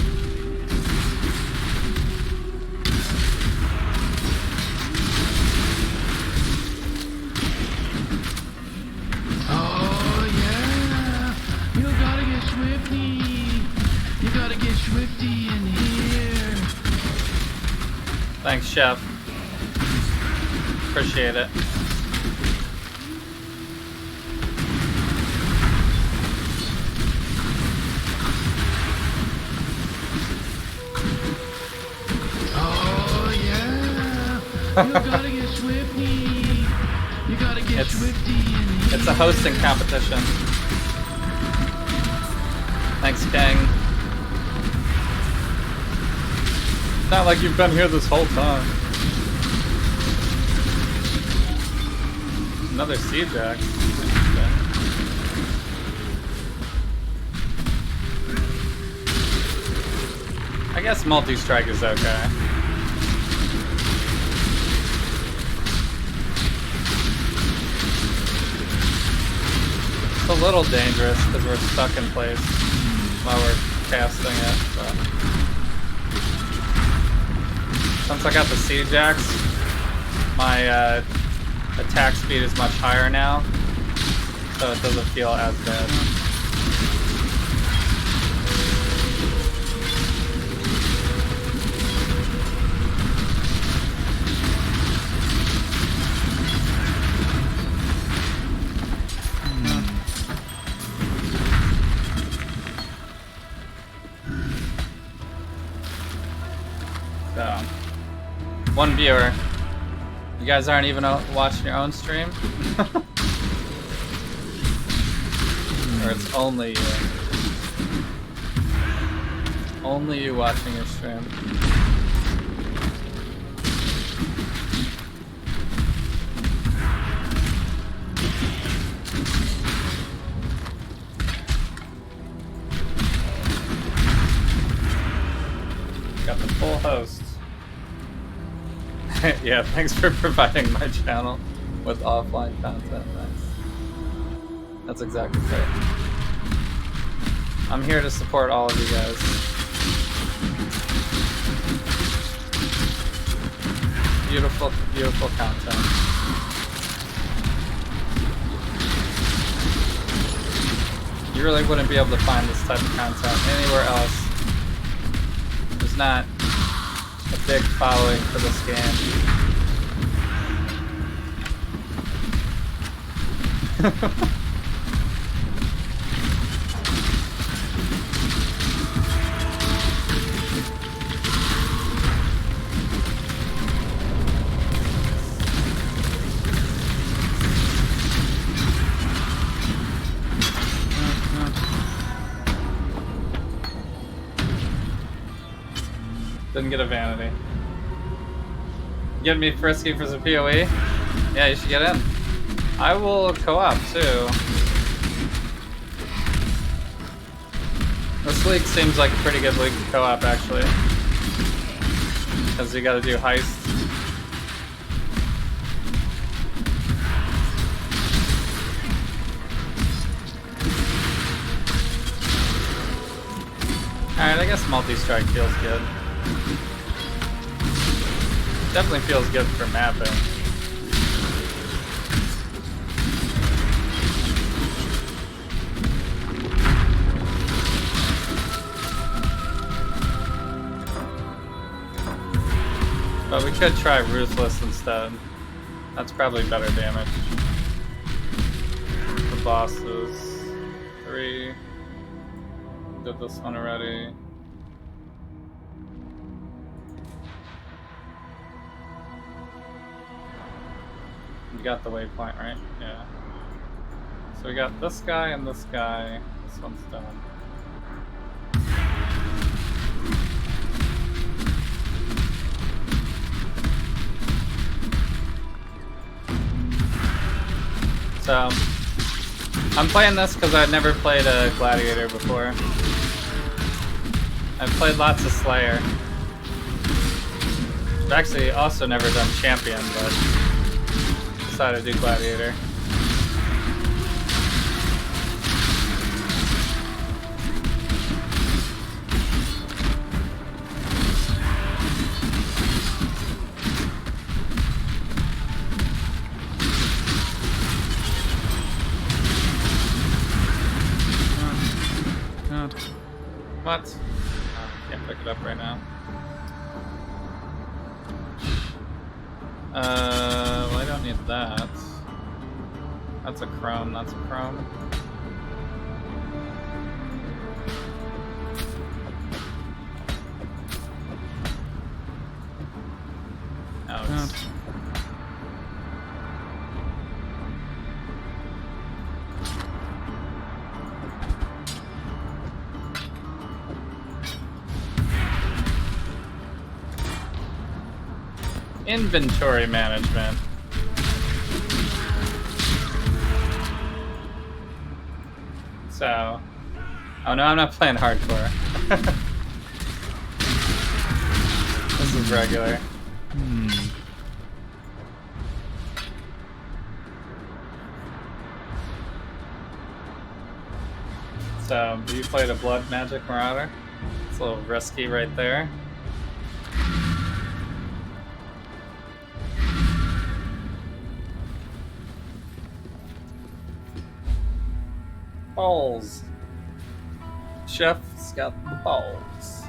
Speaker 12: Oh yeah! You gotta get swifty! You gotta get swifty in here!
Speaker 1: Thanks, Chef. Appreciate it.
Speaker 12: You gotta get swifty. You gotta get swifty in here.
Speaker 1: It's a hosting competition. Thanks, King. It's not like you've been here this whole time. Another siege axe. I guess multi-strike is okay. It's a little dangerous because we're stuck in place while we're casting it. But since I got the Siege Axe, my attack speed is much higher now, so it doesn't feel as bad. So, one viewer. You guys aren't even watching your own stream? Or it's only you? Only you watching your stream. Got the full host. Yeah, thanks for providing my channel with offline content. Nice. That's exactly right. I'm here to support all of you guys. Beautiful, beautiful content. You really wouldn't be able to find this type of content anywhere else. There's not a big following for this game. Didn't get a vanity. Get me frisky for some PoE? Yeah, you should get in. I will co-op too. This league seems like a pretty good league to co-op actually. Because you gotta do Heist. Alright, I guess multi-strike feels good. Definitely feels good for mapping. But we could try Ruthless instead. That's probably better damage. The bosses. 3. Did this one already. You got the waypoint, right? Yeah. So we got this guy and this guy. This one's done. So, I'm playing this because I've never played a Gladiator before. I've played lots of Slayer. I've actually also never done Champion, but decided to do Gladiator. What? Oh, can't pick it up right now. Well, I don't need that. That's a chrome, that's a chrome. Ouch. Inventory management. So, oh no, I'm not playing hardcore. is regular. So, you played a Blood Magic Marauder. It's a little risky right there. Balls. Chef's got the balls.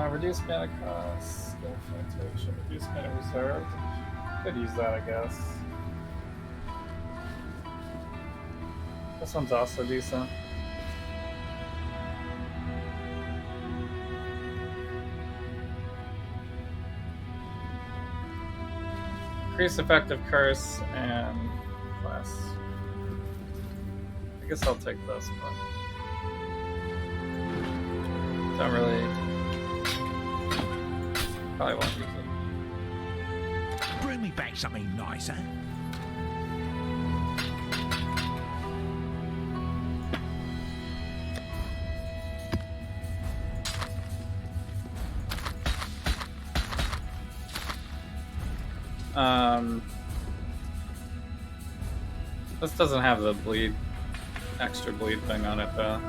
Speaker 1: Reduce mana cost. Skill flotation. Reduce mana reserved. Could use that, I guess. This one's also decent. Increase effective curse and class. I guess I'll take this, but don't really. Probably won't use it.
Speaker 7: Bring me back something nicer.
Speaker 1: This doesn't have the bleed, extra bleed thing on it though.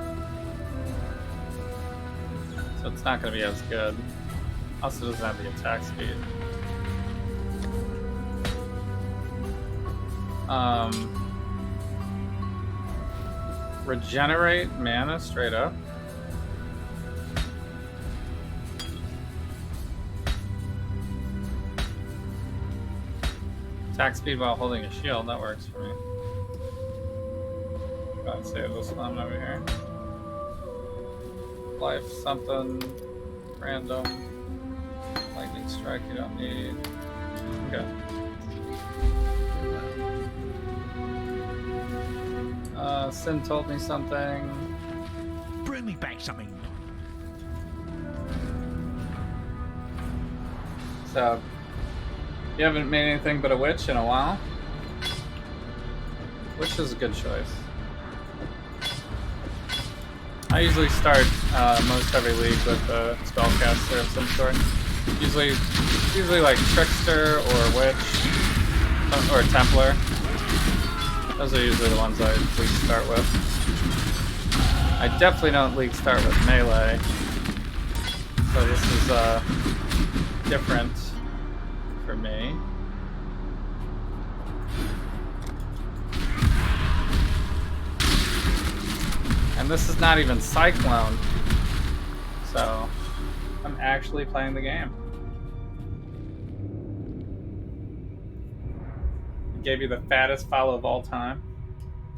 Speaker 1: So it's not going to be as good. Also doesn't have the attack speed. Regenerate mana straight up. Attack speed while holding a shield, that works for me. Go ahead and save this one over here. Life something random. Lightning strike you don't need. Okay. Sin told me something.
Speaker 7: Bring me back something.
Speaker 1: So, you haven't made anything but a witch in a while. Witch is a good choice. I usually start most every league with a spellcaster of some sort. Usually like Trickster or Witch or Templar. Those are usually the ones I league start with. I definitely don't league start with melee. So this is different for me. And this is not even Cyclone. So I'm actually playing the game. Gave you the fattest follow of all time.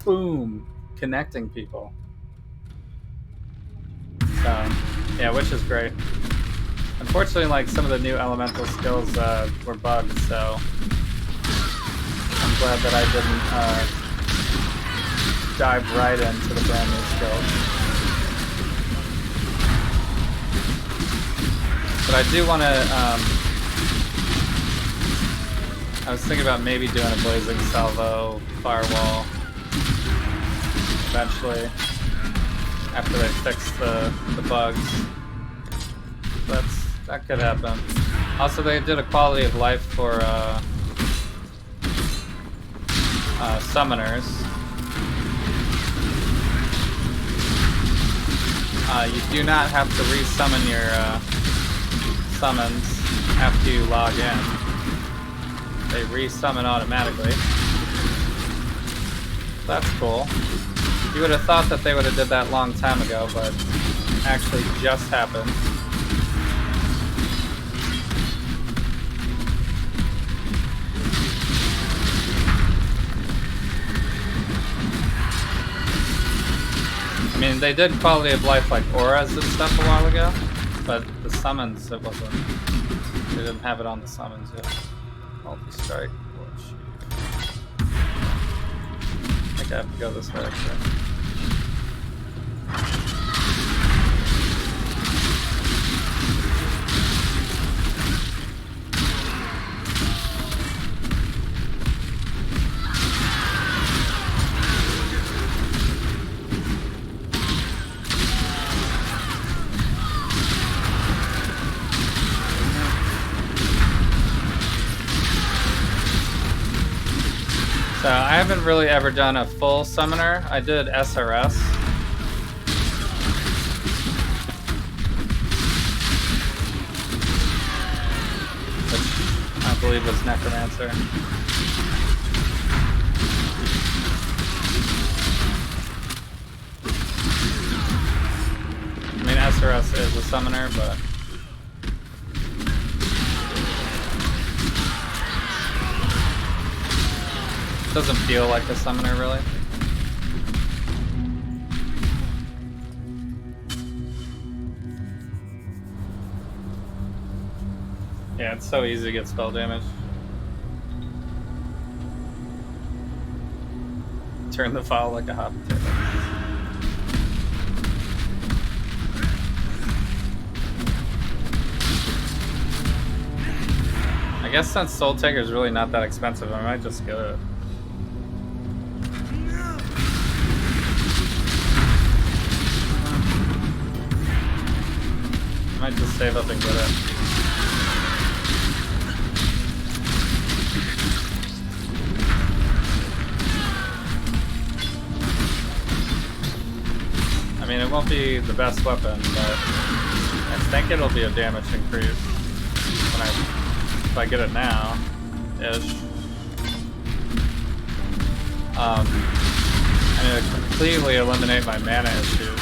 Speaker 1: Boom! Connecting people. So, yeah, which is great. Unfortunately, like, some of the new elemental skills were bugged, so I'm glad that I didn't dive right into the brand new skills. But I do want to, I was thinking about maybe doing a Blazing Salvo Firewall eventually, after they fix the bugs. That could happen. Also, they did a quality of life for summoners. You do not have to re-summon your summons after you log in. They re-summon automatically. That's cool. You would have thought that they would have did that a long time ago, but actually just happened. I mean, they did quality of life like auras and stuff a while ago, but the summons, it wasn't. They didn't have it on the summons yet. Multi-strike. I think I have to go this way, actually. So I haven't really ever done a full summoner. I did SRS. Which I believe was Necromancer. I mean, SRS is a summoner, but doesn't feel like a summoner, really. Yeah, it's so easy to get spell damage. Turn the file like a hot potato. I guess since Soul Taker is really not that expensive, I might just get it. I might just save up and get it. I mean, it won't be the best weapon, but I think it'll be a damage increase if I get it now, ish. I'm gonna completely eliminate my mana issues.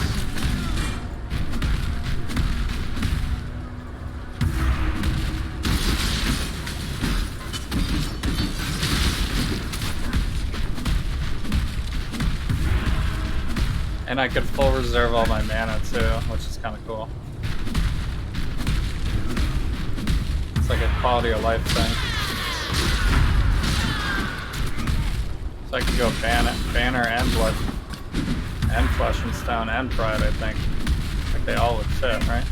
Speaker 1: And I could full reserve all my mana too, which is kind of cool. It's like a quality of life thing. So I could go Banner and Blood, and Flesh and Stone and Pride, I think. Like they all would fit, right?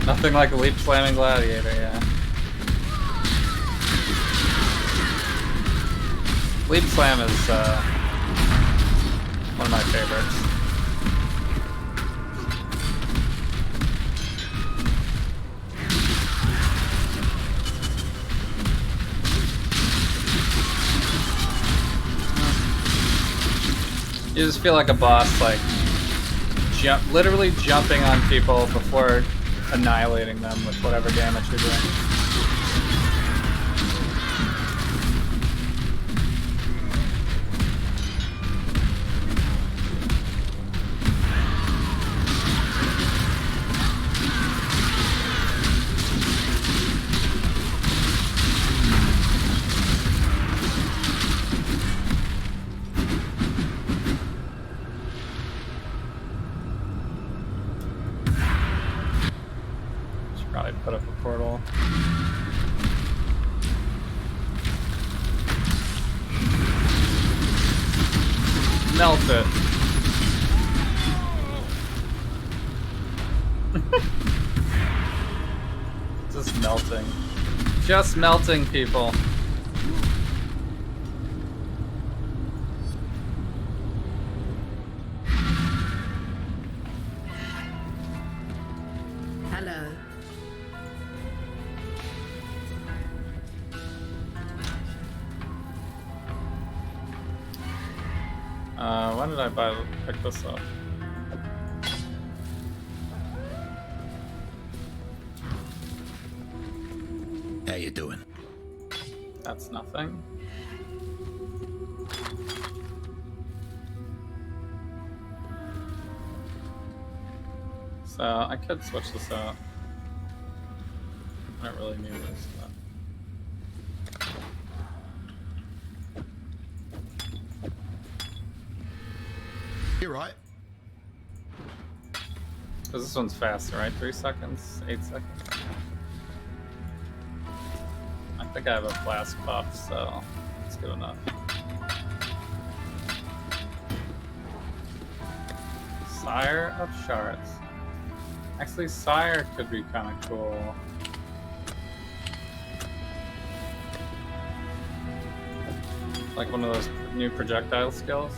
Speaker 1: Nothing like a leap slamming Gladiator, yeah. Leap Slam is one of my favorites. You just feel like a boss, like literally jumping on people before annihilating them with whatever damage you're doing. Probably put up a portal. Melt it. Just melting. Just melting people.
Speaker 4: Hello.
Speaker 1: Why did I pick this up?
Speaker 7: How you doing?
Speaker 1: That's nothing. So I could switch this out. I don't really need this, but.
Speaker 7: You're right.
Speaker 1: Because this one's faster, right? 3 seconds? 8 seconds? I think I have a flask buff, so it's good enough. Sire of Shards. Actually, Sire could be kind of cool. Like one of those new projectile skills.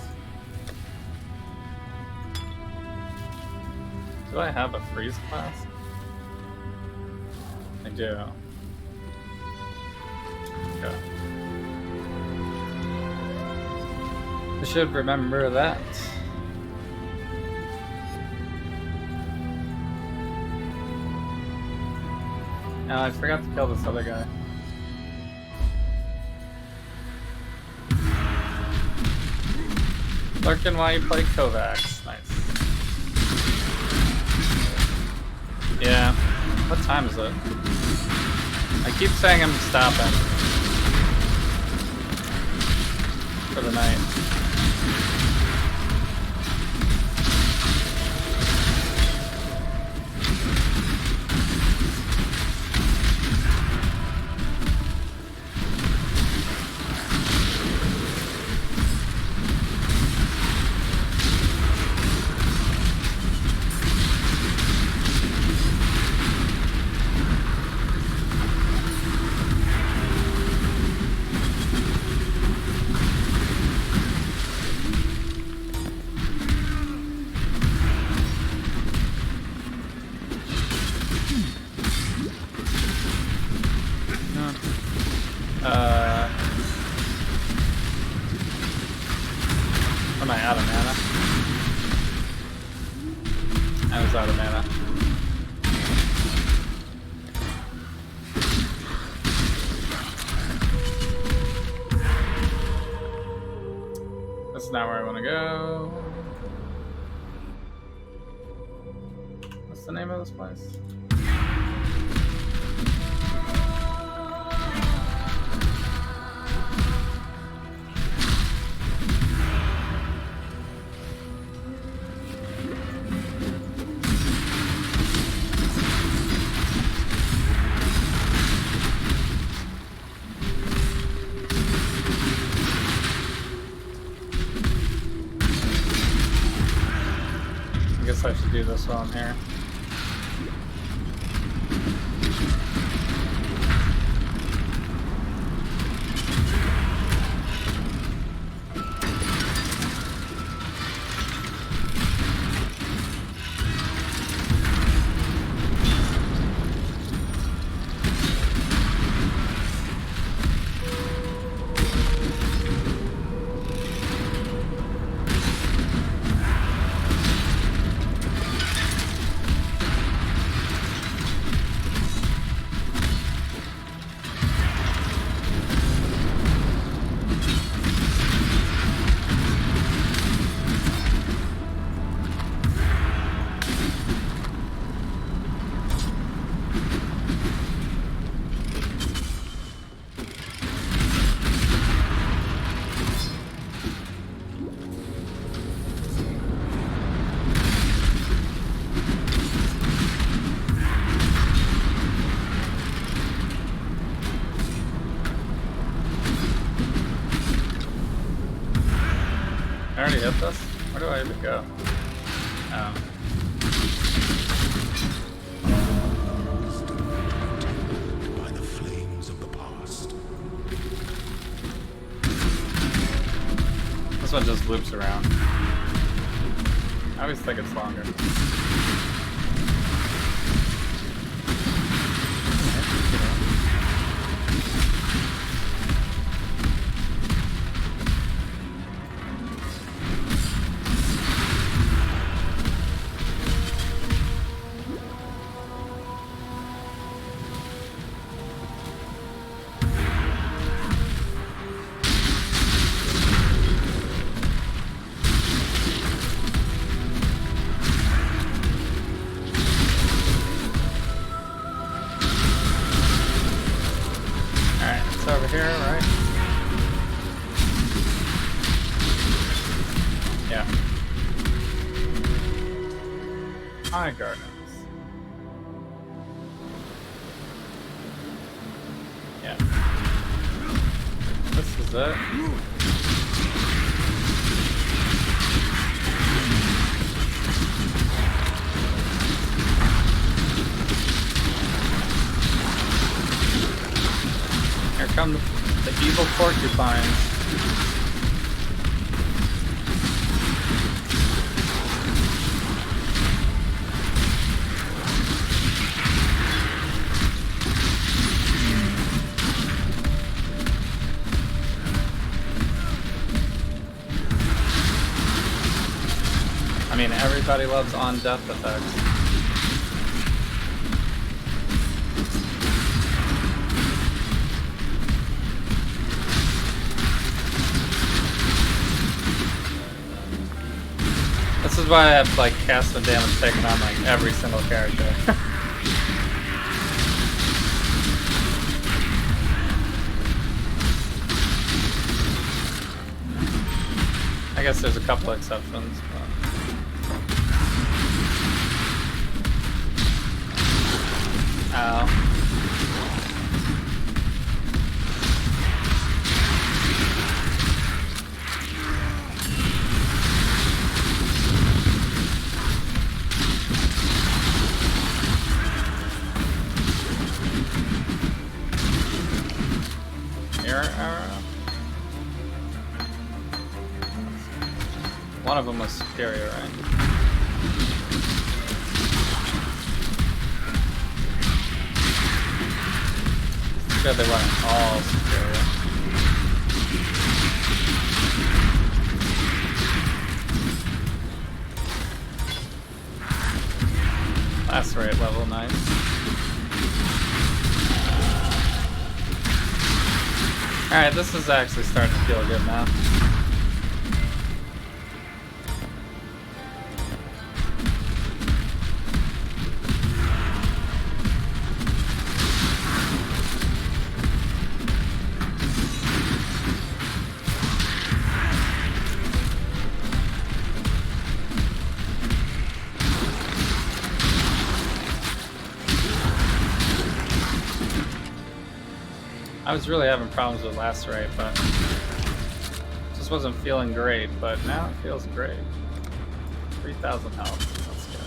Speaker 1: Do I have a freeze class? I do. Okay. I should remember that. Now I forgot to kill this other guy. Lurking while you play Kovacs. Nice. Yeah. What time is it? I keep saying I'm stopping for the night. Am I out of mana? I was out of mana. That's not where I want to go. What's the name of this place? I should do this while I'm here. I already hit this? Where do I even go? Oh.
Speaker 2: By the flames of the past.
Speaker 1: This one just loops around. I always think it's longer. Over here, right? Yeah. High Gardens. Yeah. This is it. Here come the evil porcupines. Everybody loves on-death effects. This is why I have like cast and damage taken on like every single character. I guess there's a couple exceptions, but... Ow. One of them was superior, right? Too bad they weren't all superior. Lacerate level, nice. Alright, this is actually starting to feel good now. I was really having problems with Lacerate, but just wasn't feeling great, but now it feels great. 3,000 health, let's go.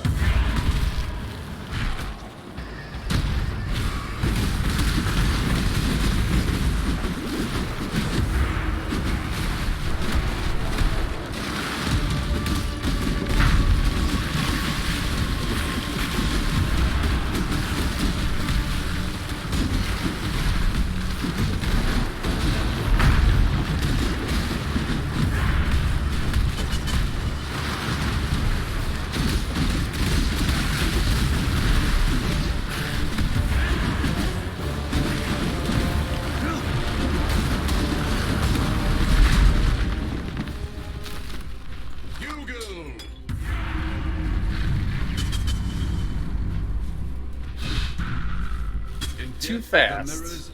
Speaker 1: Too fast.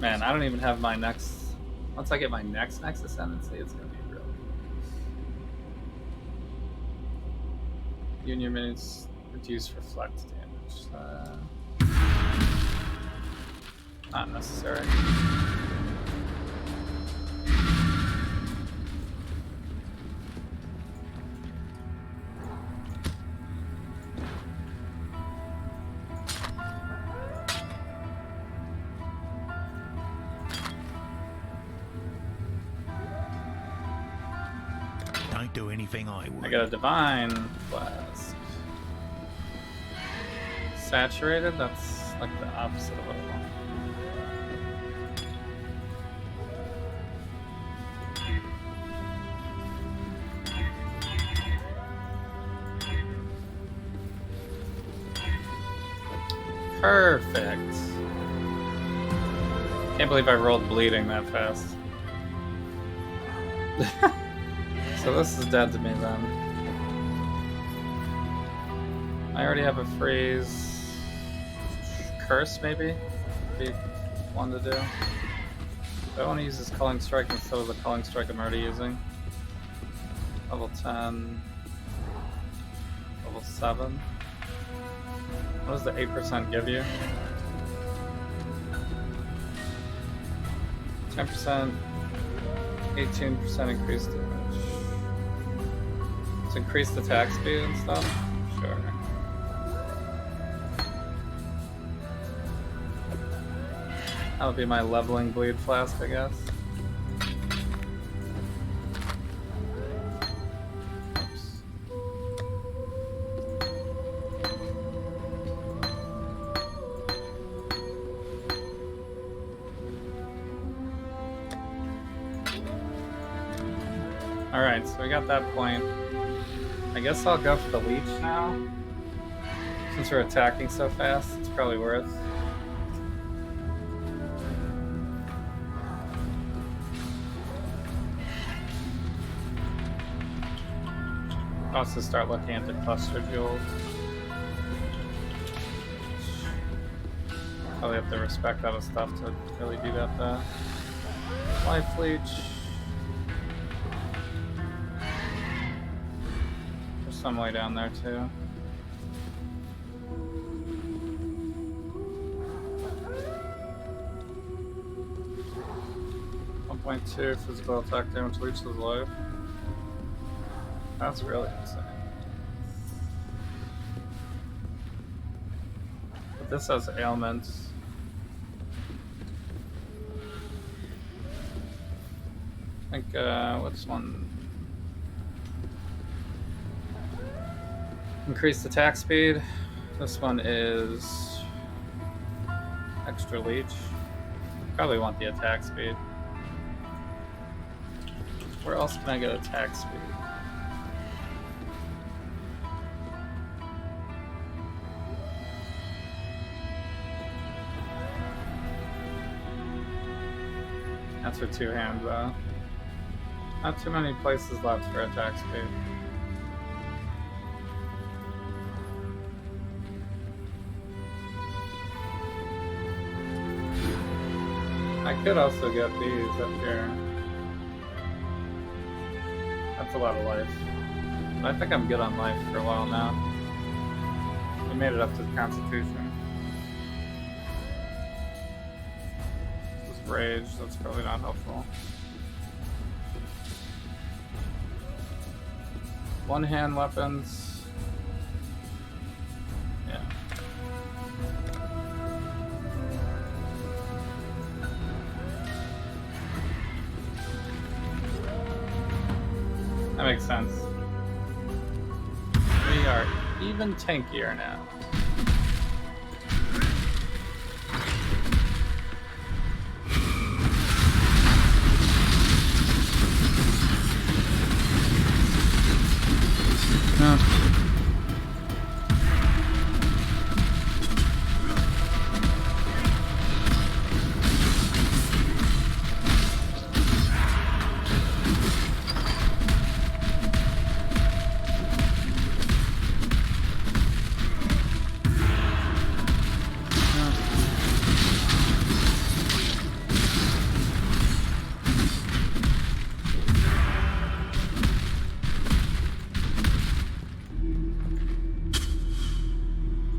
Speaker 1: Man, I don't even have my next... Once I get my next Ascendancy, it's gonna be real. You and your minions reduce reflect damage. Not necessary.
Speaker 7: Don't do anything I would.
Speaker 1: I got a Divine Flask. Saturated? That's like the opposite of what I want. Perfect. Can't believe I rolled bleeding that fast. So this is dead to me then. I already have a freeze. Curse maybe? Be one to do. Do I want to use this Culling Strike instead of the Culling Strike I'm already using? Level 10. Level 7. What does the 8% give you? 10%, 18% increased damage. To increase the attack speed and stuff? Sure. That would be my leveling bleed flask, I guess. Alright, so we got that point. I guess I'll go for the leech now. Since we're attacking so fast, it's probably worth. I'll also start looking at the cluster jewels. Probably have to respect other stuff to really do that though. Life leech. There's some way down there too. .2 physical attack damage leeches life. That's really insane. But this has ailments. I think, what's one? Increased attack speed. This one is extra leech. Probably want the attack speed. Where else can I get attack speed? That's for two hands though. Not too many places left for attack speed. I could also get these up here. That's a lot of life. But I think I'm good on life for a while now. We made it up to the Constitution. This is rage, that's probably not helpful. One-hand weapons. Yeah. That makes sense. We are even tankier now.
Speaker 10: No.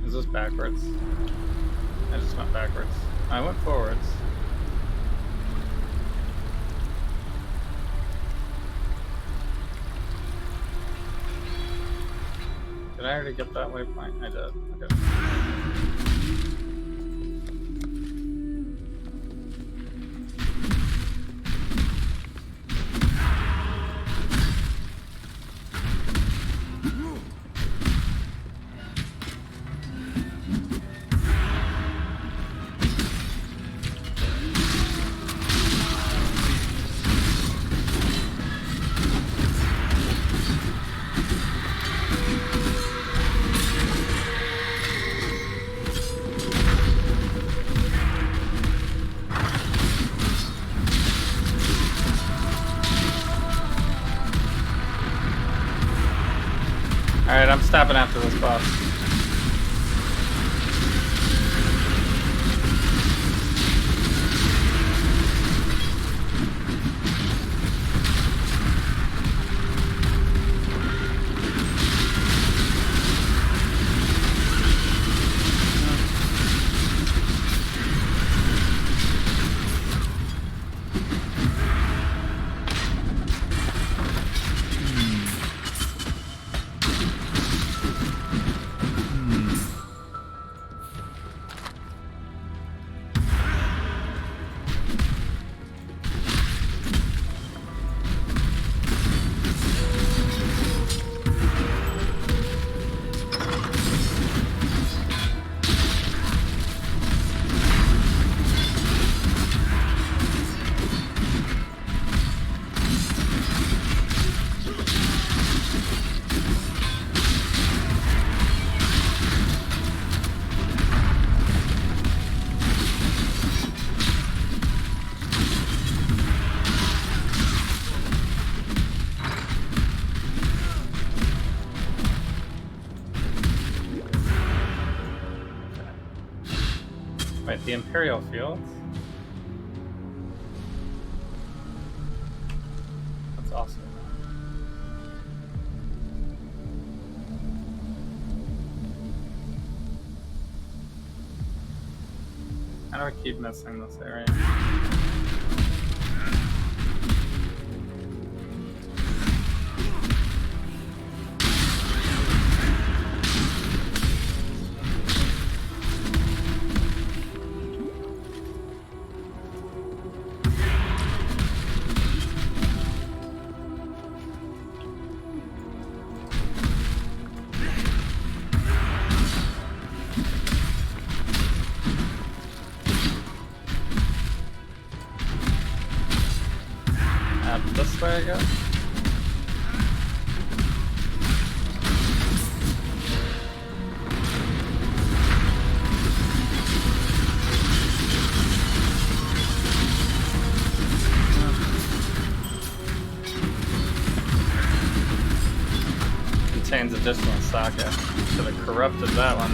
Speaker 1: Is this backwards? I just went backwards. I went forwards. Did I already get that waypoint? I did. Okay. Alright, I'm stopping after this boss. Wait, the Imperial Fields? That's awesome. How do I keep missing this area? This way, I guess. Contains additional socket. Should have corrupted that one.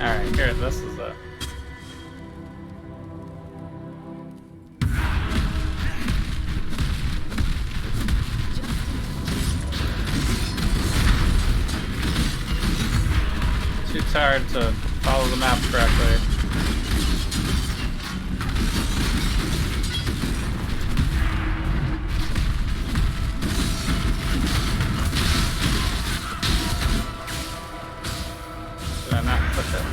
Speaker 1: Alright, here, this is it. Too tired to follow the map correctly. Did I not click it?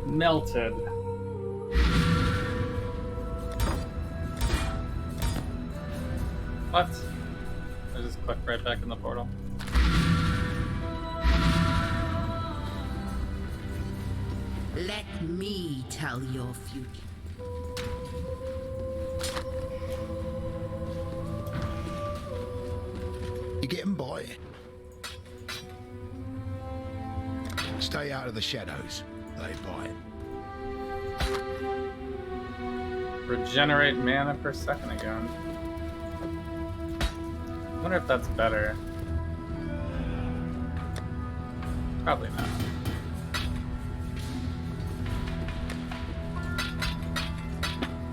Speaker 1: Melted. What? I just clicked right back in the portal.
Speaker 4: Let me tell your future.
Speaker 7: You getting by? Stay out of the shadows. They bite.
Speaker 1: Regenerate mana per second again. I wonder if that's better. Probably not.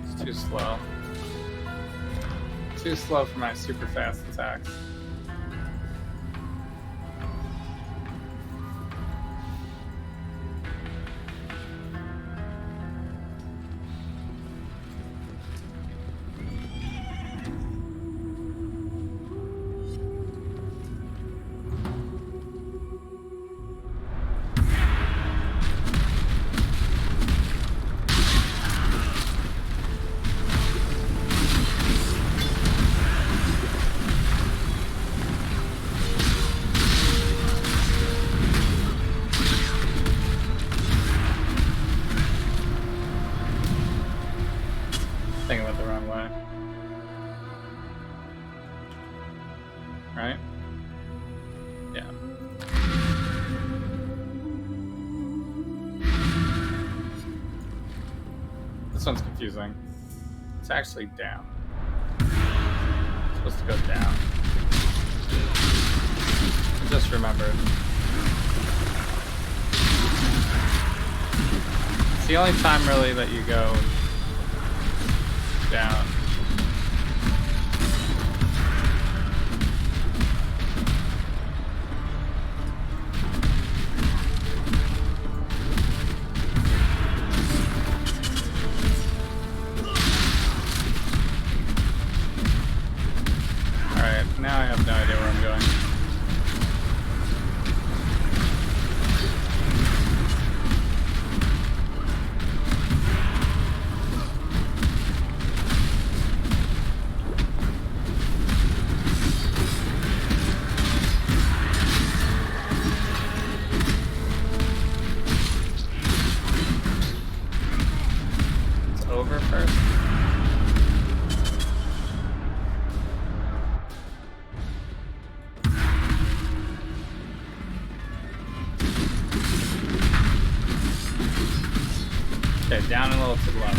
Speaker 1: It's too slow. Too slow for my super fast attacks. Thinking about the wrong way. Right? Yeah. This one's confusing. It's actually down. It's supposed to go down. I just remembered. It's the only time really that you go down. over first. Okay, down and a little to the left.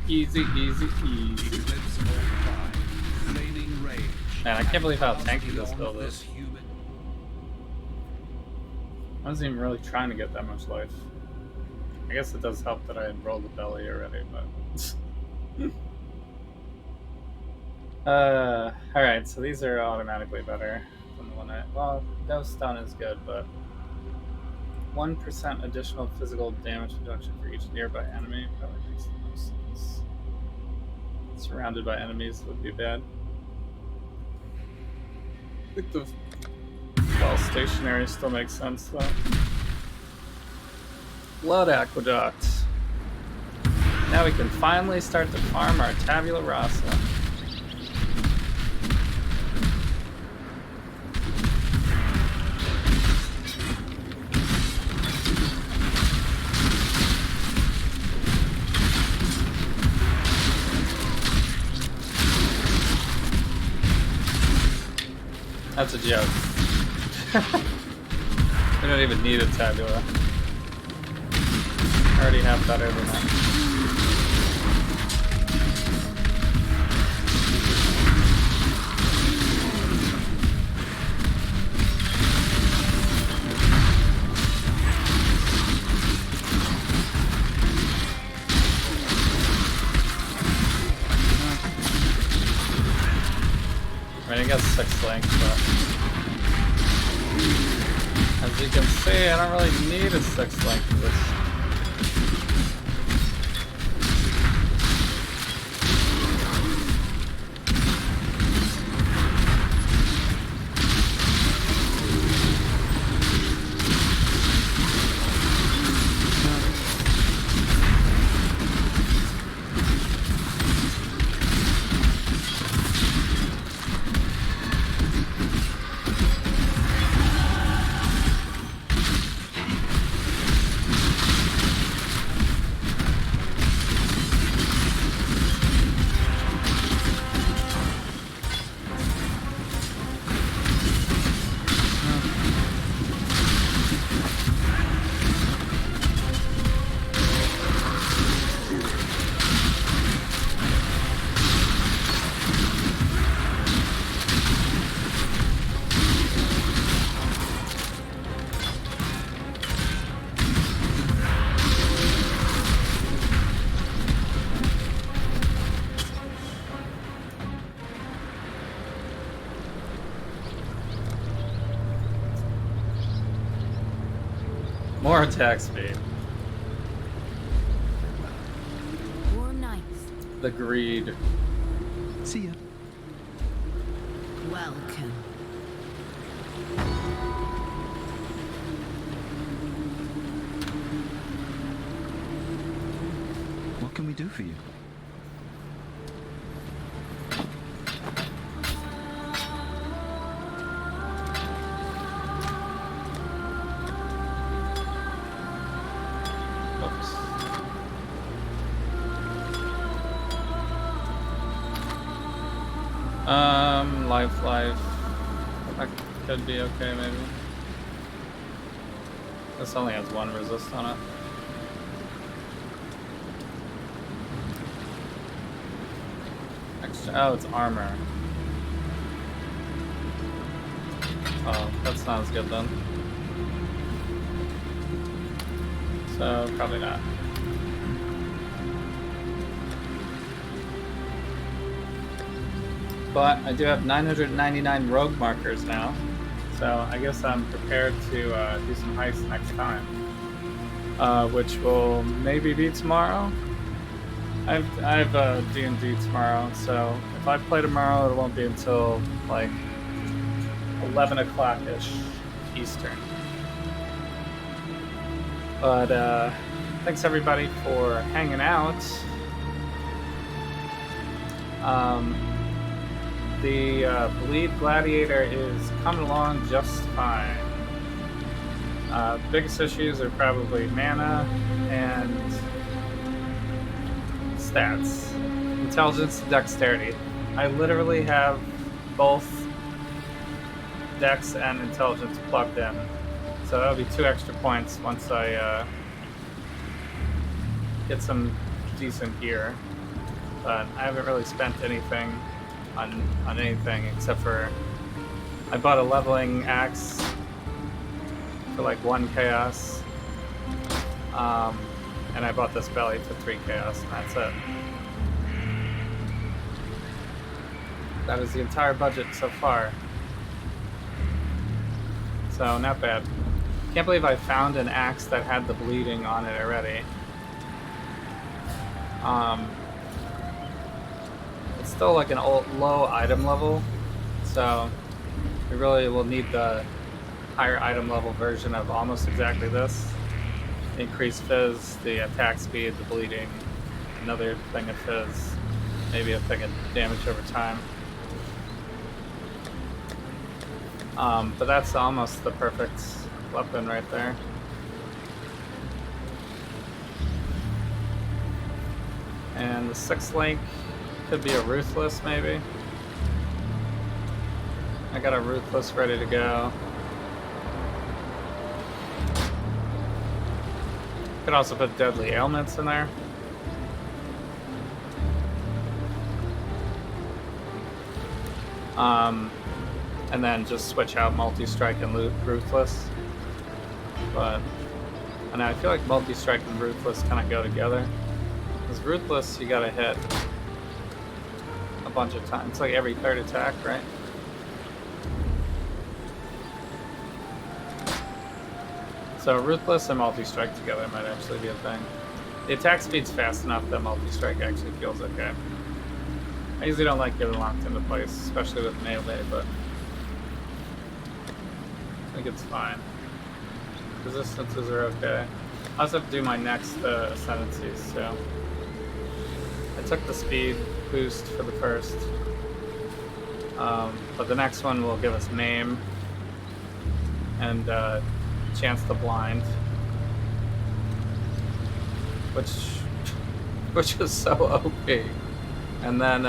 Speaker 1: Easy, easy, easy. Man, I can't believe how tanky this build is. I wasn't even really trying to get that much life. I guess it does help that I had rolled the belly already, but... alright, so these are automatically better than the one I... Well, no stun is good, but... 1% additional physical damage reduction for each nearby enemy probably makes the most sense. Surrounded by enemies would be bad. I think the while stationary still makes sense though. Blood Aqueduct. Now we can finally start to farm our tabula rasa. That's a joke. We don't even need a tabula. I already have better than that. I mean, I guess 6 length, but as you can see, I don't really need a 6 length for this. More attack speed.
Speaker 5: War nice.
Speaker 1: The greed.
Speaker 9: See ya.
Speaker 6: Welcome.
Speaker 9: we do for you?
Speaker 1: Life. That could be okay, maybe. This only has one resist on it. Extra, oh, it's armor. Oh, that's not as good then. So, probably not. But I do have 999 rogue markers now, so I guess I'm prepared to do some heists next time, which will maybe be tomorrow. I have D&D tomorrow, so if I play tomorrow, it won't be until like 11 o'clock-ish Eastern. But thanks everybody for hanging out. The Bleed Gladiator is coming along just fine. The biggest issues are probably mana and stats. Intelligence and dexterity. I literally have both dex and intelligence plugged in. So that'll be 2 extra points once I get some decent gear. But I haven't really spent anything on anything except for I bought a leveling axe for like 1 chaos, and I bought this belly for 3 chaos, and that's it. That is the entire budget so far, so not bad. Can't believe I found an axe that had the bleeding on it already. Still like an low item level, so we really will need the higher item level version of almost exactly this. Increased fizz, the attack speed, the bleeding, another thing of fizz, maybe a thing of damage over time. But that's almost the perfect weapon right there. And the 6th link could be a Ruthless, maybe. I got a Ruthless ready to go. Could also put Deadly Ailments in there. And then just switch out Multi-Strike and Ruthless. But, and I feel like Multi-Strike and Ruthless kind of go together. Because Ruthless, you gotta hit a bunch of times. It's like every 3rd attack, right? So Ruthless and Multi-Strike together might actually be a thing. The attack speed's fast enough that Multi-Strike actually feels okay. I usually don't like getting locked into place, especially with melee, but I think it's fine. Resistances are okay. I also have to do my next ascendancies, so I took the speed boost for the first, but the next one will give us maim and chance to blind, which is so OP. And then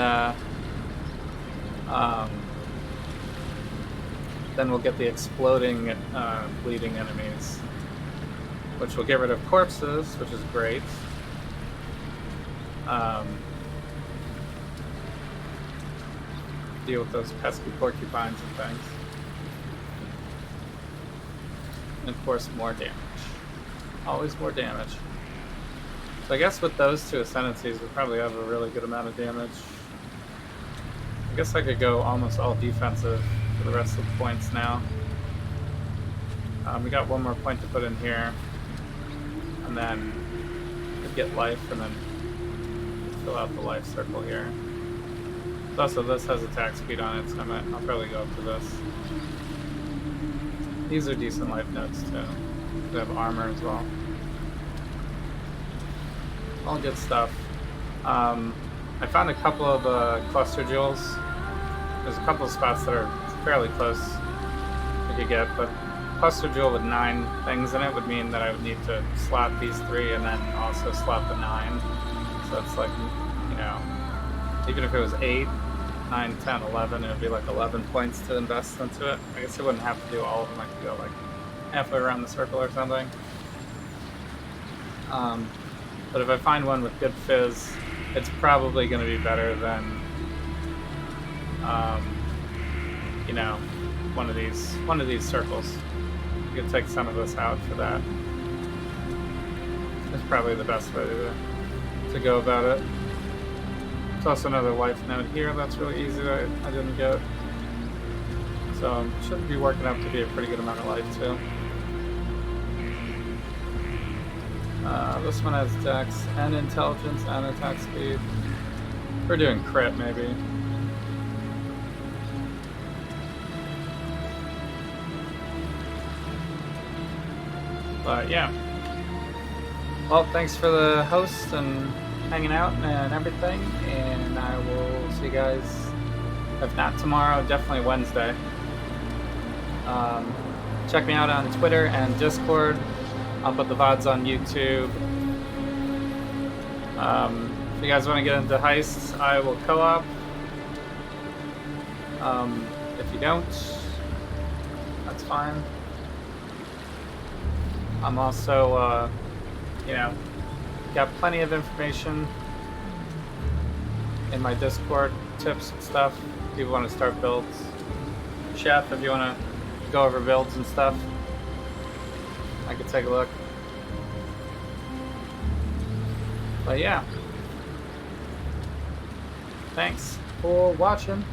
Speaker 1: we'll get the exploding bleeding enemies, which will get rid of corpses, which is great. Deal with those pesky porcupines and things. And of course, more damage. Always more damage. So I guess with those 2 ascendancies, we probably have a really good amount of damage. I guess I could go almost all defensive for the rest of the points now. We got 1 more point to put in here. And then get life, and then fill out the life circle here. Also, this has attack speed on it, so I'll probably go up to this. These are decent life notes too. They have armor as well. All good stuff. I found a couple of cluster jewels. There's a couple of spots that are fairly close you could get, but cluster jewel with 9 things in it would mean that I would need to slot these 3 and then also slot the 9. So it's like, you know, even if it was 8, 9, 10, 11, it would be like 11 points to invest into it. I guess I wouldn't have to do all of them. I could go like halfway around the circle or something. But if I find one with good fizz, it's probably going to be better than, you know, one of these circles. You could take some of this out for that. It's probably the best way to go about it. There's also another life node here that's really easy that I didn't get. So should be working up to be a pretty good amount of life too. This one has dex and intelligence and attack speed. We're doing crit maybe. But yeah. Well, thanks for the host and hanging out and everything, and I will see you guys, if not tomorrow, definitely Wednesday. Check me out on Twitter and Discord. I'll put the VODs on YouTube. If you guys want to get into heists, I will co-op. If you don't, that's fine. I'm also, you know, got plenty of information in my Discord, tips and stuff. If people want to start builds. Chef, if you want to go over builds and stuff, I could take a look. But yeah. Thanks for watching.